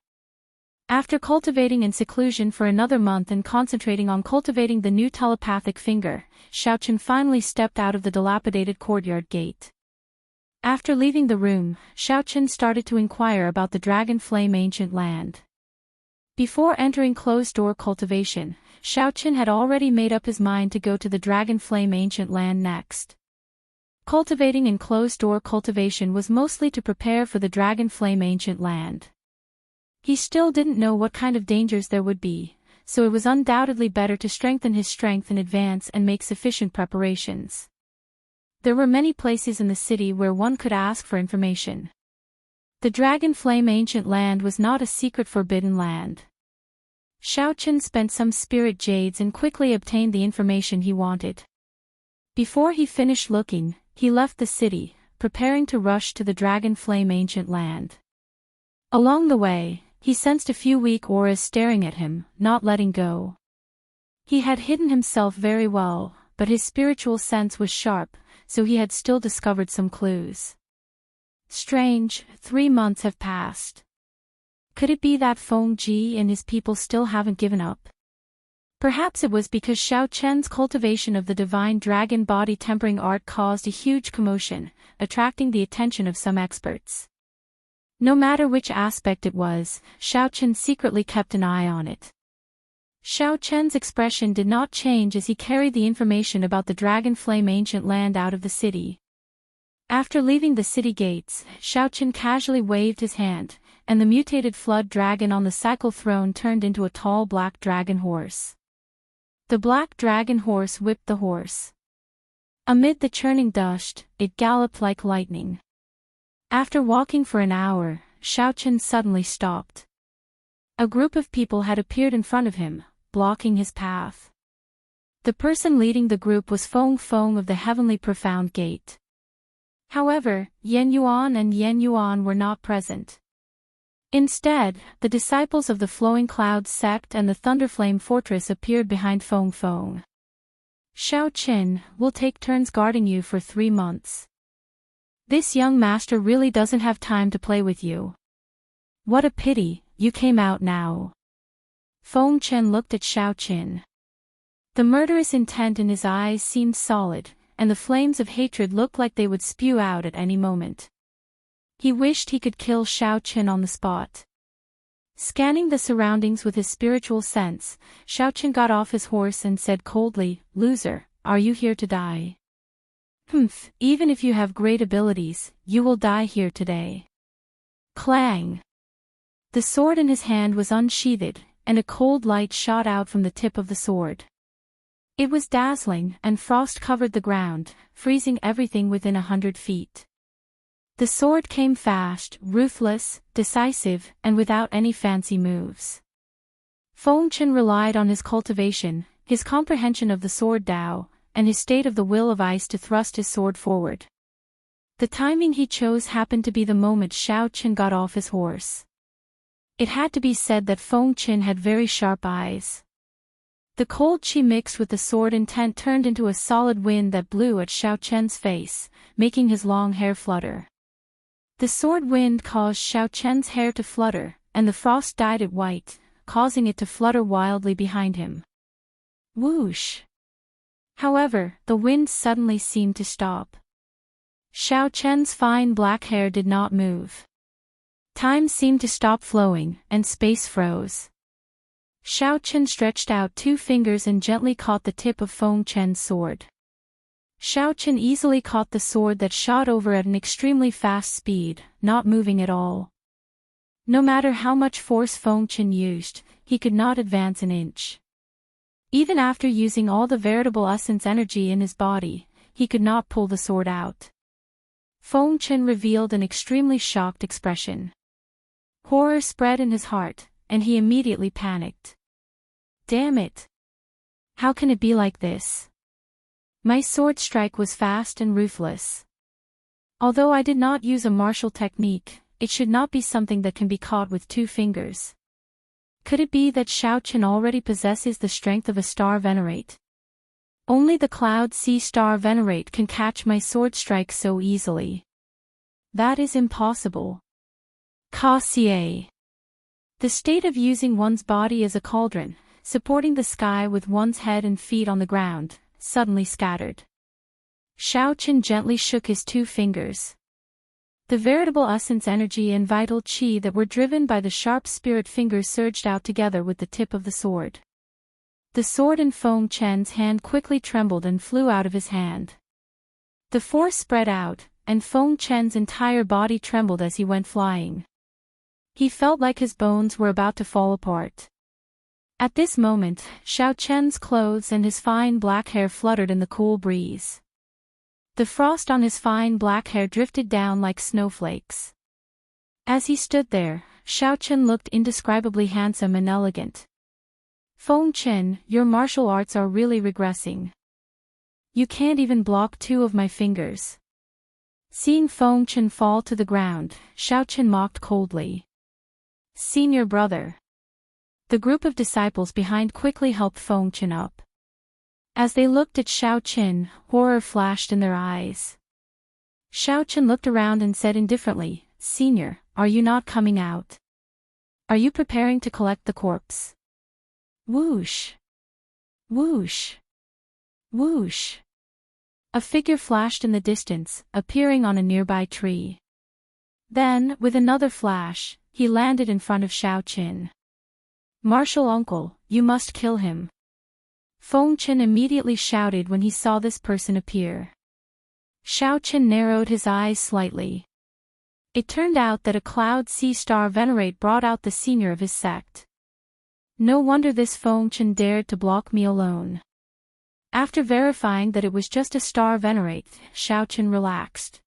[SPEAKER 1] After cultivating in seclusion for another month and concentrating on cultivating the new telepathic finger, Xiao-Qin finally stepped out of the dilapidated courtyard gate. After leaving the room, Xiao-Qin started to inquire about the Dragon Flame ancient land. Before entering closed-door cultivation, Xiaochen had already made up his mind to go to the Dragon Flame Ancient Land next. Cultivating enclosed-door cultivation was mostly to prepare for the Dragon Flame Ancient Land. He still didn't know what kind of dangers there would be, so it was undoubtedly better to strengthen his strength in advance and make sufficient preparations. There were many places in the city where one could ask for information. The Dragon Flame Ancient Land was not a secret forbidden land. Xiaochen spent some spirit jades and quickly obtained the information he wanted. Before he finished looking, he left the city, preparing to rush to the Dragon Flame Ancient Land. Along the way, he sensed a few weak auras staring at him, not letting go. He had hidden himself very well, but his spiritual sense was sharp, so he had still discovered some clues. Strange, 3 months have passed. Could it be that Feng Ji and his people still haven't given up? Perhaps it was because Xiaochen's cultivation of the divine dragon body tempering art caused a huge commotion, attracting the attention of some experts. No matter which aspect it was, Xiaochen secretly kept an eye on it. Xiaochen's expression did not change as he carried the information about the Dragon Flame Ancient Land out of the city. After leaving the city gates, Xiaochen casually waved his hand, and the mutated flood dragon on the cycle throne turned into a tall black dragon horse. The black dragon horse whipped the horse. Amid the churning dust, it galloped like lightning. After walking for an hour, Xiaochen suddenly stopped. A group of people had appeared in front of him, blocking his path. The person leading the group was Feng Feng of the Heavenly Profound Gate. However, Yan Yuan and Yan Yuan were not present. Instead, the disciples of the Flowing Clouds sect and the Thunderflame Fortress appeared behind Feng Feng. Xiaochen, we'll take turns guarding you for 3 months. This young master really doesn't have time to play with you. What a pity, you came out now. Feng Chen looked at Xiaochen. The murderous intent in his eyes seemed solid, and the flames of hatred looked like they would spew out at any moment. He wished he could kill Xiaochen on the spot. Scanning the surroundings with his spiritual sense, Xiaochen got off his horse and said coldly, "Loser, are you here to die?" "Humph, even if you have great abilities, you will die here today." Clang! The sword in his hand was unsheathed, and a cold light shot out from the tip of the sword. It was dazzling, and frost covered the ground, freezing everything within 100 feet. The sword came fast, ruthless, decisive, and without any fancy moves. Feng Chen relied on his cultivation, his comprehension of the sword Dao, and his state of the will of ice to thrust his sword forward. The timing he chose happened to be the moment Xiaochen got off his horse. It had to be said that Feng Chen had very sharp eyes. The cold chi mixed with the sword intent turned into a solid wind that blew at Xiaochen's face, making his long hair flutter. The sword wind caused Xiaochen's hair to flutter, and the frost dyed it white, causing it to flutter wildly behind him. Whoosh! However, the wind suddenly seemed to stop. Xiaochen's fine black hair did not move. Time seemed to stop flowing, and space froze. Xiaochen stretched out 2 fingers and gently caught the tip of Feng Chen's sword. Xiaochen easily caught the sword that shot over at an extremely fast speed, not moving at all. No matter how much force Feng Chen used, he could not advance an inch. Even after using all the veritable essence energy in his body, he could not pull the sword out. Feng Chen revealed an extremely shocked expression. Horror spread in his heart, and he immediately panicked. Damn it! How can it be like this? My sword strike was fast and ruthless. Although I did not use a martial technique, it should not be something that can be caught with 2 fingers. Could it be that Xiaochen already possesses the strength of a star venerate? Only the Cloud Sea Star Venerate can catch my sword strike so easily. That is impossible. Cassier. The state of using one's body as a cauldron, supporting the sky with one's head and feet on the ground, suddenly scattered. Xiaochen gently shook his 2 fingers. The veritable essence energy and vital qi that were driven by the sharp spirit fingers surged out together with the tip of the sword. The sword in Feng Chen's hand quickly trembled and flew out of his hand. The force spread out, and Feng Chen's entire body trembled as he went flying. He felt like his bones were about to fall apart. At this moment, Xiao Chen's clothes and his fine black hair fluttered in the cool breeze. The frost on his fine black hair drifted down like snowflakes. As he stood there, Xiao Chen looked indescribably handsome and elegant. Feng Chen, your martial arts are really regressing. You can't even block two of my fingers. Seeing Feng Chen fall to the ground, Xiao Chen mocked coldly. Senior brother. The group of disciples behind quickly helped Feng Chen up. As they looked at Xiao Chen, horror flashed in their eyes. Xiao Chen looked around and said indifferently, Senior, are you not coming out? Are you preparing to collect the corpse? Whoosh! Whoosh! Whoosh! A figure flashed in the distance, appearing on a nearby tree. Then, with another flash, he landed in front of Xiao Chen. Martial uncle, you must kill him. Feng Chen immediately shouted when he saw this person appear. Xiao Chen narrowed his eyes slightly. It turned out that a Cloud Sea Star Venerate brought out the senior of his sect. No wonder this Feng Chen dared to block me alone. After verifying that it was just a Star Venerate, Xiao Chen relaxed.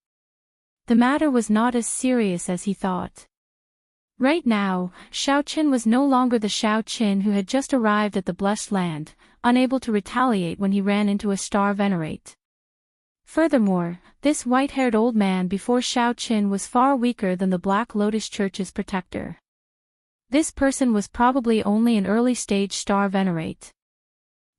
[SPEAKER 1] The matter was not as serious as he thought. Right now, Xiao Chen was no longer the Xiao Chen who had just arrived at the Blessed Land, unable to retaliate when he ran into a Star Venerate. Furthermore, this white-haired old man before Xiao Chen was far weaker than the Black Lotus Church's protector. This person was probably only an early-stage Star Venerate.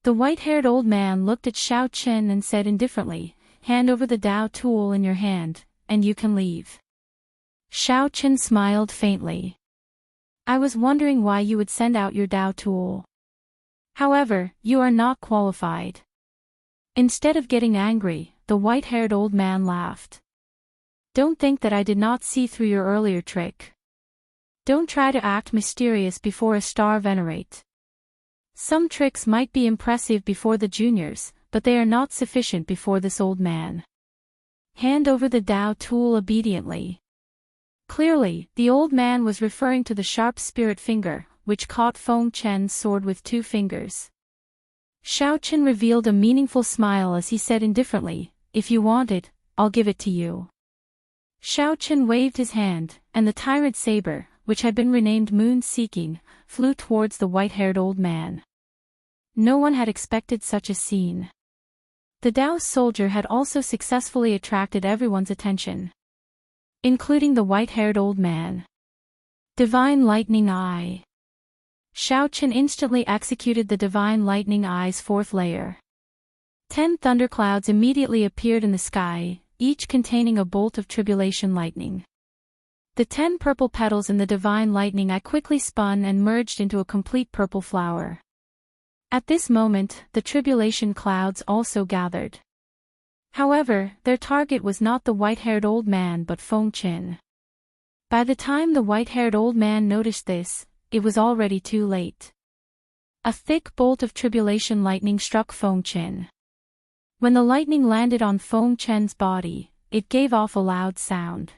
[SPEAKER 1] The white-haired old man looked at Xiao Chen and said indifferently, hand over the Dao tool in your hand, and you can leave. Xiao Chen smiled faintly. I was wondering why you would send out your Dao tool. However, you are not qualified. Instead of getting angry, the white-haired old man laughed. Don't think that I did not see through your earlier trick. Don't try to act mysterious before a Star Venerate. Some tricks might be impressive before the juniors, but they are not sufficient before this old man. Hand over the Dao tool obediently. Clearly, the old man was referring to the sharp spirit finger, which caught Feng Chen's sword with 2 fingers. Xiao Chen revealed a meaningful smile as he said indifferently, if you want it, I'll give it to you. Xiao Chen waved his hand, and the tyrant saber, which had been renamed Moon Seeking, flew towards the white-haired old man. No one had expected such a scene. The Dao soldier had also successfully attracted everyone's attention, including the white-haired old man. Divine Lightning Eye. Xiao Chen instantly executed the Divine Lightning Eye's 4th layer. 10 thunderclouds immediately appeared in the sky, each containing a bolt of tribulation lightning. The 10 purple petals in the Divine Lightning Eye quickly spun and merged into a complete purple flower. At this moment, the tribulation clouds also gathered. However, their target was not the white-haired old man but Feng Chen. By the time the white-haired old man noticed this, it was already too late. A thick bolt of tribulation lightning struck Feng Chen. When the lightning landed on Feng Chen's body, it gave off a loud sound.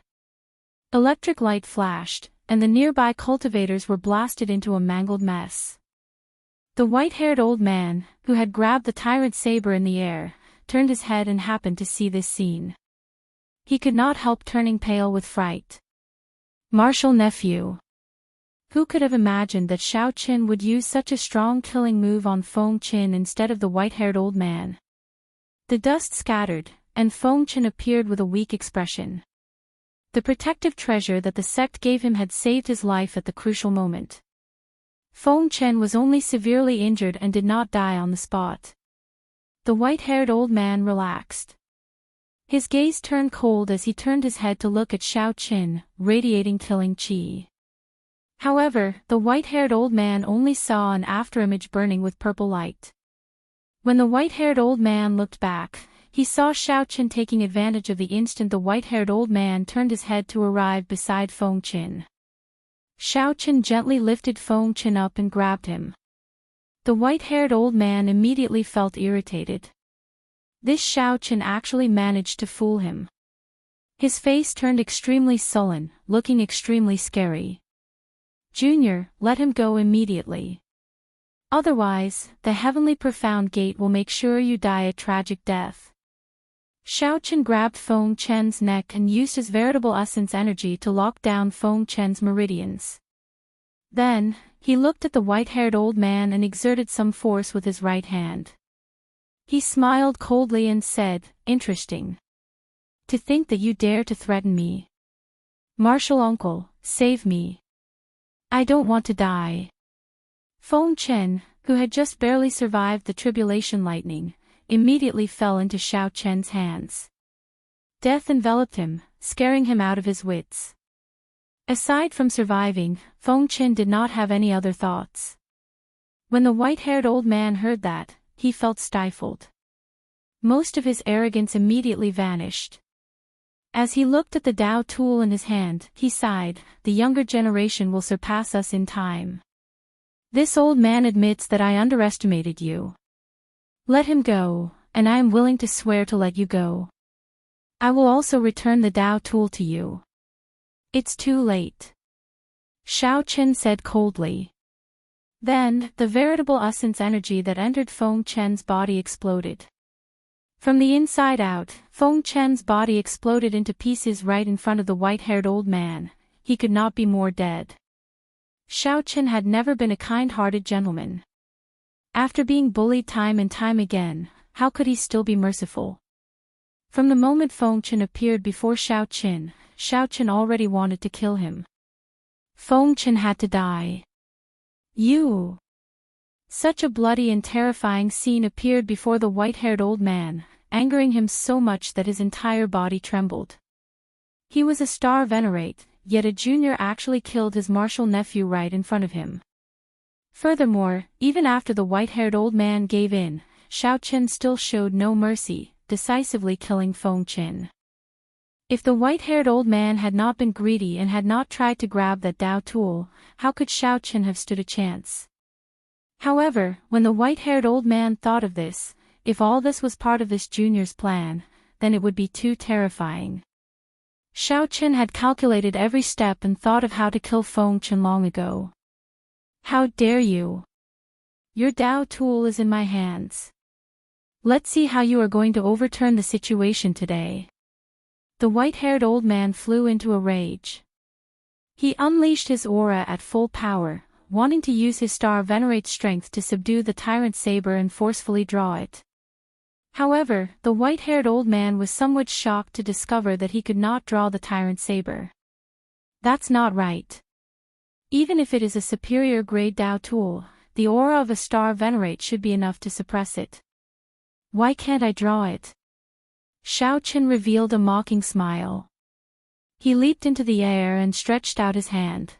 [SPEAKER 1] Electric light flashed, and the nearby cultivators were blasted into a mangled mess. The white-haired old man, who had grabbed the tyrant saber in the air, turned his head and happened to see this scene. He could not help turning pale with fright. Martial nephew. Who could have imagined that Xiao Chen would use such a strong killing move on Feng Chen instead of the white-haired old man? The dust scattered, and Feng Chen appeared with a weak expression. The protective treasure that the sect gave him had saved his life at the crucial moment. Feng Chen was only severely injured and did not die on the spot. The white-haired old man relaxed. His gaze turned cold as he turned his head to look at Xiao Chen, radiating killing qi. However, the white-haired old man only saw an afterimage burning with purple light. When the white-haired old man looked back, he saw Xiao Chen taking advantage of the instant the white-haired old man turned his head to arrive beside Feng Chen. Xiao Chen gently lifted Feng Chen up and grabbed him. The white-haired old man immediately felt irritated. This Xiao Chen actually managed to fool him. His face turned extremely sullen, looking extremely scary. Junior, let him go immediately. Otherwise, the heavenly profound gate will make sure you die a tragic death. Xiao Chen grabbed Feng Chen's neck and used his veritable essence energy to lock down Feng Chen's meridians. Then, he looked at the white-haired old man and exerted some force with his right hand. He smiled coldly and said, "Interesting. To think that you dare to threaten me. Martial uncle, save me. I don't want to die." Feng Chen, who had just barely survived the tribulation lightning, immediately fell into Xiao Chen's hands. Death enveloped him, scaring him out of his wits. Aside from surviving, Feng Chen did not have any other thoughts. When the white-haired old man heard that, he felt stifled. Most of his arrogance immediately vanished. As he looked at the Dao tool in his hand, he sighed, "The younger generation will surpass us in time. This old man admits that I underestimated you. Let him go, and I am willing to swear to let you go. I will also return the Dao tool to you." "It's too late," Xiao Chen said coldly. Then, the veritable essence energy that entered Feng Chen's body exploded. From the inside out, Feng Chen's body exploded into pieces right in front of the white-haired old man. He could not be more dead. Xiao Chen had never been a kind-hearted gentleman. After being bullied time and time again, how could he still be merciful? From the moment Feng Chen appeared before Xiao Chen already wanted to kill him. Feng Chen had to die. "You!" Such a bloody and terrifying scene appeared before the white-haired old man, angering him so much that his entire body trembled. He was a star venerate, yet a junior actually killed his martial nephew right in front of him. Furthermore, even after the white-haired old man gave in, Xiao Chen still showed no mercy, decisively killing Feng Chen. If the white-haired old man had not been greedy and had not tried to grab that Dao tool, how could Xiao Chen have stood a chance? However, when the white-haired old man thought of this, if all this was part of this junior's plan, then it would be too terrifying. Xiao Chen had calculated every step and thought of how to kill Feng Chen long ago. "How dare you? Your Dao tool is in my hands. Let's see how you are going to overturn the situation today." The white-haired old man flew into a rage. He unleashed his aura at full power, wanting to use his star venerate strength to subdue the tyrant saber and forcefully draw it. However, the white-haired old man was somewhat shocked to discover that he could not draw the tyrant saber. "That's not right. Even if it is a superior grade Dao tool, the aura of a star venerate should be enough to suppress it. Why can't I draw it?" Xiao Chen revealed a mocking smile. He leaped into the air and stretched out his hand.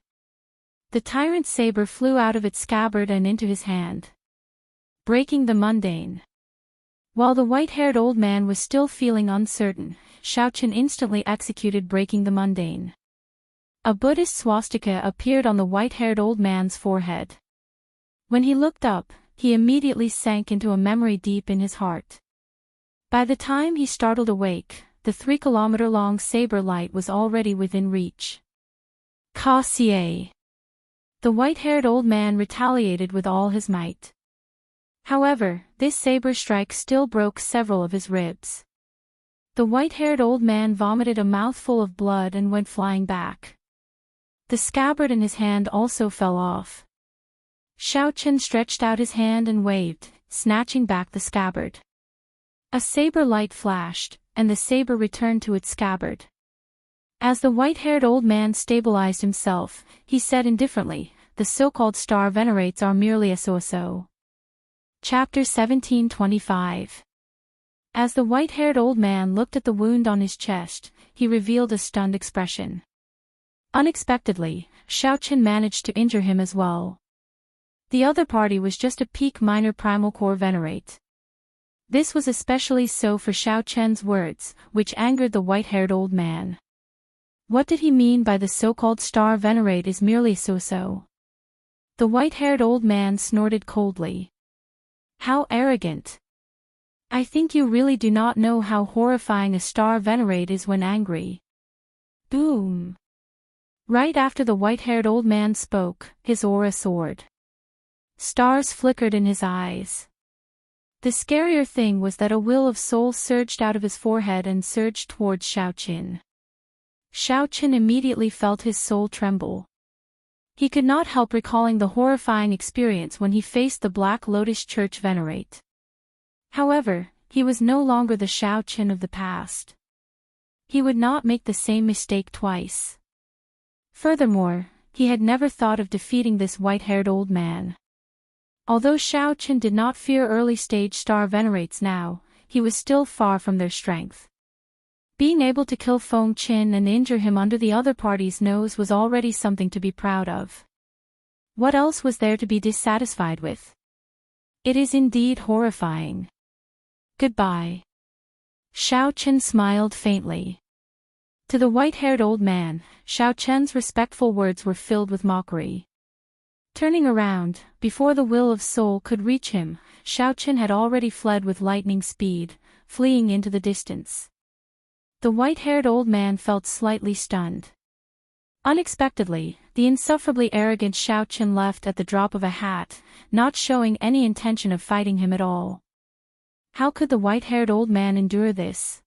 [SPEAKER 1] The tyrant saber flew out of its scabbard and into his hand, breaking the mundane. While the white-haired old man was still feeling uncertain, Xiao Chen instantly executed breaking the mundane. A Buddhist swastika appeared on the white-haired old man's forehead. When he looked up, he immediately sank into a memory deep in his heart. By the time he startled awake, the 3-kilometer-long saber light was already within reach. "Ka Xie!" The white-haired old man retaliated with all his might. However, this saber strike still broke several of his ribs. The white-haired old man vomited a mouthful of blood and went flying back. The scabbard in his hand also fell off. Xiao Chen stretched out his hand and waved, snatching back the scabbard. A saber light flashed, and the saber returned to its scabbard. As the white-haired old man stabilized himself, he said indifferently, "The so-called star venerates are merely a so-so." Chapter 1725. As the white-haired old man looked at the wound on his chest, he revealed a stunned expression. Unexpectedly, Xiao Chen managed to injure him as well. The other party was just a peak minor primal core venerate. This was especially so for Xiao Chen's words, which angered the white-haired old man. What did he mean by the so-called star venerate is merely so-so? The white-haired old man snorted coldly. How arrogant. I think you really do not know how horrifying a star venerate is when angry. Boom. Right after the white-haired old man spoke, his aura soared. Stars flickered in his eyes. The scarier thing was that a will of soul surged out of his forehead and surged towards Xiaoqin. Xiaoqin immediately felt his soul tremble. He could not help recalling the horrifying experience when he faced the Black Lotus Church venerate. However, he was no longer the Xiaoqin of the past. He would not make the same mistake twice. Furthermore, he had never thought of defeating this white-haired old man. Although Xiaoqin did not fear early-stage star venerates now, he was still far from their strength. Being able to kill Feng Qin and injure him under the other party's nose was already something to be proud of. What else was there to be dissatisfied with? It is indeed horrifying. Goodbye. Xiaoqin smiled faintly. To the white-haired old man, Xiaoqin's respectful words were filled with mockery. Turning around, before the will of soul could reach him, Xiaoqin had already fled with lightning speed, fleeing into the distance. The white-haired old man felt slightly stunned. Unexpectedly, the insufferably arrogant Xiaoqin left at the drop of a hat, not showing any intention of fighting him at all. How could the white-haired old man endure this?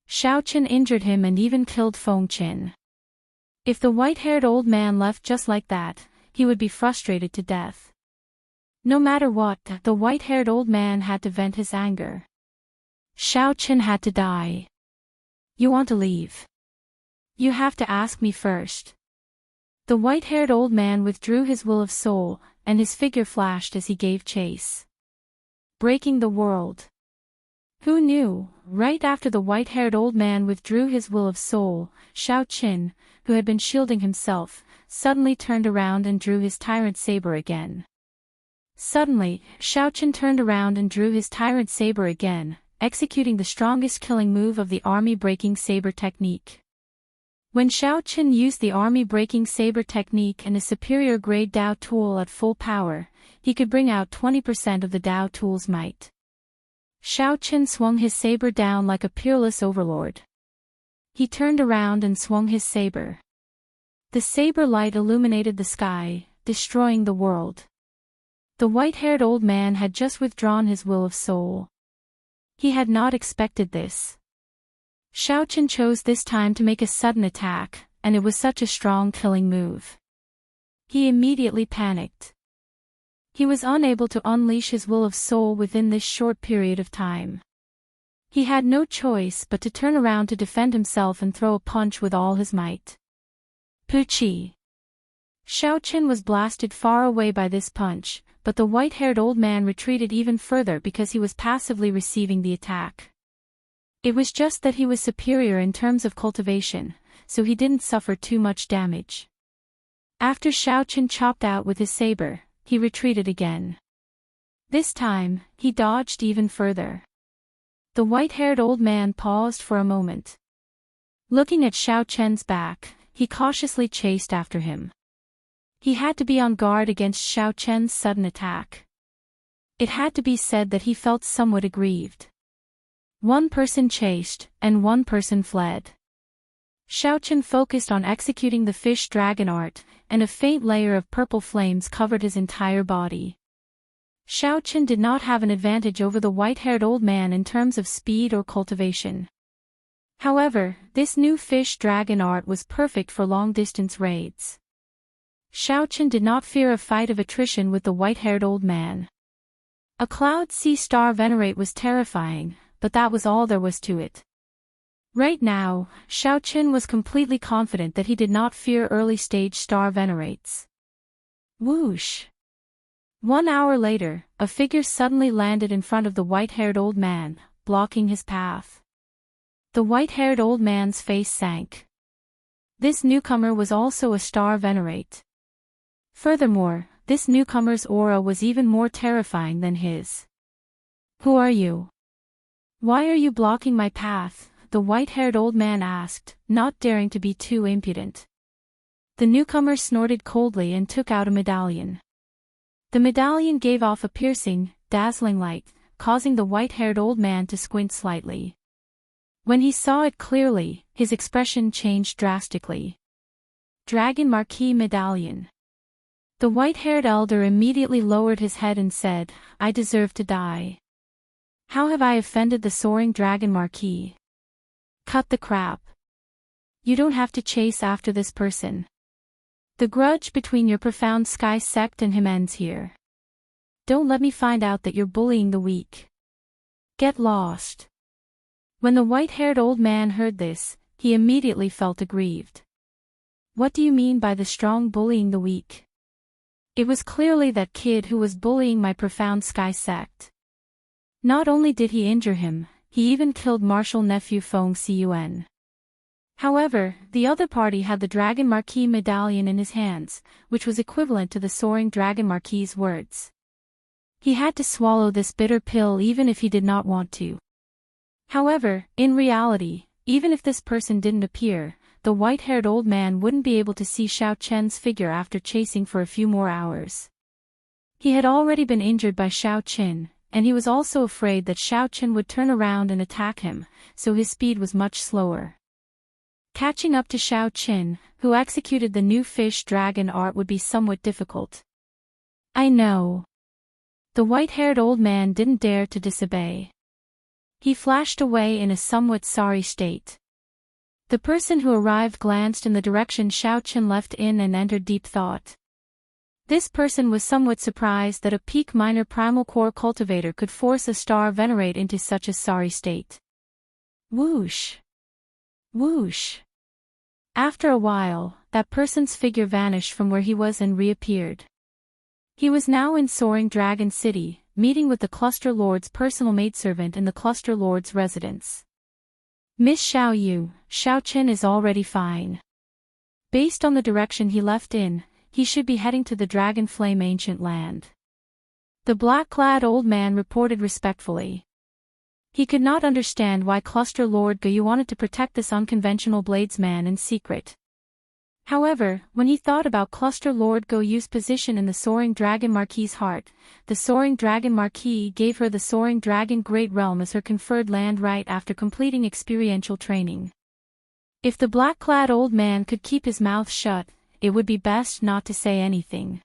[SPEAKER 1] Xiaoqin injured him and even killed Feng Qin. If the white-haired old man left just like that, he would be frustrated to death. No matter what, the white-haired old man had to vent his anger. Xiaoqin had to die. You want to leave? You have to ask me first. The white-haired old man withdrew his will of soul, and his figure flashed as he gave chase. Breaking the world. Who knew? Right after the white-haired old man withdrew his will of soul, Xiaoqin, who had been shielding himself, suddenly turned around and drew his tyrant saber again. Suddenly, Xiaoqin turned around and drew his tyrant saber again, executing the strongest killing move of the army-breaking saber technique. When Xiaoqin used the army-breaking saber technique and a superior grade Dao tool at full power, he could bring out 20% of the Dao tool's might. Xiaoqin swung his saber down like a peerless overlord. He turned around and swung his saber. The saber light illuminated the sky, destroying the world. The white-haired old man had just withdrawn his will of soul. He had not expected this. Xiaoqin chose this time to make a sudden attack, and it was such a strong killing move. He immediately panicked. He was unable to unleash his will of soul within this short period of time. He had no choice but to turn around to defend himself and throw a punch with all his might. Puchi! Xiaoqin was blasted far away by this punch, but the white-haired old man retreated even further because he was passively receiving the attack. It was just that he was superior in terms of cultivation, so he didn't suffer too much damage. After Xiaoqin chopped out with his saber, he retreated again. This time, he dodged even further. The white-haired old man paused for a moment. Looking at Xiaoqin's back, he cautiously chased after him. He had to be on guard against Xiaoqin's sudden attack. It had to be said that he felt somewhat aggrieved. One person chased, and one person fled. Xiaoqin focused on executing the fish dragon art, and a faint layer of purple flames covered his entire body. Xiaoqin did not have an advantage over the white-haired old man in terms of speed or cultivation. However, this new fish dragon art was perfect for long-distance raids. Xiaoqin did not fear a fight of attrition with the white-haired old man. A Cloud Sea Star Venerate was terrifying, but that was all there was to it. Right now, Xiaoqin was completely confident that he did not fear early-stage star venerates. Whoosh! 1 hour later, a figure suddenly landed in front of the white-haired old man, blocking his path. The white-haired old man's face sank. This newcomer was also a star venerate. Furthermore, this newcomer's aura was even more terrifying than his. Who are you? Why are you blocking my path? The white-haired old man asked, not daring to be too impudent. The newcomer snorted coldly and took out a medallion. The medallion gave off a piercing, dazzling light, causing the white-haired old man to squint slightly. When he saw it clearly, his expression changed drastically. Dragon Marquis Medallion. The white-haired elder immediately lowered his head and said, I deserve to die. How have I offended the soaring Dragon Marquis? Cut the crap. You don't have to chase after this person. The grudge between your profound sky sect and him ends here. Don't let me find out that you're bullying the weak. Get lost. When the white-haired old man heard this, he immediately felt aggrieved. What do you mean by the strong bullying the weak? It was clearly that kid who was bullying my profound sky sect. Not only did he injure him, he even killed Marshal Nephew Fong Cun. However, the other party had the Dragon Marquis medallion in his hands, which was equivalent to the soaring Dragon Marquis's words. He had to swallow this bitter pill even if he did not want to. However, in reality, even if this person didn't appear, the white-haired old man wouldn't be able to see Xiao Chen's figure after chasing for a few more hours. He had already been injured by Xiao Chen, and he was also afraid that Xiao Chen would turn around and attack him, so his speed was much slower. Catching up to Xiao Chen, who executed the new fish dragon art, would be somewhat difficult. I know. The white-haired old man didn't dare to disobey. He flashed away in a somewhat sorry state. The person who arrived glanced in the direction Xiao Chen left in and entered deep thought. This person was somewhat surprised that a peak minor primal core cultivator could force a star venerate into such a sorry state. Whoosh! Whoosh! After a while, that person's figure vanished from where he was and reappeared. He was now in Soaring Dragon City, meeting with the Cluster Lord's personal maidservant in the Cluster Lord's residence. Miss Xiao Yu, Xiao Chen is already fine. Based on the direction he left in, he should be heading to the Dragon Flame Ancient Land. The black-clad old man reported respectfully. He could not understand why Cluster Lord Gu wanted to protect this unconventional bladesman in secret. However, when he thought about Cluster Lord Gu's position in the Soaring Dragon Marquis's heart, the Soaring Dragon Marquis gave her the Soaring Dragon Great Realm as her conferred land right after completing experiential training. If the black-clad old man could keep his mouth shut, it would be best not to say anything.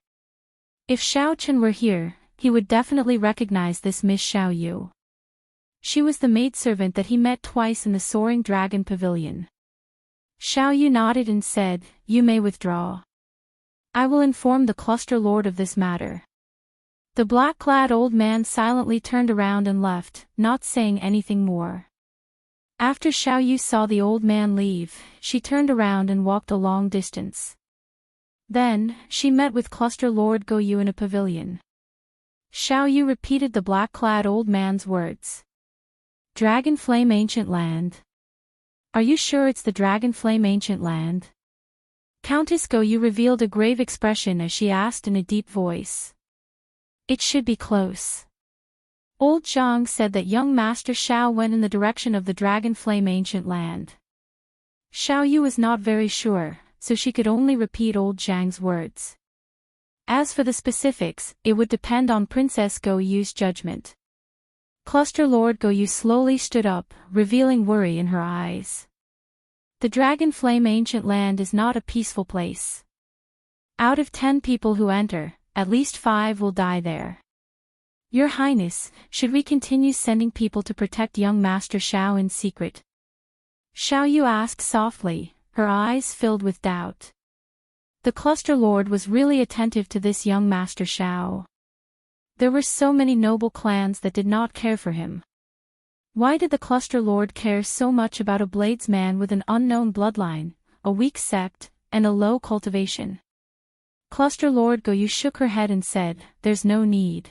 [SPEAKER 1] If Xiao Chen were here, he would definitely recognize this Miss Xiao Yu. She was the maidservant that he met twice in the Soaring Dragon Pavilion. Xiao Yu nodded and said, You may withdraw. I will inform the Cluster Lord of this matter. The black-clad old man silently turned around and left, not saying anything more. After Xiao Yu saw the old man leave, she turned around and walked a long distance. Then, she met with Cluster Lord Gu in a pavilion. Xiao Yu repeated the black-clad old man's words. Dragon Flame Ancient Land. Are you sure it's the Dragon Flame Ancient Land? Countess Gu revealed a grave expression as she asked in a deep voice. It should be close. Old Zhang said that young Master Xiao went in the direction of the Dragon Flame Ancient Land. Xiao Yu was not very sure, so she could only repeat old Zhang's words. As for the specifics, it would depend on Princess Gu's judgment. Cluster Lord Gu slowly stood up, revealing worry in her eyes. The Dragon Flame Ancient Land is not a peaceful place. Out of 10 people who enter, at least 5 will die there. Your Highness, should we continue sending people to protect young Master Xiao in secret? Xiao Yu asked softly, her eyes filled with doubt. The Cluster Lord was really attentive to this young Master Xiao. There were so many noble clans that did not care for him. Why did the Cluster Lord care so much about a bladesman with an unknown bloodline, a weak sect, and a low cultivation? Cluster Lord Gu shook her head and said, There's no need.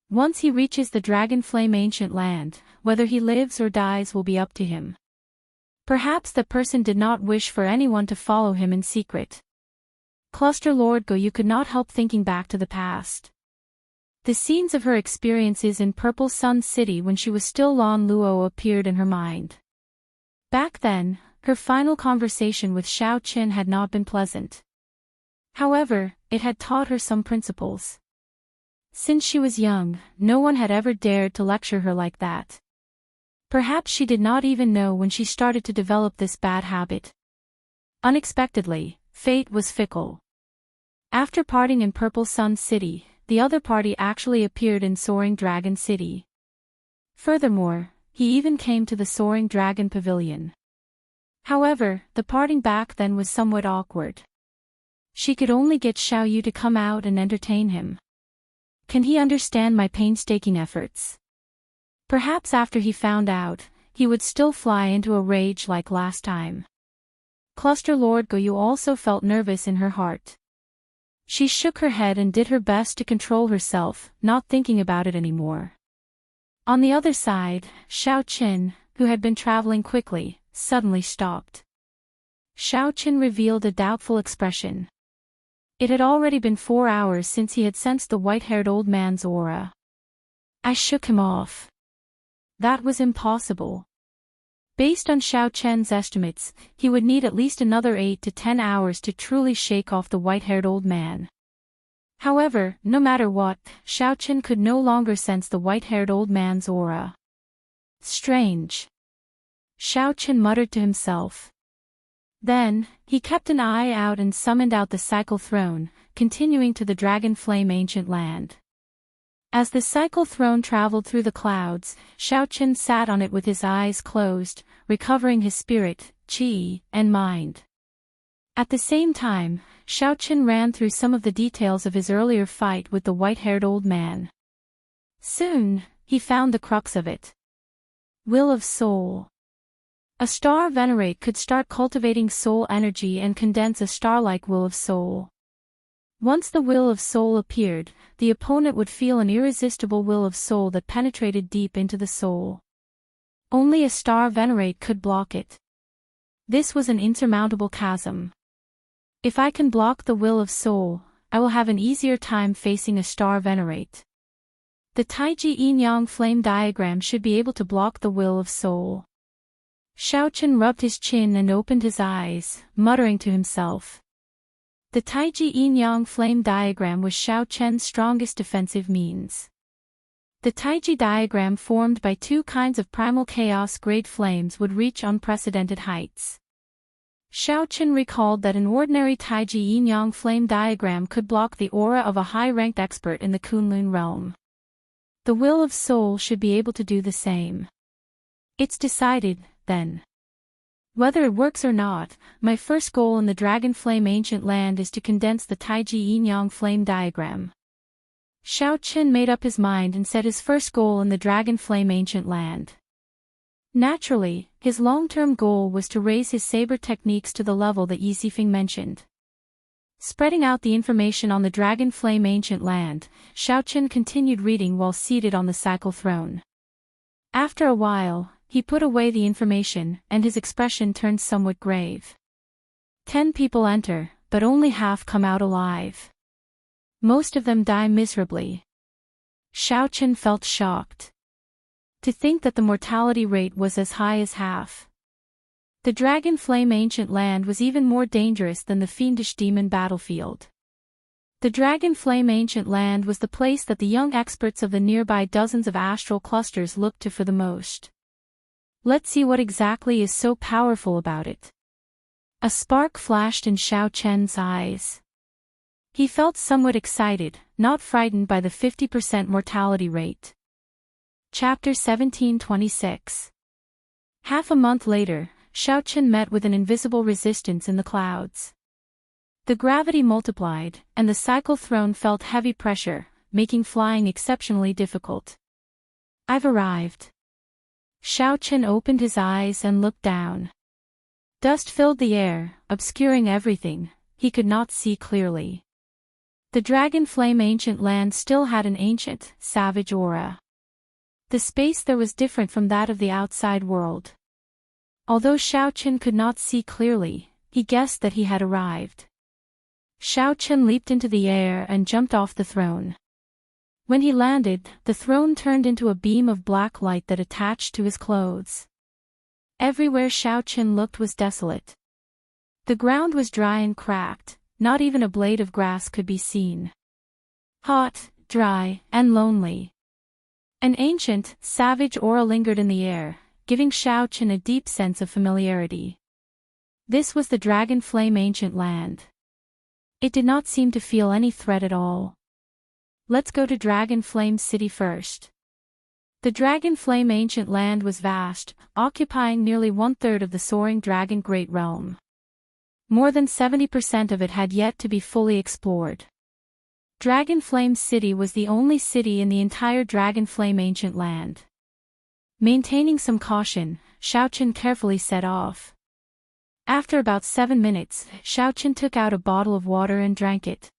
[SPEAKER 1] Once he reaches the Dragon Flame Ancient Land, whether he lives or dies will be up to him. Perhaps the person did not wish for anyone to follow him in secret. Cluster Lord Gu could not help thinking back to the past. The scenes of her experiences in Purple Sun City when she was still Lan Luo appeared in her mind. Back then, her final conversation with Xiao Chen had not been pleasant. However, it had taught her some principles. Since she was young, no one had ever dared to lecture her like that. Perhaps she did not even know when she started to develop this bad habit. Unexpectedly, fate was fickle. After parting in Purple Sun City, the other party actually appeared in Soaring Dragon City. Furthermore, he even came to the Soaring Dragon Pavilion. However, the parting back then was somewhat awkward. She could only get Xiao Yu to come out and entertain him. Can he understand my painstaking efforts? Perhaps after he found out, he would still fly into a rage like last time. Cluster Lord Goyu also felt nervous in her heart. She shook her head and did her best to control herself, not thinking about it anymore. On the other side, Xiao Qin, who had been traveling quickly, suddenly stopped. Xiao Qin revealed a doubtful expression. It had already been 4 hours since he had sensed the white-haired old man's aura. I shook him off. That was impossible. Based on Xiao Chen's estimates, he would need at least another 8 to 10 hours to truly shake off the white-haired old man. However, no matter what, Xiao Chen could no longer sense the white-haired old man's aura. Strange. Xiao Chen muttered to himself. Then, he kept an eye out and summoned out the Cycle Throne, continuing to the Dragon Flame Ancient Land. As the Cycle Throne traveled through the clouds, Xiao Chen sat on it with his eyes closed, recovering his spirit, qi, and mind. At the same time, Xiao Chen ran through some of the details of his earlier fight with the white-haired old man. Soon, he found the crux of it. Will of Soul. A star venerate could start cultivating soul energy and condense a star-like will of soul. Once the will of soul appeared, the opponent would feel an irresistible will of soul that penetrated deep into the soul. Only a star venerate could block it. This was an insurmountable chasm. If I can block the will of soul, I will have an easier time facing a star venerate. The Taiji Yin-Yang flame diagram should be able to block the will of soul. Xiao Chen rubbed his chin and opened his eyes, muttering to himself. The Taiji Yin-Yang flame diagram was Xiao Chen's strongest defensive means. The Taiji diagram formed by 2 kinds of primal chaos-grade flames would reach unprecedented heights. Xiao Chen recalled that an ordinary Taiji Yin-Yang flame diagram could block the aura of a high-ranked expert in the Kunlun realm. The will of soul should be able to do the same. It's decided, then. Whether it works or not, my first goal in the Dragon Flame Ancient Land is to condense the Taiji Yin-Yang flame diagram. Xiao Chen made up his mind and set his first goal in the Dragon Flame Ancient Land. Naturally, his long-term goal was to raise his saber techniques to the level that Yi Zifeng mentioned. Spreading out the information on the Dragon Flame Ancient Land, Xiao Chen continued reading while seated on the Cycle Throne. After a while, he put away the information, and his expression turned somewhat grave. 10 people enter, but only half come out alive. Most of them die miserably. Xiao Chen felt shocked. To think that the mortality rate was as high as half. The Dragon Flame Ancient Land was even more dangerous than the fiendish demon battlefield. The Dragon Flame Ancient Land was the place that the young experts of the nearby dozens of astral clusters looked to for the most. Let's see what exactly is so powerful about it. A spark flashed in Xiao Chen's eyes. He felt somewhat excited, not frightened by the 50% mortality rate. Chapter 1726. Half a month later, Xiao Chen met with an invisible resistance in the clouds. The gravity multiplied, and the Cycle Throne felt heavy pressure, making flying exceptionally difficult. I've arrived. Xiao Chen opened his eyes and looked down. Dust filled the air, obscuring everything. He could not see clearly. The Dragon Flame Ancient Land still had an ancient, savage aura. The space there was different from that of the outside world. Although Xiao Chen could not see clearly, he guessed that he had arrived. Xiao Chen leaped into the air and jumped off the throne. When he landed, the throne turned into a beam of black light that attached to his clothes. Everywhere Xiao Chen looked was desolate. The ground was dry and cracked, not even a blade of grass could be seen. Hot, dry, and lonely. An ancient, savage aura lingered in the air, giving Xiaochen a deep sense of familiarity. This was the Dragon Flame Ancient Land. It did not seem to feel any threat at all. Let's go to Dragon Flame City first. The Dragon Flame Ancient Land was vast, occupying nearly 1/3 of the soaring Dragon Great Realm. More than 70% of it had yet to be fully explored. Dragon Flame City was the only city in the entire Dragon Flame Ancient Land. Maintaining some caution, Xiaochen carefully set off. After about 7 minutes, Xiaochen took out a bottle of water and drank it.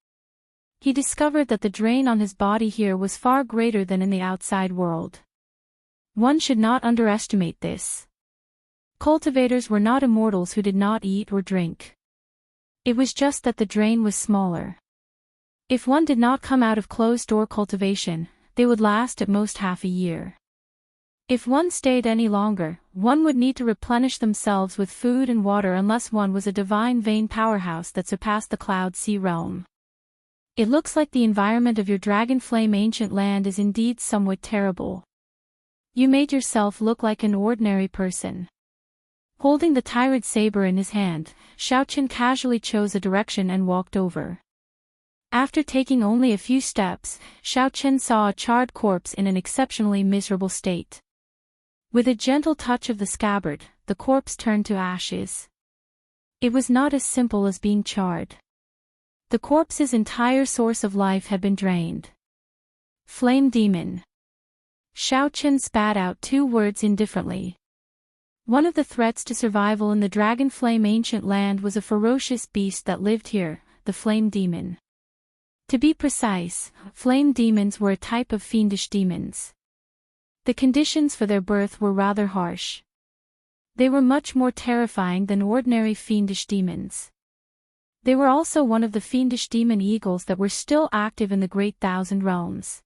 [SPEAKER 1] He discovered that the drain on his body here was far greater than in the outside world. One should not underestimate this. Cultivators were not immortals who did not eat or drink. It was just that the drain was smaller. If one did not come out of closed-door cultivation, they would last at most half a year. If one stayed any longer, one would need to replenish themselves with food and water unless one was a divine vein powerhouse that surpassed the Cloud Sea realm. It looks like the environment of your Dragon Flame Ancient Land is indeed somewhat terrible. You made yourself look like an ordinary person. Holding the tyrant saber in his hand, Xiaochen casually chose a direction and walked over. After taking only a few steps, Xiaochen saw a charred corpse in an exceptionally miserable state. With a gentle touch of the scabbard, the corpse turned to ashes. It was not as simple as being charred. The corpse's entire source of life had been drained. Flame Demon. Xiaochen spat out 2 words indifferently. One of the threats to survival in the Dragon Flame Ancient Land was a ferocious beast that lived here, the Flame Demon. To be precise, flame demons were a type of fiendish demons. The conditions for their birth were rather harsh. They were much more terrifying than ordinary fiendish demons. They were also one of the fiendish demon eagles that were still active in the Great Thousand Realms.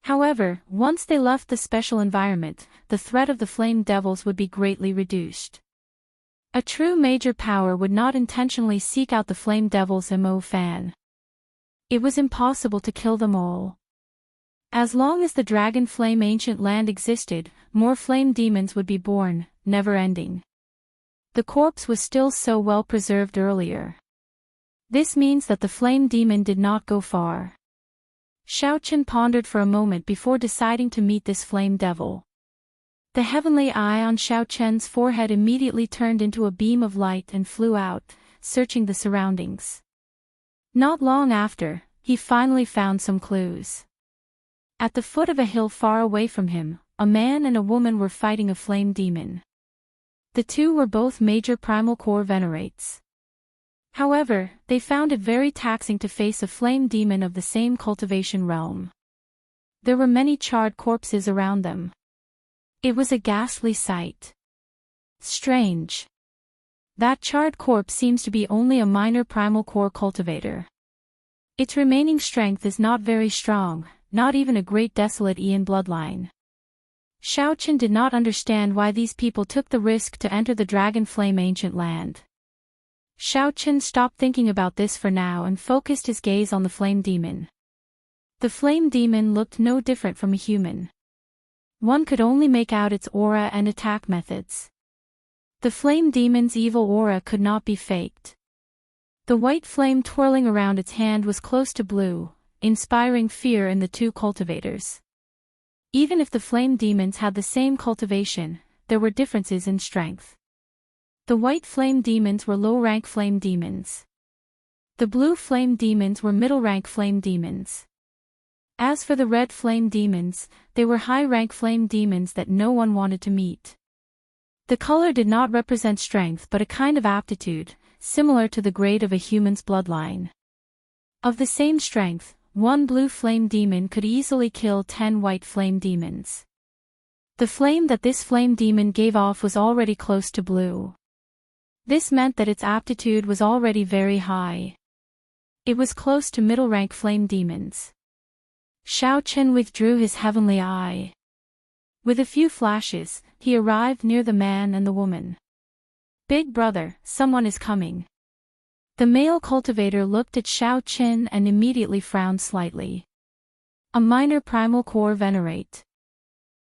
[SPEAKER 1] However, once they left the special environment, the threat of the flame devils would be greatly reduced. A true major power would not intentionally seek out the flame devils mo fan. It was impossible to kill them all. As long as the Dragon Flame Ancient Land existed, more flame demons would be born, never ending. The corpse was still so well preserved earlier. This means that the flame demon did not go far. Xiaochen pondered for a moment before deciding to meet this flame devil. The heavenly eye on Xiaochen's forehead immediately turned into a beam of light and flew out, searching the surroundings. Not long after, he finally found some clues. At the foot of a hill far away from him, a man and a woman were fighting a flame demon. The two were both major primal core venerates. However, they found it very taxing to face a flame demon of the same cultivation realm. There were many charred corpses around them. It was a ghastly sight. Strange. That charred corpse seems to be only a minor primal core cultivator. Its remaining strength is not very strong, not even a great desolate Ian bloodline. Xiaochen did not understand why these people took the risk to enter the Dragon Flame Ancient Land. Xiaochen stopped thinking about this for now and focused his gaze on the flame demon. The flame demon looked no different from a human. One could only make out its aura and attack methods. The flame demon's evil aura could not be faked. The white flame twirling around its hand was close to blue, inspiring fear in the two cultivators. Even if the flame demons had the same cultivation, there were differences in strength. The white flame demons were low-rank flame demons. The blue flame demons were middle-rank flame demons. As for the red flame demons, they were high-rank flame demons that no one wanted to meet. The color did not represent strength but a kind of aptitude, similar to the grade of a human's bloodline. Of the same strength, one blue flame demon could easily kill 10 white flame demons. The flame that this flame demon gave off was already close to blue. This meant that its aptitude was already very high. It was close to middle-rank flame demons. Xiaochen withdrew his heavenly eye. With a few flashes, he arrived near the man and the woman. "Big brother, someone is coming." The male cultivator looked at Xiaochen and immediately frowned slightly. A minor primal core venerate.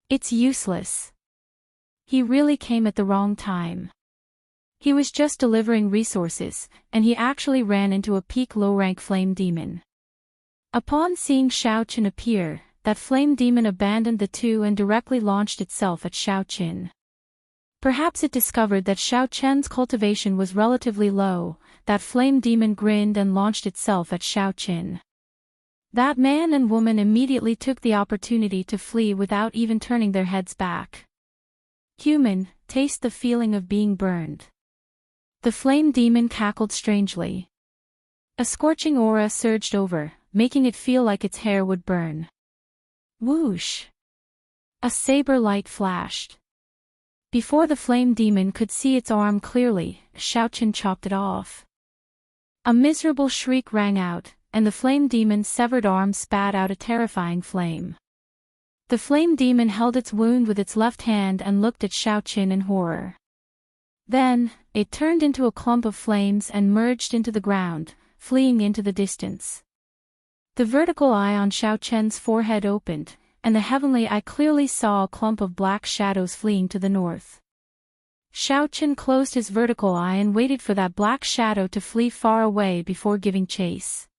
[SPEAKER 1] It's useless. He really came at the wrong time. He was just delivering resources, and he actually ran into a peak low-rank flame demon. Upon seeing Xiao Qin appear, that flame demon abandoned the two and directly launched itself at Xiao Qin. Perhaps it discovered that Xiao Qin's cultivation was relatively low. That flame demon grinned and launched itself at Xiao Qin. That man and woman immediately took the opportunity to flee without even turning their heads back. Human, taste the feeling of being burned. The flame demon cackled strangely. A scorching aura surged over, making it feel like its hair would burn. Whoosh! A saber light flashed. Before the flame demon could see its arm clearly, Xiao Qin chopped it off. A miserable shriek rang out, and the flame demon's severed arm spat out a terrifying flame. The flame demon held its wound with its left hand and looked at Xiao Qin in horror. Then, it turned into a clump of flames and merged into the ground, fleeing into the distance. The vertical eye on Xiao Qin's forehead opened, and the heavenly eye clearly saw a clump of black shadows fleeing to the north. Xiao Qin closed his vertical eye and waited for that black shadow to flee far away before giving chase.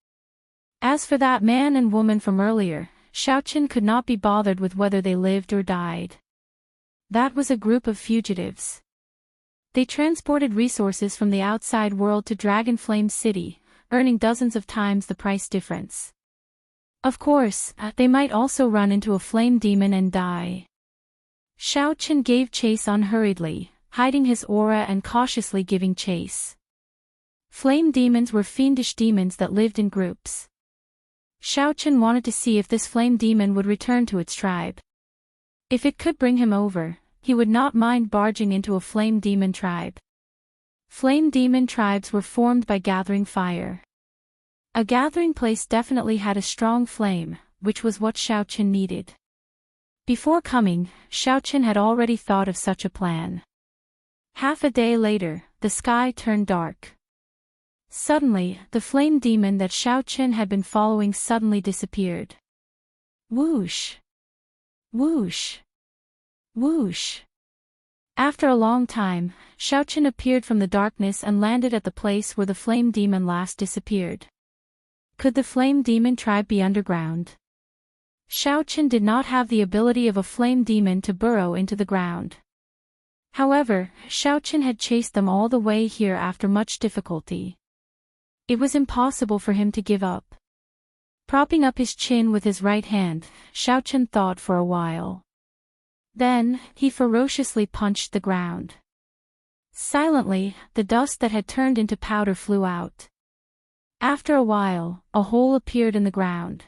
[SPEAKER 1] As for that man and woman from earlier, Xiao Qin could not be bothered with whether they lived or died. That was a group of fugitives. They transported resources from the outside world to Dragonflame City, earning dozens of times the price difference. Of course, they might also run into a flame demon and die. Xiao Qin gave chase unhurriedly, hiding his aura and cautiously giving chase. Flame demons were fiendish demons that lived in groups. Xiao Qin wanted to see if this flame demon would return to its tribe. If it could bring him over, he would not mind barging into a flame demon tribe. Flame demon tribes were formed by gathering fire. A gathering place definitely had a strong flame, which was what Xiao Qin needed. Before coming, Xiao Qin had already thought of such a plan. Half a day later, the sky turned dark. Suddenly, the flame demon that Xiao Qin had been following suddenly disappeared. Whoosh! Whoosh! Whoosh! After a long time, Xiao Qin appeared from the darkness and landed at the place where the flame demon last disappeared. Could the flame demon tribe be underground? Xiao Qin did not have the ability of a flame demon to burrow into the ground. However, Xiao Qin had chased them all the way here after much difficulty. It was impossible for him to give up. Propping up his chin with his right hand, Xiao Qin thought for a while. Then, he ferociously punched the ground. Silently, the dust that had turned into powder flew out. After a while, a hole appeared in the ground.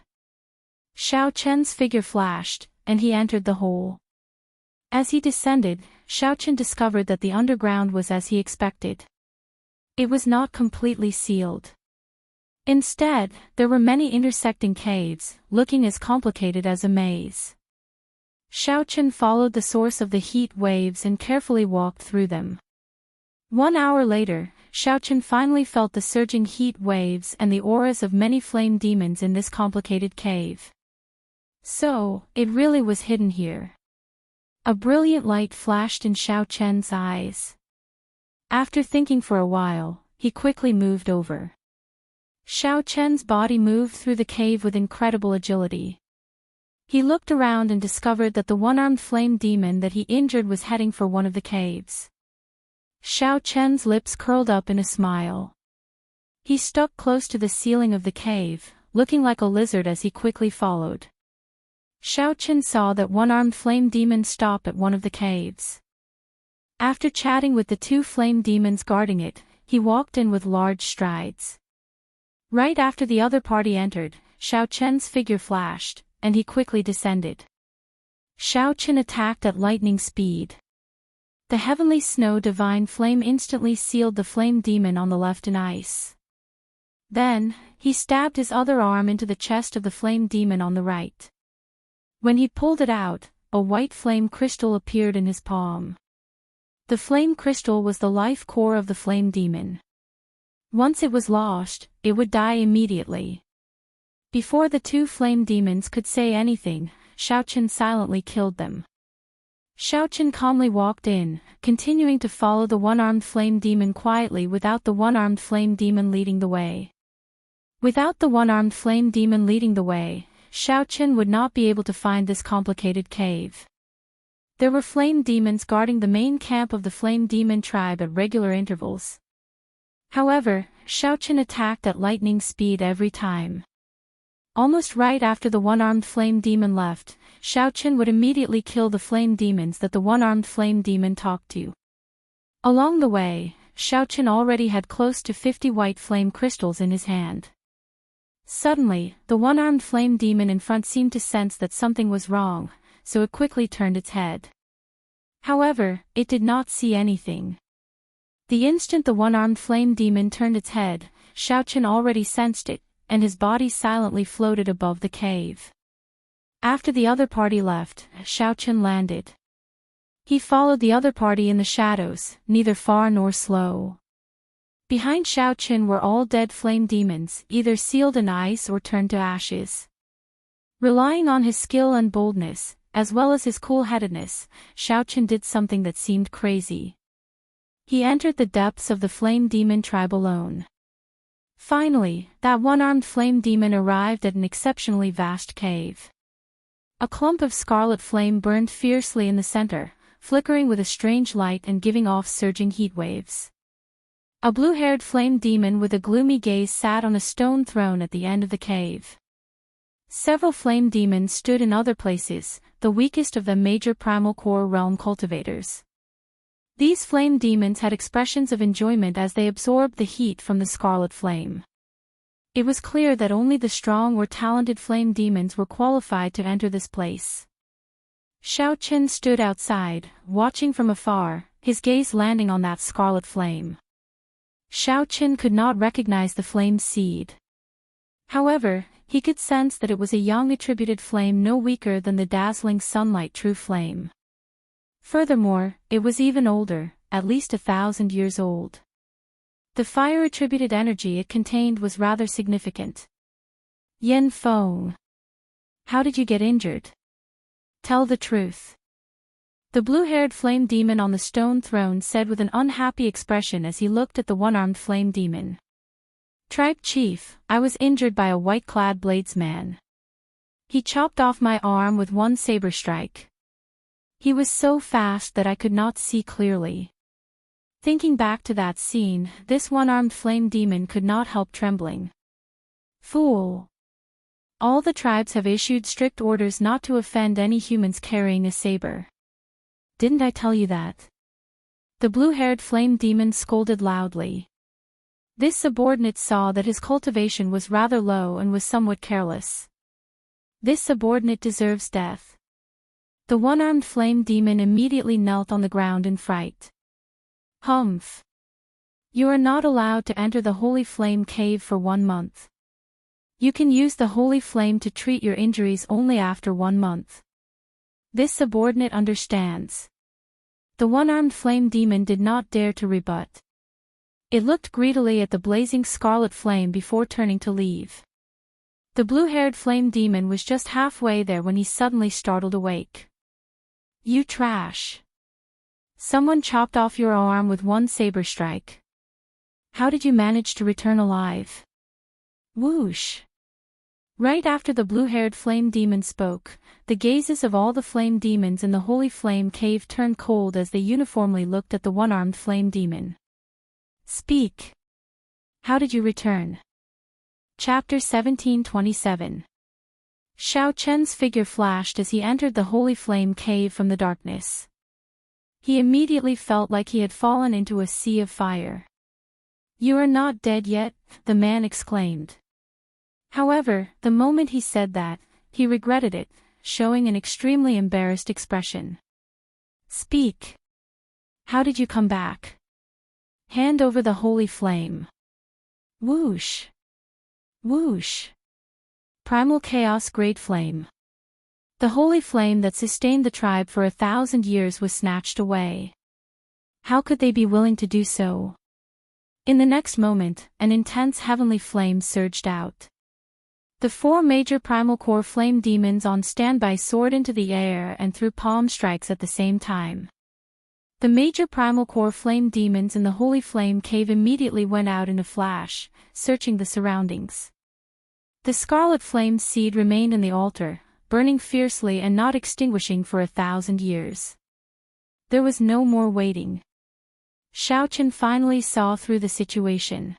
[SPEAKER 1] Xiao Qin's figure flashed, and he entered the hole. As he descended, Xiao Qin discovered that the underground was as he expected. It was not completely sealed. Instead, there were many intersecting caves, looking as complicated as a maze. Xiao Qin followed the source of the heat waves and carefully walked through them. 1 hour later, Xiao Qin finally felt the surging heat waves and the auras of many flame demons in this complicated cave. So, it really was hidden here. A brilliant light flashed in Xiao Qin's eyes. After thinking for a while, he quickly moved over. Xiao Qin's body moved through the cave with incredible agility. He looked around and discovered that the one-armed flame demon that he injured was heading for one of the caves. Xiao Qin's lips curled up in a smile. He stuck close to the ceiling of the cave, looking like a lizard as he quickly followed. Xiao Qin saw that one-armed flame demon stop at one of the caves. After chatting with the two flame demons guarding it, he walked in with large strides. Right after the other party entered, Xiao Qin's figure flashed, and he quickly descended. Xiao Qin attacked at lightning speed. The heavenly snow divine flame instantly sealed the flame demon on the left in ice. Then, he stabbed his other arm into the chest of the flame demon on the right. When he pulled it out, a white flame crystal appeared in his palm. The flame crystal was the life core of the flame demon. Once it was lost, it would die immediately. Before the two flame demons could say anything, Xiaochen silently killed them. Xiaochen calmly walked in, continuing to follow the one-armed flame demon quietly without the one-armed flame demon leading the way. Without the one-armed flame demon leading the way, Xiaochen would not be able to find this complicated cave. There were flame demons guarding the main camp of the flame demon tribe at regular intervals. However, Xiaochen attacked at lightning speed every time. Almost right after the one-armed flame demon left, Xiaochen would immediately kill the flame demons that the one-armed flame demon talked to. Along the way, Xiaochen already had close to 50 white flame crystals in his hand. Suddenly, the one-armed flame demon in front seemed to sense that something was wrong, so it quickly turned its head. However, it did not see anything. The instant the one-armed flame demon turned its head, Xiaochen already sensed it, and his body silently floated above the cave. After the other party left, Xiaochen landed. He followed the other party in the shadows, neither far nor slow. Behind Xiaochen were all dead flame demons, either sealed in ice or turned to ashes. Relying on his skill and boldness, as well as his cool-headedness, Xiaochen did something that seemed crazy. He entered the depths of the flame demon tribe alone. Finally, that one-armed flame demon arrived at an exceptionally vast cave. A clump of scarlet flame burned fiercely in the center, flickering with a strange light and giving off surging heat waves. A blue-haired flame demon with a gloomy gaze sat on a stone throne at the end of the cave. Several flame demons stood in other places, the weakest of them major primal core realm cultivators. These flame demons had expressions of enjoyment as they absorbed the heat from the scarlet flame. It was clear that only the strong or talented flame demons were qualified to enter this place. Xiaochen stood outside, watching from afar, his gaze landing on that scarlet flame. Xiaochen could not recognize the flame seed. However, he could sense that it was a young attributed flame no weaker than the dazzling sunlight true flame. Furthermore, it was even older, at least 1,000 years old. The fire-attributed energy it contained was rather significant. Yen Feng. How did you get injured? Tell the truth. The blue-haired flame demon on the stone throne said with an unhappy expression as he looked at the one-armed flame demon. Tribe Chief, I was injured by a white-clad bladesman. He chopped off my arm with one saber strike. He was so fast that I could not see clearly. Thinking back to that scene, this one-armed flame demon could not help trembling. Fool! All the tribes have issued strict orders not to offend any humans carrying a saber. Didn't I tell you that? The blue-haired flame demon scolded loudly. This subordinate saw that his cultivation was rather low and was somewhat careless. This subordinate deserves death. The one-armed flame demon immediately knelt on the ground in fright. Humph! You are not allowed to enter the Holy Flame Cave for 1 month. You can use the Holy Flame to treat your injuries only after 1 month. This subordinate understands. The one-armed flame demon did not dare to rebut. It looked greedily at the blazing scarlet flame before turning to leave. The blue-haired flame demon was just halfway there when he suddenly startled awake. You trash! Someone chopped off your arm with one saber strike. How did you manage to return alive? Whoosh! Right after the blue-haired flame demon spoke, the gazes of all the flame demons in the Holy Flame Cave turned cold as they uniformly looked at the one-armed flame demon. Speak! How did you return? Chapter 1727. Xiaochen's figure flashed as he entered the Holy Flame Cave from the darkness. He immediately felt like he had fallen into a sea of fire. You are not dead yet, the man exclaimed. However, the moment he said that, he regretted it, showing an extremely embarrassed expression. Speak! How did you come back? Hand over the holy flame. Whoosh! Whoosh! Primal Chaos Great Flame. The holy flame that sustained the tribe for 1,000 years was snatched away. How could they be willing to do so? In the next moment, an intense heavenly flame surged out. The 4 major primal core flame demons on standby soared into the air and threw palm strikes at the same time. The major primal core flame demons in the Holy Flame Cave immediately went out in a flash, searching the surroundings. The scarlet flame seed remained in the altar, burning fiercely and not extinguishing for 1,000 years. There was no more waiting. Xiaochen finally saw through the situation.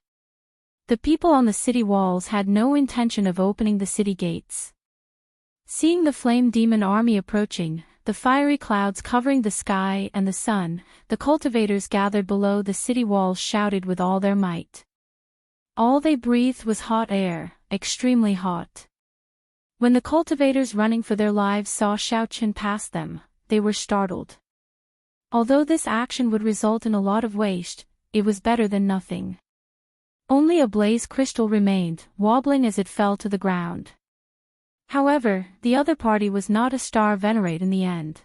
[SPEAKER 1] The people on the city walls had no intention of opening the city gates. Seeing the flame demon army approaching, the fiery clouds covering the sky and the sun, the cultivators gathered below the city walls shouted with all their might. All they breathed was hot air, extremely hot. When the cultivators running for their lives saw Xiaochen pass them, they were startled. Although this action would result in a lot of waste, it was better than nothing. Only a blaze crystal remained, wobbling as it fell to the ground. However, the other party was not a star venerate in the end.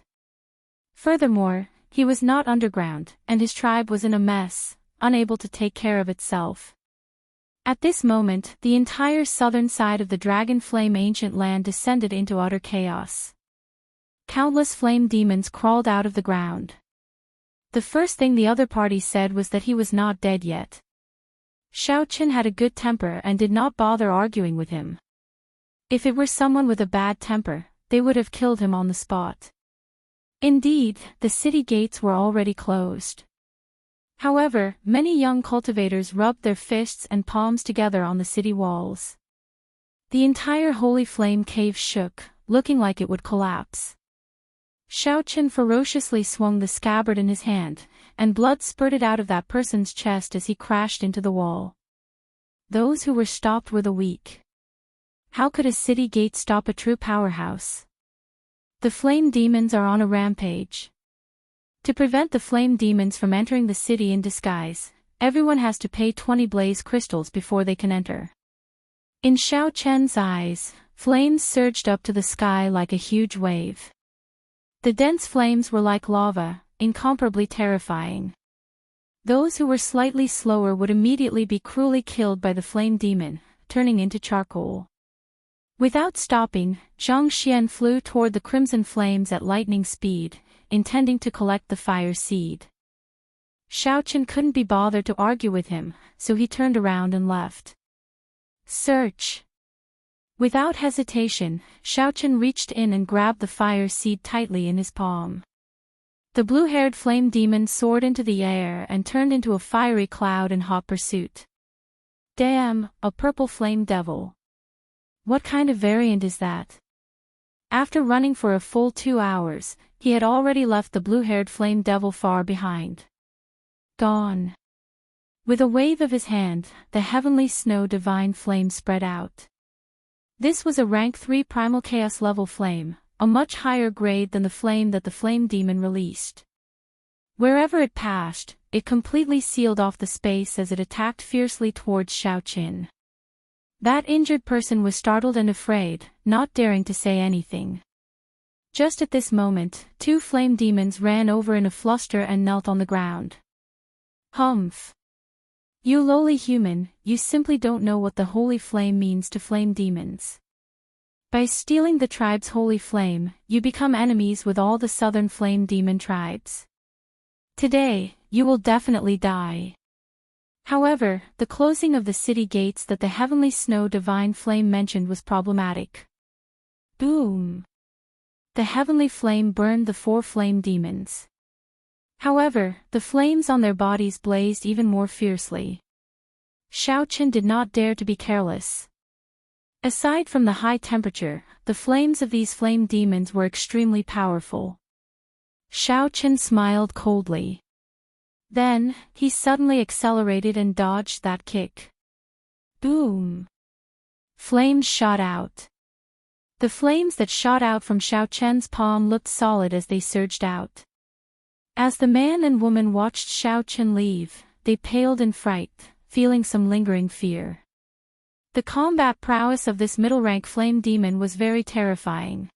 [SPEAKER 1] Furthermore, he was not underground, and his tribe was in a mess, unable to take care of itself. At this moment, the entire southern side of the Dragon Flame ancient land descended into utter chaos. Countless flame demons crawled out of the ground. The first thing the other party said was that he was not dead yet. Xiaochen had a good temper and did not bother arguing with him. If it were someone with a bad temper, they would have killed him on the spot. Indeed, the city gates were already closed. However, many young cultivators rubbed their fists and palms together on the city walls. The entire Holy Flame Cave shook, looking like it would collapse. Xiaochen ferociously swung the scabbard in his hand, and blood spurted out of that person's chest as he crashed into the wall. Those who were stopped were the weak. How could a city gate stop a true powerhouse? The flame demons are on a rampage. To prevent the flame demons from entering the city in disguise, everyone has to pay 20 blaze crystals before they can enter. In Xiaochen's eyes, flames surged up to the sky like a huge wave. The dense flames were like lava, incomparably terrifying. Those who were slightly slower would immediately be cruelly killed by the flame demon, turning into charcoal. Without stopping, Zhang Xian flew toward the crimson flames at lightning speed, intending to collect the fire seed. Xiaochen couldn't be bothered to argue with him, so he turned around and left. Search! Without hesitation, Xiaochen reached in and grabbed the fire seed tightly in his palm. The blue-haired flame demon soared into the air and turned into a fiery cloud in hot pursuit. Damn, a purple flame devil. What kind of variant is that? After running for a full 2 hours, he had already left the blue-haired flame devil far behind. Gone. With a wave of his hand, the heavenly snow divine flame spread out. This was a rank 3 primal chaos level flame, a much higher grade than the flame that the flame demon released. Wherever it passed, it completely sealed off the space as it attacked fiercely towards Xiaochen. That injured person was startled and afraid, not daring to say anything. Just at this moment, 2 flame demons ran over in a fluster and knelt on the ground. Humph! You lowly human, you simply don't know what the holy flame means to flame demons. By stealing the tribe's holy flame, you become enemies with all the southern flame demon tribes. Today, you will definitely die. However, the closing of the city gates that the heavenly snow divine flame mentioned was problematic. Boom! The heavenly flame burned the 4 flame demons. However, the flames on their bodies blazed even more fiercely. Xiaochen did not dare to be careless. Aside from the high temperature, the flames of these flame demons were extremely powerful. Xiaochen smiled coldly. Then, he suddenly accelerated and dodged that kick. Boom! Flames shot out. The flames that shot out from Xiaochen's palm looked solid as they surged out. As the man and woman watched Xiaochen leave, they paled in fright, feeling some lingering fear. The combat prowess of this middle-rank flame demon was very terrifying.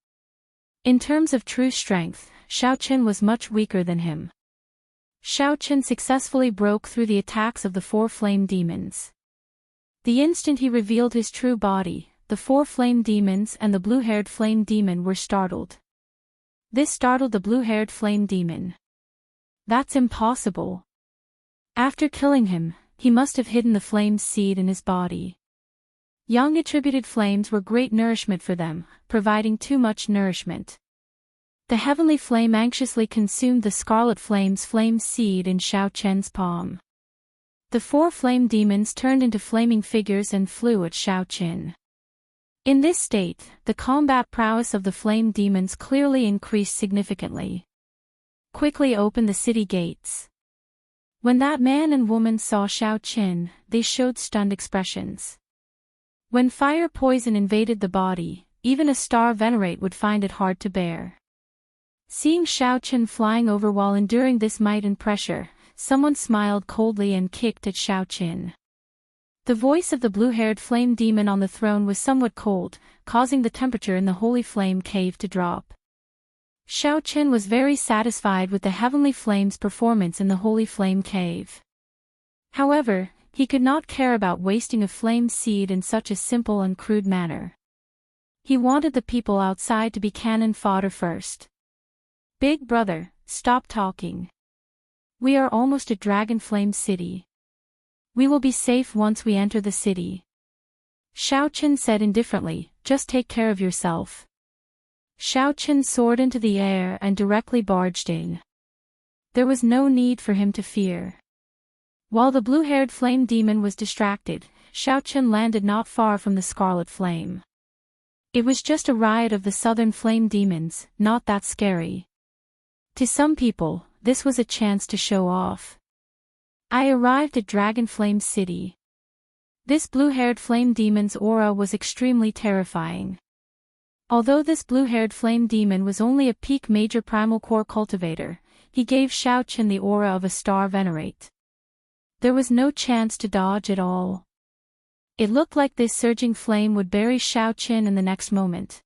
[SPEAKER 1] In terms of true strength, Xiaochen was much weaker than him. Xiaochen successfully broke through the attacks of the 4 flame demons. The instant he revealed his true body, the 4 flame demons and the blue-haired flame demon were startled. This startled the blue-haired flame demon. That's impossible. After killing him, he must have hidden the flame's seed in his body. Young attributed flames were great nourishment for them, providing too much nourishment. The heavenly flame anxiously consumed the scarlet flame's flame seed in Xiao Chen's palm. The 4 flame demons turned into flaming figures and flew at Xiao Chen. In this state, the combat prowess of the flame demons clearly increased significantly. Quickly open the city gates. When that man and woman saw Xiao Chen, they showed stunned expressions. When fire poison invaded the body, even a star venerate would find it hard to bear. Seeing Xiao Chen flying over while enduring this might and pressure, someone smiled coldly and kicked at Xiao Chen. The voice of the blue-haired flame demon on the throne was somewhat cold, causing the temperature in the holy flame cave to drop. Xiao Chen was very satisfied with the heavenly flame's performance in the holy flame cave. However, he could not care about wasting a flame seed in such a simple and crude manner. He wanted the people outside to be cannon fodder first. Big brother, stop talking. We are almost at Dragon Flame City. We will be safe once we enter the city. Xiao Chen said indifferently, just take care of yourself. Xiao Chen soared into the air and directly barged in. There was no need for him to fear. While the blue-haired flame demon was distracted, Xiao Chen landed not far from the scarlet flame. It was just a riot of the southern flame demons, not that scary. To some people, this was a chance to show off. I arrived at Dragon Flame City. This blue-haired flame demon's aura was extremely terrifying. Although this blue-haired flame demon was only a peak major primal core cultivator, he gave Xiao Chen the aura of a star venerate. There was no chance to dodge at all. It looked like this surging flame would bury Xiao Chen in the next moment.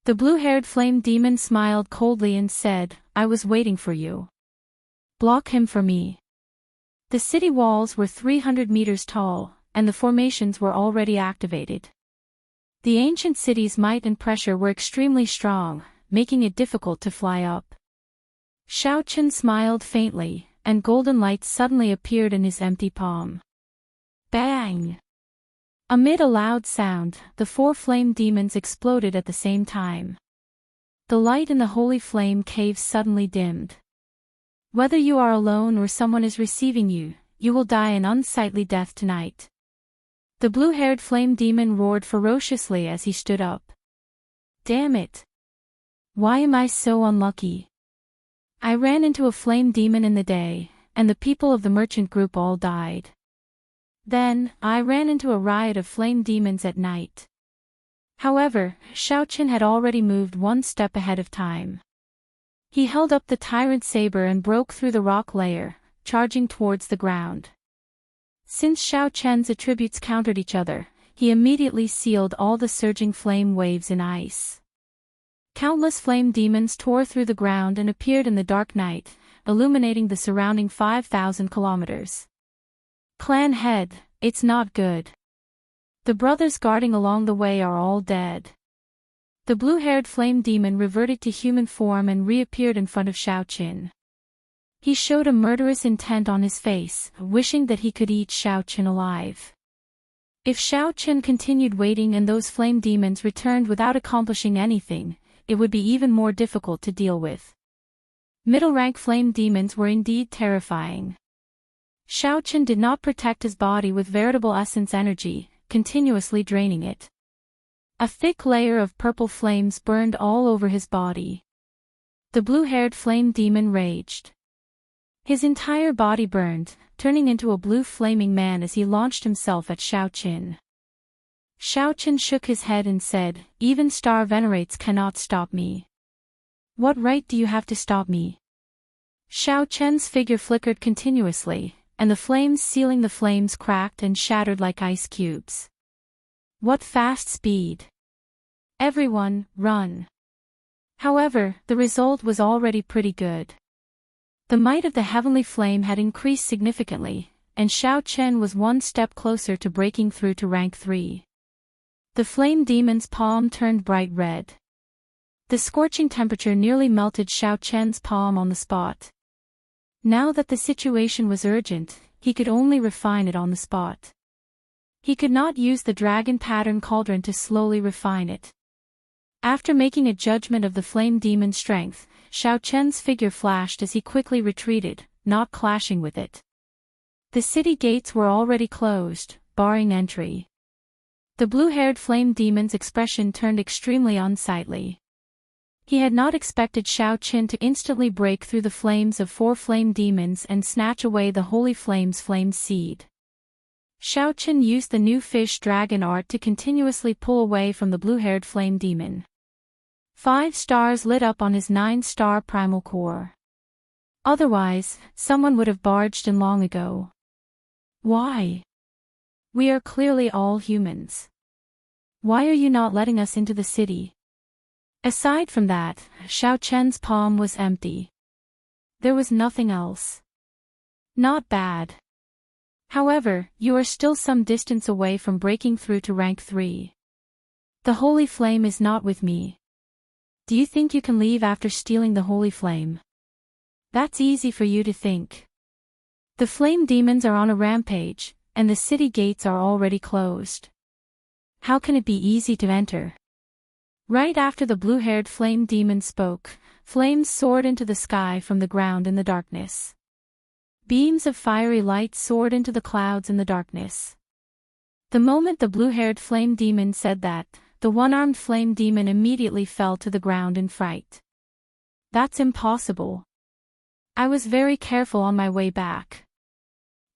[SPEAKER 1] The blue-haired flame demon smiled coldly and said, I was waiting for you. Block him for me. The city walls were 300 meters tall, and the formations were already activated. The ancient city's might and pressure were extremely strong, making it difficult to fly up. Xiao Chen smiled faintly, and golden light suddenly appeared in his empty palm. Bang! Amid a loud sound, the 4 flame demons exploded at the same time. The light in the holy flame cave suddenly dimmed. Whether you are alone or someone is receiving you, you will die an unsightly death tonight. The blue-haired flame demon roared ferociously as he stood up. Damn it! Why am I so unlucky? I ran into a flame demon in the day, and the people of the merchant group all died. Then, I ran into a riot of flame demons at night. However, Xiao Chen had already moved one step ahead of time. He held up the tyrant saber and broke through the rock layer, charging towards the ground. Since Xiao Chen's attributes countered each other, he immediately sealed all the surging flame waves in ice. Countless flame demons tore through the ground and appeared in the dark night, illuminating the surrounding 5,000 kilometers. Clan head, it's not good. The brothers guarding along the way are all dead. The blue-haired flame demon reverted to human form and reappeared in front of Xiao Chen. He showed a murderous intent on his face, wishing that he could eat Xiao Chen alive. If Xiao Chen continued waiting and those flame demons returned without accomplishing anything, it would be even more difficult to deal with. Middle-rank flame demons were indeed terrifying. Xiao Chen did not protect his body with veritable essence energy, continuously draining it. A thick layer of purple flames burned all over his body. The blue-haired flame demon raged. His entire body burned, turning into a blue flaming man as he launched himself at Xiao Chen. Xiao Chen shook his head and said, even star venerates cannot stop me. What right do you have to stop me? Xiao Chen's figure flickered continuously, and the flames sealing the flames cracked and shattered like ice cubes. What fast speed! Everyone, run! However, the result was already pretty good. The might of the heavenly flame had increased significantly, and Xiao Chen was one step closer to breaking through to rank 3. The flame demon's palm turned bright red. The scorching temperature nearly melted Xiao Chen's palm on the spot. Now that the situation was urgent, he could only refine it on the spot. He could not use the dragon pattern cauldron to slowly refine it. After making a judgment of the flame demon's strength, Xiao Chen's figure flashed as he quickly retreated, not clashing with it. The city gates were already closed, barring entry. The blue-haired flame demon's expression turned extremely unsightly. He had not expected Xiao Chen to instantly break through the flames of 4 flame demons and snatch away the holy flame's flame seed. Xiao Chen used the new fish dragon art to continuously pull away from the blue-haired flame demon. 5 stars lit up on his 9-star primal core. Otherwise, someone would have barged in long ago. Why? We are clearly all humans. Why are you not letting us into the city? Aside from that, Xiao Chen's palm was empty. There was nothing else. Not bad. However, you are still some distance away from breaking through to rank 3. The holy flame is not with me. Do you think you can leave after stealing the holy flame? That's easy for you to think. The flame demons are on a rampage, and the city gates are already closed. How can it be easy to enter? Right after the blue-haired flame demon spoke, flames soared into the sky from the ground in the darkness. Beams of fiery light soared into the clouds in the darkness. The moment the blue-haired flame demon said that, the one-armed flame demon immediately fell to the ground in fright. That's impossible. I was very careful on my way back.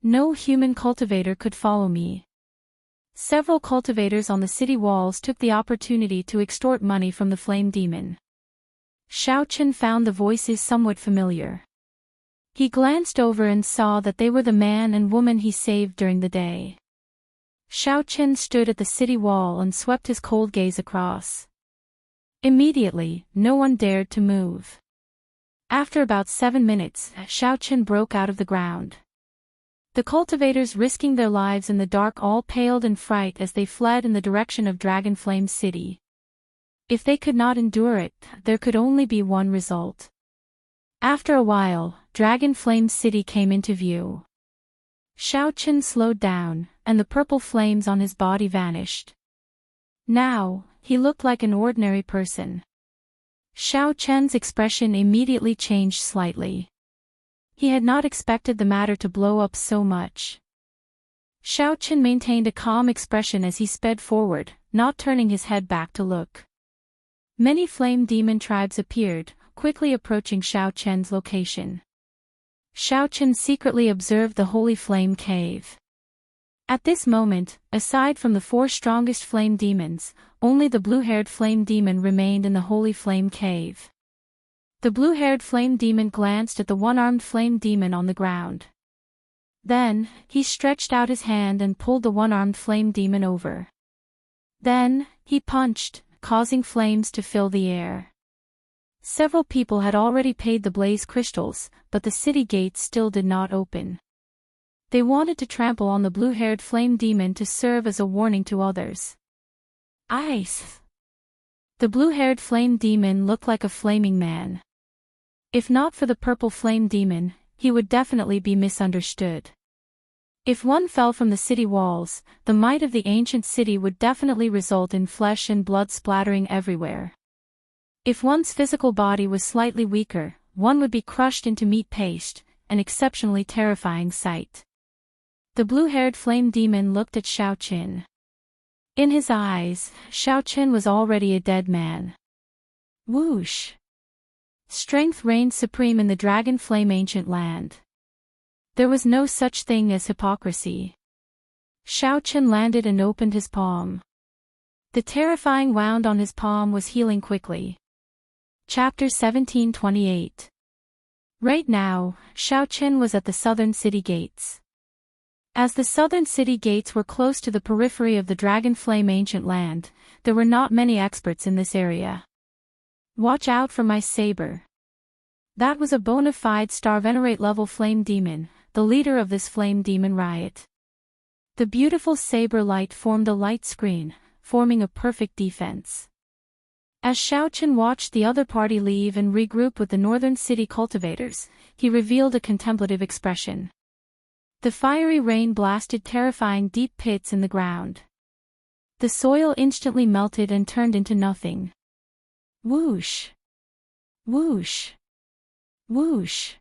[SPEAKER 1] No human cultivator could follow me. Several cultivators on the city walls took the opportunity to extort money from the flame demon. Xiao Chen found the voices somewhat familiar. He glanced over and saw that they were the man and woman he saved during the day. Xiao Chen stood at the city wall and swept his cold gaze across. Immediately, no one dared to move. After about 7 minutes, Xiao Chen broke out of the ground. The cultivators risking their lives in the dark all paled in fright as they fled in the direction of Dragon Flame City. If they could not endure it, there could only be one result. After a while, Dragon Flame City came into view. Xiao Chen slowed down, and the purple flames on his body vanished. Now, he looked like an ordinary person. Xiao Chen's expression immediately changed slightly. He had not expected the matter to blow up so much. Xiao Chen maintained a calm expression as he sped forward, not turning his head back to look. Many flame demon tribes appeared, quickly approaching Xiao Chen's location. Xiao Chen secretly observed the Holy Flame Cave. At this moment, aside from the 4 strongest flame demons, only the blue-haired flame demon remained in the Holy Flame Cave. The blue-haired flame demon glanced at the one-armed flame demon on the ground. Then, he stretched out his hand and pulled the one-armed flame demon over. Then, he punched, causing flames to fill the air. Several people had already paid the blaze crystals, but the city gates still did not open. They wanted to trample on the blue-haired flame demon to serve as a warning to others. Ice! The blue-haired flame demon looked like a flaming man. If not for the purple flame demon, he would definitely be misunderstood. If one fell from the city walls, the might of the ancient city would definitely result in flesh and blood splattering everywhere. If one's physical body was slightly weaker, one would be crushed into meat paste, an exceptionally terrifying sight. The blue-haired flame demon looked at Xiao Chen. In his eyes, Xiao Chen was already a dead man. Whoosh! Strength reigned supreme in the Dragon Flame ancient land. There was no such thing as hypocrisy. Xiao Chen landed and opened his palm. The terrifying wound on his palm was healing quickly. Chapter 1728. Right now, Xiao Chen was at the southern city gates. As the southern city gates were close to the periphery of the Dragon Flame ancient land, there were not many experts in this area. Watch out for my saber. That was a bona fide star venerate level flame demon, the leader of this flame demon riot. The beautiful saber light formed a light screen, forming a perfect defense. As Xiaochen watched the other party leave and regroup with the northern city cultivators, he revealed a contemplative expression. The fiery rain blasted terrifying deep pits in the ground. The soil instantly melted and turned into nothing. Whoosh! Whoosh! Whoosh!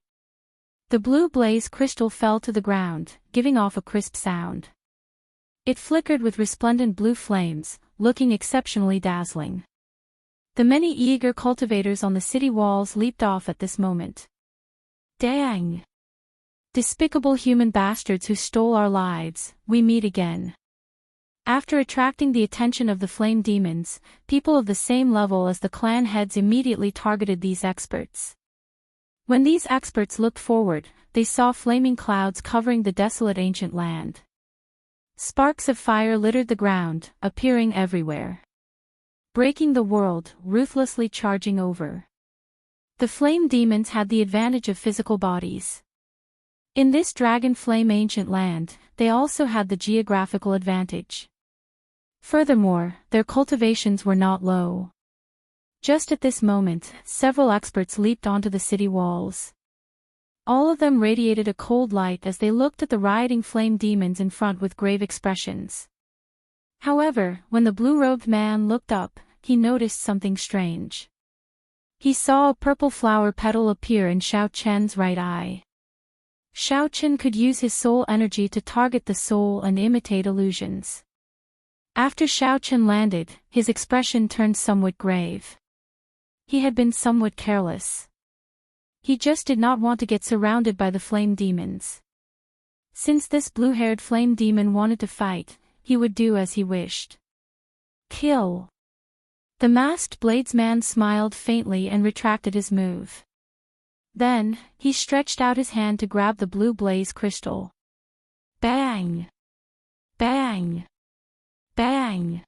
[SPEAKER 1] The blue blaze crystal fell to the ground, giving off a crisp sound. It flickered with resplendent blue flames, looking exceptionally dazzling. The many eager cultivators on the city walls leaped off at this moment. Dang! Despicable human bastards who stole our lives, we meet again. After attracting the attention of the flame demons, people of the same level as the clan heads immediately targeted these experts. When these experts looked forward, they saw flaming clouds covering the desolate ancient land. Sparks of fire littered the ground, appearing everywhere. Breaking the world, ruthlessly charging over. The flame demons had the advantage of physical bodies. In this dragon flame ancient land, they also had the geographical advantage. Furthermore, their cultivations were not low. Just at this moment, several experts leaped onto the city walls. All of them radiated a cold light as they looked at the rioting flame demons in front with grave expressions. However, when the blue-robed man looked up, he noticed something strange. He saw a purple flower petal appear in Xiaochen's right eye. Xiaochen could use his soul energy to target the soul and imitate illusions. After Xiaochen landed, his expression turned somewhat grave. He had been somewhat careless. He just did not want to get surrounded by the flame demons. Since this blue-haired flame demon wanted to fight, he would do as he wished. Kill! The masked bladesman smiled faintly and retracted his move. Then, he stretched out his hand to grab the blue blaze crystal. Bang! Bang! Bang!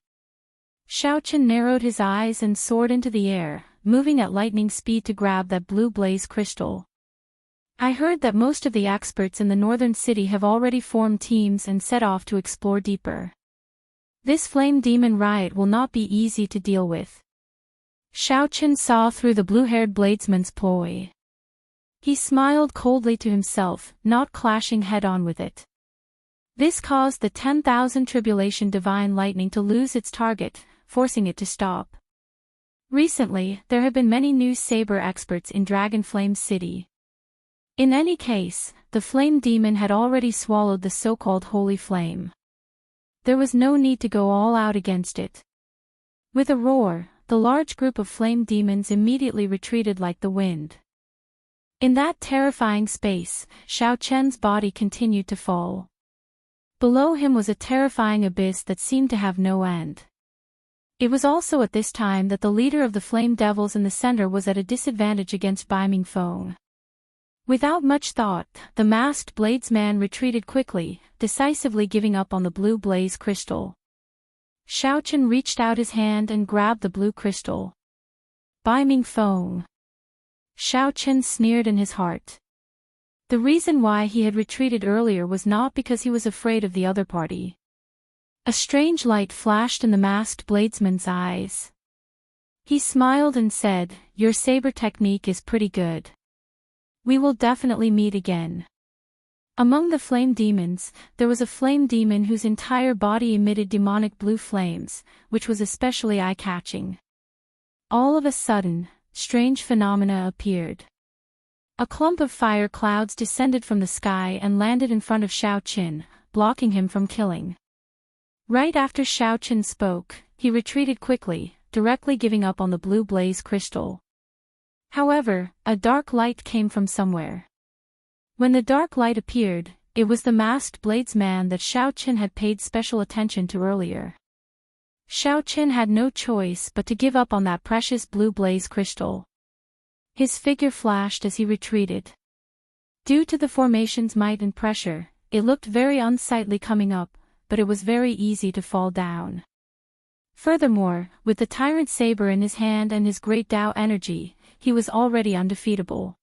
[SPEAKER 1] Xiaochen narrowed his eyes and soared into the air, moving at lightning speed to grab that blue blaze crystal. I heard that most of the experts in the northern city have already formed teams and set off to explore deeper. This flame demon riot will not be easy to deal with. Xiaochen saw through the blue-haired bladesman's ploy. He smiled coldly to himself, not clashing head-on with it. This caused the 10,000 tribulation divine lightning to lose its target, forcing it to stop. Recently, there have been many new saber experts in Dragon Flame City. In any case, the flame demon had already swallowed the so-called holy flame. There was no need to go all out against it. With a roar, the large group of flame demons immediately retreated like the wind. In that terrifying space, Xiaochen's body continued to fall. Below him was a terrifying abyss that seemed to have no end. It was also at this time that the leader of the flame devils in the center was at a disadvantage against Bai Mingfeng. Without much thought, the masked bladesman retreated quickly, decisively giving up on the blue blaze crystal. Xiaochen reached out his hand and grabbed the blue crystal. Bai Mingfeng! Xiaochen sneered in his heart. The reason why he had retreated earlier was not because he was afraid of the other party. A strange light flashed in the masked bladesman's eyes. He smiled and said, "Your saber technique is pretty good. We will definitely meet again." Among the flame demons, there was a flame demon whose entire body emitted demonic blue flames, which was especially eye-catching. All of a sudden, strange phenomena appeared. A clump of fire clouds descended from the sky and landed in front of Xiaochen, blocking him from killing. Right after Xiaochen spoke, he retreated quickly, directly giving up on the blue blaze crystal. However, a dark light came from somewhere. When the dark light appeared, it was the masked bladesman that Xiaochen had paid special attention to earlier. Xiaochen had no choice but to give up on that precious blue blaze crystal. His figure flashed as he retreated. Due to the formation's might and pressure, it looked very unsightly coming up, but it was very easy to fall down. Furthermore, with the tyrant saber in his hand and his great Tao energy, he was already undefeatable.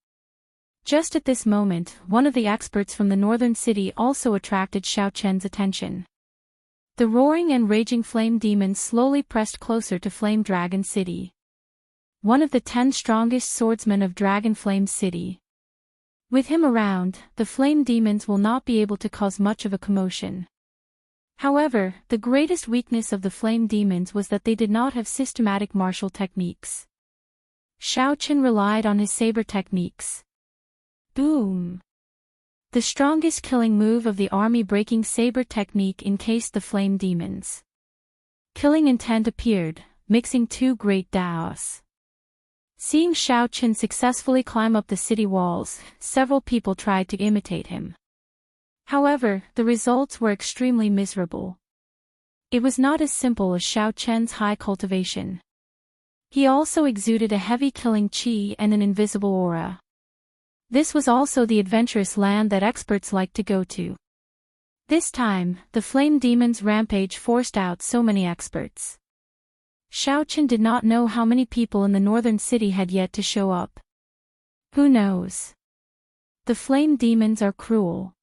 [SPEAKER 1] Just at this moment, one of the experts from the northern city also attracted Xiaochen's attention. The roaring and raging flame demons slowly pressed closer to Flame Dragon City. One of the 10 strongest swordsmen of Dragon Flame City. With him around, the flame demons will not be able to cause much of a commotion. However, the greatest weakness of the flame demons was that they did not have systematic martial techniques. Shao Chen relied on his saber techniques. Boom! The strongest killing move of the army-breaking saber technique encased the flame demons. Killing intent appeared, mixing two great daos. Seeing Shao Chen successfully climb up the city walls, several people tried to imitate him. However, the results were extremely miserable. It was not as simple as Shao Chen's high cultivation. He also exuded a heavy killing qi and an invisible aura. This was also the adventurous land that experts like to go to. This time, the flame demon's rampage forced out so many experts. Shao Chen did not know how many people in the northern city had yet to show up. Who knows? The flame demons are cruel.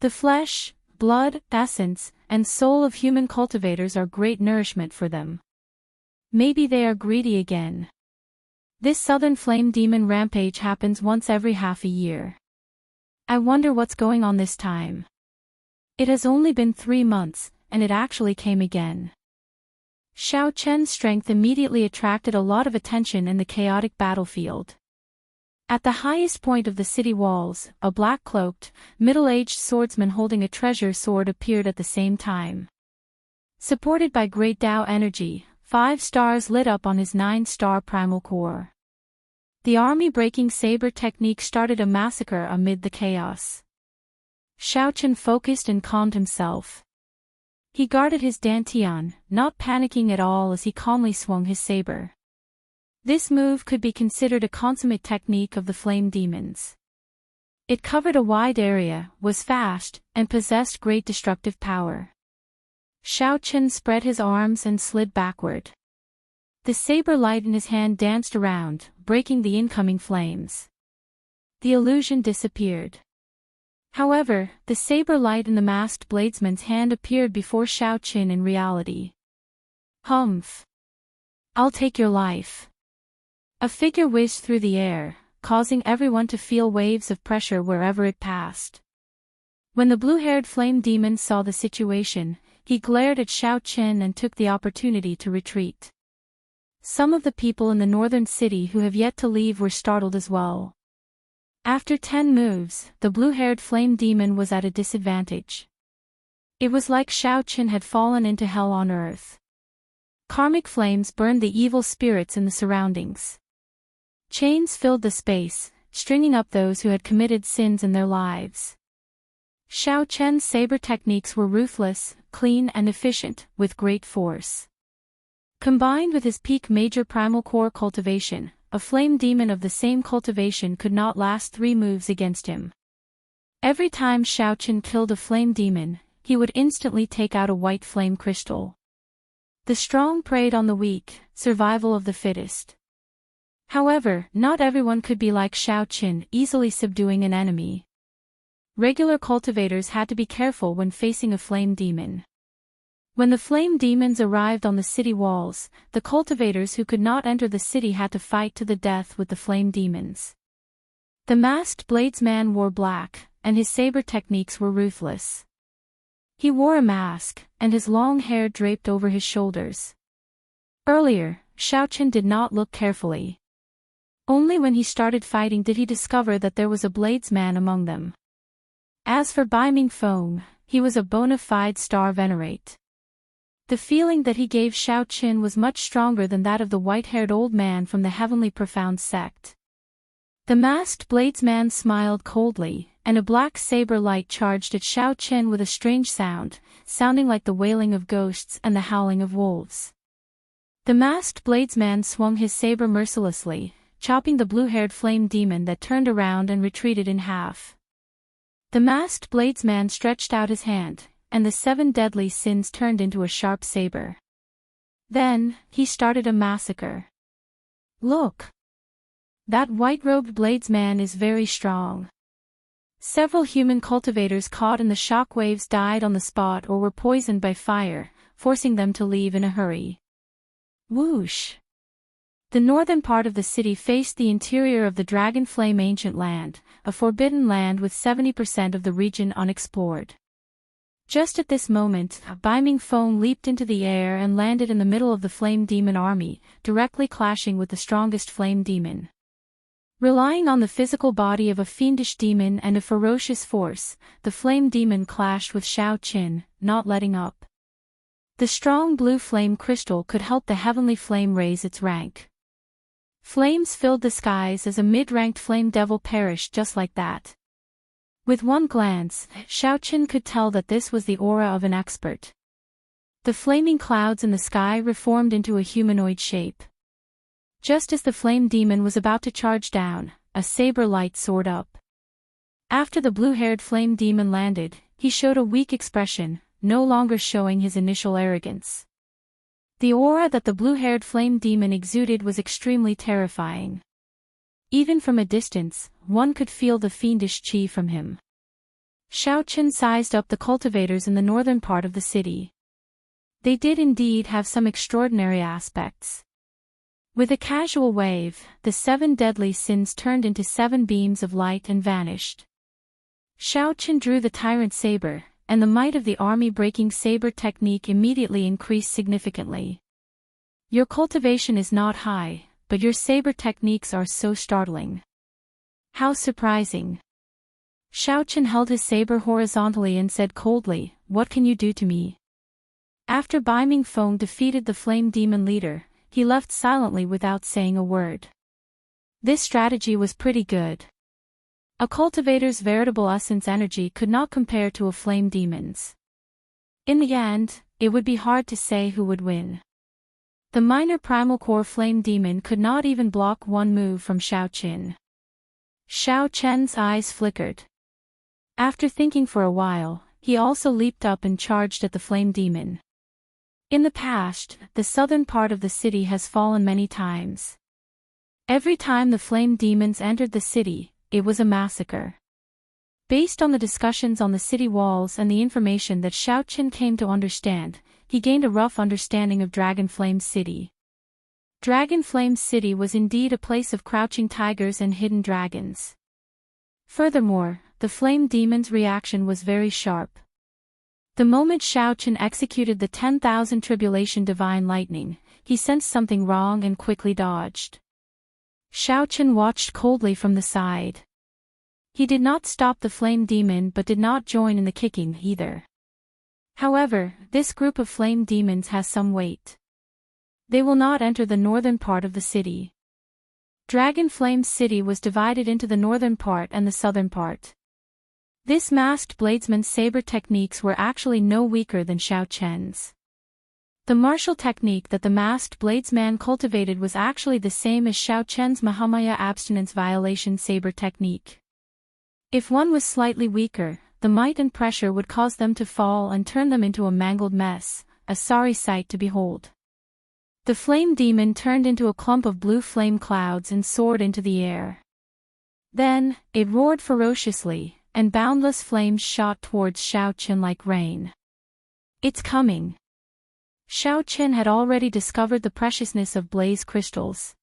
[SPEAKER 1] The flesh, blood, essence, and soul of human cultivators are great nourishment for them. Maybe they are greedy again. This southern flame demon rampage happens once every half a year. I wonder what's going on this time. It has only been 3 months, and it actually came again. Shao Chen's strength immediately attracted a lot of attention in the chaotic battlefield. At the highest point of the city walls, a black-cloaked, middle-aged swordsman holding a treasure sword appeared at the same time. Supported by great Tao energy, 5 stars lit up on his 9-star primal core. The army-breaking saber technique started a massacre amid the chaos. Shao Chen focused and calmed himself. He guarded his dantian, not panicking at all as he calmly swung his saber. This move could be considered a consummate technique of the flame demons. It covered a wide area, was fast, and possessed great destructive power. Shao Chen spread his arms and slid backward. The saber light in his hand danced around, breaking the incoming flames. The illusion disappeared. However, the saber light in the masked bladesman's hand appeared before Shao Chen in reality. Humph! I'll take your life. A figure whizzed through the air, causing everyone to feel waves of pressure wherever it passed. When the blue-haired flame demon saw the situation, he glared at Shao Chen and took the opportunity to retreat. Some of the people in the northern city who have yet to leave were startled as well. After 10 moves, the blue-haired flame demon was at a disadvantage. It was like Shao Chen had fallen into hell on earth. Karmic flames burned the evil spirits in the surroundings. Chains filled the space, stringing up those who had committed sins in their lives. Shao Chen's saber techniques were ruthless, clean and efficient, with great force. Combined with his peak major primal core cultivation, a flame demon of the same cultivation could not last 3 moves against him. Every time Shao Chen killed a flame demon, he would instantly take out a white flame crystal. The strong preyed on the weak, survival of the fittest. However, not everyone could be like Shao Chen, easily subduing an enemy. Regular cultivators had to be careful when facing a flame demon. When the flame demons arrived on the city walls, the cultivators who could not enter the city had to fight to the death with the flame demons. The masked bladesman wore black, and his saber techniques were ruthless. He wore a mask, and his long hair draped over his shoulders. Earlier, Shao Chen did not look carefully. Only when he started fighting did he discover that there was a bladesman among them. As for Bai Ming Feng, he was a bona fide star venerate. The feeling that he gave Shao Chen was much stronger than that of the white-haired old man from the Heavenly Profound sect. The masked bladesman smiled coldly, and a black saber light charged at Shao Chen with a strange sound, sounding like the wailing of ghosts and the howling of wolves. The masked bladesman swung his saber mercilessly, chopping the blue-haired flame demon that turned around and retreated in half. The masked bladesman stretched out his hand, and the 7 deadly sins turned into a sharp saber. Then, he started a massacre. Look! That white-robed bladesman is very strong. Several human cultivators caught in the shock waves died on the spot or were poisoned by fire, forcing them to leave in a hurry. Whoosh! The northern part of the city faced the interior of the Dragon Flame Ancient Land, a forbidden land with 70% of the region unexplored. Just at this moment, a beaming foam leaped into the air and landed in the middle of the Flame Demon army, directly clashing with the strongest Flame Demon. Relying on the physical body of a fiendish demon and a ferocious force, the Flame Demon clashed with Shao Qin, not letting up. The strong blue flame crystal could help the heavenly flame raise its rank. Flames filled the skies as a mid-ranked flame devil perished just like that. With one glance, Shao Qin could tell that this was the aura of an expert. The flaming clouds in the sky reformed into a humanoid shape. Just as the flame demon was about to charge down, a saber light soared up. After the blue-haired flame demon landed, he showed a weak expression, no longer showing his initial arrogance. The aura that the blue-haired flame demon exuded was extremely terrifying. Even from a distance, one could feel the fiendish chi from him. Shao Qin sized up the cultivators in the northern part of the city. They did indeed have some extraordinary aspects. With a casual wave, the 7 deadly sins turned into 7 beams of light and vanished. Shao Qin drew the tyrant saber, and the might of the army-breaking saber technique immediately increased significantly. Your cultivation is not high, but your saber techniques are so startling. How surprising. Shao Qin held his saber horizontally and said coldly, "What can you do to me?" After Beiming Feng defeated the flame demon leader, he left silently without saying a word. This strategy was pretty good. A cultivator's veritable essence energy could not compare to a flame demon's. In the end, it would be hard to say who would win. The minor primal core flame demon could not even block one move from Shao Qin. Shao Chen's eyes flickered. After thinking for a while, he also leaped up and charged at the flame demon. In the past, the southern part of the city has fallen many times. Every time the flame demons entered the city, it was a massacre. Based on the discussions on the city walls and the information that Shao Qin came to understand, he gained a rough understanding of Dragon Flame City. Dragon Flame City was indeed a place of crouching tigers and hidden dragons. Furthermore, the flame demon's reaction was very sharp. The moment Shao Qin executed the 10,000 Tribulation Divine Lightning, he sensed something wrong and quickly dodged. Shao Qin watched coldly from the side. He did not stop the flame demon but did not join in the kicking either. However, this group of flame demons has some weight. They will not enter the northern part of the city. Dragon Flame City was divided into the northern part and the southern part. This masked bladesman's saber techniques were actually no weaker than Shao Chen's. The martial technique that the masked bladesman cultivated was actually the same as Shao Chen's Mahamaya abstinence violation saber technique. If one was slightly weaker, the might and pressure would cause them to fall and turn them into a mangled mess, a sorry sight to behold. The flame demon turned into a clump of blue flame clouds and soared into the air. Then, it roared ferociously, and boundless flames shot towards Shao Qin like rain. It's coming. Shao Qin had already discovered the preciousness of blaze crystals.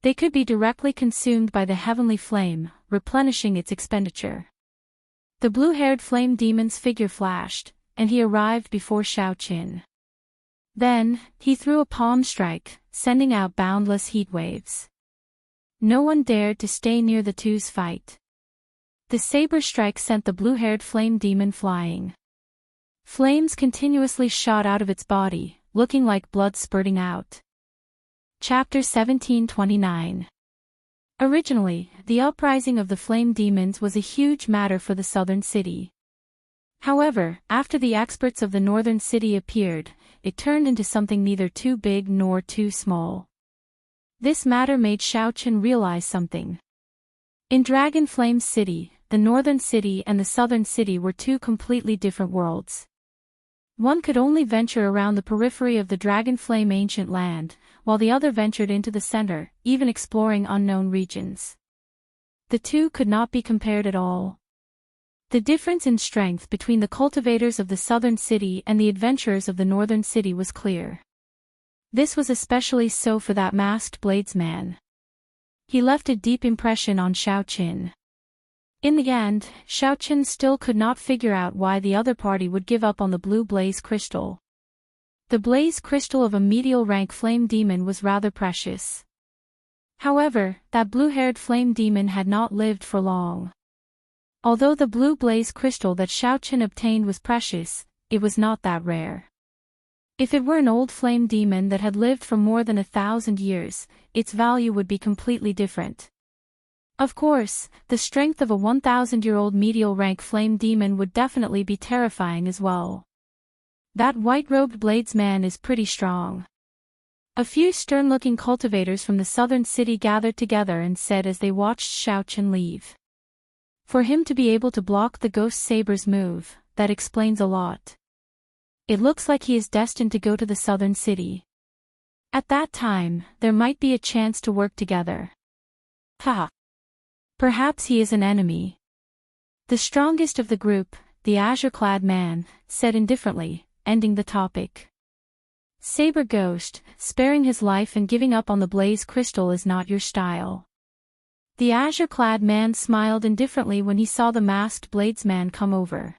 [SPEAKER 1] They could be directly consumed by the heavenly flame, replenishing its expenditure. The blue-haired flame demon's figure flashed, and he arrived before Shao Qin. Then, he threw a palm strike, sending out boundless heat waves. No one dared to stay near the two's fight. The saber strike sent the blue-haired flame demon flying. Flames continuously shot out of its body, looking like blood spurting out. Chapter 1729. Originally, the uprising of the flame demons was a huge matter for the southern city. However, after the experts of the northern city appeared, it turned into something neither too big nor too small. This matter made Shao Qin realize something. In Dragon Flame City, the northern city and the southern city were two completely different worlds. One could only venture around the periphery of the Dragon Flame Ancient Land, while the other ventured into the center, even exploring unknown regions. The two could not be compared at all. The difference in strength between the cultivators of the southern city and the adventurers of the northern city was clear. This was especially so for that masked bladesman. He left a deep impression on Xiaoqin. In the end, Xiaoqin still could not figure out why the other party would give up on the blue blaze crystal. The blaze crystal of a medial rank flame demon was rather precious. However, that blue-haired flame demon had not lived for long. Although the blue blaze crystal that Xiaoqin obtained was precious, it was not that rare. If it were an old flame demon that had lived for more than 1,000 years, its value would be completely different. Of course, the strength of a 1,000-year-old medial rank flame demon would definitely be terrifying as well. That white-robed bladesman is pretty strong. A few stern-looking cultivators from the southern city gathered together and said as they watched Xiaoqin leave. For him to be able to block the ghost saber's move, that explains a lot. It looks like he is destined to go to the southern city. At that time, there might be a chance to work together. Haha. Perhaps he is an enemy. The strongest of the group, the azure-clad man, said indifferently, ending the topic. Saber Ghost, sparing his life and giving up on the blaze crystal is not your style. The azure-clad man smiled indifferently when he saw the masked bladesman come over.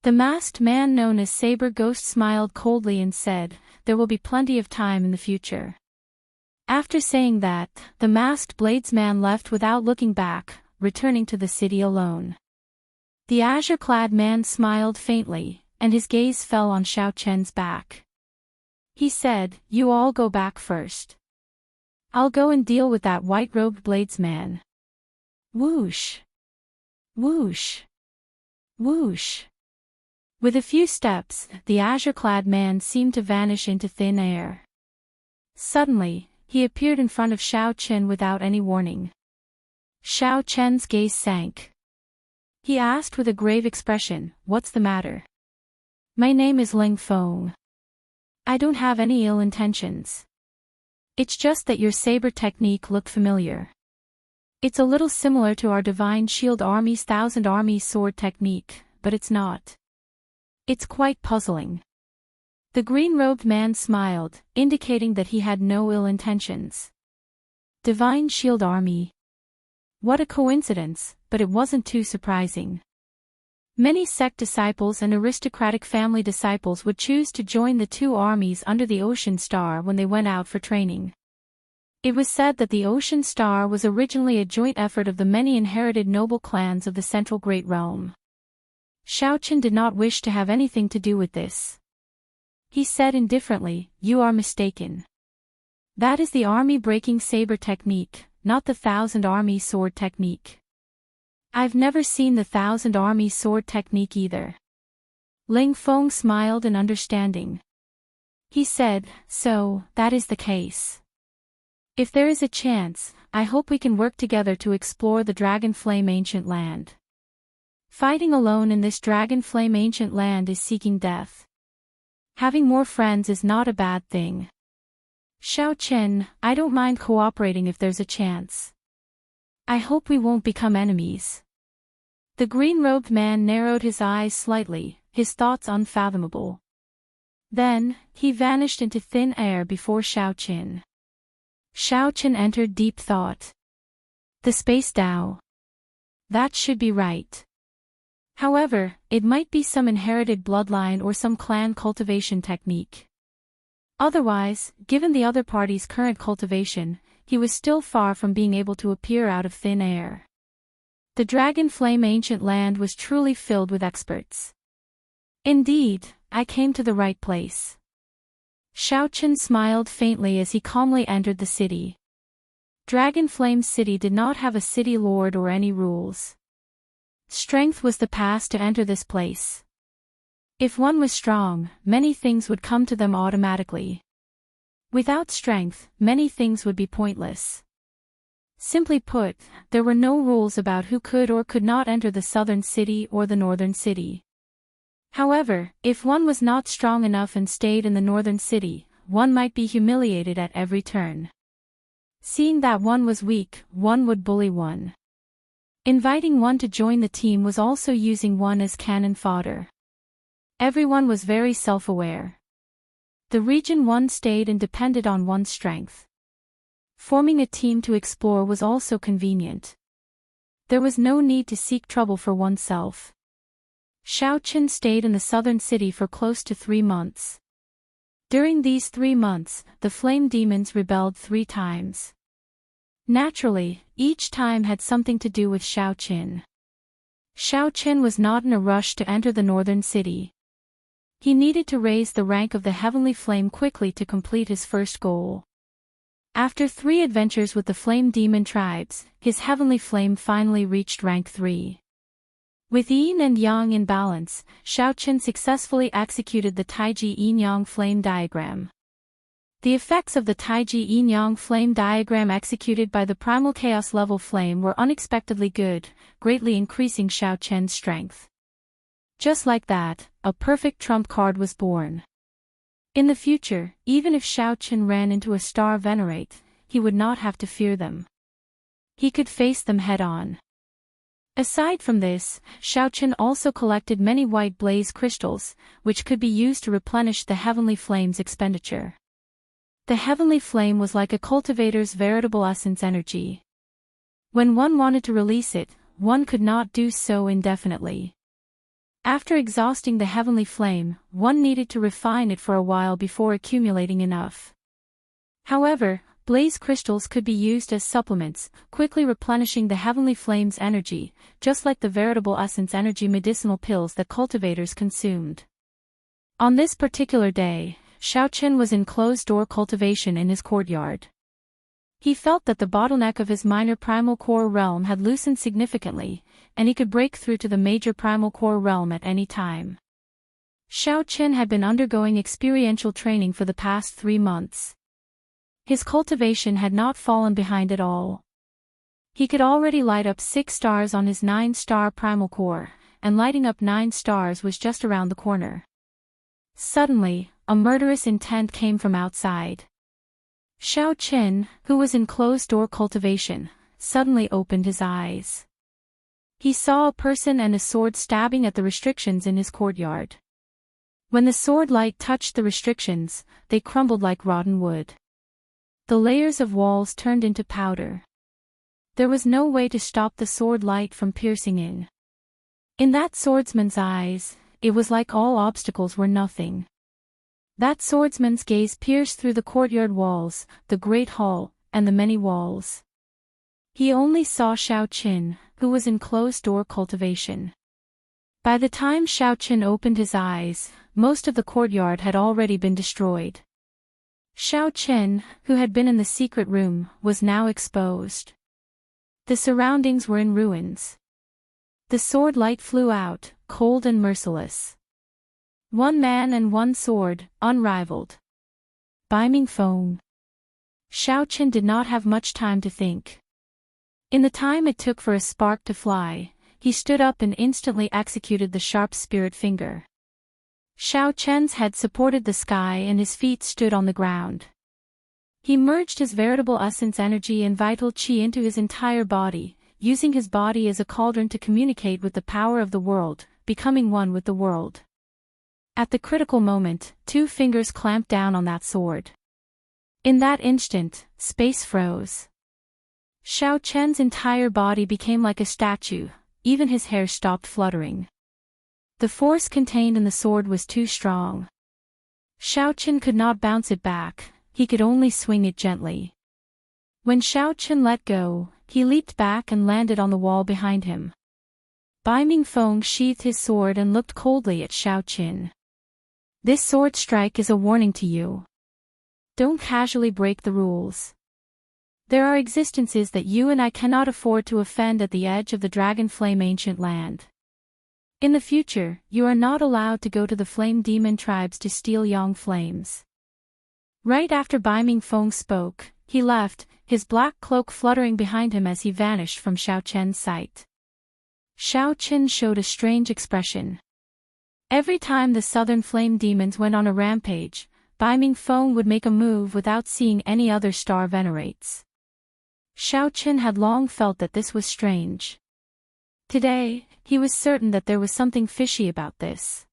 [SPEAKER 1] The masked man known as Saber Ghost smiled coldly and said, "There will be plenty of time in the future." After saying that, the masked bladesman left without looking back, returning to the city alone. The azure-clad man smiled faintly, and his gaze fell on Xiaoqin's back. He said, "You all go back first. I'll go and deal with that white-robed bladesman." Whoosh! Whoosh! Whoosh! With a few steps, the azure-clad man seemed to vanish into thin air. Suddenly, he appeared in front of Xiaoqin without any warning. Xiaoqin's gaze sank. He asked with a grave expression, "What's the matter?" "My name is Ling Feng. I don't have any ill intentions. It's just that your saber technique looked familiar. It's a little similar to our Divine Shield Army's Thousand Army sword technique, but it's not. It's quite puzzling." The green-robed man smiled, indicating that he had no ill intentions. Divine Shield Army. What a coincidence, but it wasn't too surprising. Many sect disciples and aristocratic family disciples would choose to join the two armies under the Ocean Star when they went out for training. It was said that the Ocean Star was originally a joint effort of the many inherited noble clans of the Central Great Realm. Xiaoqin did not wish to have anything to do with this. He said indifferently, "You are mistaken. That is the army-breaking saber technique, not the Thousand Army sword technique. I've never seen the Thousand Army sword technique either." Ling Feng smiled in understanding. He said, "So, that is the case. If there is a chance, I hope we can work together to explore the Dragon Flame Ancient Land. Fighting alone in this Dragon Flame Ancient Land is seeking death. Having more friends is not a bad thing. Xiaoqin, I don't mind cooperating if there's a chance. I hope we won't become enemies." The green-robed man narrowed his eyes slightly, his thoughts unfathomable. Then, he vanished into thin air before Xiaoqin. Xiaoqin entered deep thought. The Space Dao. That should be right. However, it might be some inherited bloodline or some clan cultivation technique. Otherwise, given the other party's current cultivation, he was still far from being able to appear out of thin air. The Dragon Flame Ancient Land was truly filled with experts. Indeed, I came to the right place. Xiaoqin smiled faintly as he calmly entered the city. Dragon Flame City did not have a city lord or any rules. Strength was the pass to enter this place. If one was strong, many things would come to them automatically. Without strength, many things would be pointless. Simply put, there were no rules about who could or could not enter the southern city or the northern city. However, if one was not strong enough and stayed in the northern city, one might be humiliated at every turn. Seeing that one was weak, one would bully one. Inviting one to join the team was also using one as cannon fodder. Everyone was very self-aware. The region one stayed and depended on one's strength. Forming a team to explore was also convenient. There was no need to seek trouble for oneself. Xiaoqin stayed in the southern city for close to 3 months. During these 3 months, the flame demons rebelled 3 times. Naturally, each time had something to do with Xiaoqin. Xiaoqin was not in a rush to enter the northern city. He needed to raise the rank of the heavenly flame quickly to complete his first goal. After 3 adventures with the flame demon tribes, his heavenly flame finally reached rank 3. With yin and yang in balance, Xiaoqin successfully executed the Taiji yin-yang flame diagram. The effects of the Taiji yin-yang flame diagram executed by the primal chaos level flame were unexpectedly good, greatly increasing Xiaoqin's strength. Just like that, a perfect trump card was born. In the future, even if Xiaoqin ran into a star venerate, he would not have to fear them. He could face them head-on. Aside from this, Xiaoqin also collected many white blaze crystals, which could be used to replenish the heavenly flame's expenditure. The heavenly flame was like a cultivator's veritable essence energy. When one wanted to release it, one could not do so indefinitely. After exhausting the heavenly flame, one needed to refine it for a while before accumulating enough. However, blaze crystals could be used as supplements, quickly replenishing the heavenly flame's energy, just like the veritable essence energy medicinal pills that cultivators consumed. On this particular day, Xiaoqin was in closed-door cultivation in his courtyard. He felt that the bottleneck of his minor primal core realm had loosened significantly, and he could break through to the major primal core realm at any time. Xiaoqin had been undergoing experiential training for the past 3 months. His cultivation had not fallen behind at all. He could already light up 6 stars on his 9-star primal core, and lighting up 9 stars was just around the corner. Suddenly, a murderous intent came from outside. Xiaoqin, who was in closed-door cultivation, suddenly opened his eyes. He saw a person and a sword stabbing at the restrictions in his courtyard. When the sword light touched the restrictions, they crumbled like rotten wood. The layers of walls turned into powder. There was no way to stop the sword light from piercing in. In that swordsman's eyes, it was like all obstacles were nothing. That swordsman's gaze pierced through the courtyard walls, the great hall, and the many walls. He only saw Xiaoqin, who was in closed-door cultivation. By the time Xiaoqin opened his eyes, most of the courtyard had already been destroyed. Xiaoqin, who had been in the secret room, was now exposed. The surroundings were in ruins. The sword light flew out, cold and merciless. 1 man and 1 sword, unrivaled. Beaming foam. Xiaoqin did not have much time to think. In the time it took for a spark to fly, he stood up and instantly executed the sharp spirit finger. Xiaoqin's head supported the sky and his feet stood on the ground. He merged his veritable essence energy and vital qi into his entire body, using his body as a cauldron to communicate with the power of the world, becoming one with the world. At the critical moment, 2 fingers clamped down on that sword. In that instant, space froze. Xiaoqin's entire body became like a statue, even his hair stopped fluttering. The force contained in the sword was too strong. Xiaoqin could not bounce it back, he could only swing it gently. When Xiaoqin let go, he leaped back and landed on the wall behind him. Beaming Feng sheathed his sword and looked coldly at Xiaoqin. This sword strike is a warning to you. Don't casually break the rules. There are existences that you and I cannot afford to offend at the edge of the Dragon Flame ancient land. In the future, you are not allowed to go to the flame demon tribes to steal young flames. Right after Beaming Feng spoke, he left, his black cloak fluttering behind him as he vanished from Xiaoqin's sight. Xiaoqin showed a strange expression. Every time the southern flame demons went on a rampage, Beaming Feng would make a move without seeing any other star venerates. Xiaoqin had long felt that this was strange. Today, he was certain that there was something fishy about this.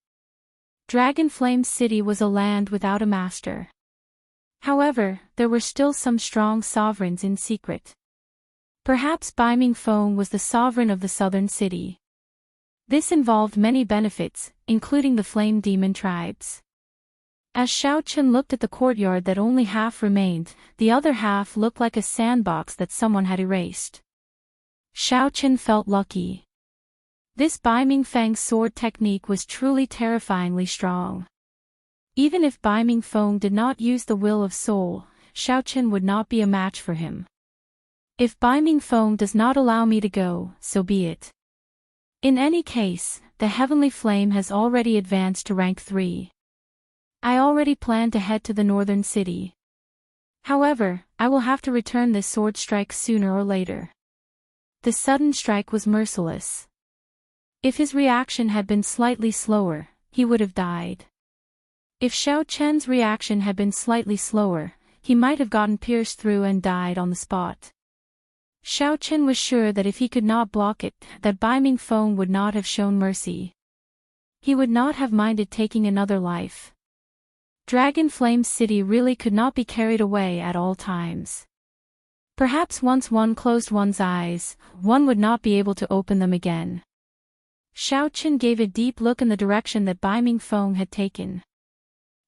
[SPEAKER 1] Dragonflame City was a land without a master. However, there were still some strong sovereigns in secret. Perhaps Beiming Feng was the sovereign of the southern city. This involved many benefits, including the flame demon tribes. As Xiaochen looked at the courtyard that only half remained, the other half looked like a sandbox that someone had erased. Xiaochen felt lucky. This Beiming Feng's sword technique was truly terrifyingly strong. Even if Beiming Feng did not use the will of soul, Xiaochen would not be a match for him. If Beiming Feng does not allow me to go, so be it. In any case, the heavenly flame has already advanced to rank 3. I already plan to head to the northern city. However, I will have to return this sword strike sooner or later. The sudden strike was merciless. If his reaction had been slightly slower, he would have died. If Xiao Chen's reaction had been slightly slower, he might have gotten pierced through and died on the spot. Xiao Chen was sure that if he could not block it, that Beiming Feng would not have shown mercy. He would not have minded taking another life. Dragon Flame City really could not be carried away at all times. Perhaps once one closed one's eyes, one would not be able to open them again. Xiao Chen gave a deep look in the direction that Beiming Feng had taken.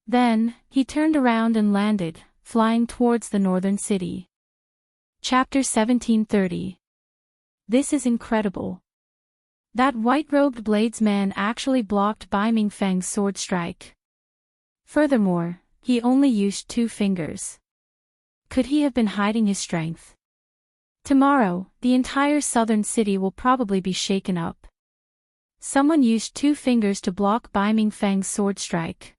[SPEAKER 1] Then, he turned around and landed, flying towards the northern city. Chapter 1730. This is incredible. That white-robed bladesman actually blocked Beiming Feng's sword strike. Furthermore, he only used 2 fingers. Could he have been hiding his strength? Tomorrow, the entire southern city will probably be shaken up. Someone used 2 fingers to block Beiming Feng's sword strike.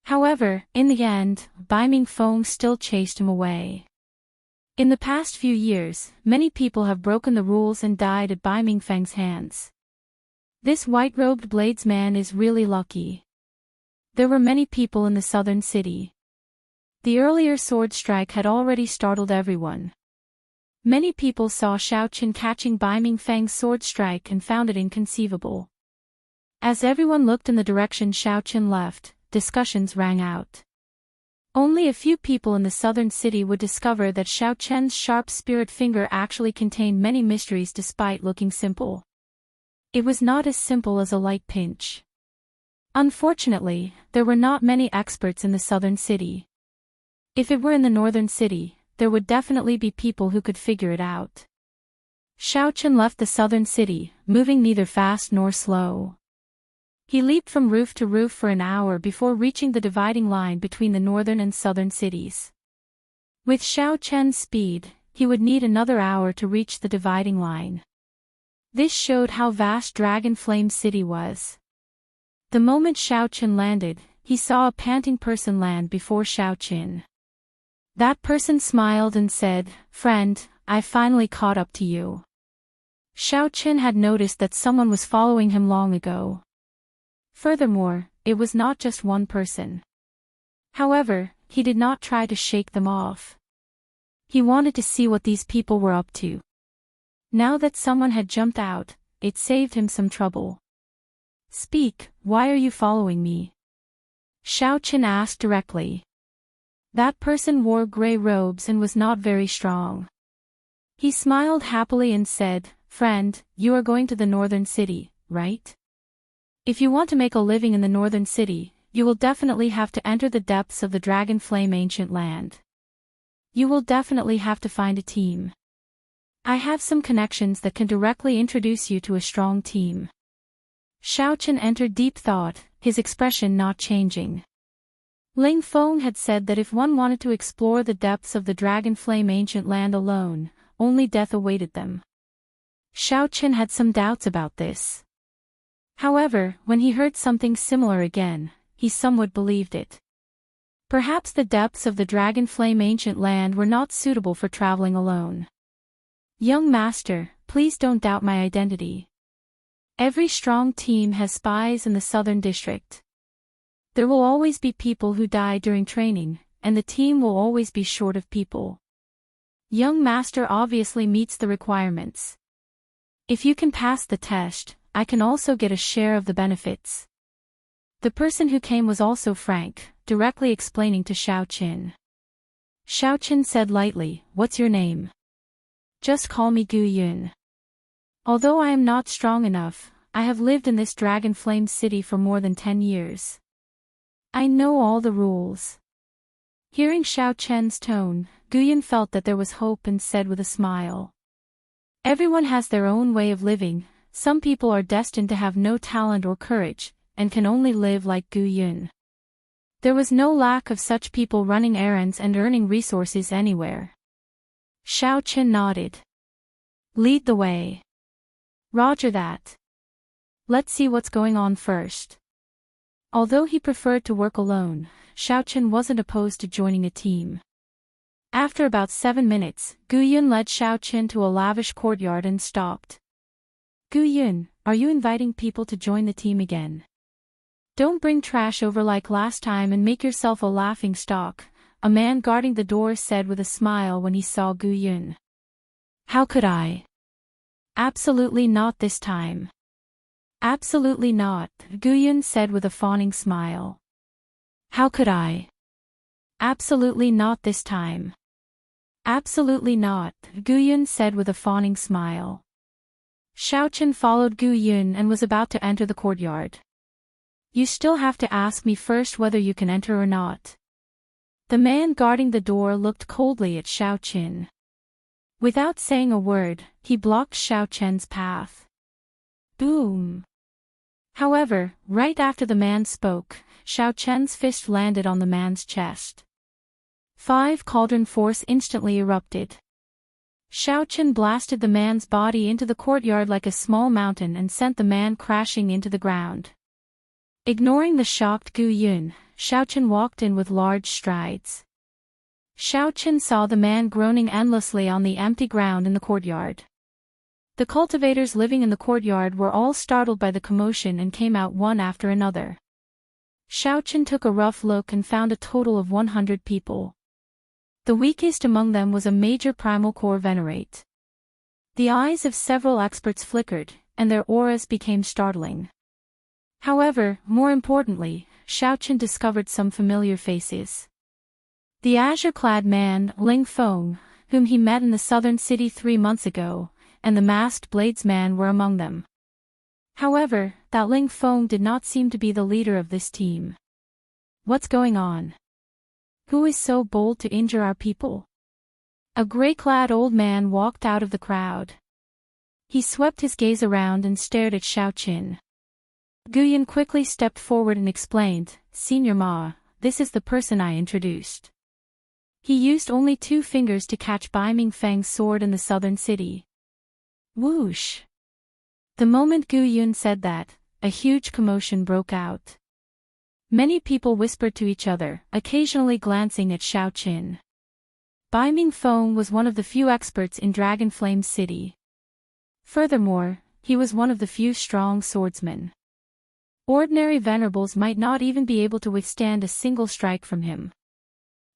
[SPEAKER 1] However, in the end, Beiming Feng still chased him away. In the past few years, many people have broken the rules and died at Beiming Feng's hands. This white-robed bladesman is really lucky. There were many people in the southern city. The earlier sword strike had already startled everyone. Many people saw Xiao Chen catching Beiming Feng's sword strike and found it inconceivable. As everyone looked in the direction Xiao Chen left, discussions rang out. Only a few people in the southern city would discover that Xiao Chen's sharp spirit finger actually contained many mysteries despite looking simple. It was not as simple as a light pinch. Unfortunately, there were not many experts in the southern city. If it were in the northern city, there would definitely be people who could figure it out. Xiao Chen left the southern city, moving neither fast nor slow. He leaped from roof to roof for an hour before reaching the dividing line between the northern and southern cities. With Xiao Chen's speed, he would need another hour to reach the dividing line. This showed how vast Dragon Flame City was. The moment Xiao Chen landed, he saw a panting person land before Xiao Chen. That person smiled and said, "Friend, I finally caught up to you." Xiao Chen had noticed that someone was following him long ago. Furthermore, it was not just one person. However, he did not try to shake them off. He wanted to see what these people were up to. Now that someone had jumped out, it saved him some trouble. "Speak, why are you following me?" Xiao Chen asked directly. That person wore gray robes and was not very strong. He smiled happily and said, "Friend, you are going to the northern city, right? If you want to make a living in the northern city, you will definitely have to enter the depths of the Dragon Flame ancient land. You will definitely have to find a team. I have some connections that can directly introduce you to a strong team." Xiao Chen entered deep thought, his expression not changing. Ling Feng had said that if one wanted to explore the depths of the Dragon Flame ancient land alone, only death awaited them. Xiao Chen had some doubts about this. However, when he heard something similar again, he somewhat believed it. Perhaps the depths of the Dragon Flame ancient land were not suitable for traveling alone. "Young master, please don't doubt my identity. Every strong team has spies in the southern district. There will always be people who die during training, and the team will always be short of people. Young master obviously meets the requirements." If you can pass the test, I can also get a share of the benefits. The person who came was also frank, directly explaining to Xiaoqin. Xiaoqin said lightly, "What's your name?" "Just call me Gu Yun. Although I am not strong enough, I have lived in this Dragon Flame City for more than 10 years. I know all the rules." Hearing Xiaoqian's tone, Gu Yun felt that there was hope and said with a smile. Everyone has their own way of living. Some people are destined to have no talent or courage, and can only live like Gu Yun. There was no lack of such people running errands and earning resources anywhere. Xiaoqin nodded. "Lead the way." "Roger that. Let's see what's going on first." Although he preferred to work alone, Xiaoqin wasn't opposed to joining a team. After about 7 minutes, Gu Yun led Xiaoqin to a lavish courtyard and stopped. "Gu Yun, are you inviting people to join the team again? Don't bring trash over like last time and make yourself a laughing stock," a man guarding the door said with a smile when he saw Gu Yun. "How could I? Absolutely not this time." "Absolutely not," Gu Yun said with a fawning smile. "How could I? Absolutely not this time." "Absolutely not," Gu Yun said with a fawning smile. Xiaoqin followed Gu Yun and was about to enter the courtyard. "You still have to ask me first whether you can enter or not." The man guarding the door looked coldly at Xiaoqin. Without saying a word, he blocked Xiaoqian's path. Boom! However, right after the man spoke, Xiaoqian's fist landed on the man's chest. 5 cauldron force instantly erupted. Xiaoqin blasted the man's body into the courtyard like a small mountain and sent the man crashing into the ground. Ignoring the shocked Gu Yun, Xiaoqin walked in with large strides. Xiaoqin saw the man groaning endlessly on the empty ground in the courtyard. The cultivators living in the courtyard were all startled by the commotion and came out one after another. Xiaoqin took a rough look and found a total of 100 people. The weakest among them was a major primal core venerate. The eyes of several experts flickered, and their auras became startling. However, more importantly, Xiaoqin discovered some familiar faces. The azure-clad man, Ling Feng, whom he met in the southern city 3 months ago, and the masked bladesman were among them. However, that Ling Feng did not seem to be the leader of this team. What's going on? Who is so bold to injure our people? A gray-clad old man walked out of the crowd. He swept his gaze around and stared at Xiaoqin. Gu Yun quickly stepped forward and explained, "Senior Ma, this is the person I introduced." He used only 2 fingers to catch Bai Mingfeng's sword in the southern city. Whoosh! The moment Gu Yun said that, a huge commotion broke out. Many people whispered to each other, occasionally glancing at Xiaoqin. Bai Mingfeng was one of the few experts in Dragon Flame City. Furthermore, he was one of the few strong swordsmen. Ordinary venerables might not even be able to withstand a single strike from him.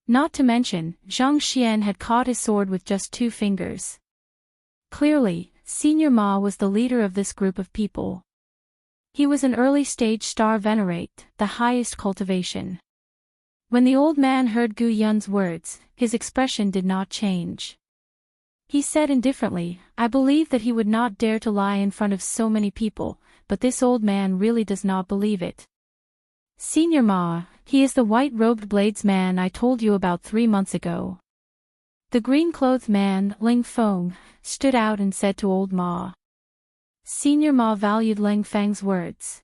[SPEAKER 1] Not to mention, Zhang Xian had caught his sword with just 2 fingers. Clearly, Senior Ma was the leader of this group of people. He was an early-stage star venerate, the highest cultivation. When the old man heard Gu Yun's words, his expression did not change. He said indifferently, "I believe that he would not dare to lie in front of so many people, but this old man really does not believe it. Senior Ma, he is the white-robed bladesman I told you about 3 months ago." The green-clothed man, Ling Feng, stood out and said to old Ma. Senior Ma valued Ling Feng's words.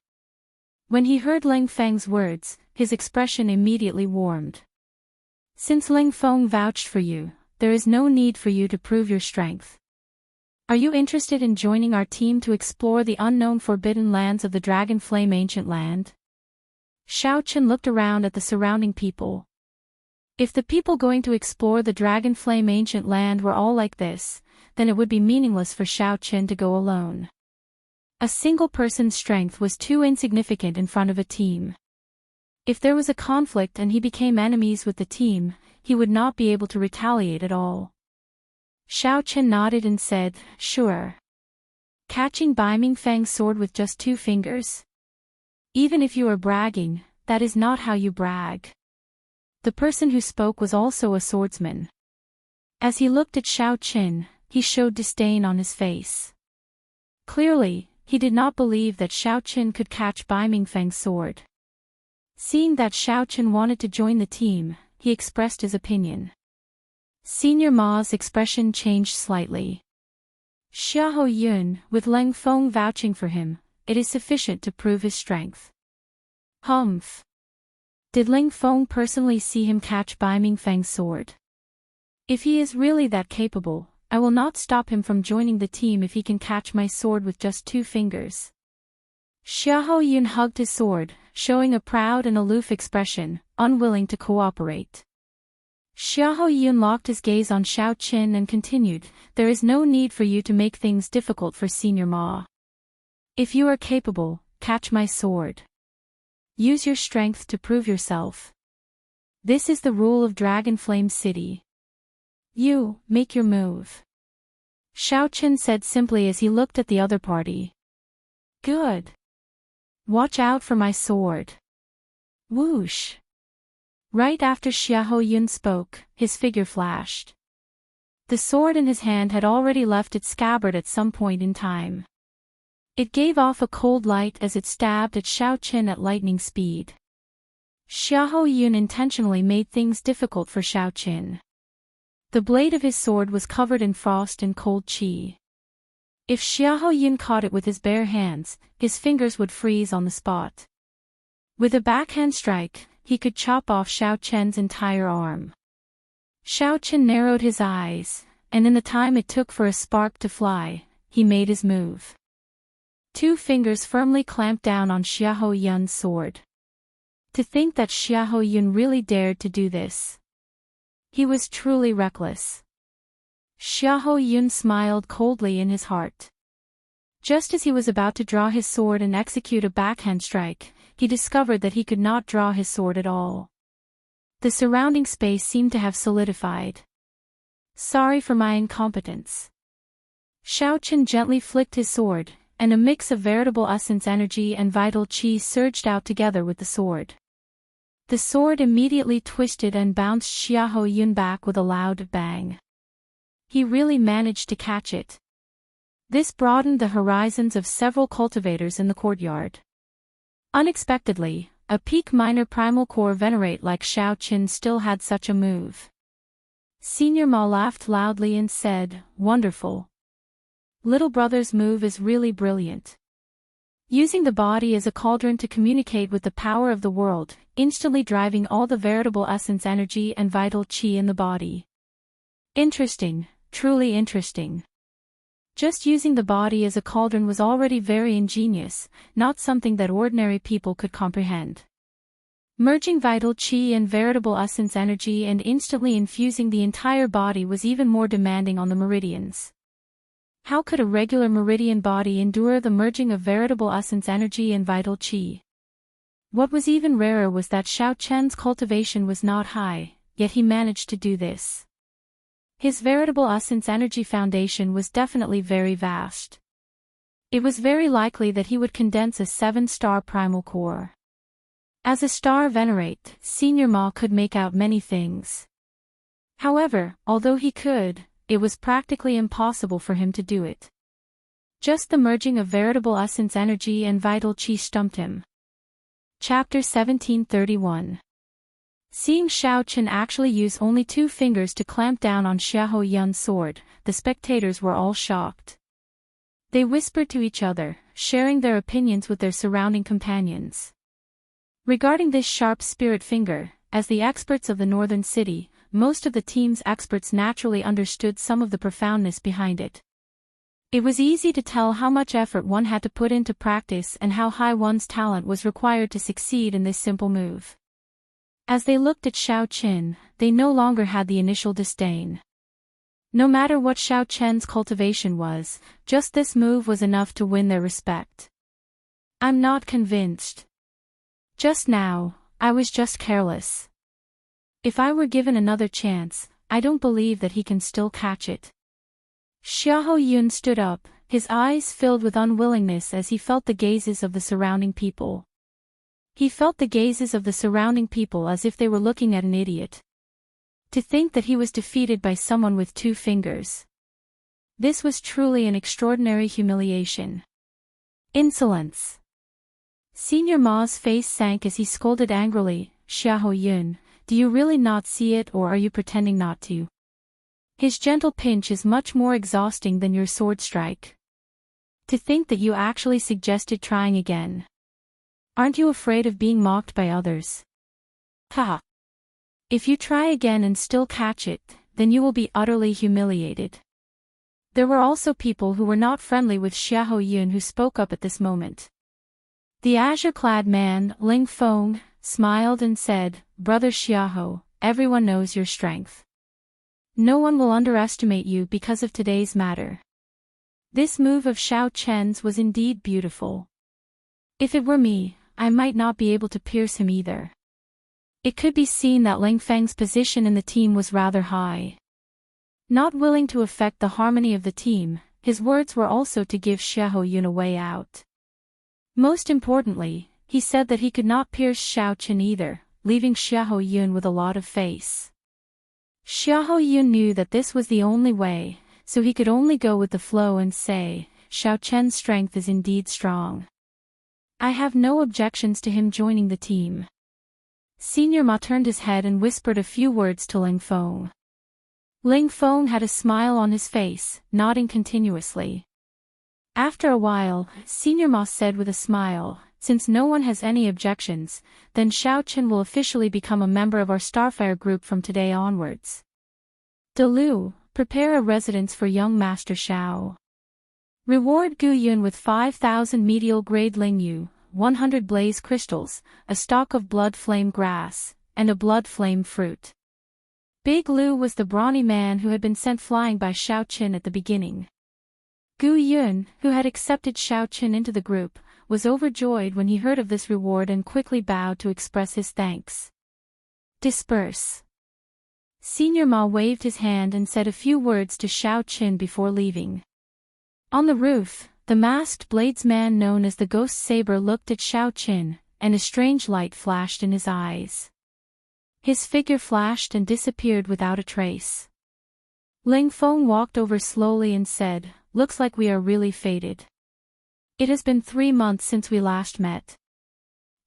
[SPEAKER 1] When he heard Ling Feng's words, his expression immediately warmed. "Since Ling Feng vouched for you, there is no need for you to prove your strength. Are you interested in joining our team to explore the unknown forbidden lands of the Dragon Flame Ancient Land?" Xiaoqin looked around at the surrounding people. If the people going to explore the Dragon Flame Ancient Land were all like this, then it would be meaningless for Xiaoqin to go alone. A single person's strength was too insignificant in front of a team. If there was a conflict and he became enemies with the team, he would not be able to retaliate at all. Xiaoqin nodded and said, "Sure. Catching Bai Mingfeng's sword with just 2 fingers? Even if you are bragging, that is not how you brag. The person who spoke was also a swordsman. As he looked at Xiao Qin, he showed disdain on his face. Clearly, he did not believe that Xiao Qin could catch Bai Mingfeng's sword. Seeing that Xiao Qin wanted to join the team, he expressed his opinion. Senior Ma's expression changed slightly. Xiahou Yun, with Leng Feng vouching for him, it is sufficient to prove his strength. Humph. Did Leng Feng personally see him catch Bai Mingfeng's sword? If he is really that capable, I will not stop him from joining the team if he can catch my sword with just 2 fingers. Xiahou Yun hugged his sword, showing a proud and aloof expression, unwilling to cooperate. Xiahou Yun locked his gaze on Xiao Qin and continued, "There is no need for you to make things difficult for Senior Ma. If you are capable, catch my sword. Use your strength to prove yourself. This is the rule of Dragon Flame City. You, make your move." Xiao Qin said simply as he looked at the other party. "Good. Watch out for my sword." Whoosh. Right after Xiahou Yun spoke, his figure flashed. The sword in his hand had already left its scabbard at some point in time. It gave off a cold light as it stabbed at Xiao Qin at lightning speed. Xiahou Yun intentionally made things difficult for Xiao Qin. The blade of his sword was covered in frost and cold qi. If Xiahou Yun caught it with his bare hands, his fingers would freeze on the spot. With a backhand strike, he could chop off Xiao Qin's entire arm. Xiao Qin narrowed his eyes, and in the time it took for a spark to fly, he made his move. 2 fingers firmly clamped down on Xiahou Yun's sword. To think that Xiahou Yun really dared to do this. He was truly reckless. Xiahou Yun smiled coldly in his heart. Just as he was about to draw his sword and execute a backhand strike, he discovered that he could not draw his sword at all. The surrounding space seemed to have solidified. "Sorry for my incompetence." Xiao Qin gently flicked his sword, and a mix of veritable essence energy and vital qi surged out together with the sword. The sword immediately twisted and bounced Xiahou Yun back with a loud bang. He really managed to catch it. This broadened the horizons of several cultivators in the courtyard. Unexpectedly, a peak minor primal core venerate like Xiao Qin still had such a move. Senior Ma laughed loudly and said, "Wonderful. Little brother's move is really brilliant. Using the body as a cauldron to communicate with the power of the world, instantly driving all the veritable essence energy and vital qi in the body. Interesting, truly interesting." Just using the body as a cauldron was already very ingenious, not something that ordinary people could comprehend. Merging vital qi and veritable essence energy and instantly infusing the entire body was even more demanding on the meridians. How could a regular meridian body endure the merging of veritable essence energy and vital qi? What was even rarer was that Xiao Chen's cultivation was not high, yet he managed to do this. His veritable essence energy foundation was definitely very vast. It was very likely that he would condense a 7-star primal core. As a star venerate, Senior Ma could make out many things. However, although he could, it was practically impossible for him to do it. Just the merging of veritable essence energy and vital qi stumped him. Chapter 1731. Seeing Xiao Qin actually use only 2 fingers to clamp down on Xiahou Yun's sword, the spectators were all shocked. They whispered to each other, sharing their opinions with their surrounding companions. Regarding this sharp spirit finger, as the experts of the northern city, most of the team's experts naturally understood some of the profoundness behind it. It was easy to tell how much effort one had to put into practice and how high one's talent was required to succeed in this simple move. As they looked at Xiao Qin, they no longer had the initial disdain. No matter what Xiao Chen's cultivation was, just this move was enough to win their respect. "I'm not convinced. Just now, I was just careless. If I were given another chance, I don't believe that he can still catch it." Xiahou Yun stood up, His eyes filled with unwillingness as he felt the gazes of the surrounding people. He felt the gazes of the surrounding people as if they were looking at an idiot. To think that he was defeated by someone with 2 fingers. This was truly an extraordinary humiliation. Insolence. Senior Ma's face sank as he scolded angrily, "Xiahou Yun, do you really not see it, or are you pretending not to? His gentle pinch is much more exhausting than your sword strike. To think that you actually suggested trying again. Aren't you afraid of being mocked by others? Haha. If you try again and still catch it, then you will be utterly humiliated." There were also people who were not friendly with Xiahou Yun who spoke up at this moment. The azure-clad man, Ling Feng, smiled and said, "Brother Xiahou, everyone knows your strength. No one will underestimate you because of today's matter." This move of Xiao Chen's was indeed beautiful. If it were me, I might not be able to pierce him either. It could be seen that Ling Feng's position in the team was rather high. Not willing to affect the harmony of the team, his words were also to give Xiahou Yun a way out. Most importantly, he said that he could not pierce Xiao Chen either, leaving Xiahou Yun with a lot of face. Xiahou Yun knew that this was the only way, so he could only go with the flow and say, "Xiao Chen's strength is indeed strong. I have no objections to him joining the team." Senior Ma turned his head and whispered a few words to Ling Feng. Ling Feng had a smile on his face, nodding continuously. After a while, Senior Ma said with a smile, "Since no one has any objections, then Xiao Chen will officially become a member of our Starfire group from today onwards. Delu, prepare a residence for young Master Xiao. Reward Gu Yun with 5,000 medial-grade Lingyu, 100 blaze crystals, a stalk of blood flame grass, and a blood flame fruit." Big Lu was the brawny man who had been sent flying by Xiao Chen at the beginning. Gu Yun, who had accepted Xiao Chen into the group, was overjoyed when he heard of this reward and quickly bowed to express his thanks. "Disperse." Senior Ma waved his hand and said a few words to Xiao Chen before leaving. On the roof, the masked bladesman known as the Ghost Saber looked at Xiao Chen, and a strange light flashed in his eyes. His figure flashed and disappeared without a trace. Ling Feng walked over slowly and said, "Looks like we are really fated. It has been 3 months since we last met.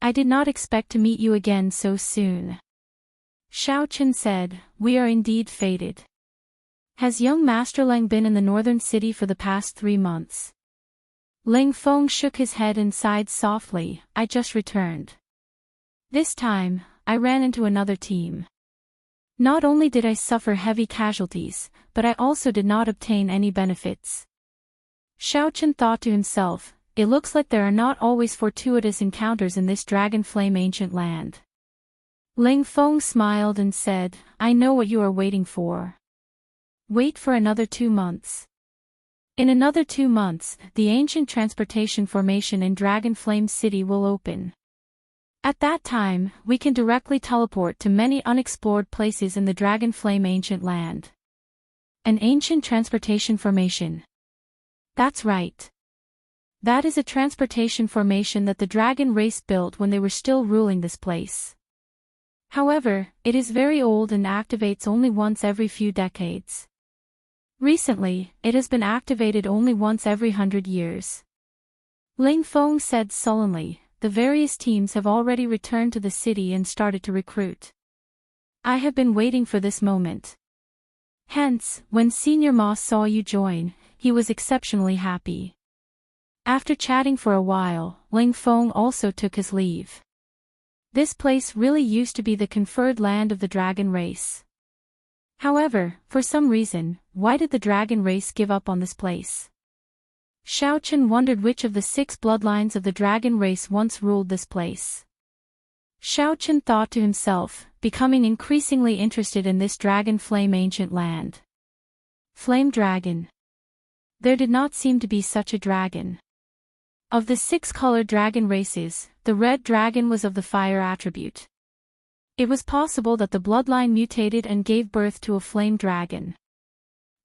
[SPEAKER 1] I did not expect to meet you again so soon." Xiao Chen said, "We are indeed fated. Has young Master Ling been in the northern city for the past 3 months?" Ling Feng shook his head and sighed softly, "I just returned. This time, I ran into another team. Not only did I suffer heavy casualties, but I also did not obtain any benefits." Xiao Chen thought to himself, "It looks like there are not always fortuitous encounters in this Dragon Flame ancient land." Ling Feng smiled and said, "I know what you are waiting for. Wait for another 2 months. In another 2 months, the ancient transportation formation in Dragon Flame City will open. At that time, we can directly teleport to many unexplored places in the Dragon Flame ancient land." An ancient transportation formation. That's right. That is a transportation formation that the dragon race built when they were still ruling this place. However, it is very old and activates only once every few decades. Recently, it has been activated only once every 100 years. Ling Feng said sullenly, "The various teams have already returned to the city and started to recruit. I have been waiting for this moment." Hence, when Senior Ma saw you join, he was exceptionally happy. After chatting for a while, Ling Feng also took his leave. This place really used to be the conferred land of the dragon race. However, for some reason, why did the dragon race give up on this place? Xiao Chen wondered which of the 6 bloodlines of the dragon race once ruled this place. Xiao Chen thought to himself, becoming increasingly interested in this dragon flame ancient land. Flame dragon. There did not seem to be such a dragon. Of the 6-colored dragon races, the red dragon was of the fire attribute. It was possible that the bloodline mutated and gave birth to a flame dragon.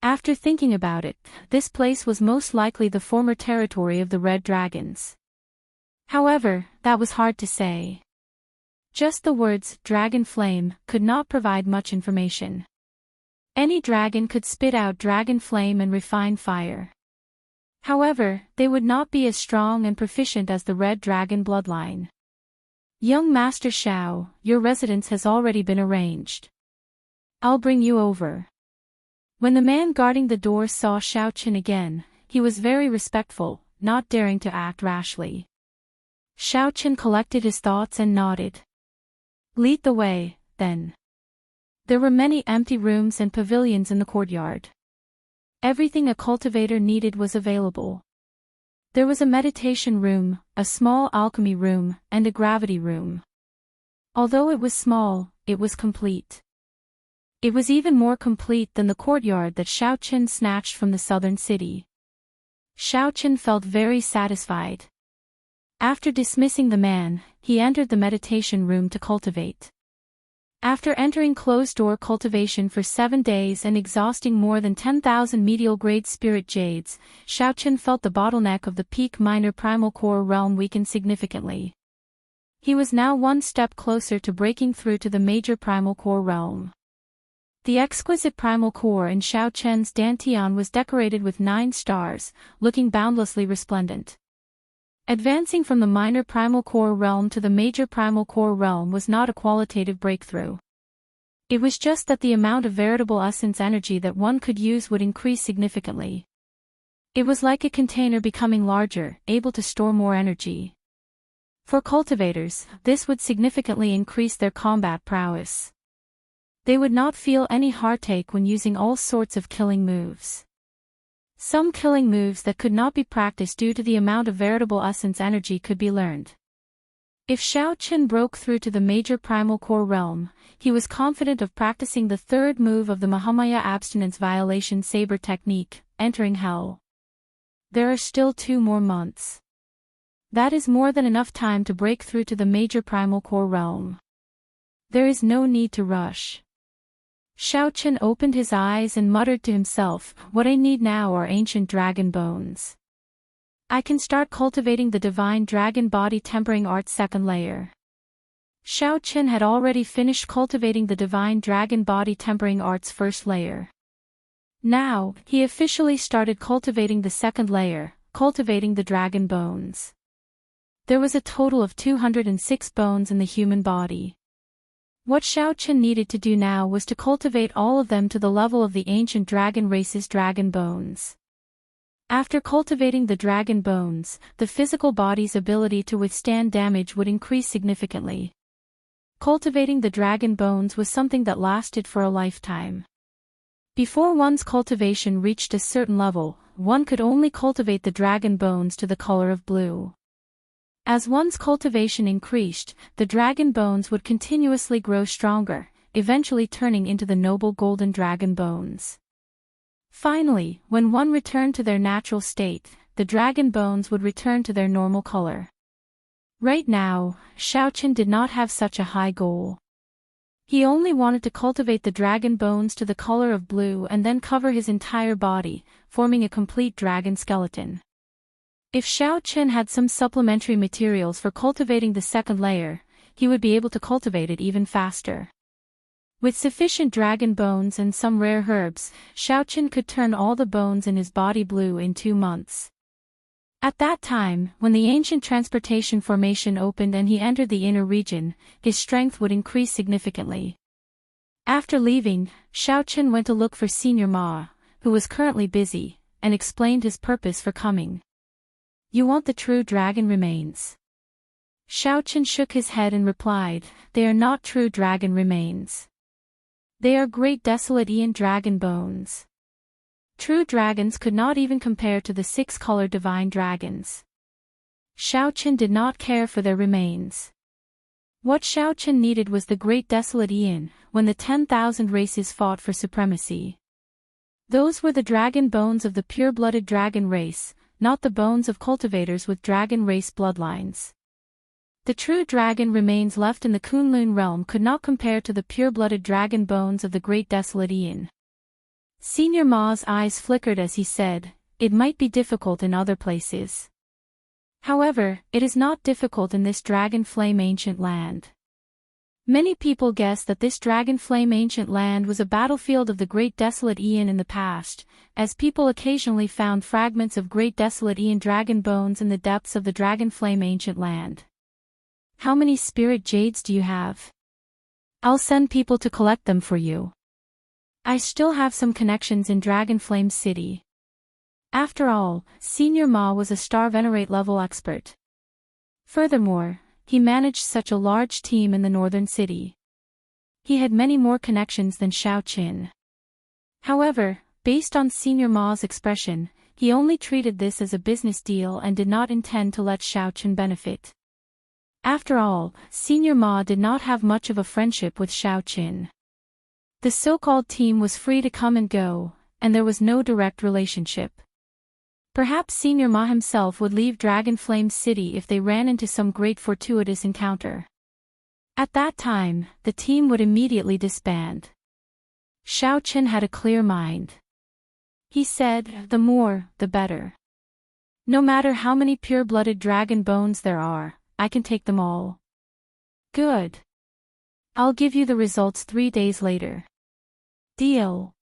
[SPEAKER 1] After thinking about it, this place was most likely the former territory of the Red Dragons. However, that was hard to say. Just the words, dragon flame, could not provide much information. Any dragon could spit out dragon flame and refine fire. However, they would not be as strong and proficient as the Red Dragon bloodline. Young Master Xiao, your residence has already been arranged. I'll bring you over. When the man guarding the door saw Xiao Chen again, he was very respectful, not daring to act rashly. Xiao Chen collected his thoughts and nodded. Lead the way, then. There were many empty rooms and pavilions in the courtyard. Everything a cultivator needed was available. There was a meditation room, a small alchemy room, and a gravity room. Although it was small, it was complete. It was even more complete than the courtyard that Xiao Chen snatched from the southern city. Xiao Chen felt very satisfied. After dismissing the man, he entered the meditation room to cultivate. After entering closed-door cultivation for 7 days and exhausting more than 10,000 medial-grade spirit jades, Xiao Chen felt the bottleneck of the peak minor primal core realm weaken significantly. He was now one step closer to breaking through to the major primal core realm. The exquisite primal core in Xiao Chen's dantian was decorated with 9 stars, looking boundlessly resplendent. Advancing from the minor primal core realm to the major primal core realm was not a qualitative breakthrough. It was just that the amount of veritable essence energy that one could use would increase significantly. It was like a container becoming larger, able to store more energy. For cultivators, this would significantly increase their combat prowess. They would not feel any heartache when using all sorts of killing moves. Some killing moves that could not be practiced due to the amount of veritable essence energy could be learned. If Xiao Chen broke through to the major primal core realm, he was confident of practicing the third move of the Mahamaya abstinence violation saber technique, entering hell. There are still 2 more months. That is more than enough time to break through to the major primal core realm. There is no need to rush. Xiao Chen opened his eyes and muttered to himself, what I need now are ancient dragon bones. I can start cultivating the divine dragon body tempering art's 2nd layer. Xiao Chen had already finished cultivating the divine dragon body tempering art's 1st layer. Now, he officially started cultivating the 2nd layer, cultivating the dragon bones. There was a total of 206 bones in the human body. What Xiao Chen needed to do now was to cultivate all of them to the level of the ancient dragon race's dragon bones. After cultivating the dragon bones, the physical body's ability to withstand damage would increase significantly. Cultivating the dragon bones was something that lasted for a lifetime. Before one's cultivation reached a certain level, one could only cultivate the dragon bones to the color of blue. As one's cultivation increased, the dragon bones would continuously grow stronger, eventually turning into the noble golden dragon bones. Finally, when one returned to their natural state, the dragon bones would return to their normal color. Right now, Xiao Chen did not have such a high goal. He only wanted to cultivate the dragon bones to the color of blue and then cover his entire body, forming a complete dragon skeleton. If Xiao Chen had some supplementary materials for cultivating the 2nd layer, he would be able to cultivate it even faster. With sufficient dragon bones and some rare herbs, Xiao Chen could turn all the bones in his body blue in 2 months. At that time, when the ancient transportation formation opened and he entered the inner region, his strength would increase significantly. After leaving, Xiao Chen went to look for Senior Ma, who was currently busy, and explained his purpose for coming. You want the true dragon remains? Xiao Chen shook his head and replied, they are not true dragon remains. They are great desolate Aeon dragon bones. True dragons could not even compare to the 6-colored divine dragons. Xiao Chen did not care for their remains. What Xiao Chen needed was the great desolate Aeon, when the 10,000 races fought for supremacy. Those were the dragon bones of the pure-blooded dragon race, not the bones of cultivators with dragon race bloodlines. The true dragon remains left in the Kunlun realm could not compare to the pure-blooded dragon bones of the great desolate Aeon. Senior Ma's eyes flickered as he said, "It might be difficult in other places. However, it is not difficult in this Dragon Flame ancient land." Many people guess that this Dragon Flame ancient land was a battlefield of the Great Desolate Aeon in the past, as people occasionally found fragments of Great Desolate Aeon dragon bones in the depths of the Dragon Flame ancient land. "How many spirit jades do you have? I'll send people to collect them for you. I still have some connections in Dragon Flame City." After all, Senior Ma was a Star Venerate level expert. Furthermore, he managed such a large team in the northern city. He had many more connections than Xiaoqin. However, based on Senior Ma's expression, he only treated this as a business deal and did not intend to let Xiaoqin benefit. After all, Senior Ma did not have much of a friendship with Xiaoqin. The so-called team was free to come and go, and there was no direct relationship. Perhaps Senior Ma himself would leave Dragon Flame City if they ran into some great fortuitous encounter. At that time, the team would immediately disband. Xiaoqin had a clear mind. He said, "The more, the better. No matter how many pure-blooded dragon bones there are, I can take them all." "Good. I'll give you the results 3 days later." "Deal."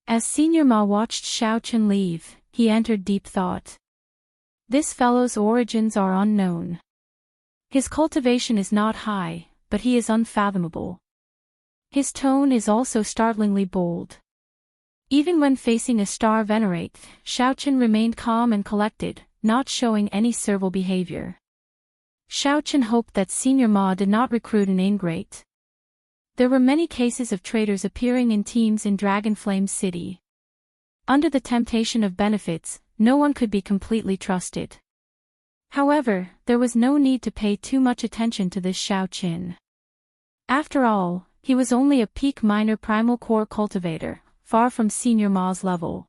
[SPEAKER 1] As Senior Ma watched Xiaoqin leave, he entered deep thought. This fellow's origins are unknown. His cultivation is not high, but he is unfathomable. His tone is also startlingly bold. Even when facing a Star Venerate, Xiaoqin remained calm and collected, not showing any servile behavior. Xiaoqin hoped that Senior Ma did not recruit an ingrate. There were many cases of traitors appearing in teams in Dragon Flame City. Under the temptation of benefits, no one could be completely trusted. However, there was no need to pay too much attention to this Xiaoqin. After all, he was only a peak minor primal core cultivator, far from Senior Ma's level.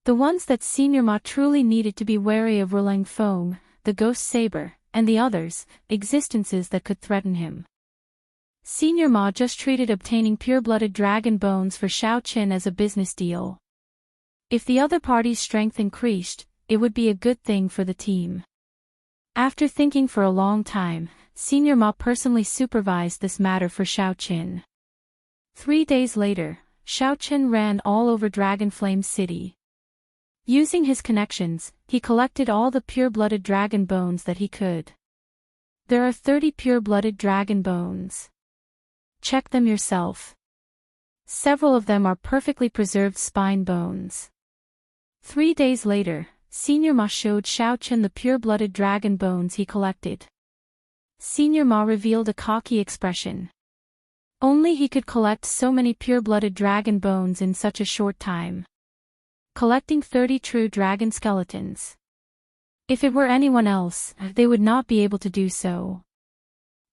[SPEAKER 1] The ones that Senior Ma truly needed to be wary of were Lang Feng, the Ghost Saber, and the others, existences that could threaten him. Senior Ma just treated obtaining pure-blooded dragon bones for Xiaoqin as a business deal. If the other party's strength increased, it would be a good thing for the team. After thinking for a long time, Senior Ma personally supervised this matter for Xiaoqin. 3 days later, Xiaoqin ran all over Dragon Flame City. Using his connections, he collected all the pure-blooded dragon bones that he could. There are 30 pure-blooded dragon bones. Check them yourself. Several of them are perfectly preserved spine bones. 3 days later, Senior Ma showed Xiaoqin the pure-blooded dragon bones he collected. Senior Ma revealed a cocky expression. Only he could collect so many pure-blooded dragon bones in such a short time. Collecting 30 true dragon skeletons. If it were anyone else, they would not be able to do so.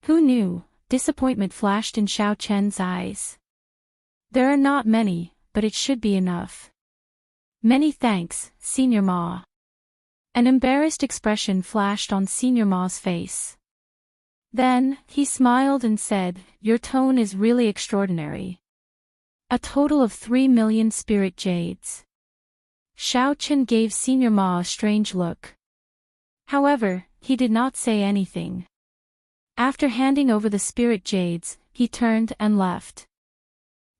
[SPEAKER 1] Who knew? Disappointment flashed in Xiaoqin's eyes. There are not many, but it should be enough. Many thanks, Senior Ma. An embarrassed expression flashed on Senior Ma's face. Then, he smiled and said, "Your tone is really extraordinary. A total of 3 million spirit jades." Xiaoqin gave Senior Ma a strange look. However, he did not say anything. After handing over the spirit jades, he turned and left.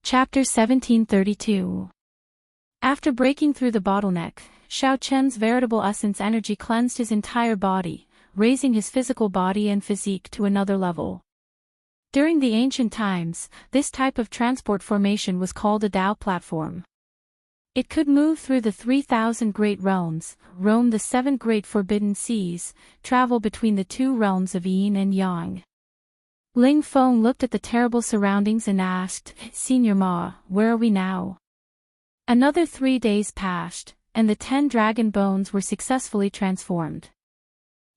[SPEAKER 1] Chapter 1732. After breaking through the bottleneck, Xiaoqin's veritable essence energy cleansed his entire body, raising his physical body and physique to another level. During the ancient times, this type of transport formation was called a Dao platform. It could move through the 3,000 great realms, roam the 7 great forbidden seas, travel between the 2 realms of Yin and Yang. Ling Feng looked at the terrible surroundings and asked, "Senior Ma, where are we now?" Another 3 days passed, and the 10 dragon bones were successfully transformed.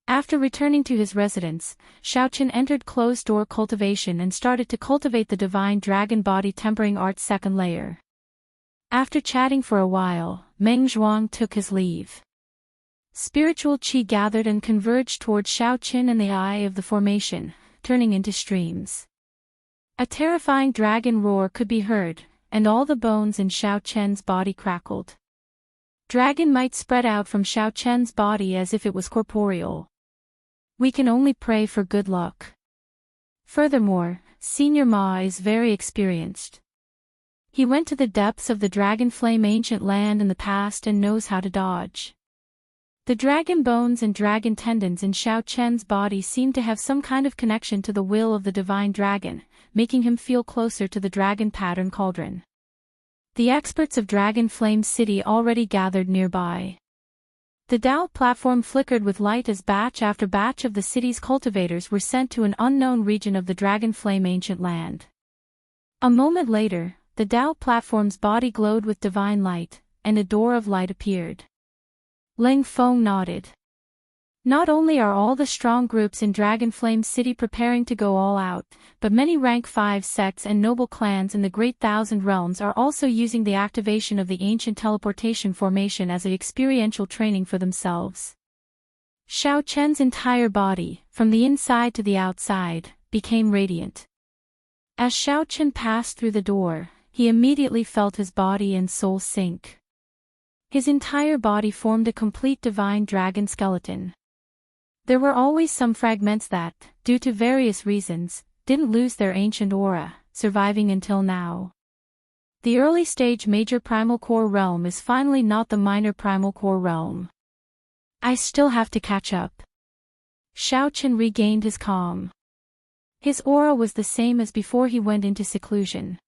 [SPEAKER 1] After returning to his residence, Xiaoqin entered closed-door cultivation and started to cultivate the divine dragon body tempering art's 2nd layer. After chatting for a while, Meng Zhuang took his leave. Spiritual qi gathered and converged toward Xiaoqin in the eye of the formation, turning into streams. A terrifying dragon roar could be heard, and all the bones in Xiao Chen's body crackled. Dragon might spread out from Xiao Chen's body as if it was corporeal. We can only pray for good luck. Furthermore, Senior Ma is very experienced. He went to the depths of the dragon flame ancient land in the past and knows how to dodge. The dragon bones and dragon tendons in Xiao Chen's body seem to have some kind of connection to the will of the divine dragon, making him feel closer to the dragon pattern cauldron. The experts of Dragon Flame City already gathered nearby. The Dao platform flickered with light as batch after batch of the city's cultivators were sent to an unknown region of the Dragon Flame ancient land. A moment later, the Dao platform's body glowed with divine light, and a door of light appeared. Ling Feng nodded. Not only are all the strong groups in Dragon Flame City preparing to go all out, but many rank 5 sects and noble clans in the Great Thousand Realms are also using the activation of the ancient teleportation formation as an experiential training for themselves. Xiao Chen's entire body, from the inside to the outside, became radiant. As Xiao Chen passed through the door, he immediately felt his body and soul sink. His entire body formed a complete divine dragon skeleton. There were always some fragments that, due to various reasons, didn't lose their ancient aura, surviving until now. The early-stage major primal core realm is finally not the minor primal core realm. I still have to catch up. Xiao Chen regained his calm. His aura was the same as before he went into seclusion.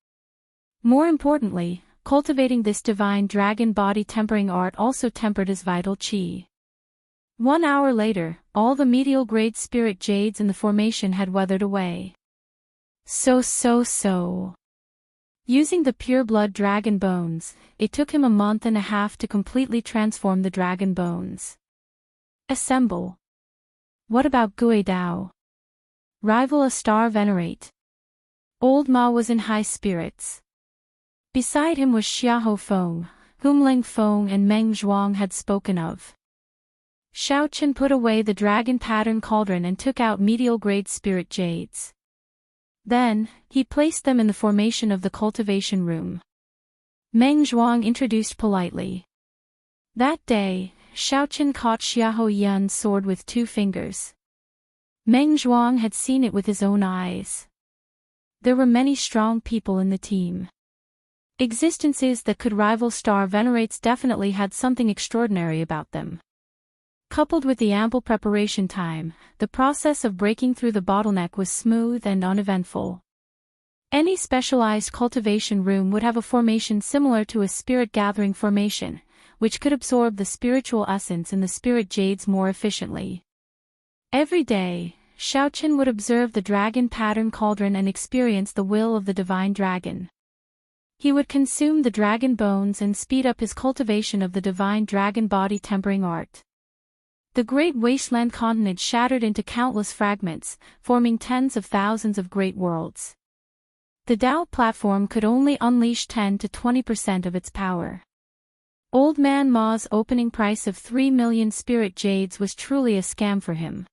[SPEAKER 1] More importantly, cultivating this divine dragon body tempering art also tempered his vital qi. 1 hour later, all the medial grade spirit jades in the formation had weathered away. Using the pure blood dragon bones, it took him a month and a half to completely transform the dragon bones. Assemble. What about Gui Dao? Rival a star venerate. Old Ma was in high spirits. Beside him was Xiahou Feng, whom Ling Feng and Meng Zhuang had spoken of. Xiao Chen put away the dragon pattern cauldron and took out medial-grade spirit jades. Then, he placed them in the formation of the cultivation room. Meng Zhuang introduced politely. That day, Xiao Chen caught Xiahou Yun's sword with 2 fingers. Meng Zhuang had seen it with his own eyes. There were many strong people in the team. Existences that could rival star venerates definitely had something extraordinary about them. Coupled with the ample preparation time, the process of breaking through the bottleneck was smooth and uneventful. Any specialized cultivation room would have a formation similar to a spirit gathering formation, which could absorb the spiritual essence in the spirit jades more efficiently. Every day, Xiao Chen would observe the dragon pattern cauldron and experience the will of the divine dragon. He would consume the dragon bones and speed up his cultivation of the divine dragon body tempering art. The great wasteland continent shattered into countless fragments, forming tens of thousands of great worlds. The Dao platform could only unleash 10 to 20% of its power. Old Man Ma's opening price of 3 million spirit jades was truly a scam for him.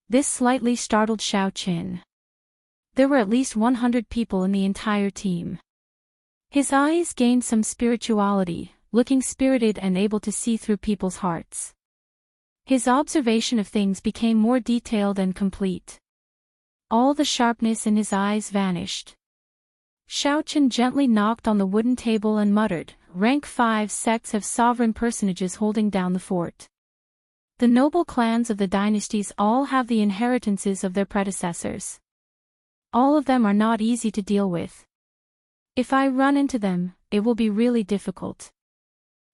[SPEAKER 1] This slightly startled Xiao Chen. There were at least 100 people in the entire team. His eyes gained some spirituality, looking spirited and able to see through people's hearts. His observation of things became more detailed and complete. All the sharpness in his eyes vanished. Xiao Chen gently knocked on the wooden table and muttered, "Rank 5 sects have sovereign personages holding down the fort. The noble clans of the dynasties all have the inheritances of their predecessors. All of them are not easy to deal with. If I run into them, it will be really difficult."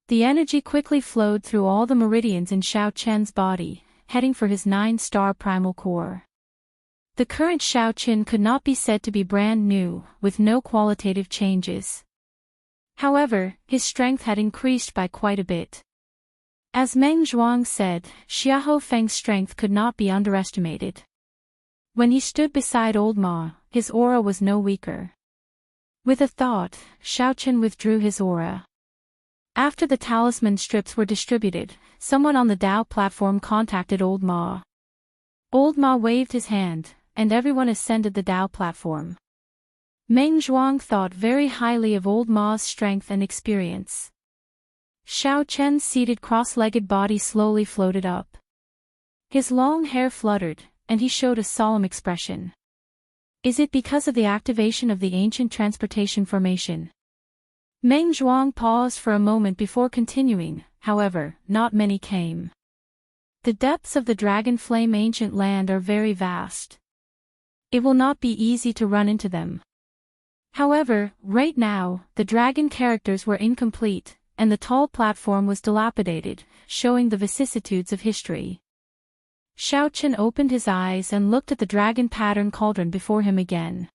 [SPEAKER 1] The energy quickly flowed through all the meridians in Xiao Chen's body, heading for his 9-star primal core. The current Xiao Chen could not be said to be brand new, with no qualitative changes. However, his strength had increased by quite a bit. As Meng Zhuang said, Xiahou Feng's strength could not be underestimated. When he stood beside Old Ma, his aura was no weaker. With a thought, Xiao Chen withdrew his aura. After the talisman strips were distributed, someone on the Dao platform contacted Old Ma. Old Ma waved his hand, and everyone ascended the Dao platform. Meng Zhuang thought very highly of old Ma's strength and experience. Xiao Chen's seated cross-legged body slowly floated up. His long hair fluttered, and he showed a solemn expression. Is it because of the activation of the ancient transportation formation? Meng Zhuang paused for a moment before continuing, however, not many came. The depths of the Dragon Flame ancient land are very vast. It will not be easy to run into them. However, right now, the dragon characters were incomplete, and the tall platform was dilapidated, showing the vicissitudes of history. Xiao Chen opened his eyes and looked at the dragon pattern cauldron before him again.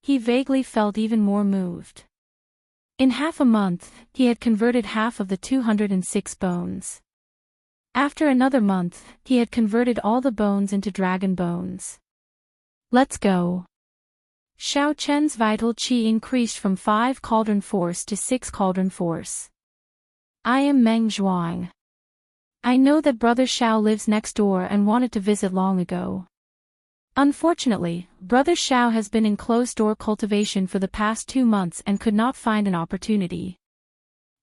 [SPEAKER 1] He vaguely felt even more moved. In half a month, he had converted half of the 206 bones. After another month, he had converted all the bones into dragon bones. Let's go. Xiao Chen's vital qi increased from 5 cauldron force to 6 cauldron force. I am Meng Zhuang. I know that Brother Xiao lives next door and wanted to visit long ago. Unfortunately, Brother Xiao has been in closed-door cultivation for the past 2 months and could not find an opportunity.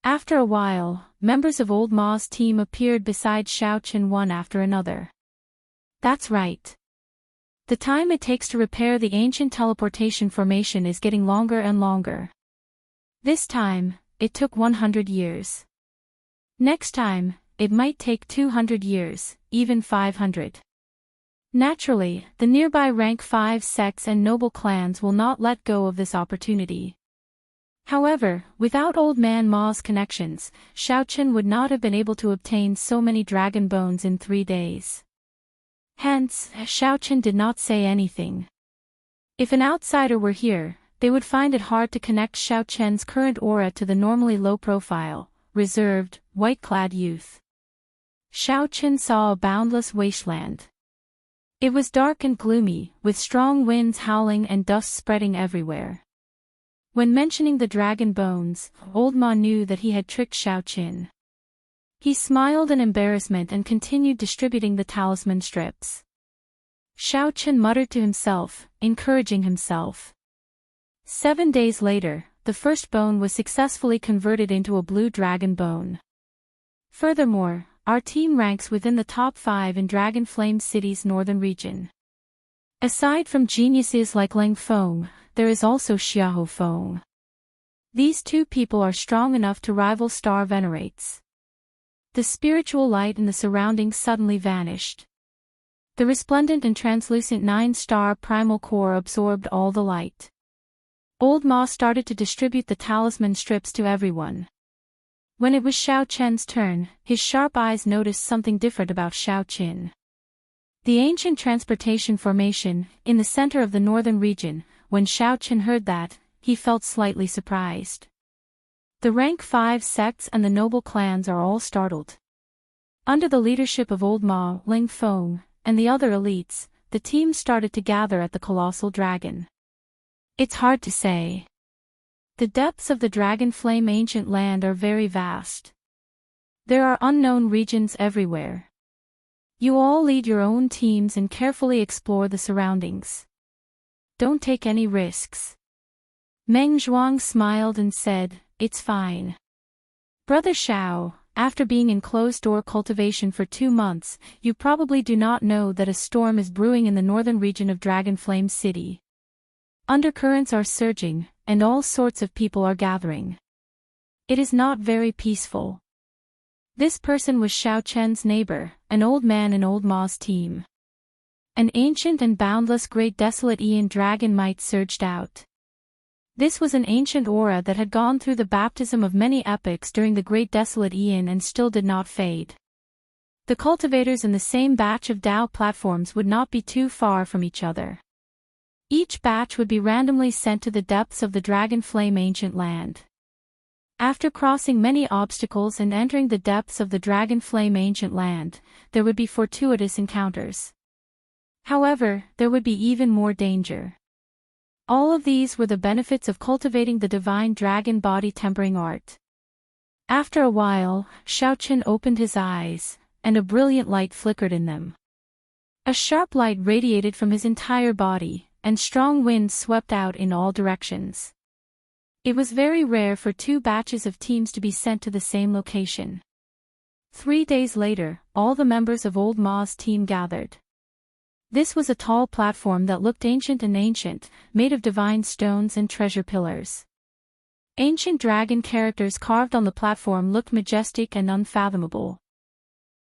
[SPEAKER 1] After a while, members of Old Ma's team appeared beside Xiao Chen one after another. That's right. The time it takes to repair the ancient teleportation formation is getting longer and longer. This time, it took 100 years. Next time, it might take 200 years, even 500. Naturally, the nearby rank 5 sects and noble clans will not let go of this opportunity. However, without Old Man Ma's connections, Xiao Chen would not have been able to obtain so many dragon bones in 3 days. Hence, Xiao Chen did not say anything. If an outsider were here, they would find it hard to connect Xiao Chen's current aura to the normally low-profile, reserved, white-clad youth. Xiao Chen saw a boundless wasteland. It was dark and gloomy, with strong winds howling and dust spreading everywhere. When mentioning the dragon bones, Old Ma knew that he had tricked Xiao Chen. He smiled in embarrassment and continued distributing the talisman strips. Xiao Chen muttered to himself, encouraging himself. 7 days later, the first bone was successfully converted into a blue dragon bone. Furthermore, our team ranks within the top 5 in Dragon Flame City's northern region. Aside from geniuses like Leng Feng, there is also Xiahou Feng. These 2 people are strong enough to rival Star Venerates. The spiritual light in the surroundings suddenly vanished. The resplendent and translucent 9-star primal core absorbed all the light. Old Ma started to distribute the talisman strips to everyone. When it was Xiao Chen's turn, his sharp eyes noticed something different about Xiao Chen. The ancient transportation formation, in the center of the northern region, when Xiao Chen heard that, he felt slightly surprised. The rank 5 sects and the noble clans are all startled. Under the leadership of Old Ma, Leng Feng, and the other elites, the team started to gather at the colossal dragon. It's hard to say. The depths of the Dragon Flame ancient land are very vast. There are unknown regions everywhere. You all lead your own teams and carefully explore the surroundings. Don't take any risks. Meng Zhuang smiled and said, It's fine. Brother Xiao, after being in closed-door cultivation for 2 months, you probably do not know that a storm is brewing in the northern region of Dragon Flame City. Undercurrents are surging, and all sorts of people are gathering. It is not very peaceful. This person was Xiao Chen's neighbor, an old man in Old Ma's team. An ancient and boundless great desolate Aeon dragon might surged out. This was an ancient aura that had gone through the baptism of many epochs during the great desolate Aeon and still did not fade. The cultivators in the same batch of Dao platforms would not be too far from each other. Each batch would be randomly sent to the depths of the Dragon Flame ancient land. After crossing many obstacles and entering the depths of the Dragon Flame ancient land, there would be fortuitous encounters. However, there would be even more danger. All of these were the benefits of cultivating the divine dragon body tempering art. After a while, Xiao Chen opened his eyes, and a brilliant light flickered in them. A sharp light radiated from his entire body, and strong winds swept out in all directions. It was very rare for two batches of teams to be sent to the same location. 3 days later, all the members of Old Ma's team gathered. This was a tall platform that looked ancient, made of divine stones and treasure pillars. Ancient dragon characters carved on the platform looked majestic and unfathomable.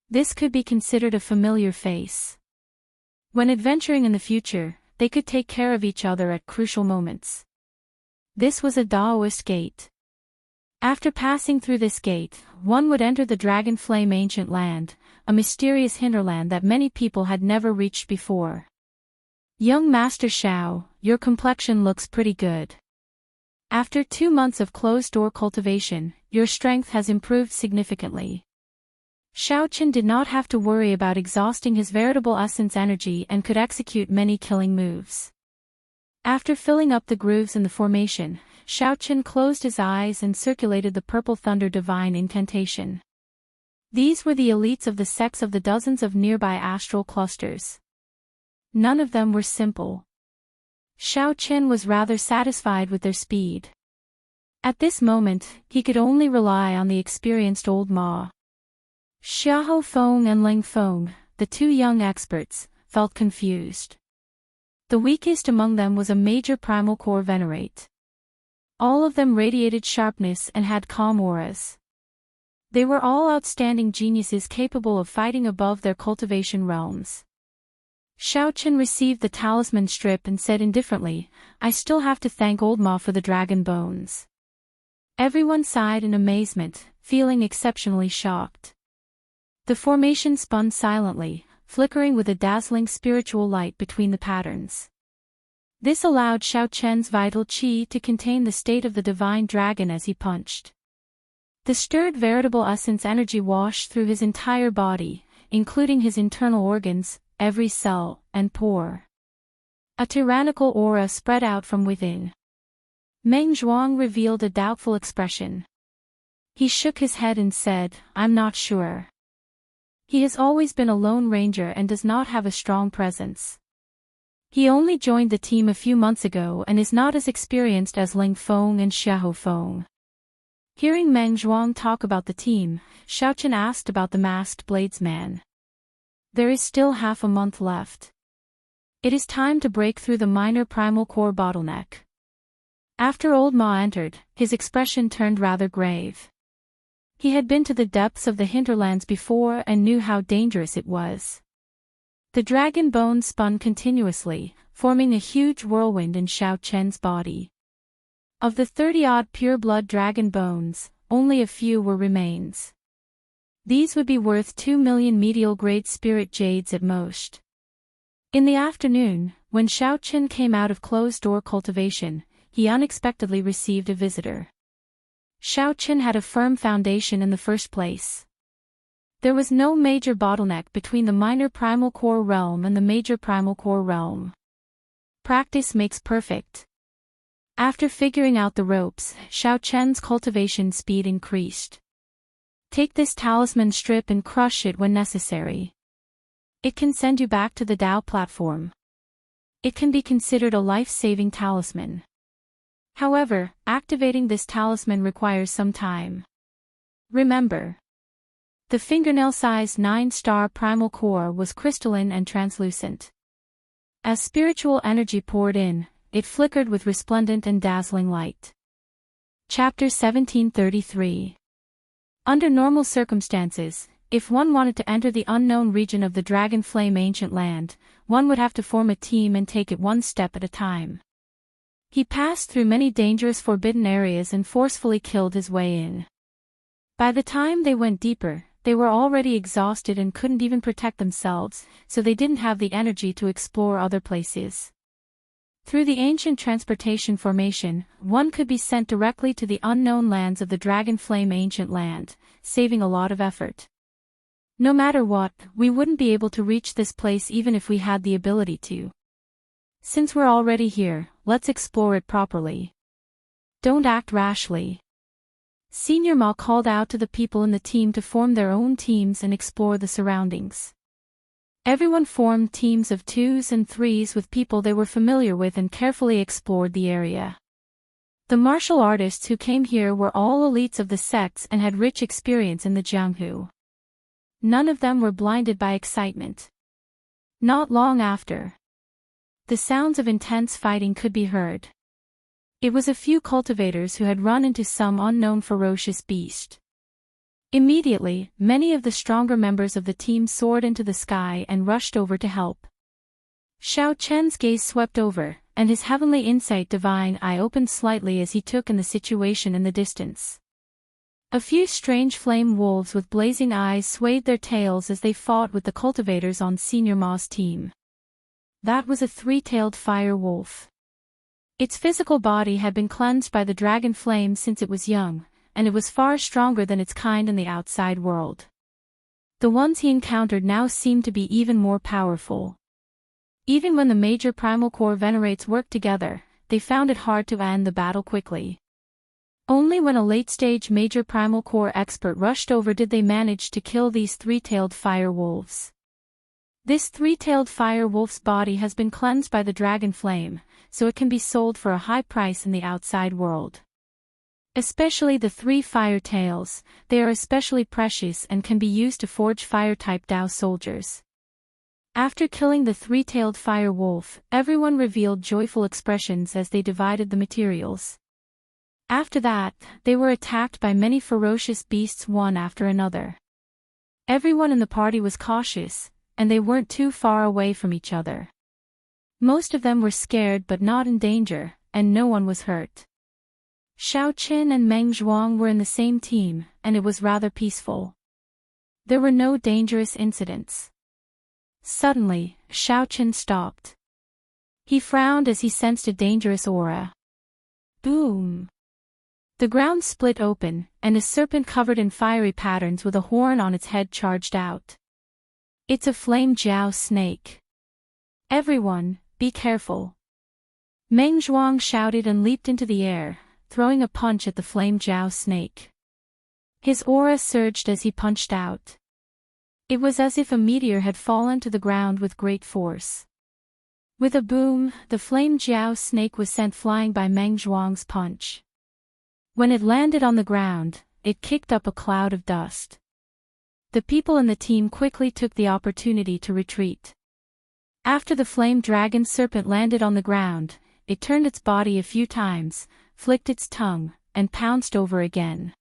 [SPEAKER 1] This could be considered a familiar face. When adventuring in the future, they could take care of each other at crucial moments. This was a Taoist gate. After passing through this gate, one would enter the Dragon Flame Ancient Land, a mysterious hinterland that many people had never reached before. Young Master Xiao, your complexion looks pretty good. After 2 months of closed-door cultivation, your strength has improved significantly. Xiaochen did not have to worry about exhausting his veritable essence energy and could execute many killing moves. After filling up the grooves in the formation, Xiaochen closed his eyes and circulated the Purple Thunder Divine Incantation. These were the elites of the sects of the dozens of nearby astral clusters. None of them were simple. Xiaochen was rather satisfied with their speed. At this moment, he could only rely on the experienced Old Ma. Xiahou Feng and Ling Feng, the two young experts, felt confused. The weakest among them was a major primal core venerate. All of them radiated sharpness and had calm auras. They were all outstanding geniuses capable of fighting above their cultivation realms. Xiaochen received the talisman strip and said indifferently, "I still have to thank Old Ma for the dragon bones." Everyone sighed in amazement, feeling exceptionally shocked. The formation spun silently, flickering with a dazzling spiritual light between the patterns. This allowed Xiaochen's vital qi to contain the state of the divine dragon as he punched. The stirred veritable essence energy washed through his entire body, including his internal organs, every cell, and pore. A tyrannical aura spread out from within. Meng Zhuang revealed a doubtful expression. He shook his head and said, "I'm not sure." He has always been a lone ranger and does not have a strong presence. He only joined the team a few months ago and is not as experienced as Ling Feng and Xiahou Feng. Hearing Meng Zhuang talk about the team, Xiaochen asked about the masked bladesman. There is still half a month left. It is time to break through the minor primal core bottleneck. After Old Ma entered, his expression turned rather grave. He had been to the depths of the hinterlands before and knew how dangerous it was. The dragon bones spun continuously, forming a huge whirlwind in Xiaochen's body. Of the 30-odd pure-blood dragon bones, only a few were remains. These would be worth 2 million medial-grade spirit jades at most. In the afternoon, when Xiaochen came out of closed-door cultivation, he unexpectedly received a visitor. Xiaochen had a firm foundation in the first place. There was no major bottleneck between the minor primal core realm and the major primal core realm. Practice makes perfect. After figuring out the ropes, Xiaochen's cultivation speed increased. Take this talisman strip and crush it when necessary. It can send you back to the Tao platform. It can be considered a life-saving talisman. However, activating this talisman requires some time. Remember, the fingernail-sized 9-star primal core was crystalline and translucent. As spiritual energy poured in, it flickered with resplendent and dazzling light. Chapter 1733. Under normal circumstances, if one wanted to enter the unknown region of the Dragon Flame Ancient Land, one would have to form a team and take it one step at a time. He passed through many dangerous forbidden areas and forcefully killed his way in. By the time they went deeper, they were already exhausted and couldn't even protect themselves, so they didn't have the energy to explore other places. Through the ancient transportation formation, one could be sent directly to the unknown lands of the Dragon Flame Ancient Land, saving a lot of effort. No matter what, we wouldn't be able to reach this place even if we had the ability to. Since we're already here, let's explore it properly. Don't act rashly. Senior Ma called out to the people in the team to form their own teams and explore the surroundings. Everyone formed teams of 2s and 3s with people they were familiar with and carefully explored the area. The martial artists who came here were all elites of the sects and had rich experience in the Jianghu. None of them were blinded by excitement. Not long after, the sounds of intense fighting could be heard. It was a few cultivators who had run into some unknown ferocious beast. Immediately, many of the stronger members of the team soared into the sky and rushed over to help. Xiao Chen's gaze swept over, and his heavenly insight divine eye opened slightly as he took in the situation in the distance. A few strange flame wolves with blazing eyes swayed their tails as they fought with the cultivators on Senior Ma's team. That was a three-tailed fire wolf. Its physical body had been cleansed by the dragon flame since it was young, and it was far stronger than its kind in the outside world. The ones he encountered now seemed to be even more powerful. Even when the major primal core venerates worked together, they found it hard to end the battle quickly. Only when a late-stage major primal core expert rushed over did they manage to kill these three-tailed fire wolves. This three-tailed fire wolf's body has been cleansed by the dragon flame, so it can be sold for a high price in the outside world. Especially the 3 fire tails, they are especially precious and can be used to forge fire-type Dao soldiers. After killing the 3-tailed fire wolf, everyone revealed joyful expressions as they divided the materials. After that, they were attacked by many ferocious beasts one after another. Everyone in the party was cautious, and they weren't too far away from each other. Most of them were scared but not in danger, and no one was hurt. Xiao Qin and Meng Zhuang were in the same team, and it was rather peaceful. There were no dangerous incidents. Suddenly, Xiao Qin stopped. He frowned as he sensed a dangerous aura. Boom! The ground split open, and a serpent covered in fiery patterns with a horn on its head charged out. It's a flame jiao snake. Everyone, be careful. Meng Zhuang shouted and leaped into the air, throwing a punch at the flame jiao snake. His aura surged as he punched out. It was as if a meteor had fallen to the ground with great force. With a boom, the flame jiao snake was sent flying by Meng Zhuang's punch. When it landed on the ground, it kicked up a cloud of dust. The people in the team quickly took the opportunity to retreat. After the flame dragon serpent landed on the ground, it turned its body a few times, flicked its tongue, and pounced over again.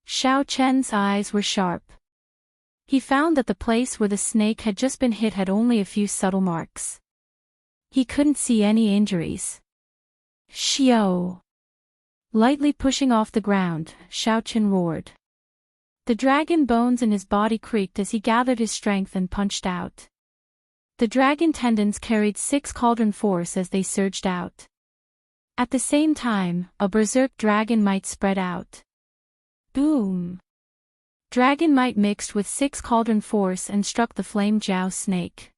[SPEAKER 1] Xiao Chen's eyes were sharp. He found that the place where the snake had just been hit had only a few subtle marks. He couldn't see any injuries. Xiao! Lightly pushing off the ground, Xiao Chen roared. The dragon bones in his body creaked as he gathered his strength and punched out. The dragon tendons carried 6 cauldron force as they surged out. At the same time, a berserk dragon might spread out. Boom! Dragon might mixed with 6 cauldron force and struck the flame jiao snake.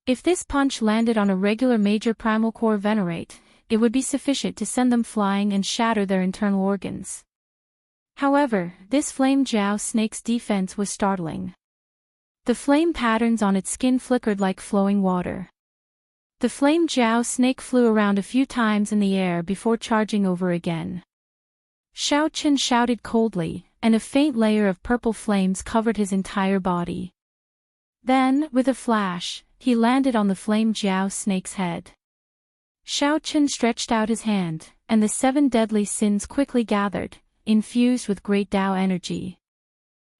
[SPEAKER 1] If this punch landed on a regular major primal core venerate, it would be sufficient to send them flying and shatter their internal organs. However, this flame jiao snake's defense was startling. The flame patterns on its skin flickered like flowing water. The flame jiao snake flew around a few times in the air before charging over again. Xiao Chen shouted coldly, and a faint layer of purple flames covered his entire body. Then, with a flash, he landed on the flame jiao snake's head. Xiao Chen stretched out his hand, and the 7 deadly sins quickly gathered, infused with great Dao energy.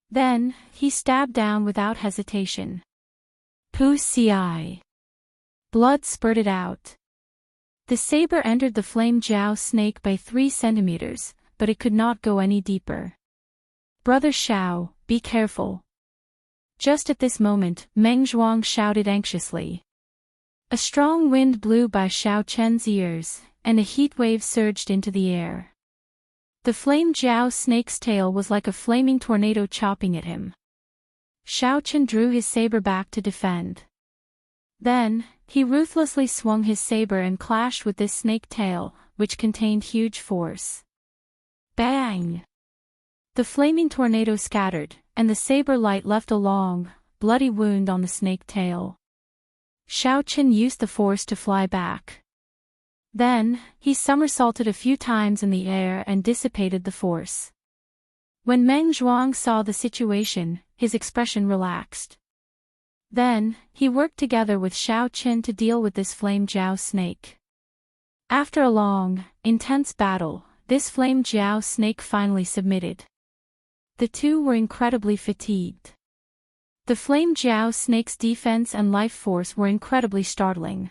[SPEAKER 1] Then, he stabbed down without hesitation. Pu Ci. Blood spurted out. The saber entered the flame jiao snake by 3 centimeters, but it could not go any deeper. Brother Xiao, be careful. Just at this moment, Meng Zhuang shouted anxiously. A strong wind blew by Xiao Chen's ears, and a heat wave surged into the air. The flame jiao snake's tail was like a flaming tornado chopping at him. Xiao Chen drew his saber back to defend. Then, he ruthlessly swung his saber and clashed with this snake tail, which contained huge force. Bang! The flaming tornado scattered, and the saber light left a long, bloody wound on the snake tail. Xiaoqin used the force to fly back. Then, he somersaulted a few times in the air and dissipated the force. When Meng Zhuang saw the situation, his expression relaxed. Then, he worked together with Xiaoqin to deal with this flame jiao snake. After a long, intense battle, this flame jiao snake finally submitted. The two were incredibly fatigued. The flame jiao snake's defense and life force were incredibly startling.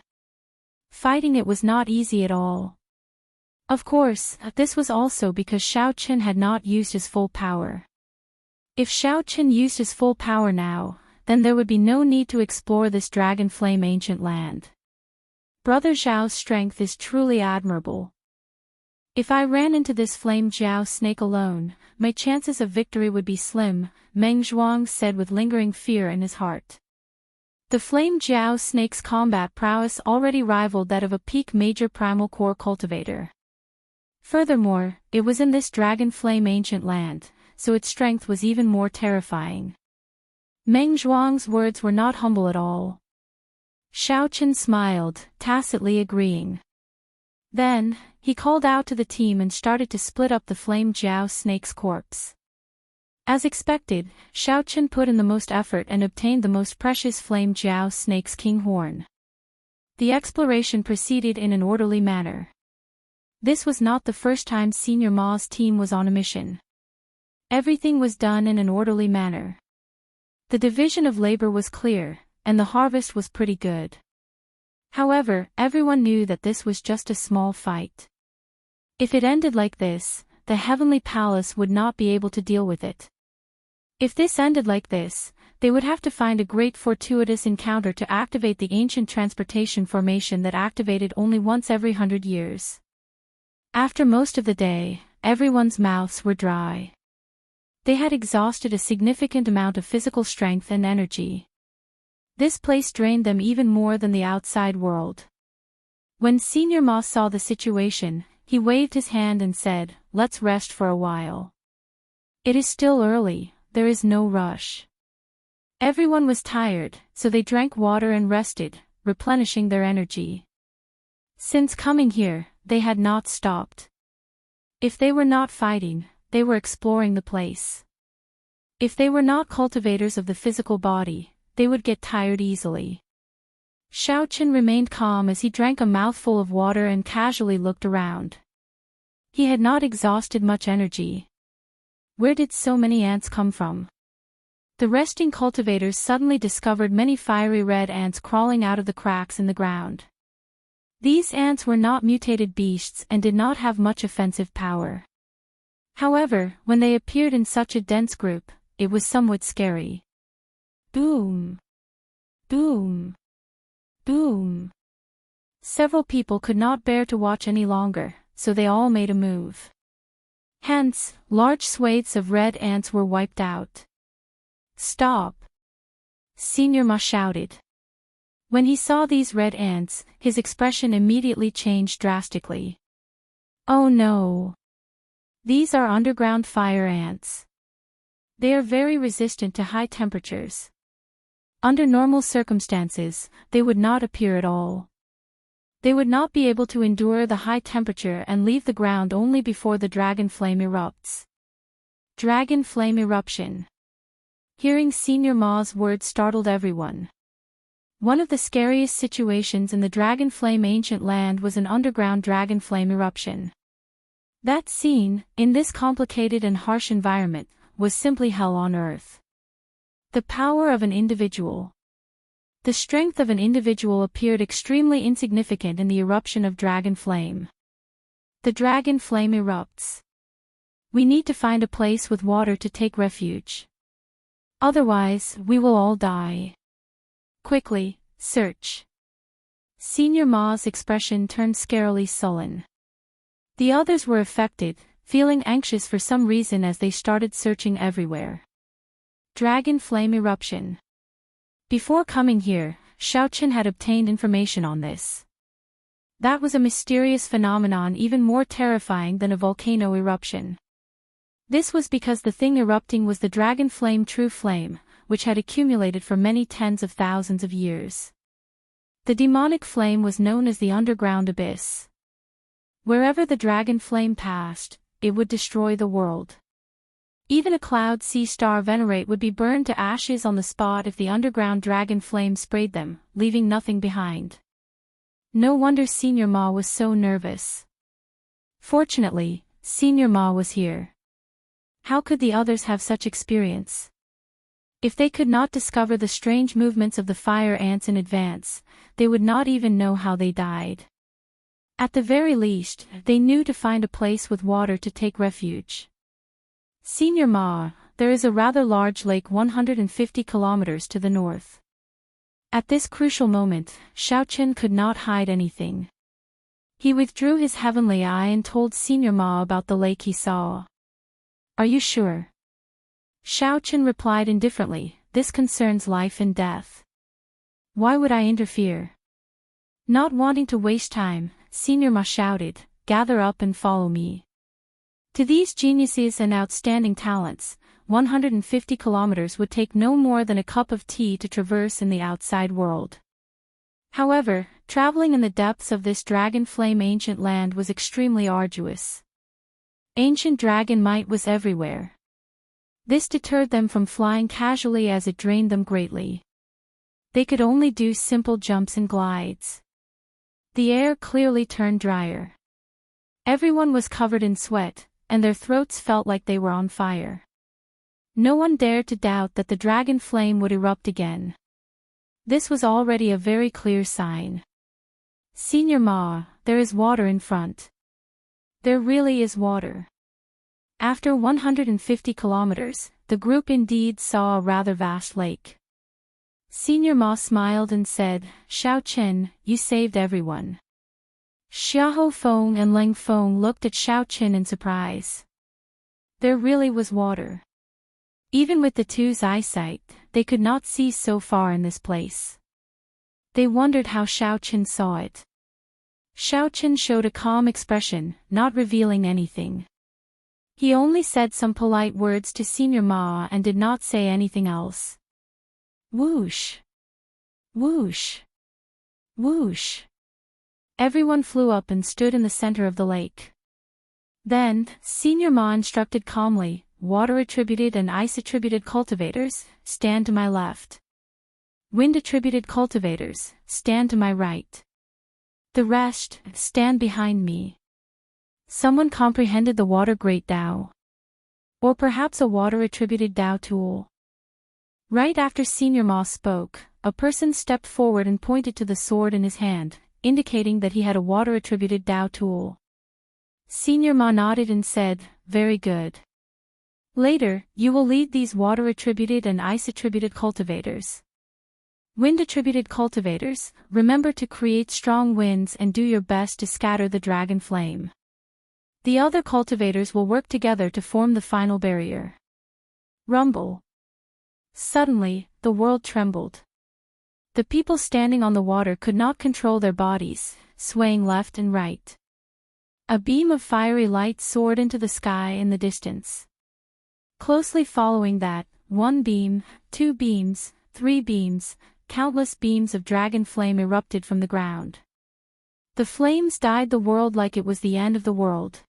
[SPEAKER 1] Fighting it was not easy at all. Of course, this was also because Xiaoqin had not used his full power. If Xiaoqin used his full power now, then there would be no need to explore this dragon flame ancient land. Brother Zhao's strength is truly admirable. If I ran into this flame jiao snake alone, my chances of victory would be slim, Meng Zhuang said with lingering fear in his heart. The flame jiao snake's combat prowess already rivaled that of a peak major primal core cultivator. Furthermore, it was in this dragon flame ancient land, so its strength was even more terrifying. Meng Zhuang's words were not humble at all. Xiaoqin smiled, tacitly agreeing. Then, he called out to the team and started to split up the flame jiao snake's corpse. As expected, Xiaoqin put in the most effort and obtained the most precious flame jiao snake's king horn. The exploration proceeded in an orderly manner. This was not the first time Senior Ma's team was on a mission. Everything was done in an orderly manner. The division of labor was clear, and the harvest was pretty good. However, everyone knew that this was just a small fight. If it ended like this, the Heavenly Palace would not be able to deal with it. If this ended like this, they would have to find a great fortuitous encounter to activate the ancient transportation formation that activated only once every 100 years. After most of the day, everyone's mouths were dry. They had exhausted a significant amount of physical strength and energy. This place drained them even more than the outside world. When Senior Ma saw the situation, he waved his hand and said, "Let's rest for a while. It is still early, there is no rush." Everyone was tired, so they drank water and rested, replenishing their energy. Since coming here, they had not stopped. If they were not fighting, they were exploring the place. If they were not cultivators of the physical body, they would get tired easily. Xiaoqin remained calm as he drank a mouthful of water and casually looked around. He had not exhausted much energy. Where did so many ants come from? The resting cultivators suddenly discovered many fiery red ants crawling out of the cracks in the ground. These ants were not mutated beasts and did not have much offensive power. However, when they appeared in such a dense group, it was somewhat scary. Boom! Boom! Boom! Several people could not bear to watch any longer, so they all made a move. Hence, large swathes of red ants were wiped out. "Stop!" Senior Ma shouted. When he saw these red ants, his expression immediately changed drastically. "Oh no! These are underground fire ants. They are very resistant to high temperatures. Under normal circumstances, they would not appear at all. They would not be able to endure the high temperature and leave the ground only before the dragon flame erupts." Dragon flame eruption. Hearing Senior Ma's words startled everyone. One of the scariest situations in the dragon flame ancient land was an underground dragon flame eruption. That scene, in this complicated and harsh environment, was simply hell on earth. The power of an individual. The strength of an individual appeared extremely insignificant in the eruption of dragon flame. The dragon flame erupts. We need to find a place with water to take refuge. Otherwise, we will all die. Quickly, search. Senior Ma's expression turned scarily sullen. The others were affected, feeling anxious for some reason as they started searching everywhere. Dragon flame eruption. Before coming here, Xiaoqin had obtained information on this. That was a mysterious phenomenon even more terrifying than a volcano eruption. This was because the thing erupting was the dragon flame true flame, which had accumulated for many tens of thousands of years. The demonic flame was known as the underground abyss. Wherever the dragon flame passed, it would destroy the world. Even a cloud sea star venerate would be burned to ashes on the spot if the underground dragon flame sprayed them, leaving nothing behind. No wonder Senior Ma was so nervous. Fortunately, Senior Ma was here. How could the others have such experience? If they could not discover the strange movements of the fire ants in advance, they would not even know how they died. At the very least, they knew to find a place with water to take refuge. Senior Ma, there is a rather large lake 150 kilometers to the north. At this crucial moment, Xiaochen could not hide anything. He withdrew his heavenly eye and told Senior Ma about the lake he saw. Are you sure? Xiaochen replied indifferently, this concerns life and death. Why would I interfere? Not wanting to waste time, Senior Ma shouted, gather up and follow me. To these geniuses and outstanding talents, 150 kilometers would take no more than a cup of tea to traverse in the outside world. However, traveling in the depths of this dragon flame ancient land was extremely arduous. Ancient dragon might was everywhere. This deterred them from flying casually as it drained them greatly. They could only do simple jumps and glides. The air clearly turned drier. Everyone was covered in sweat, and their throats felt like they were on fire. No one dared to doubt that the dragon flame would erupt again. This was already a very clear sign. Senior Ma, there is water in front. There really is water. After 150 kilometers, the group indeed saw a rather vast lake. Senior Ma smiled and said, Xiaochen, you saved everyone. Xiahou Feng and Leng Feng looked at Xiaochen in surprise. There really was water. Even with the two's eyesight, they could not see so far in this place. They wondered how Xiaochen saw it. Xiaochen showed a calm expression, not revealing anything. He only said some polite words to Senior Ma and did not say anything else. Whoosh! Whoosh! Whoosh! Everyone flew up and stood in the center of the lake. Then, Senior Ma instructed calmly, water-attributed and ice-attributed cultivators, stand to my left. Wind-attributed cultivators, stand to my right. The rest, stand behind me. Someone comprehended the water great Dao. Or perhaps a water-attributed Dao tool. Right after Senior Ma spoke, a person stepped forward and pointed to the sword in his hand, indicating that he had a water-attributed Dao tool. Senior Ma nodded and said, very good. Later, you will lead these water-attributed and ice-attributed cultivators. Wind-attributed cultivators, remember to create strong winds and do your best to scatter the dragon flame. The other cultivators will work together to form the final barrier. Rumble. Suddenly, the world trembled. The people standing on the water could not control their bodies, swaying left and right. A beam of fiery light soared into the sky in the distance. Closely following that, 1 beam, 2 beams, 3 beams, countless beams of dragon flame erupted from the ground. The flames dyed the world like it was the end of the world.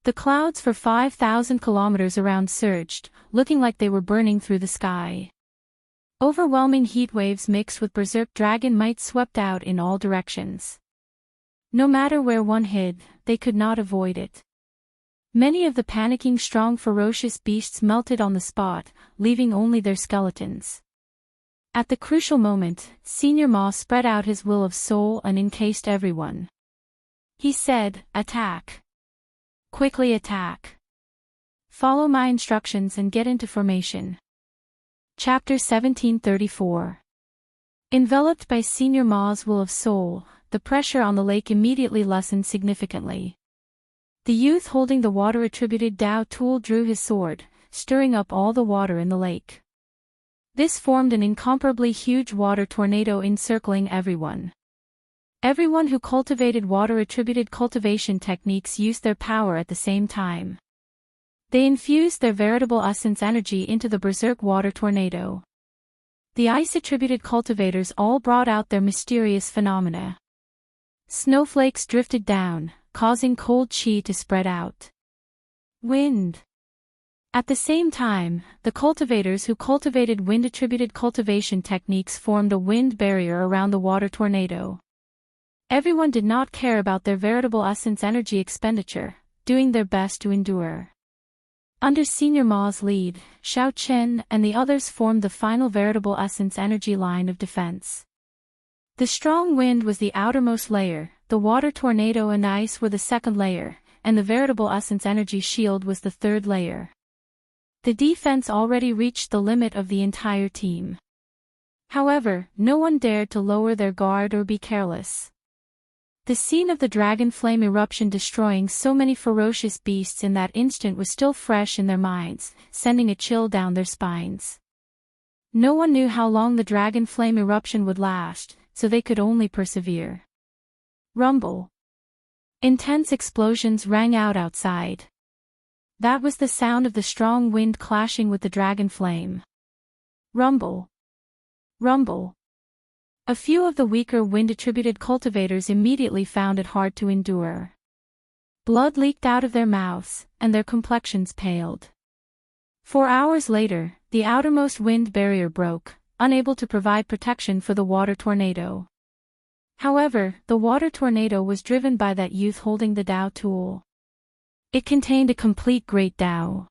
[SPEAKER 1] The clouds for 5,000 kilometers around surged, looking like they were burning through the sky. Overwhelming heat waves mixed with berserk dragon might swept out in all directions. No matter where one hid, they could not avoid it. Many of the panicking strong ferocious beasts melted on the spot, leaving only their skeletons. At the crucial moment, Senior Ma spread out his will of soul and encased everyone. He said, attack. Quickly attack. Follow my instructions and get into formation. Chapter 1734. Enveloped by Senior Ma's will of soul, the pressure on the lake immediately lessened significantly. The youth holding the water-attributed Dao tool drew his sword, stirring up all the water in the lake. This formed an incomparably huge water tornado encircling everyone. Everyone who cultivated water-attributed cultivation techniques used their power at the same time. They infused their veritable essence energy into the berserk water tornado. The ice-attributed cultivators all brought out their mysterious phenomena. Snowflakes drifted down, causing cold chi to spread out. Wind. At the same time, the cultivators who cultivated wind-attributed cultivation techniques formed a wind barrier around the water tornado. Everyone did not care about their veritable essence energy expenditure, doing their best to endure. Under Senior Ma's lead, Xiao Chen and the others formed the final veritable essence energy line of defense. The strong wind was the outermost layer, the water tornado and ice were the second layer, and the veritable essence energy shield was the third layer. The defense already reached the limit of the entire team. However, no one dared to lower their guard or be careless. The scene of the dragon flame eruption destroying so many ferocious beasts in that instant was still fresh in their minds, sending a chill down their spines. No one knew how long the dragon flame eruption would last, so they could only persevere. Rumble. Intense explosions rang out outside. That was the sound of the strong wind clashing with the dragon flame. Rumble. Rumble. A few of the weaker wind-attributed cultivators immediately found it hard to endure. Blood leaked out of their mouths, and their complexions paled. 4 hours later, the outermost wind barrier broke, unable to provide protection for the water tornado. However, the water tornado was driven by that youth holding the Dao tool. It contained a complete Great Dao.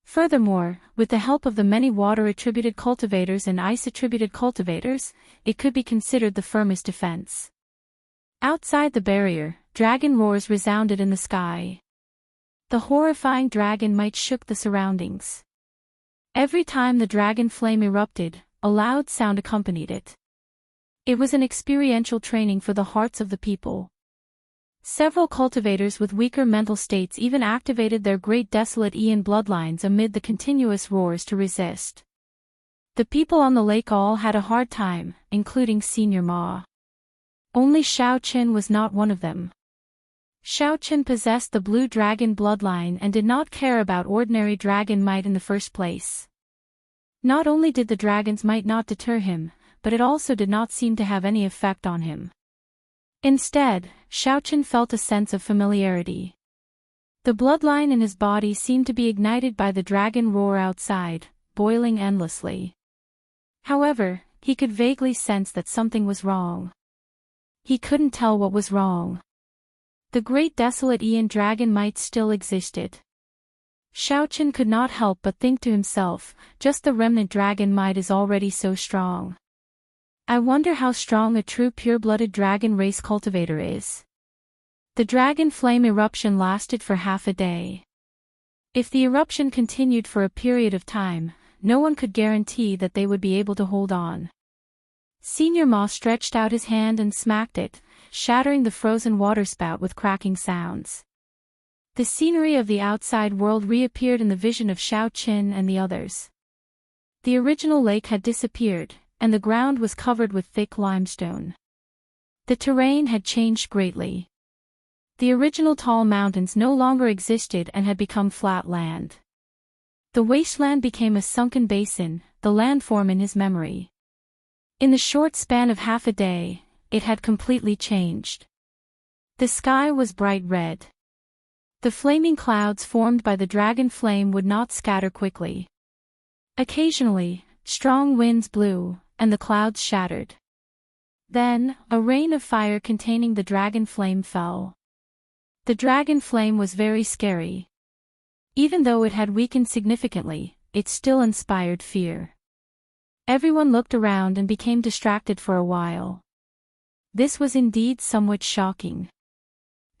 [SPEAKER 1] Furthermore, with the help of the many water-attributed cultivators and ice-attributed cultivators, it could be considered the firmest defense. Outside the barrier, dragon roars resounded in the sky. The horrifying dragon might shook the surroundings. Every time the dragon flame erupted, a loud sound accompanied it. It was an experiential training for the hearts of the people. Several cultivators with weaker mental states even activated their great desolate Aeon bloodlines amid the continuous roars to resist. The people on the lake all had a hard time, including Senior Ma. Only Xiao Chen was not one of them. Xiao Chen possessed the blue dragon bloodline and did not care about ordinary dragon might in the first place. Not only did the dragon's might not deter him, but it also did not seem to have any effect on him. Instead, Xiao Chen felt a sense of familiarity. The bloodline in his body seemed to be ignited by the dragon roar outside, boiling endlessly. However, he could vaguely sense that something was wrong. He couldn't tell what was wrong. The great desolate Aeon dragon might still existed. Xiao Chen could not help but think to himself, just the remnant dragon might is already so strong. I wonder how strong a true pure-blooded dragon race cultivator is. The dragon flame eruption lasted for half a day. If the eruption continued for a period of time, no one could guarantee that they would be able to hold on. Senior Ma stretched out his hand and smacked it, shattering the frozen waterspout with cracking sounds. The scenery of the outside world reappeared in the vision of Xiao Chen and the others. The original lake had disappeared, and the ground was covered with thick limestone. The terrain had changed greatly. The original tall mountains no longer existed and had become flat land. The wasteland became a sunken basin, the landform in his memory. In the short span of half a day, it had completely changed. The sky was bright red. The flaming clouds formed by the dragon flame would not scatter quickly. Occasionally, strong winds blew, and the clouds shattered. Then, a rain of fire containing the dragon flame fell. The dragon flame was very scary. Even though it had weakened significantly, it still inspired fear. Everyone looked around and became distracted for a while. This was indeed somewhat shocking.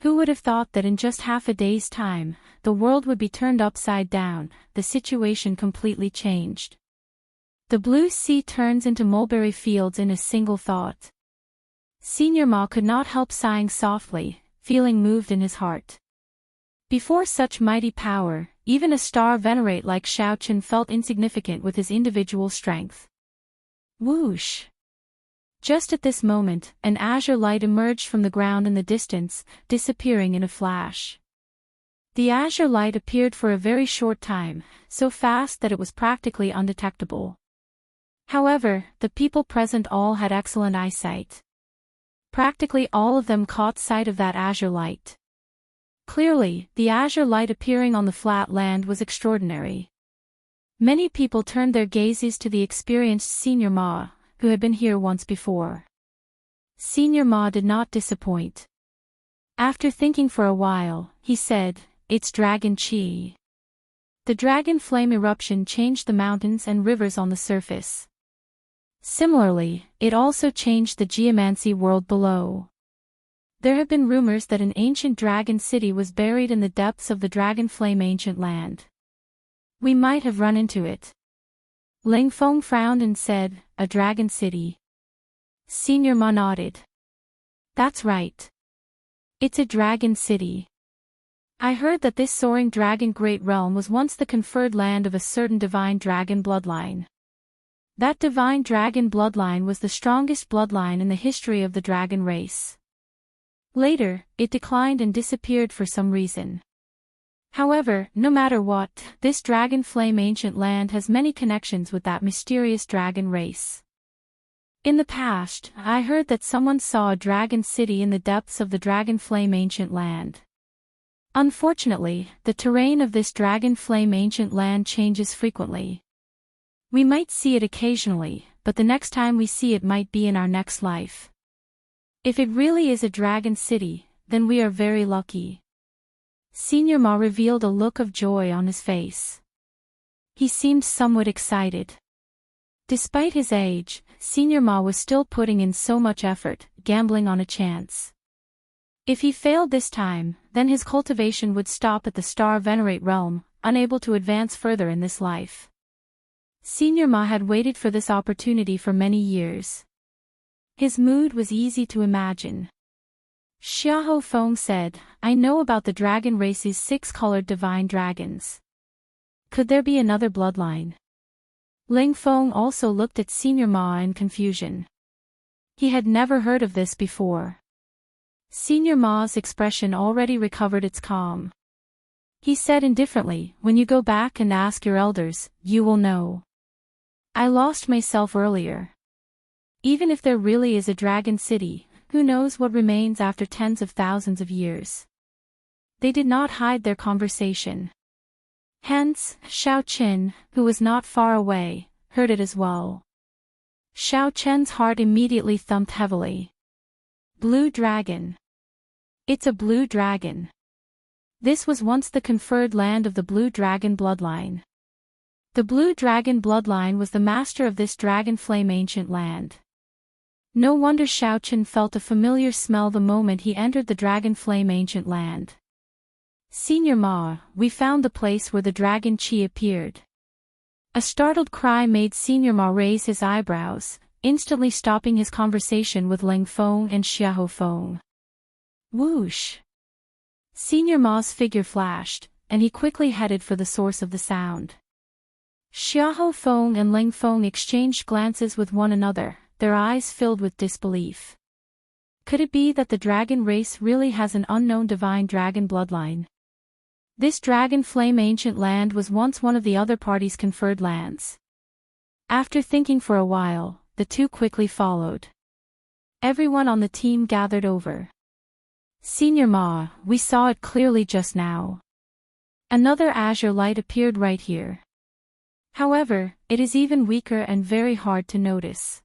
[SPEAKER 1] Who would have thought that in just half a day's time, the world would be turned upside down, the situation completely changed. The blue sea turns into mulberry fields in a single thought. Senior Ma could not help sighing softly, feeling moved in his heart. Before such mighty power, even a star venerate like Xiao Chen felt insignificant with his individual strength. Whoosh! Just at this moment, an azure light emerged from the ground in the distance, disappearing in a flash. The azure light appeared for a very short time, so fast that it was practically undetectable. However, the people present all had excellent eyesight. Practically all of them caught sight of that azure light. Clearly, the azure light appearing on the flat land was extraordinary. Many people turned their gazes to the experienced Senior Ma, who had been here once before. Senior Ma did not disappoint. After thinking for a while, he said, "It's Dragon Chi." The dragon flame eruption changed the mountains and rivers on the surface. Similarly, it also changed the geomancy world below. There have been rumors that an ancient dragon city was buried in the depths of the dragon flame ancient land. We might have run into it. Ling Feng frowned and said, "A dragon city." Senior Ma nodded. "That's right. It's a dragon city. I heard that this soaring dragon great realm was once the conferred land of a certain divine dragon bloodline. That divine dragon bloodline was the strongest bloodline in the history of the dragon race. Later, it declined and disappeared for some reason. However, no matter what, this dragon flame ancient land has many connections with that mysterious dragon race. In the past, I heard that someone saw a dragon city in the depths of the dragon flame ancient land. Unfortunately, the terrain of this dragon flame ancient land changes frequently. We might see it occasionally, but the next time we see it might be in our next life. If it really is a dragon city, then we are very lucky." Senior Ma revealed a look of joy on his face. He seemed somewhat excited. Despite his age, Senior Ma was still putting in so much effort, gambling on a chance. If he failed this time, then his cultivation would stop at the Star Venerate realm, unable to advance further in this life. Senior Ma had waited for this opportunity for many years. His mood was easy to imagine. Xiahou Feng said, "I know about the dragon race's 6-colored divine dragons. Could there be another bloodline?" Ling Feng also looked at Senior Ma in confusion. He had never heard of this before. Senior Ma's expression already recovered its calm. He said indifferently, "When you go back and ask your elders, you will know. I lost myself earlier. Even if there really is a dragon city, who knows what remains after tens of thousands of years." They did not hide their conversation. Hence, Xiao Qin, who was not far away, heard it as well. Xiao Chen's heart immediately thumped heavily. Blue dragon. It's a blue dragon. This was once the conferred land of the blue dragon bloodline. The blue dragon bloodline was the master of this dragon flame ancient land. No wonder Xiao Chen felt a familiar smell the moment he entered the dragon flame ancient land. "Senior Ma, we found the place where the dragon Qi appeared." A startled cry made Senior Ma raise his eyebrows, instantly stopping his conversation with Ling Feng and Xiahou Feng. Whoosh! Senior Ma's figure flashed, and he quickly headed for the source of the sound. Xiahou Feng and Ling Feng exchanged glances with one another, their eyes filled with disbelief. Could it be that the dragon race really has an unknown divine dragon bloodline? This dragon flame ancient land was once one of the other party's conferred lands. After thinking for a while, the two quickly followed. Everyone on the team gathered over. "Senior Ma, we saw it clearly just now. Another azure light appeared right here. However, it is even weaker and very hard to notice."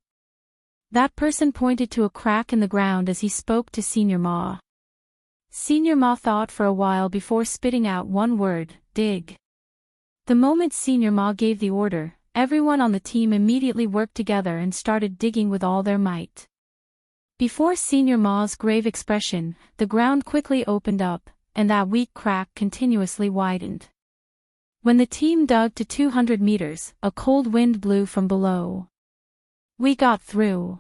[SPEAKER 1] That person pointed to a crack in the ground as he spoke to Senior Ma. Senior Ma thought for a while before spitting out one word, "Dig." The moment Senior Ma gave the order, everyone on the team immediately worked together and started digging with all their might. Before Senior Ma's grave expression, the ground quickly opened up, and that weak crack continuously widened. When the team dug to 200 meters, a cold wind blew from below. "We got through."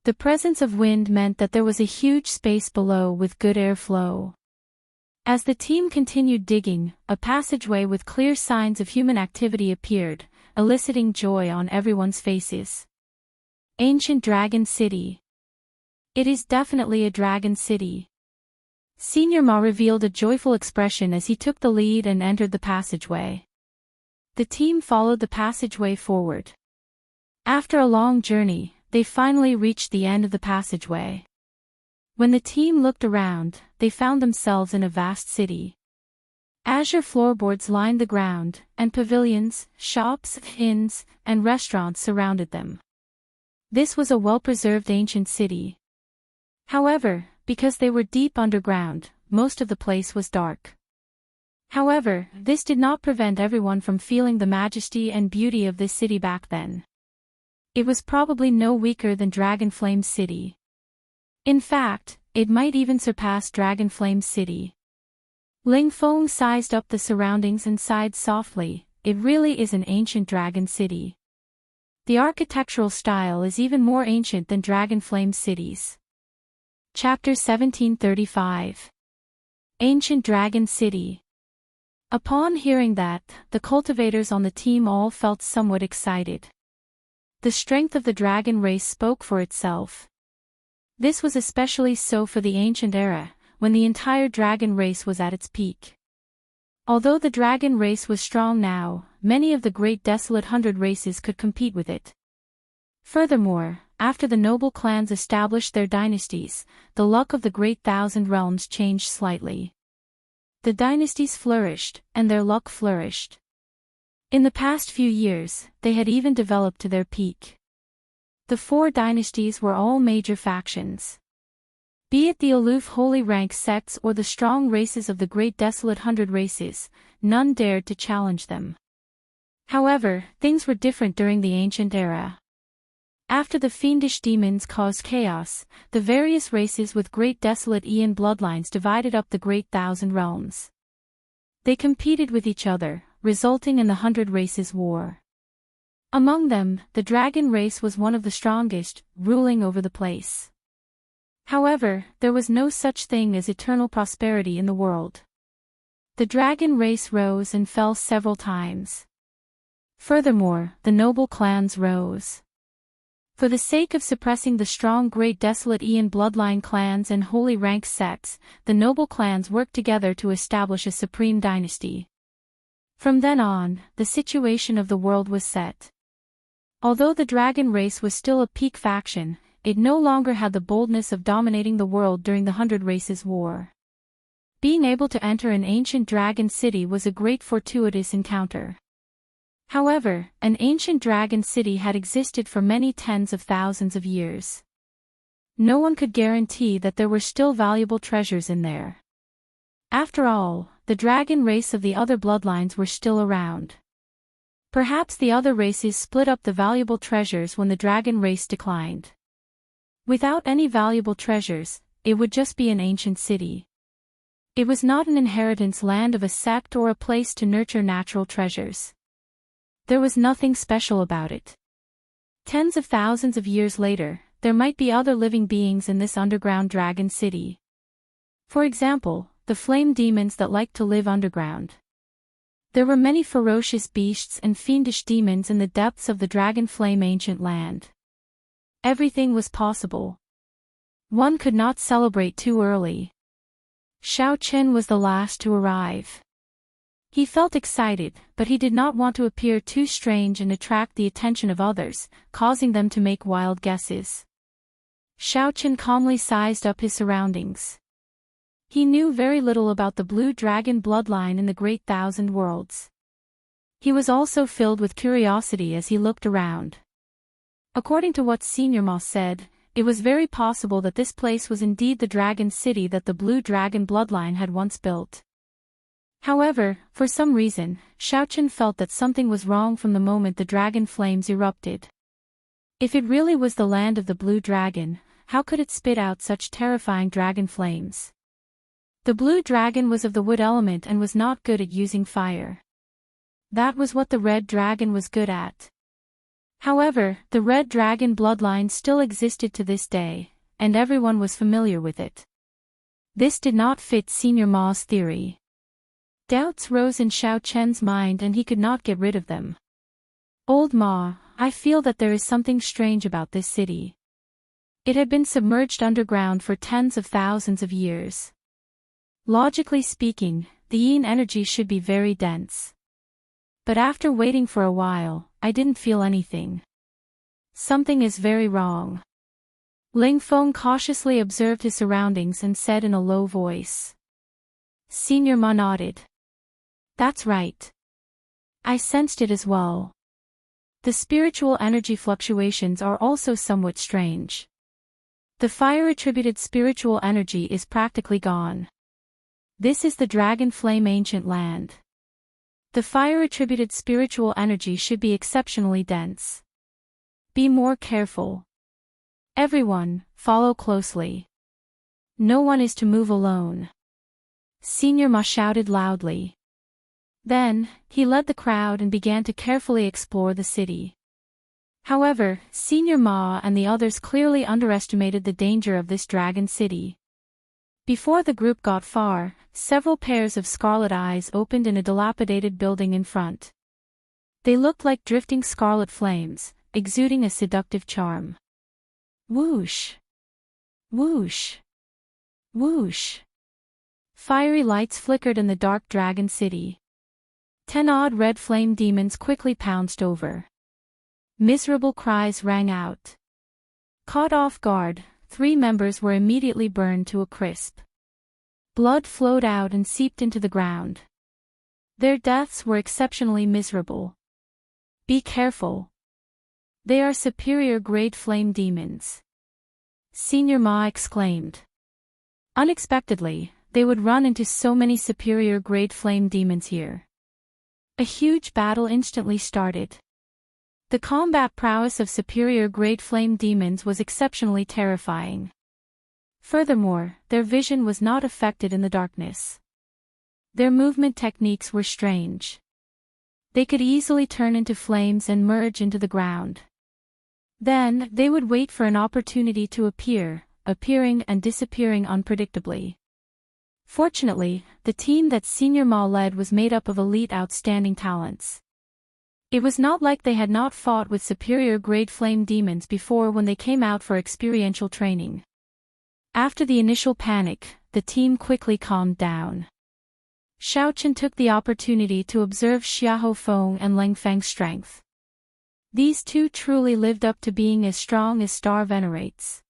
[SPEAKER 1] The presence of wind meant that there was a huge space below with good airflow. As the team continued digging, a passageway with clear signs of human activity appeared, eliciting joy on everyone's faces. Ancient Dragon City. It is definitely a dragon city. Senior Ma revealed a joyful expression as he took the lead and entered the passageway. The team followed the passageway forward. After a long journey, they finally reached the end of the passageway. When the team looked around, they found themselves in a vast city. Azure floorboards lined the ground, and pavilions, shops, inns, and restaurants surrounded them. This was a well-preserved ancient city. However, because they were deep underground, most of the place was dark. However, this did not prevent everyone from feeling the majesty and beauty of this city back then. It was probably no weaker than Dragonflame City. In fact, it might even surpass Dragonflame City. Ling Feng sized up the surroundings and sighed softly. It really is an ancient dragon city. The architectural style is even more ancient than Dragonflame Cities. Chapter 1735. Ancient Dragon City. Upon hearing that, the cultivators on the team all felt somewhat excited. The strength of the dragon race spoke for itself. This was especially so for the ancient era, when the entire dragon race was at its peak. Although the dragon race was strong now, many of the great desolate 100 races could compete with it. Furthermore, after the noble clans established their dynasties, the luck of the great 1,000 realms changed slightly. The dynasties flourished, and their luck flourished. In the past few years, they had even developed to their peak. The 4 dynasties were all major factions. Be it the aloof holy rank sects or the strong races of the great desolate 100 races, none dared to challenge them. However, things were different during the ancient era. After the fiendish demons caused chaos, the various races with great desolate Aeon bloodlines divided up the great 1,000 realms. They competed with each other, resulting in the 100 Races War. Among them, the dragon race was one of the strongest, ruling over the place. However, there was no such thing as eternal prosperity in the world. The dragon race rose and fell several times. Furthermore, the noble clans rose. For the sake of suppressing the strong great desolate Aeon bloodline clans and holy rank sects, the noble clans worked together to establish a supreme dynasty. From then on, the situation of the world was set. Although the dragon race was still a peak faction, it no longer had the boldness of dominating the world during the 100 Races War. Being able to enter an ancient dragon city was a great fortuitous encounter. However, an ancient dragon city had existed for many tens of thousands of years. No one could guarantee that there were still valuable treasures in there. After all, the dragon race of the other bloodlines were still around. Perhaps the other races split up the valuable treasures when the dragon race declined. Without any valuable treasures, it would just be an ancient city. It was not an inheritance land of a sect or a place to nurture natural treasures. There was nothing special about it. Tens of thousands of years later, there might be other living beings in this underground dragon city. For example, the flame demons that liked to live underground. There were many ferocious beasts and fiendish demons in the depths of the dragon flame ancient land. Everything was possible. One could not celebrate too early. Xiao Chen was the last to arrive. He felt excited, but he did not want to appear too strange and attract the attention of others, causing them to make wild guesses. Xiao Chen calmly sized up his surroundings. He knew very little about the blue dragon bloodline in the Great 1,000 Worlds. He was also filled with curiosity as he looked around. According to what Senior Ma said, it was very possible that this place was indeed the dragon city that the blue dragon bloodline had once built. However, for some reason, Xiao Chen felt that something was wrong from the moment the dragon flames erupted. If it really was the land of the blue dragon, how could it spit out such terrifying dragon flames? The blue dragon was of the wood element and was not good at using fire. That was what the red dragon was good at. However, the red dragon bloodline still existed to this day, and everyone was familiar with it. This did not fit Senior Ma's theory. Doubts rose in Xiao Chen's mind and he could not get rid of them. Old Ma, I feel that there is something strange about this city. It had been submerged underground for tens of thousands of years. Logically speaking, the yin energy should be very dense. But after waiting for a while, I didn't feel anything. Something is very wrong. Ling Feng cautiously observed his surroundings and said in a low voice. Senior Ma nodded. That's right. I sensed it as well. The spiritual energy fluctuations are also somewhat strange. The fire-attributed spiritual energy is practically gone. This is the Dragon Flame Ancient Land. The fire-attributed spiritual energy should be exceptionally dense. Be more careful. Everyone, follow closely. No one is to move alone. Senior Ma shouted loudly. Then, he led the crowd and began to carefully explore the city. However, Senior Ma and the others clearly underestimated the danger of this dragon city. Before the group got far, several pairs of scarlet eyes opened in a dilapidated building in front. They looked like drifting scarlet flames, exuding a seductive charm. Whoosh! Whoosh! Whoosh! Fiery lights flickered in the dark dragon city. 10 odd red flame demons quickly pounced over. Miserable cries rang out. Caught off guard, 3 members were immediately burned to a crisp. Blood flowed out and seeped into the ground. Their deaths were exceptionally miserable. Be careful. They are superior grade flame demons. Senior Ma exclaimed. Unexpectedly, they would run into so many superior grade flame demons here. A huge battle instantly started. The combat prowess of superior grade flame demons was exceptionally terrifying. Furthermore, their vision was not affected in the darkness. Their movement techniques were strange. They could easily turn into flames and merge into the ground. Then, they would wait for an opportunity to appear, appearing and disappearing unpredictably. Fortunately, the team that Senior Ma led was made up of elite outstanding talents. It was not like they had not fought with superior grade flame demons before when they came out for experiential training. After the initial panic, the team quickly calmed down. Xiaochen took the opportunity to observe Xiahou Feng and Leng Feng's strength. These two truly lived up to being as strong as star venerates.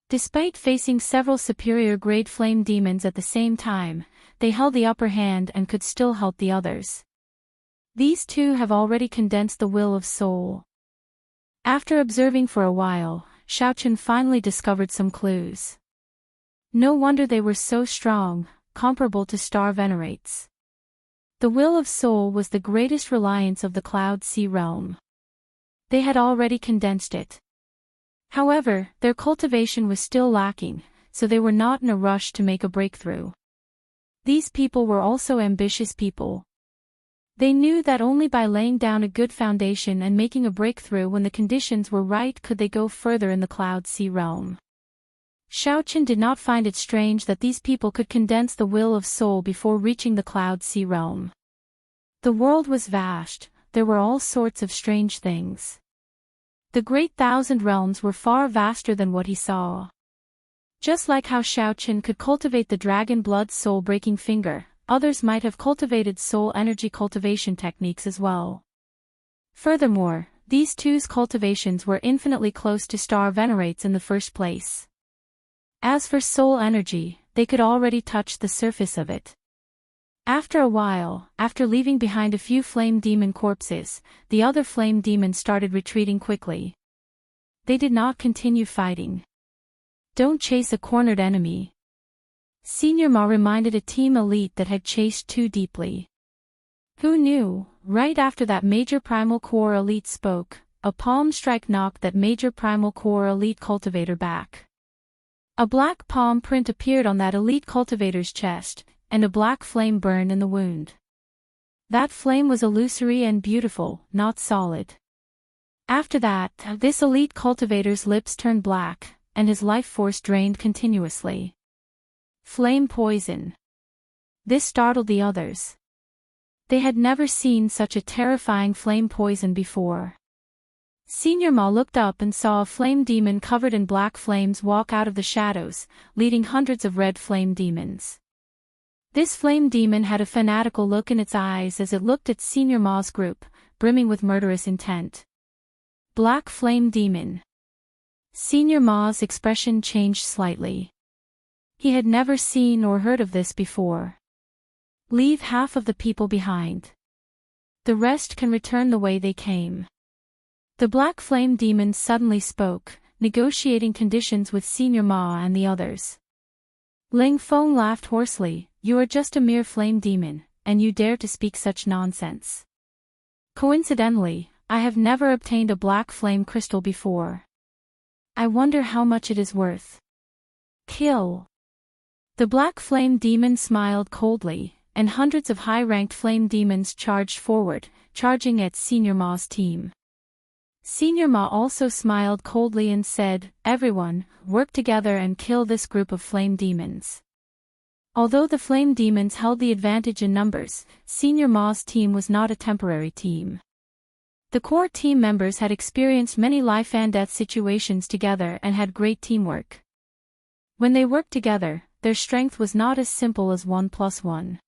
[SPEAKER 1] Despite facing several superior grade flame demons at the same time, they held the upper hand and could still help the others. These two have already condensed the will of soul. After observing for a while, Xiaochen finally discovered some clues. No wonder they were so strong, comparable to star venerates. The will of soul was the greatest reliance of the Cloud Sea realm. They had already condensed it. However, their cultivation was still lacking, so they were not in a rush to make a breakthrough. These people were also ambitious people. They knew that only by laying down a good foundation and making a breakthrough when the conditions were right could they go further in the Cloud Sea realm. Xiaochen did not find it strange that these people could condense the will of soul before reaching the Cloud Sea realm. The world was vast, there were all sorts of strange things. The Great Thousand Realms were far vaster than what he saw. Just like how Xiaochen could cultivate the dragon blood soul-breaking finger, others might have cultivated soul energy cultivation techniques as well. Furthermore, these two's cultivations were infinitely close to star venerates in the first place. As for soul energy, they could already touch the surface of it. After a while, after leaving behind a few flame demon corpses, the other flame demons started retreating quickly. They did not continue fighting. Don't chase a cornered enemy. Senior Ma reminded a team elite that had chased too deeply. Who knew? Right after that Major Primal Core elite spoke, a palm strike knocked that Major Primal Core elite cultivator back. A black palm print appeared on that elite cultivator's chest, and a black flame burned in the wound. That flame was illusory and beautiful, not solid. After that, this elite cultivator's lips turned black, and his life force drained continuously. Flame poison. This startled the others. They had never seen such a terrifying flame poison before. Senior Ma looked up and saw a flame demon covered in black flames walk out of the shadows, leading hundreds of red flame demons. This flame demon had a fanatical look in its eyes as it looked at Senior Ma's group, brimming with murderous intent. Black Flame Demon. Senior Ma's expression changed slightly. He had never seen or heard of this before. Leave half of the people behind. The rest can return the way they came. The Black Flame Demon suddenly spoke, negotiating conditions with Senior Ma and the others. Ling Feng laughed hoarsely. You are just a mere flame demon, and you dare to speak such nonsense. Coincidentally, I have never obtained a black flame crystal before. I wonder how much it is worth. Kill. The Black Flame Demon smiled coldly, and hundreds of high-ranked flame demons charged forward, charging at Senior Ma's team. Senior Ma also smiled coldly and said, Everyone, work together and kill this group of flame demons. Although the flame demons held the advantage in numbers, Senior Ma's team was not a temporary team. The core team members had experienced many life and death situations together and had great teamwork. When they worked together, their strength was not as simple as 1+1.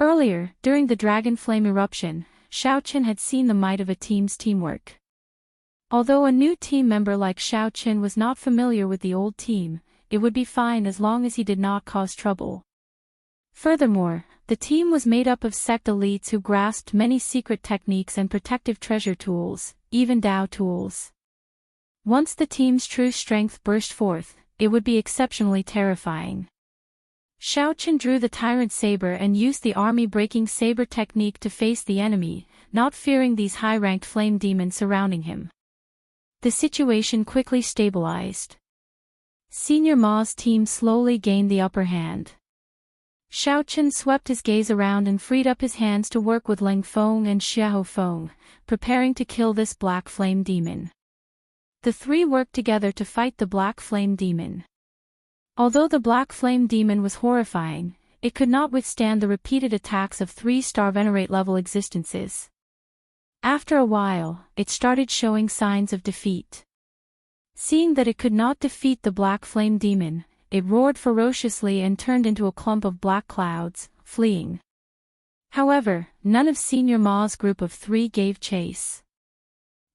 [SPEAKER 1] Earlier, during the dragon flame eruption, Xiaoqin had seen the might of a team's teamwork. Although a new team member like Xiaoqin was not familiar with the old team, it would be fine as long as he did not cause trouble. Furthermore, the team was made up of sect elites who grasped many secret techniques and protective treasure tools, even Dao tools. Once the team's true strength burst forth, it would be exceptionally terrifying. Xiaoqin drew the tyrant saber and used the army-breaking saber technique to face the enemy, not fearing these high-ranked flame demons surrounding him. The situation quickly stabilized. Senior Ma's team slowly gained the upper hand. Xiaoqin swept his gaze around and freed up his hands to work with Ling Feng and Xiahou Feng, preparing to kill this black flame demon. The three worked together to fight the black flame demon. Although the black flame demon was horrifying, it could not withstand the repeated attacks of 3-star Venerate level existences. After a while, it started showing signs of defeat. Seeing that it could not defeat the black flame demon, it roared ferociously and turned into a clump of black clouds, fleeing. However, none of Senior Ma's group of 3 gave chase.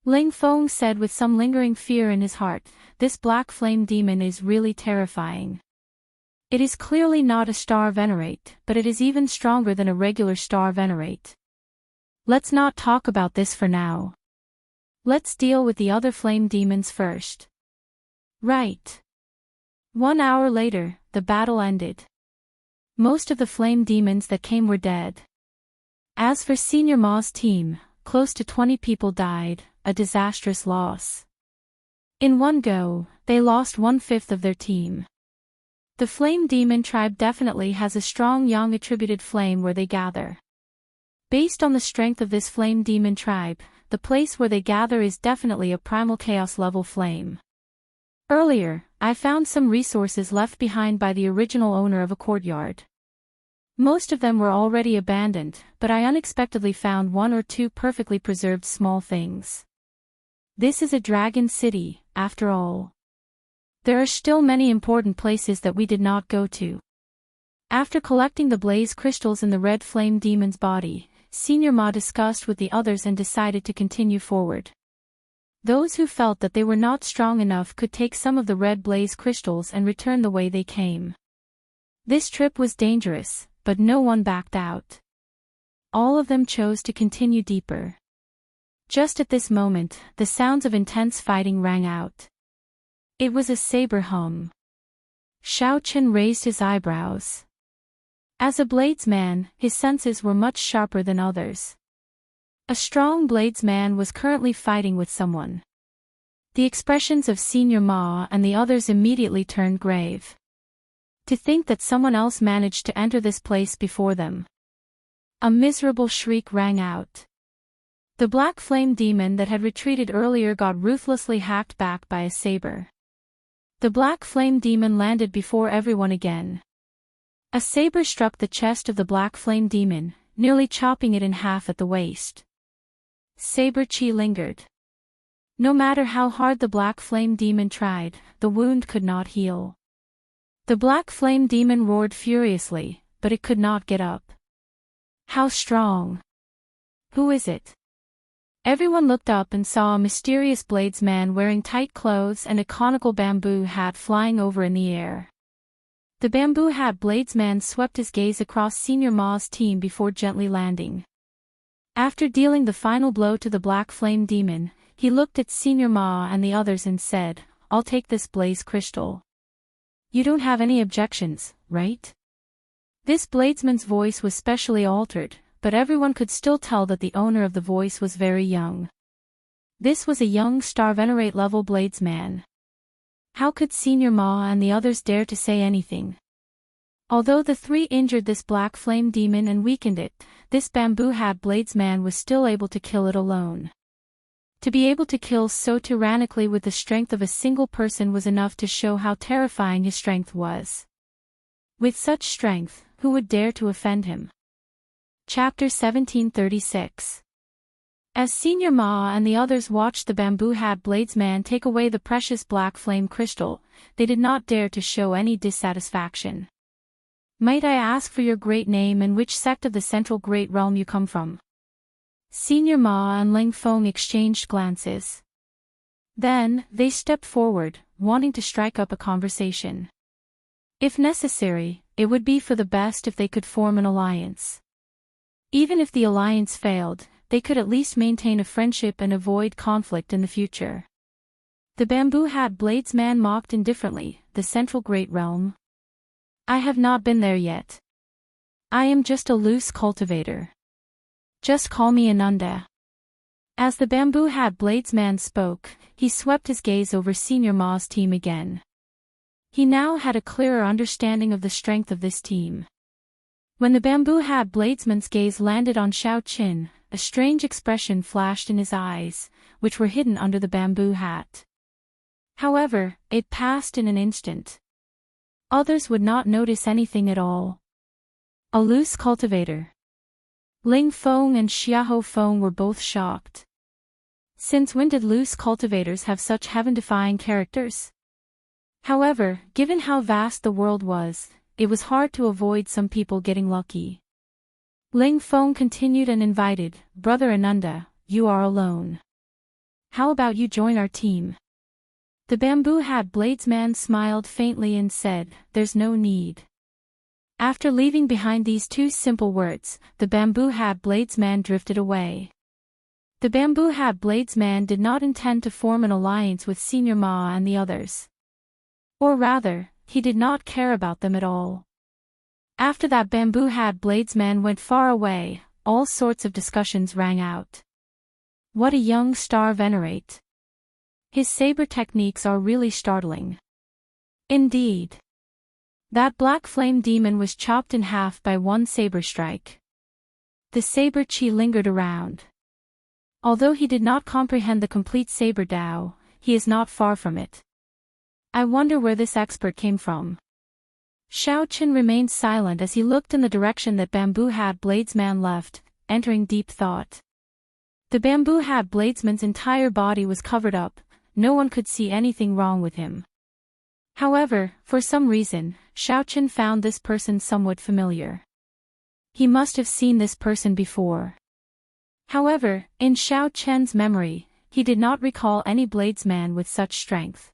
[SPEAKER 1] Ling Feng said with some lingering fear in his heart, this black flame demon is really terrifying. It is clearly not a star Venerate, but it is even stronger than a regular star Venerate. Let's not talk about this for now. Let's deal with the other flame demons first. Right. 1 hour later, the battle ended. Most of the flame demons that came were dead. As for Senior Ma's team, close to 20 people died, a disastrous loss. In one go, they lost 1/5 of their team. The flame demon tribe definitely has a strong yang attributed flame where they gather. Based on the strength of this flame demon tribe, the place where they gather is definitely a primal chaos level flame. Earlier, I found some resources left behind by the original owner of a courtyard. Most of them were already abandoned, but I unexpectedly found 1 or 2 perfectly preserved small things. This is a dragon city, after all. There are still many important places that we did not go to. After collecting the blaze crystals in the red flame demon's body, Senior Ma discussed with the others and decided to continue forward. Those who felt that they were not strong enough could take some of the red blaze crystals and return the way they came. This trip was dangerous, but no one backed out. All of them chose to continue deeper. Just at this moment, the sounds of intense fighting rang out. It was a saber hum. Xiaoqin raised his eyebrows. As a bladesman, his senses were much sharper than others. A strong bladesman was currently fighting with someone. The expressions of Senior Ma and the others immediately turned grave. To think that someone else managed to enter this place before them. A miserable shriek rang out. The black flame demon that had retreated earlier got ruthlessly hacked back by a saber. The black flame demon landed before everyone again. A saber struck the chest of the black flame demon, nearly chopping it in half at the waist. Saber chi lingered. No matter how hard the black flame demon tried, the wound could not heal. The black flame demon roared furiously, but it could not get up. How strong? Who is it? Everyone looked up and saw a mysterious bladesman wearing tight clothes and a conical bamboo hat flying over in the air. The bamboo hat bladesman swept his gaze across Senior Ma's team before gently landing. After dealing the final blow to the black flame demon, he looked at Senior Ma and the others and said, "I'll take this blaze crystal. You don't have any objections, right?" This bladesman's voice was specially altered, but everyone could still tell that the owner of the voice was very young. This was a young Star Venerate level bladesman. How could Senior Ma and the others dare to say anything? Although the three injured this black flame demon and weakened it, this bamboo hat bladesman was still able to kill it alone. To be able to kill so tyrannically with the strength of a single person was enough to show how terrifying his strength was. With such strength, who would dare to offend him? Chapter 1736. As Senior Ma and the others watched the bamboo hat bladesman take away the precious black flame crystal, they did not dare to show any dissatisfaction. "Might I ask for your great name and which sect of the central great realm you come from?" Senior Ma and Ling Feng exchanged glances. Then, they stepped forward, wanting to strike up a conversation. If necessary, it would be for the best if they could form an alliance. Even if the alliance failed, they could at least maintain a friendship and avoid conflict in the future. The bamboo hat bladesman mocked indifferently, "The central great realm? I have not been there yet. I am just a loose cultivator. Just call me Ananda." As the bamboo hat bladesman spoke, he swept his gaze over Senior Ma's team again. He now had a clearer understanding of the strength of this team. When the bamboo hat bladesman's gaze landed on Xiao Qin, a strange expression flashed in his eyes, which were hidden under the bamboo hat. However, it passed in an instant. Others would not notice anything at all. A loose cultivator. Ling Feng and Xiahou Feng were both shocked. Since when did loose cultivators have such heaven-defying characters? However, given how vast the world was, it was hard to avoid some people getting lucky. Ling Feng continued and invited, "Brother Ananda, you are alone. How about you join our team?" The bamboo hat bladesman smiled faintly and said, "There's no need." After leaving behind these two simple words, the bamboo hat bladesman drifted away. The bamboo hat bladesman did not intend to form an alliance with Senior Ma and the others. Or rather, he did not care about them at all. After that bamboo hat bladesman went far away, all sorts of discussions rang out. What a young Star Venerate. His saber techniques are really startling. Indeed. That black flame demon was chopped in half by one saber strike. The saber chi lingered around. Although he did not comprehend the complete saber Dao, he is not far from it. I wonder where this expert came from. Xiao Qin remained silent as he looked in the direction that bamboo hat bladesman left, entering deep thought. The bamboo hat bladesman's entire body was covered up, no one could see anything wrong with him. However, for some reason, Xiao Qin found this person somewhat familiar. He must have seen this person before. However, in Xiao Qin's memory, he did not recall any bladesman with such strength.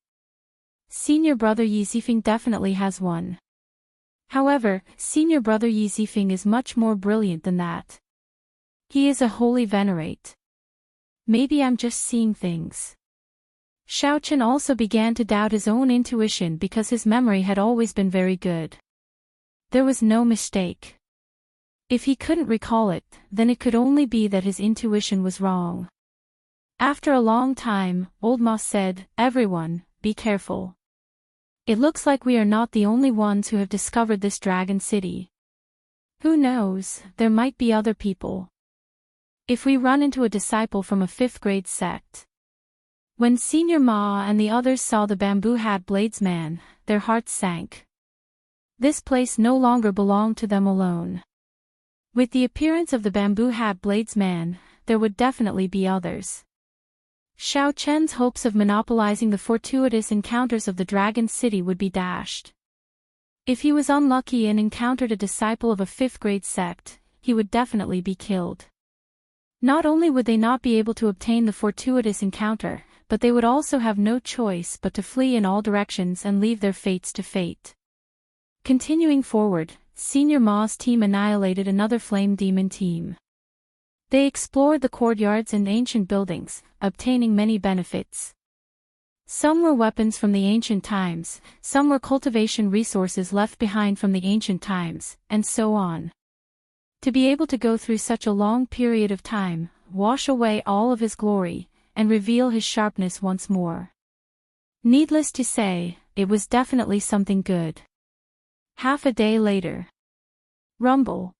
[SPEAKER 1] Senior brother Yi Zifeng definitely has one. However, senior brother Yi Zifeng is much more brilliant than that. He is a holy venerate. Maybe I'm just seeing things. Xiao Qin also began to doubt his own intuition because his memory had always been very good. There was no mistake. If he couldn't recall it, then it could only be that his intuition was wrong. After a long time, Old Ma said, "Everyone, be careful. It looks like we are not the only ones who have discovered this dragon city. Who knows, there might be other people. If we run into a disciple from a 5th grade sect." When Senior Ma and the others saw the bamboo hat bladesman, their hearts sank. This place no longer belonged to them alone. With the appearance of the bamboo hat bladesman, there would definitely be others. Xiao Chen's hopes of monopolizing the fortuitous encounters of the Dragon City would be dashed. If he was unlucky and encountered a disciple of a 5th grade sect, he would definitely be killed. Not only would they not be able to obtain the fortuitous encounter, but they would also have no choice but to flee in all directions and leave their fates to fate. Continuing forward, Senior Ma's team annihilated another flame demon team. They explored the courtyards and ancient buildings, obtaining many benefits. Some were weapons from the ancient times, some were cultivation resources left behind from the ancient times, and so on. To be able to go through such a long period of time, wash away all of his glory, and reveal his sharpness once more. Needless to say, it was definitely something good. Half a day later. Rumble.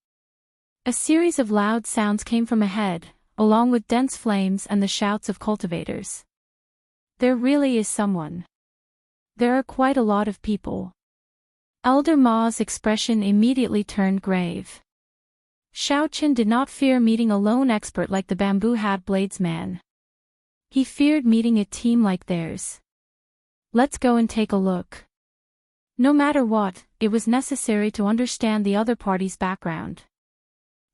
[SPEAKER 1] A series of loud sounds came from ahead, along with dense flames and the shouts of cultivators. There really is someone. There are quite a lot of people. Elder Ma's expression immediately turned grave. Xiao Chen did not fear meeting a lone expert like the bamboo hat bladesman. He feared meeting a team like theirs. Let's go and take a look. No matter what, it was necessary to understand the other party's background.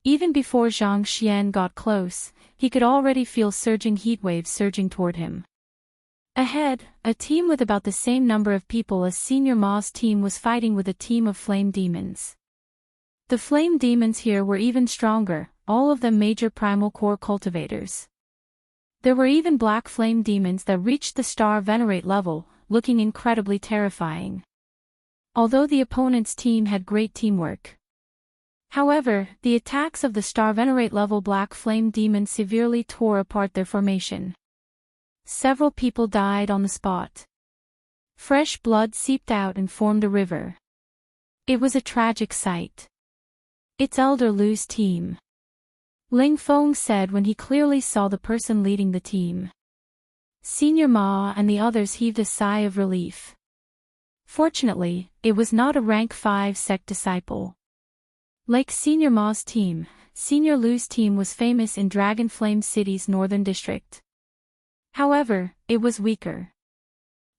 [SPEAKER 1] Even before Zhang Xian got close, he could already feel surging heatwaves surging toward him. Ahead, a team with about the same number of people as Senior Ma's team was fighting with a team of flame demons. The flame demons here were even stronger, all of them major primal core cultivators. There were even black flame demons that reached the star venerate level, looking incredibly terrifying. Although the opponent's team had great teamwork. However, the attacks of the star venerate level black flame demons severely tore apart their formation. Several people died on the spot. Fresh blood seeped out and formed a river. It was a tragic sight. It's Elder Lu's team. Ling Feng said when he clearly saw the person leading the team. Senior Ma and the others heaved a sigh of relief. Fortunately, it was not a rank 5 sect disciple. Like Senior Ma's team, Senior Lu's team was famous in Dragon Flame City's northern district. However, it was weaker.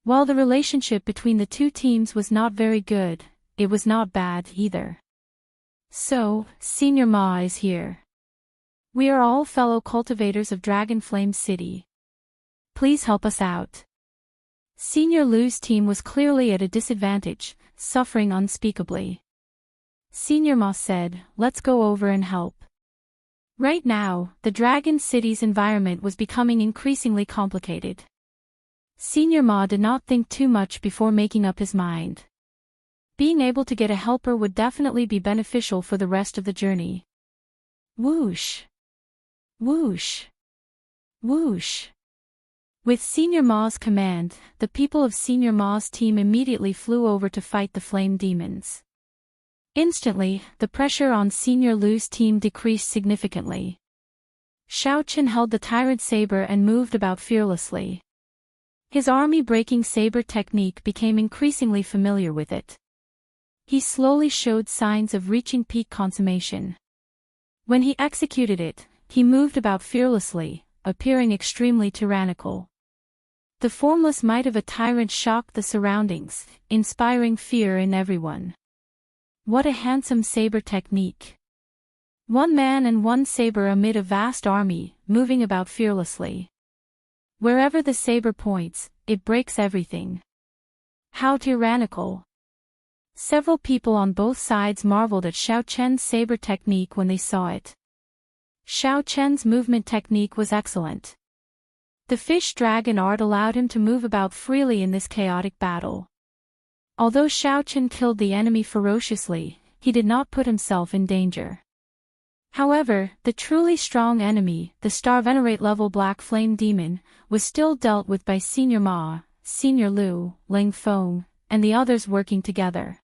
[SPEAKER 1] While the relationship between the two teams was not very good, it was not bad either. So, Senior Ma is here. We are all fellow cultivators of Dragon Flame City. Please help us out. Senior Lu's team was clearly at a disadvantage, suffering unspeakably. Senior Ma said, let's go over and help. Right now, the Dragon City's environment was becoming increasingly complicated. Senior Ma did not think too much before making up his mind. Being able to get a helper would definitely be beneficial for the rest of the journey. Whoosh! Whoosh! Whoosh! With Senior Ma's command, the people of Senior Ma's team immediately flew over to fight the flame demons. Instantly, the pressure on Senior Lu's team decreased significantly. Xiao Chen held the tyrant saber and moved about fearlessly. His army-breaking saber technique became increasingly familiar with it. He slowly showed signs of reaching peak consummation. When he executed it, he moved about fearlessly, appearing extremely tyrannical. The formless might of a tyrant shocked the surroundings, inspiring fear in everyone. What a handsome saber technique. One man and one saber amid a vast army, moving about fearlessly. Wherever the saber points, it breaks everything. How tyrannical. Several people on both sides marveled at Xiao Chen's saber technique when they saw it. Xiao Chen's movement technique was excellent. The fish dragon art allowed him to move about freely in this chaotic battle. Although Xiao Chen killed the enemy ferociously, he did not put himself in danger. However, the truly strong enemy, the star venerate level black flame demon, was still dealt with by Senior Ma, Senior Lu, Ling Feng, and the others working together.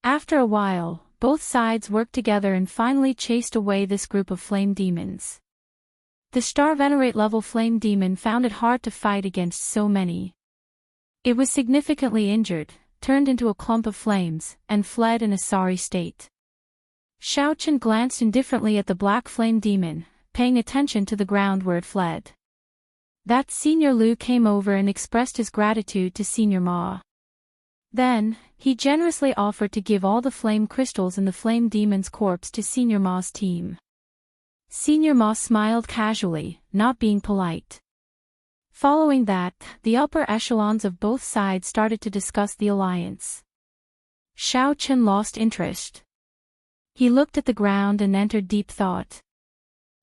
[SPEAKER 1] After a while, both sides worked together and finally chased away this group of flame demons. The star venerate level flame demon found it hard to fight against so many. It was significantly injured, turned into a clump of flames, and fled in a sorry state. Xiao Chen glanced indifferently at the black flame demon, paying attention to the ground where it fled. That Senior Lu came over and expressed his gratitude to Senior Ma. Then, he generously offered to give all the flame crystals in the flame demon's corpse to Senior Ma's team. Senior Ma smiled casually, not being polite. Following that, the upper echelons of both sides started to discuss the alliance. Xiao Chen lost interest. He looked at the ground and entered deep thought.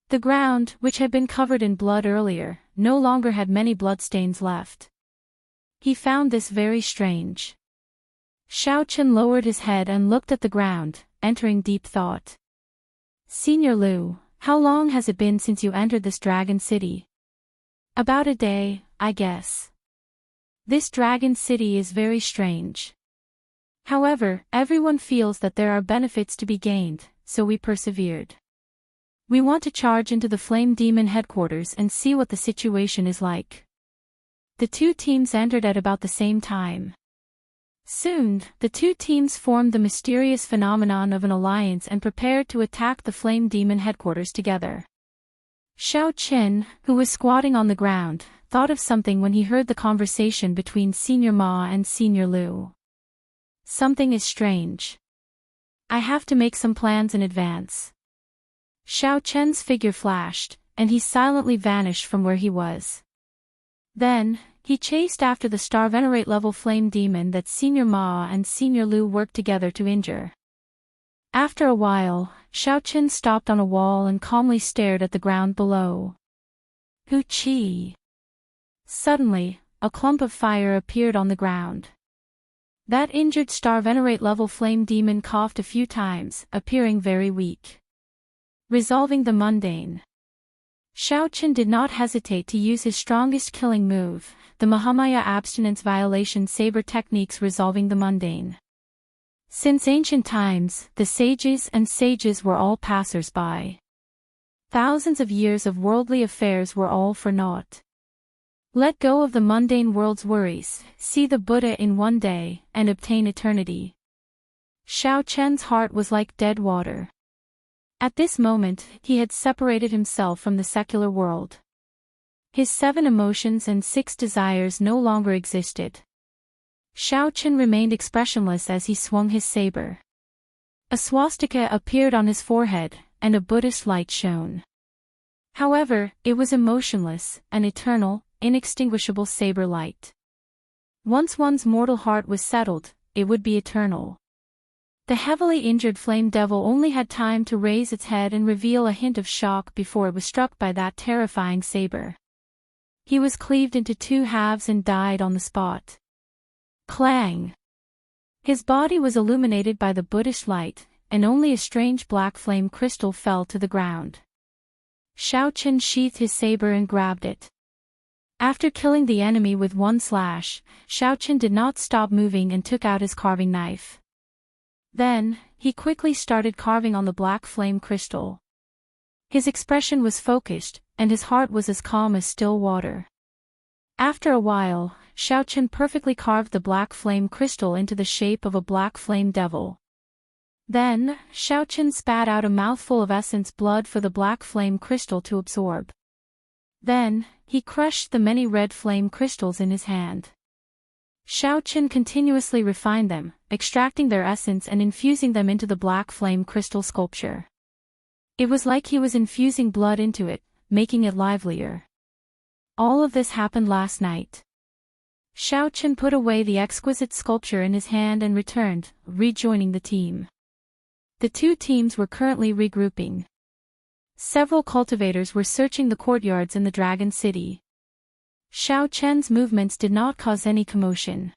[SPEAKER 1] The ground, which had been covered in blood earlier, no longer had many bloodstains left. He found this very strange. Xiao Chen lowered his head and looked at the ground, entering deep thought. Senior Lu, how long has it been since you entered this dragon city? About a day, I guess. This dragon city is very strange. However, everyone feels that there are benefits to be gained, so we persevered. We want to charge into the Flame Demon headquarters and see what the situation is like. The two teams entered at about the same time. Soon, the two teams formed the mysterious phenomenon of an alliance and prepared to attack the Flame Demon headquarters together. Xiao Chen, who was squatting on the ground, thought of something when he heard the conversation between Senior Ma and Senior Lu. Something is strange. I have to make some plans in advance. Xiao Chen's figure flashed, and he silently vanished from where he was. Then, he chased after the Star Venerate level Flame Demon that Senior Ma and Senior Lu worked together to injure. After a while, Xiao Chen stopped on a wall and calmly stared at the ground below. Hu Qi. Suddenly, a clump of fire appeared on the ground. That injured Star Venerate level Flame Demon coughed a few times, appearing very weak. Resolving the mundane. Xiao Chen did not hesitate to use his strongest killing move, the Mahamaya Abstinence Violation Saber techniques resolving the mundane. Since ancient times, the sages were all passers-by. Thousands of years of worldly affairs were all for naught. Let go of the mundane world's worries, see the Buddha in one day, and obtain eternity. Xiao Chen's heart was like dead water. At this moment, he had separated himself from the secular world. His 7 emotions and 6 desires no longer existed. Xiao Chen remained expressionless as he swung his saber. A swastika appeared on his forehead, and a Buddhist light shone. However, it was emotionless, an eternal, inextinguishable saber light. Once one's mortal heart was settled, it would be eternal. The heavily injured flame devil only had time to raise its head and reveal a hint of shock before it was struck by that terrifying saber. He was cleaved into 2 halves and died on the spot. Clang! His body was illuminated by the Buddhist light, and only a strange black flame crystal fell to the ground. Xiao Chen sheathed his saber and grabbed it. After killing the enemy with 1 slash, Xiao Chen did not stop moving and took out his carving knife. Then, he quickly started carving on the black flame crystal. His expression was focused, and his heart was as calm as still water. After a while, Xiao Chen perfectly carved the black flame crystal into the shape of a black flame devil. Then, Xiao Chen spat out a mouthful of essence blood for the black flame crystal to absorb. Then, he crushed the many red flame crystals in his hand. Xiao Chen continuously refined them, extracting their essence and infusing them into the black flame crystal sculpture. It was like he was infusing blood into it, making it livelier. All of this happened last night. Xiao Chen put away the exquisite sculpture in his hand and returned, rejoining the team. The two teams were currently regrouping. Several cultivators were searching the courtyards in the Dragon City. Xiao Chen's movements did not cause any commotion.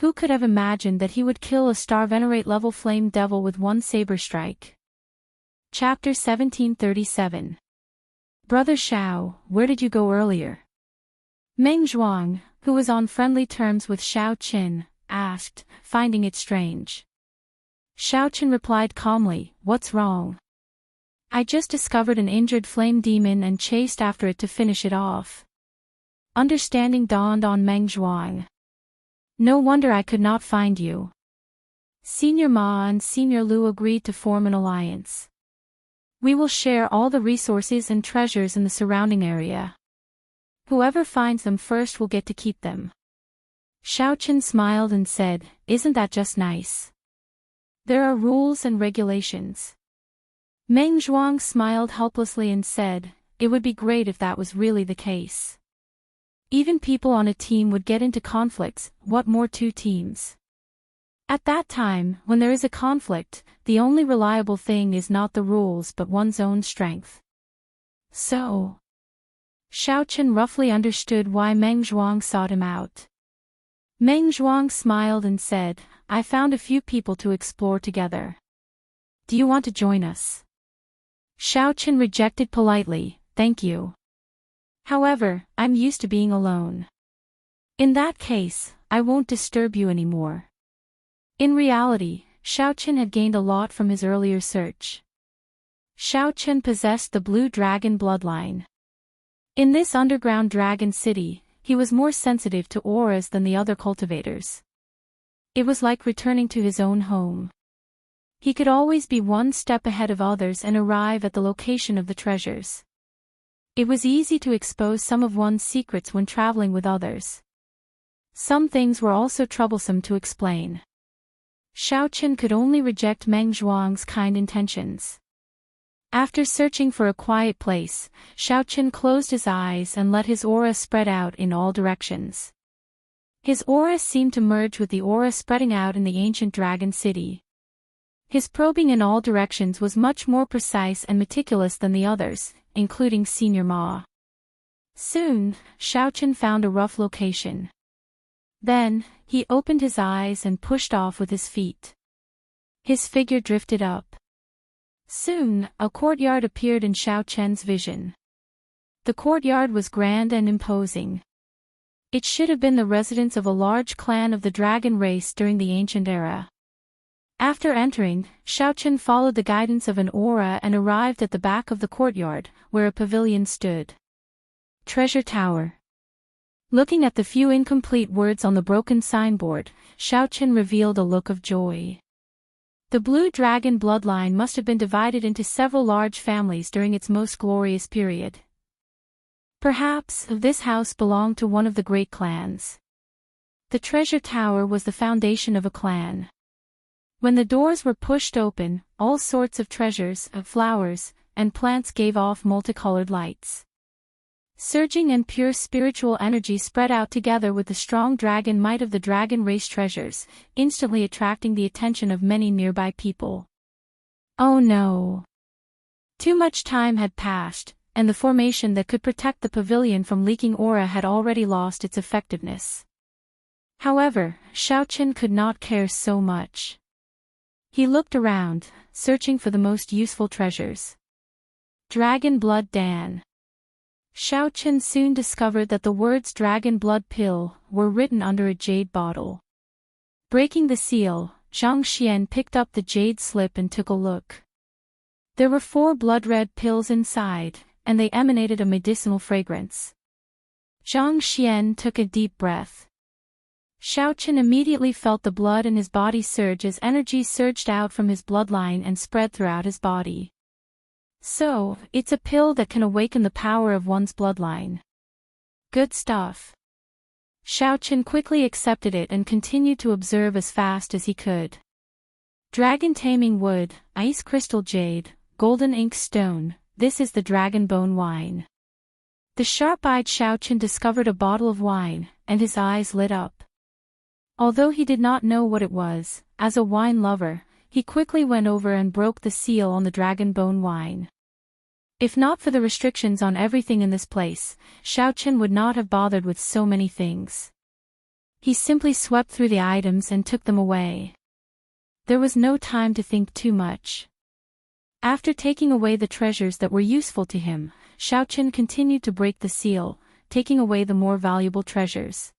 [SPEAKER 1] Who could have imagined that he would kill a Star Venerate level flame devil with 1 saber strike? Chapter 1737. Brother Xiao, where did you go earlier? Meng Zhuang, who was on friendly terms with Xiao Chen, asked, finding it strange. Xiao Chen replied calmly, "What's wrong? I just discovered an injured flame demon and chased after it to finish it off." Understanding dawned on Meng Zhuang. No wonder I could not find you. Senior Ma and Senior Lu agreed to form an alliance. We will share all the resources and treasures in the surrounding area. Whoever finds them first will get to keep them. Xiao Chen smiled and said, "Isn't that just nice? There are rules and regulations. Meng Zhuang smiled helplessly and said, "It would be great if that was really the case. Even people on a team would get into conflicts, what more two teams? At that time, when there is a conflict, the only reliable thing is not the rules but one's own strength." So, Xiaochen roughly understood why Meng Zhuang sought him out. Meng Zhuang smiled and said, "I found a few people to explore together. Do you want to join us?" Xiaochen rejected politely, "Thank you. However, I'm used to being alone." "In that case, I won't disturb you anymore." In reality, Xiaochen had gained a lot from his earlier search. Xiaochen possessed the Blue Dragon bloodline. In this underground dragon city, he was more sensitive to auras than the other cultivators. It was like returning to his own home. He could always be one step ahead of others and arrive at the location of the treasures. It was easy to expose some of one's secrets when traveling with others. Some things were also troublesome to explain. Xiaochen could only reject Meng Zhuang's kind intentions. After searching for a quiet place, Xiaochen closed his eyes and let his aura spread out in all directions. His aura seemed to merge with the aura spreading out in the ancient dragon city. His probing in all directions was much more precise and meticulous than the others, including Senior Ma. Soon, Xiaochen found a rough location. Then, he opened his eyes and pushed off with his feet. His figure drifted up. Soon, a courtyard appeared in Xiaochen's vision. The courtyard was grand and imposing. It should have been the residence of a large clan of the dragon race during the ancient era. After entering, Xiaochen followed the guidance of an aura and arrived at the back of the courtyard, where a pavilion stood. Treasure Tower. Looking at the few incomplete words on the broken signboard, Xiaochen revealed a look of joy. The Blue Dragon bloodline must have been divided into several large families during its most glorious period. Perhaps this house belonged to one of the great clans. The treasure tower was the foundation of a clan. When the doors were pushed open, all sorts of treasures, flowers, and plants gave off multicolored lights. Surging and pure spiritual energy spread out together with the strong dragon might of the dragon race treasures, instantly attracting the attention of many nearby people. Oh no! Too much time had passed, and the formation that could protect the pavilion from leaking aura had already lost its effectiveness. However, Xiaochen could not care so much. He looked around, searching for the most useful treasures. Dragon Blood Dan. Xiaochen soon discovered that the words Dragon Blood Pill were written under a jade bottle. Breaking the seal, Zhang Xian picked up the jade slip and took a look. There were 4 blood-red pills inside, and they emanated a medicinal fragrance. Zhang Xian took a deep breath. Xiaochen immediately felt the blood in his body surge as energy surged out from his bloodline and spread throughout his body. So, it's a pill that can awaken the power of one's bloodline. Good stuff. Xiaochen quickly accepted it and continued to observe as fast as he could. Dragon Taming Wood, Ice Crystal Jade, Golden Ink Stone, this is the Dragon Bone Wine. The sharp-eyed Xiaochen discovered a bottle of wine, and his eyes lit up. Although he did not know what it was, as a wine lover, he quickly went over and broke the seal on the Dragon Bone Wine. If not for the restrictions on everything in this place, Xiaochen would not have bothered with so many things. He simply swept through the items and took them away. There was no time to think too much. After taking away the treasures that were useful to him, Xiaochen continued to break the seal, taking away the more valuable treasures.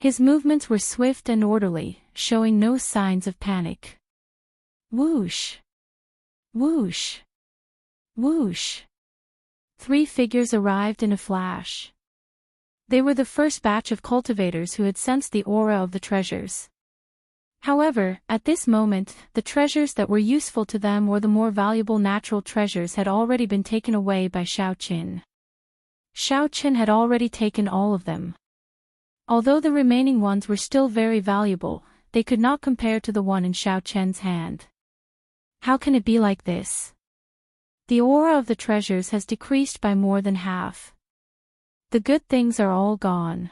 [SPEAKER 1] His movements were swift and orderly, showing no signs of panic. Whoosh! Whoosh! Whoosh! 3 figures arrived in a flash. They were the first batch of cultivators who had sensed the aura of the treasures. However, at this moment, the treasures that were useful to them or the more valuable natural treasures had already been taken away by Xiaochen. Xiaochen had already taken all of them. Although the remaining ones were still very valuable, they could not compare to the one in Xiaochen's hand. How can it be like this? The aura of the treasures has decreased by more than half. The good things are all gone.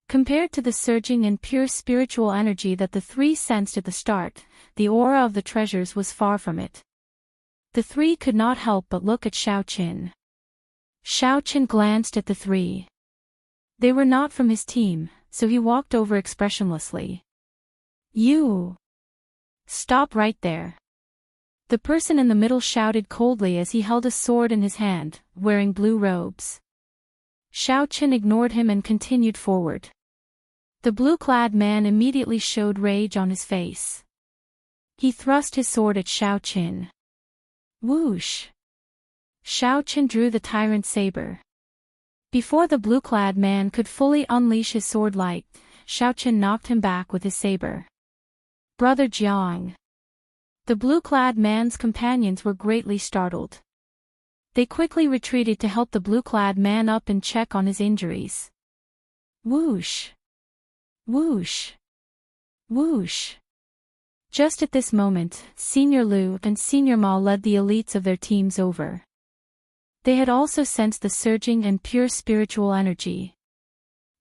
[SPEAKER 1] Compared to the surging and pure spiritual energy that the three sensed at the start, the aura of the treasures was far from it. The three could not help but look at Xiaoqin. Xiaoqin glanced at the three. They were not from his team, so he walked over expressionlessly. You! Stop right there. The person in the middle shouted coldly as he held a sword in his hand, wearing blue robes. Xiaoqin ignored him and continued forward. The blue-clad man immediately showed rage on his face. He thrust his sword at Xiaoqin. Whoosh! Xiaoqin drew the tyrant saber. Before the blue-clad man could fully unleash his sword light, Xiaoqin knocked him back with his saber. Brother Jiang. The blue-clad man's companions were greatly startled. They quickly retreated to help the blue-clad man up and check on his injuries. Whoosh! Whoosh! Whoosh! Just at this moment, Senior Lu and Senior Ma led the elites of their teams over. They had also sensed the surging and pure spiritual energy.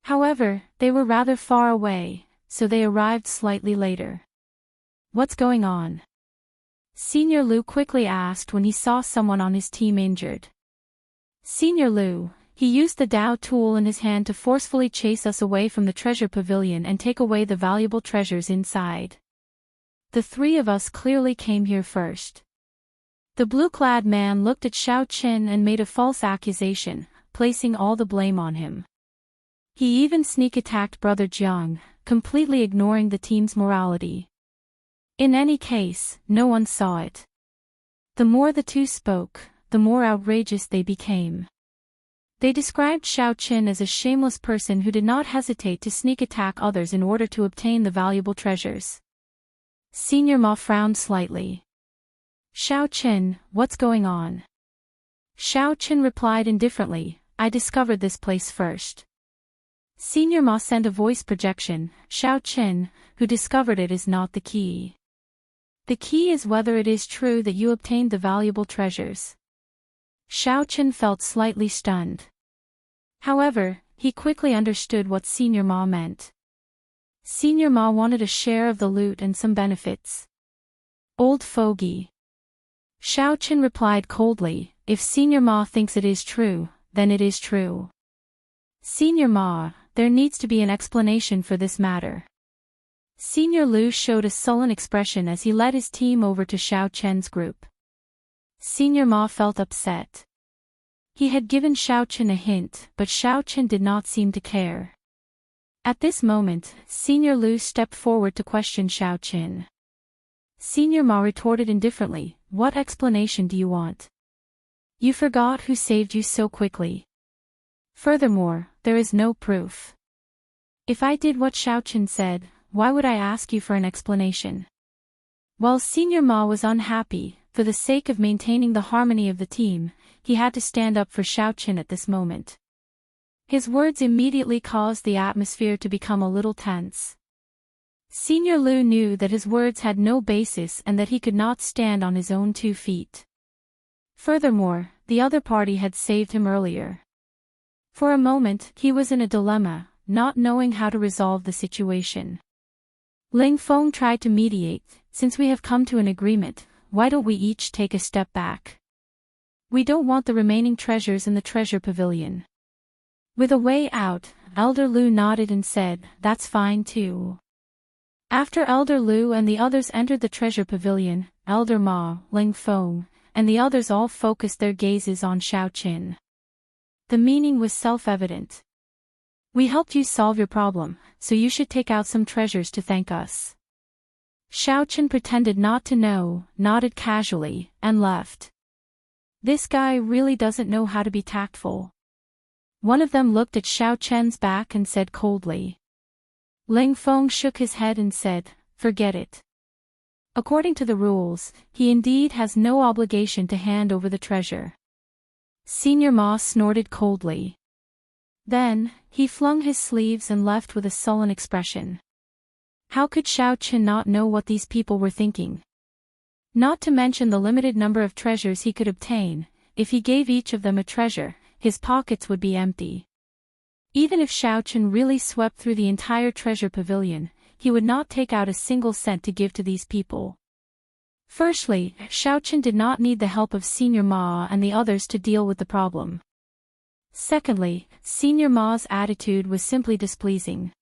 [SPEAKER 1] However, they were rather far away, so they arrived slightly later. What's going on? Senior Lu quickly asked when he saw someone on his team injured. Senior Lu, he used the Dao tool in his hand to forcefully chase us away from the treasure pavilion and take away the valuable treasures inside. The three of us clearly came here first. The blue-clad man looked at Xiaoqin and made a false accusation, placing all the blame on him. He even sneak-attacked Brother Jiang, completely ignoring the team's morality. In any case, no one saw it. The more the two spoke, the more outrageous they became. They described Xiaoqin as a shameless person who did not hesitate to sneak-attack others in order to obtain the valuable treasures. Senior Ma frowned slightly. Xiaoqin, what's going on? Xiaoqin replied indifferently, I discovered this place first. Senior Ma sent a voice projection, Xiaoqin, who discovered it is not the key. The key is whether it is true that you obtained the valuable treasures. Xiaoqin felt slightly stunned. However, he quickly understood what Senior Ma meant. Senior Ma wanted a share of the loot and some benefits. Old fogey. Xiaoqin replied coldly, if Senior Ma thinks it is true, then it is true. Senior Ma, there needs to be an explanation for this matter. Senior Lu showed a sullen expression as he led his team over to Xiaoqin's group. Senior Ma felt upset. He had given Xiaoqin a hint, but Xiaoqin did not seem to care. At this moment, Senior Lu stepped forward to question Xiaoqin. Senior Ma retorted indifferently, what explanation do you want? You forgot who saved you so quickly. Furthermore, there is no proof. If I did what Xiaoqin said, why would I ask you for an explanation? While Senior Ma was unhappy, for the sake of maintaining the harmony of the team, he had to stand up for Xiaoqin at this moment. His words immediately caused the atmosphere to become a little tense. Senior Lu knew that his words had no basis and that he could not stand on his own 2 feet. Furthermore, the other party had saved him earlier. For a moment, he was in a dilemma, not knowing how to resolve the situation. Ling Feng tried to mediate, since we have come to an agreement, why don't we each take a step back? We don't want the remaining treasures in the treasure pavilion. With a way out, Elder Lu nodded and said, that's fine too. After Elder Lu and the others entered the treasure pavilion, Elder Ma, Ling Feng, and the others all focused their gazes on Xiaoqin. The meaning was self-evident. We helped you solve your problem, so you should take out some treasures to thank us. Xiaoqin pretended not to know, nodded casually, and left. This guy really doesn't know how to be tactful. One of them looked at Xiaoqin's back and said coldly. Ling Feng shook his head and said, forget it. According to the rules, he indeed has no obligation to hand over the treasure. Senior Ma snorted coldly. Then, he flung his sleeves and left with a sullen expression. How could Xiaoqin not know what these people were thinking? Not to mention the limited number of treasures he could obtain. If he gave each of them a treasure, his pockets would be empty. Even if Xiaochen really swept through the entire treasure pavilion, he would not take out a single cent to give to these people. Firstly, Xiaochen did not need the help of Senior Ma and the others to deal with the problem. Secondly, Senior Ma's attitude was simply displeasing.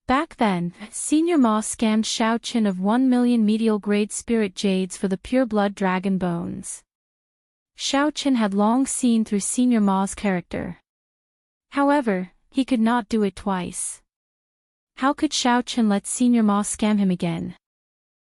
[SPEAKER 1] Back then, Senior Ma scammed Xiaochen of 1 million medial-grade spirit jades for the pure-blood dragon bones. Xiaochen had long seen through Senior Ma's character. However, he could not do it twice. How could Xiaochen let Senior Ma scam him again?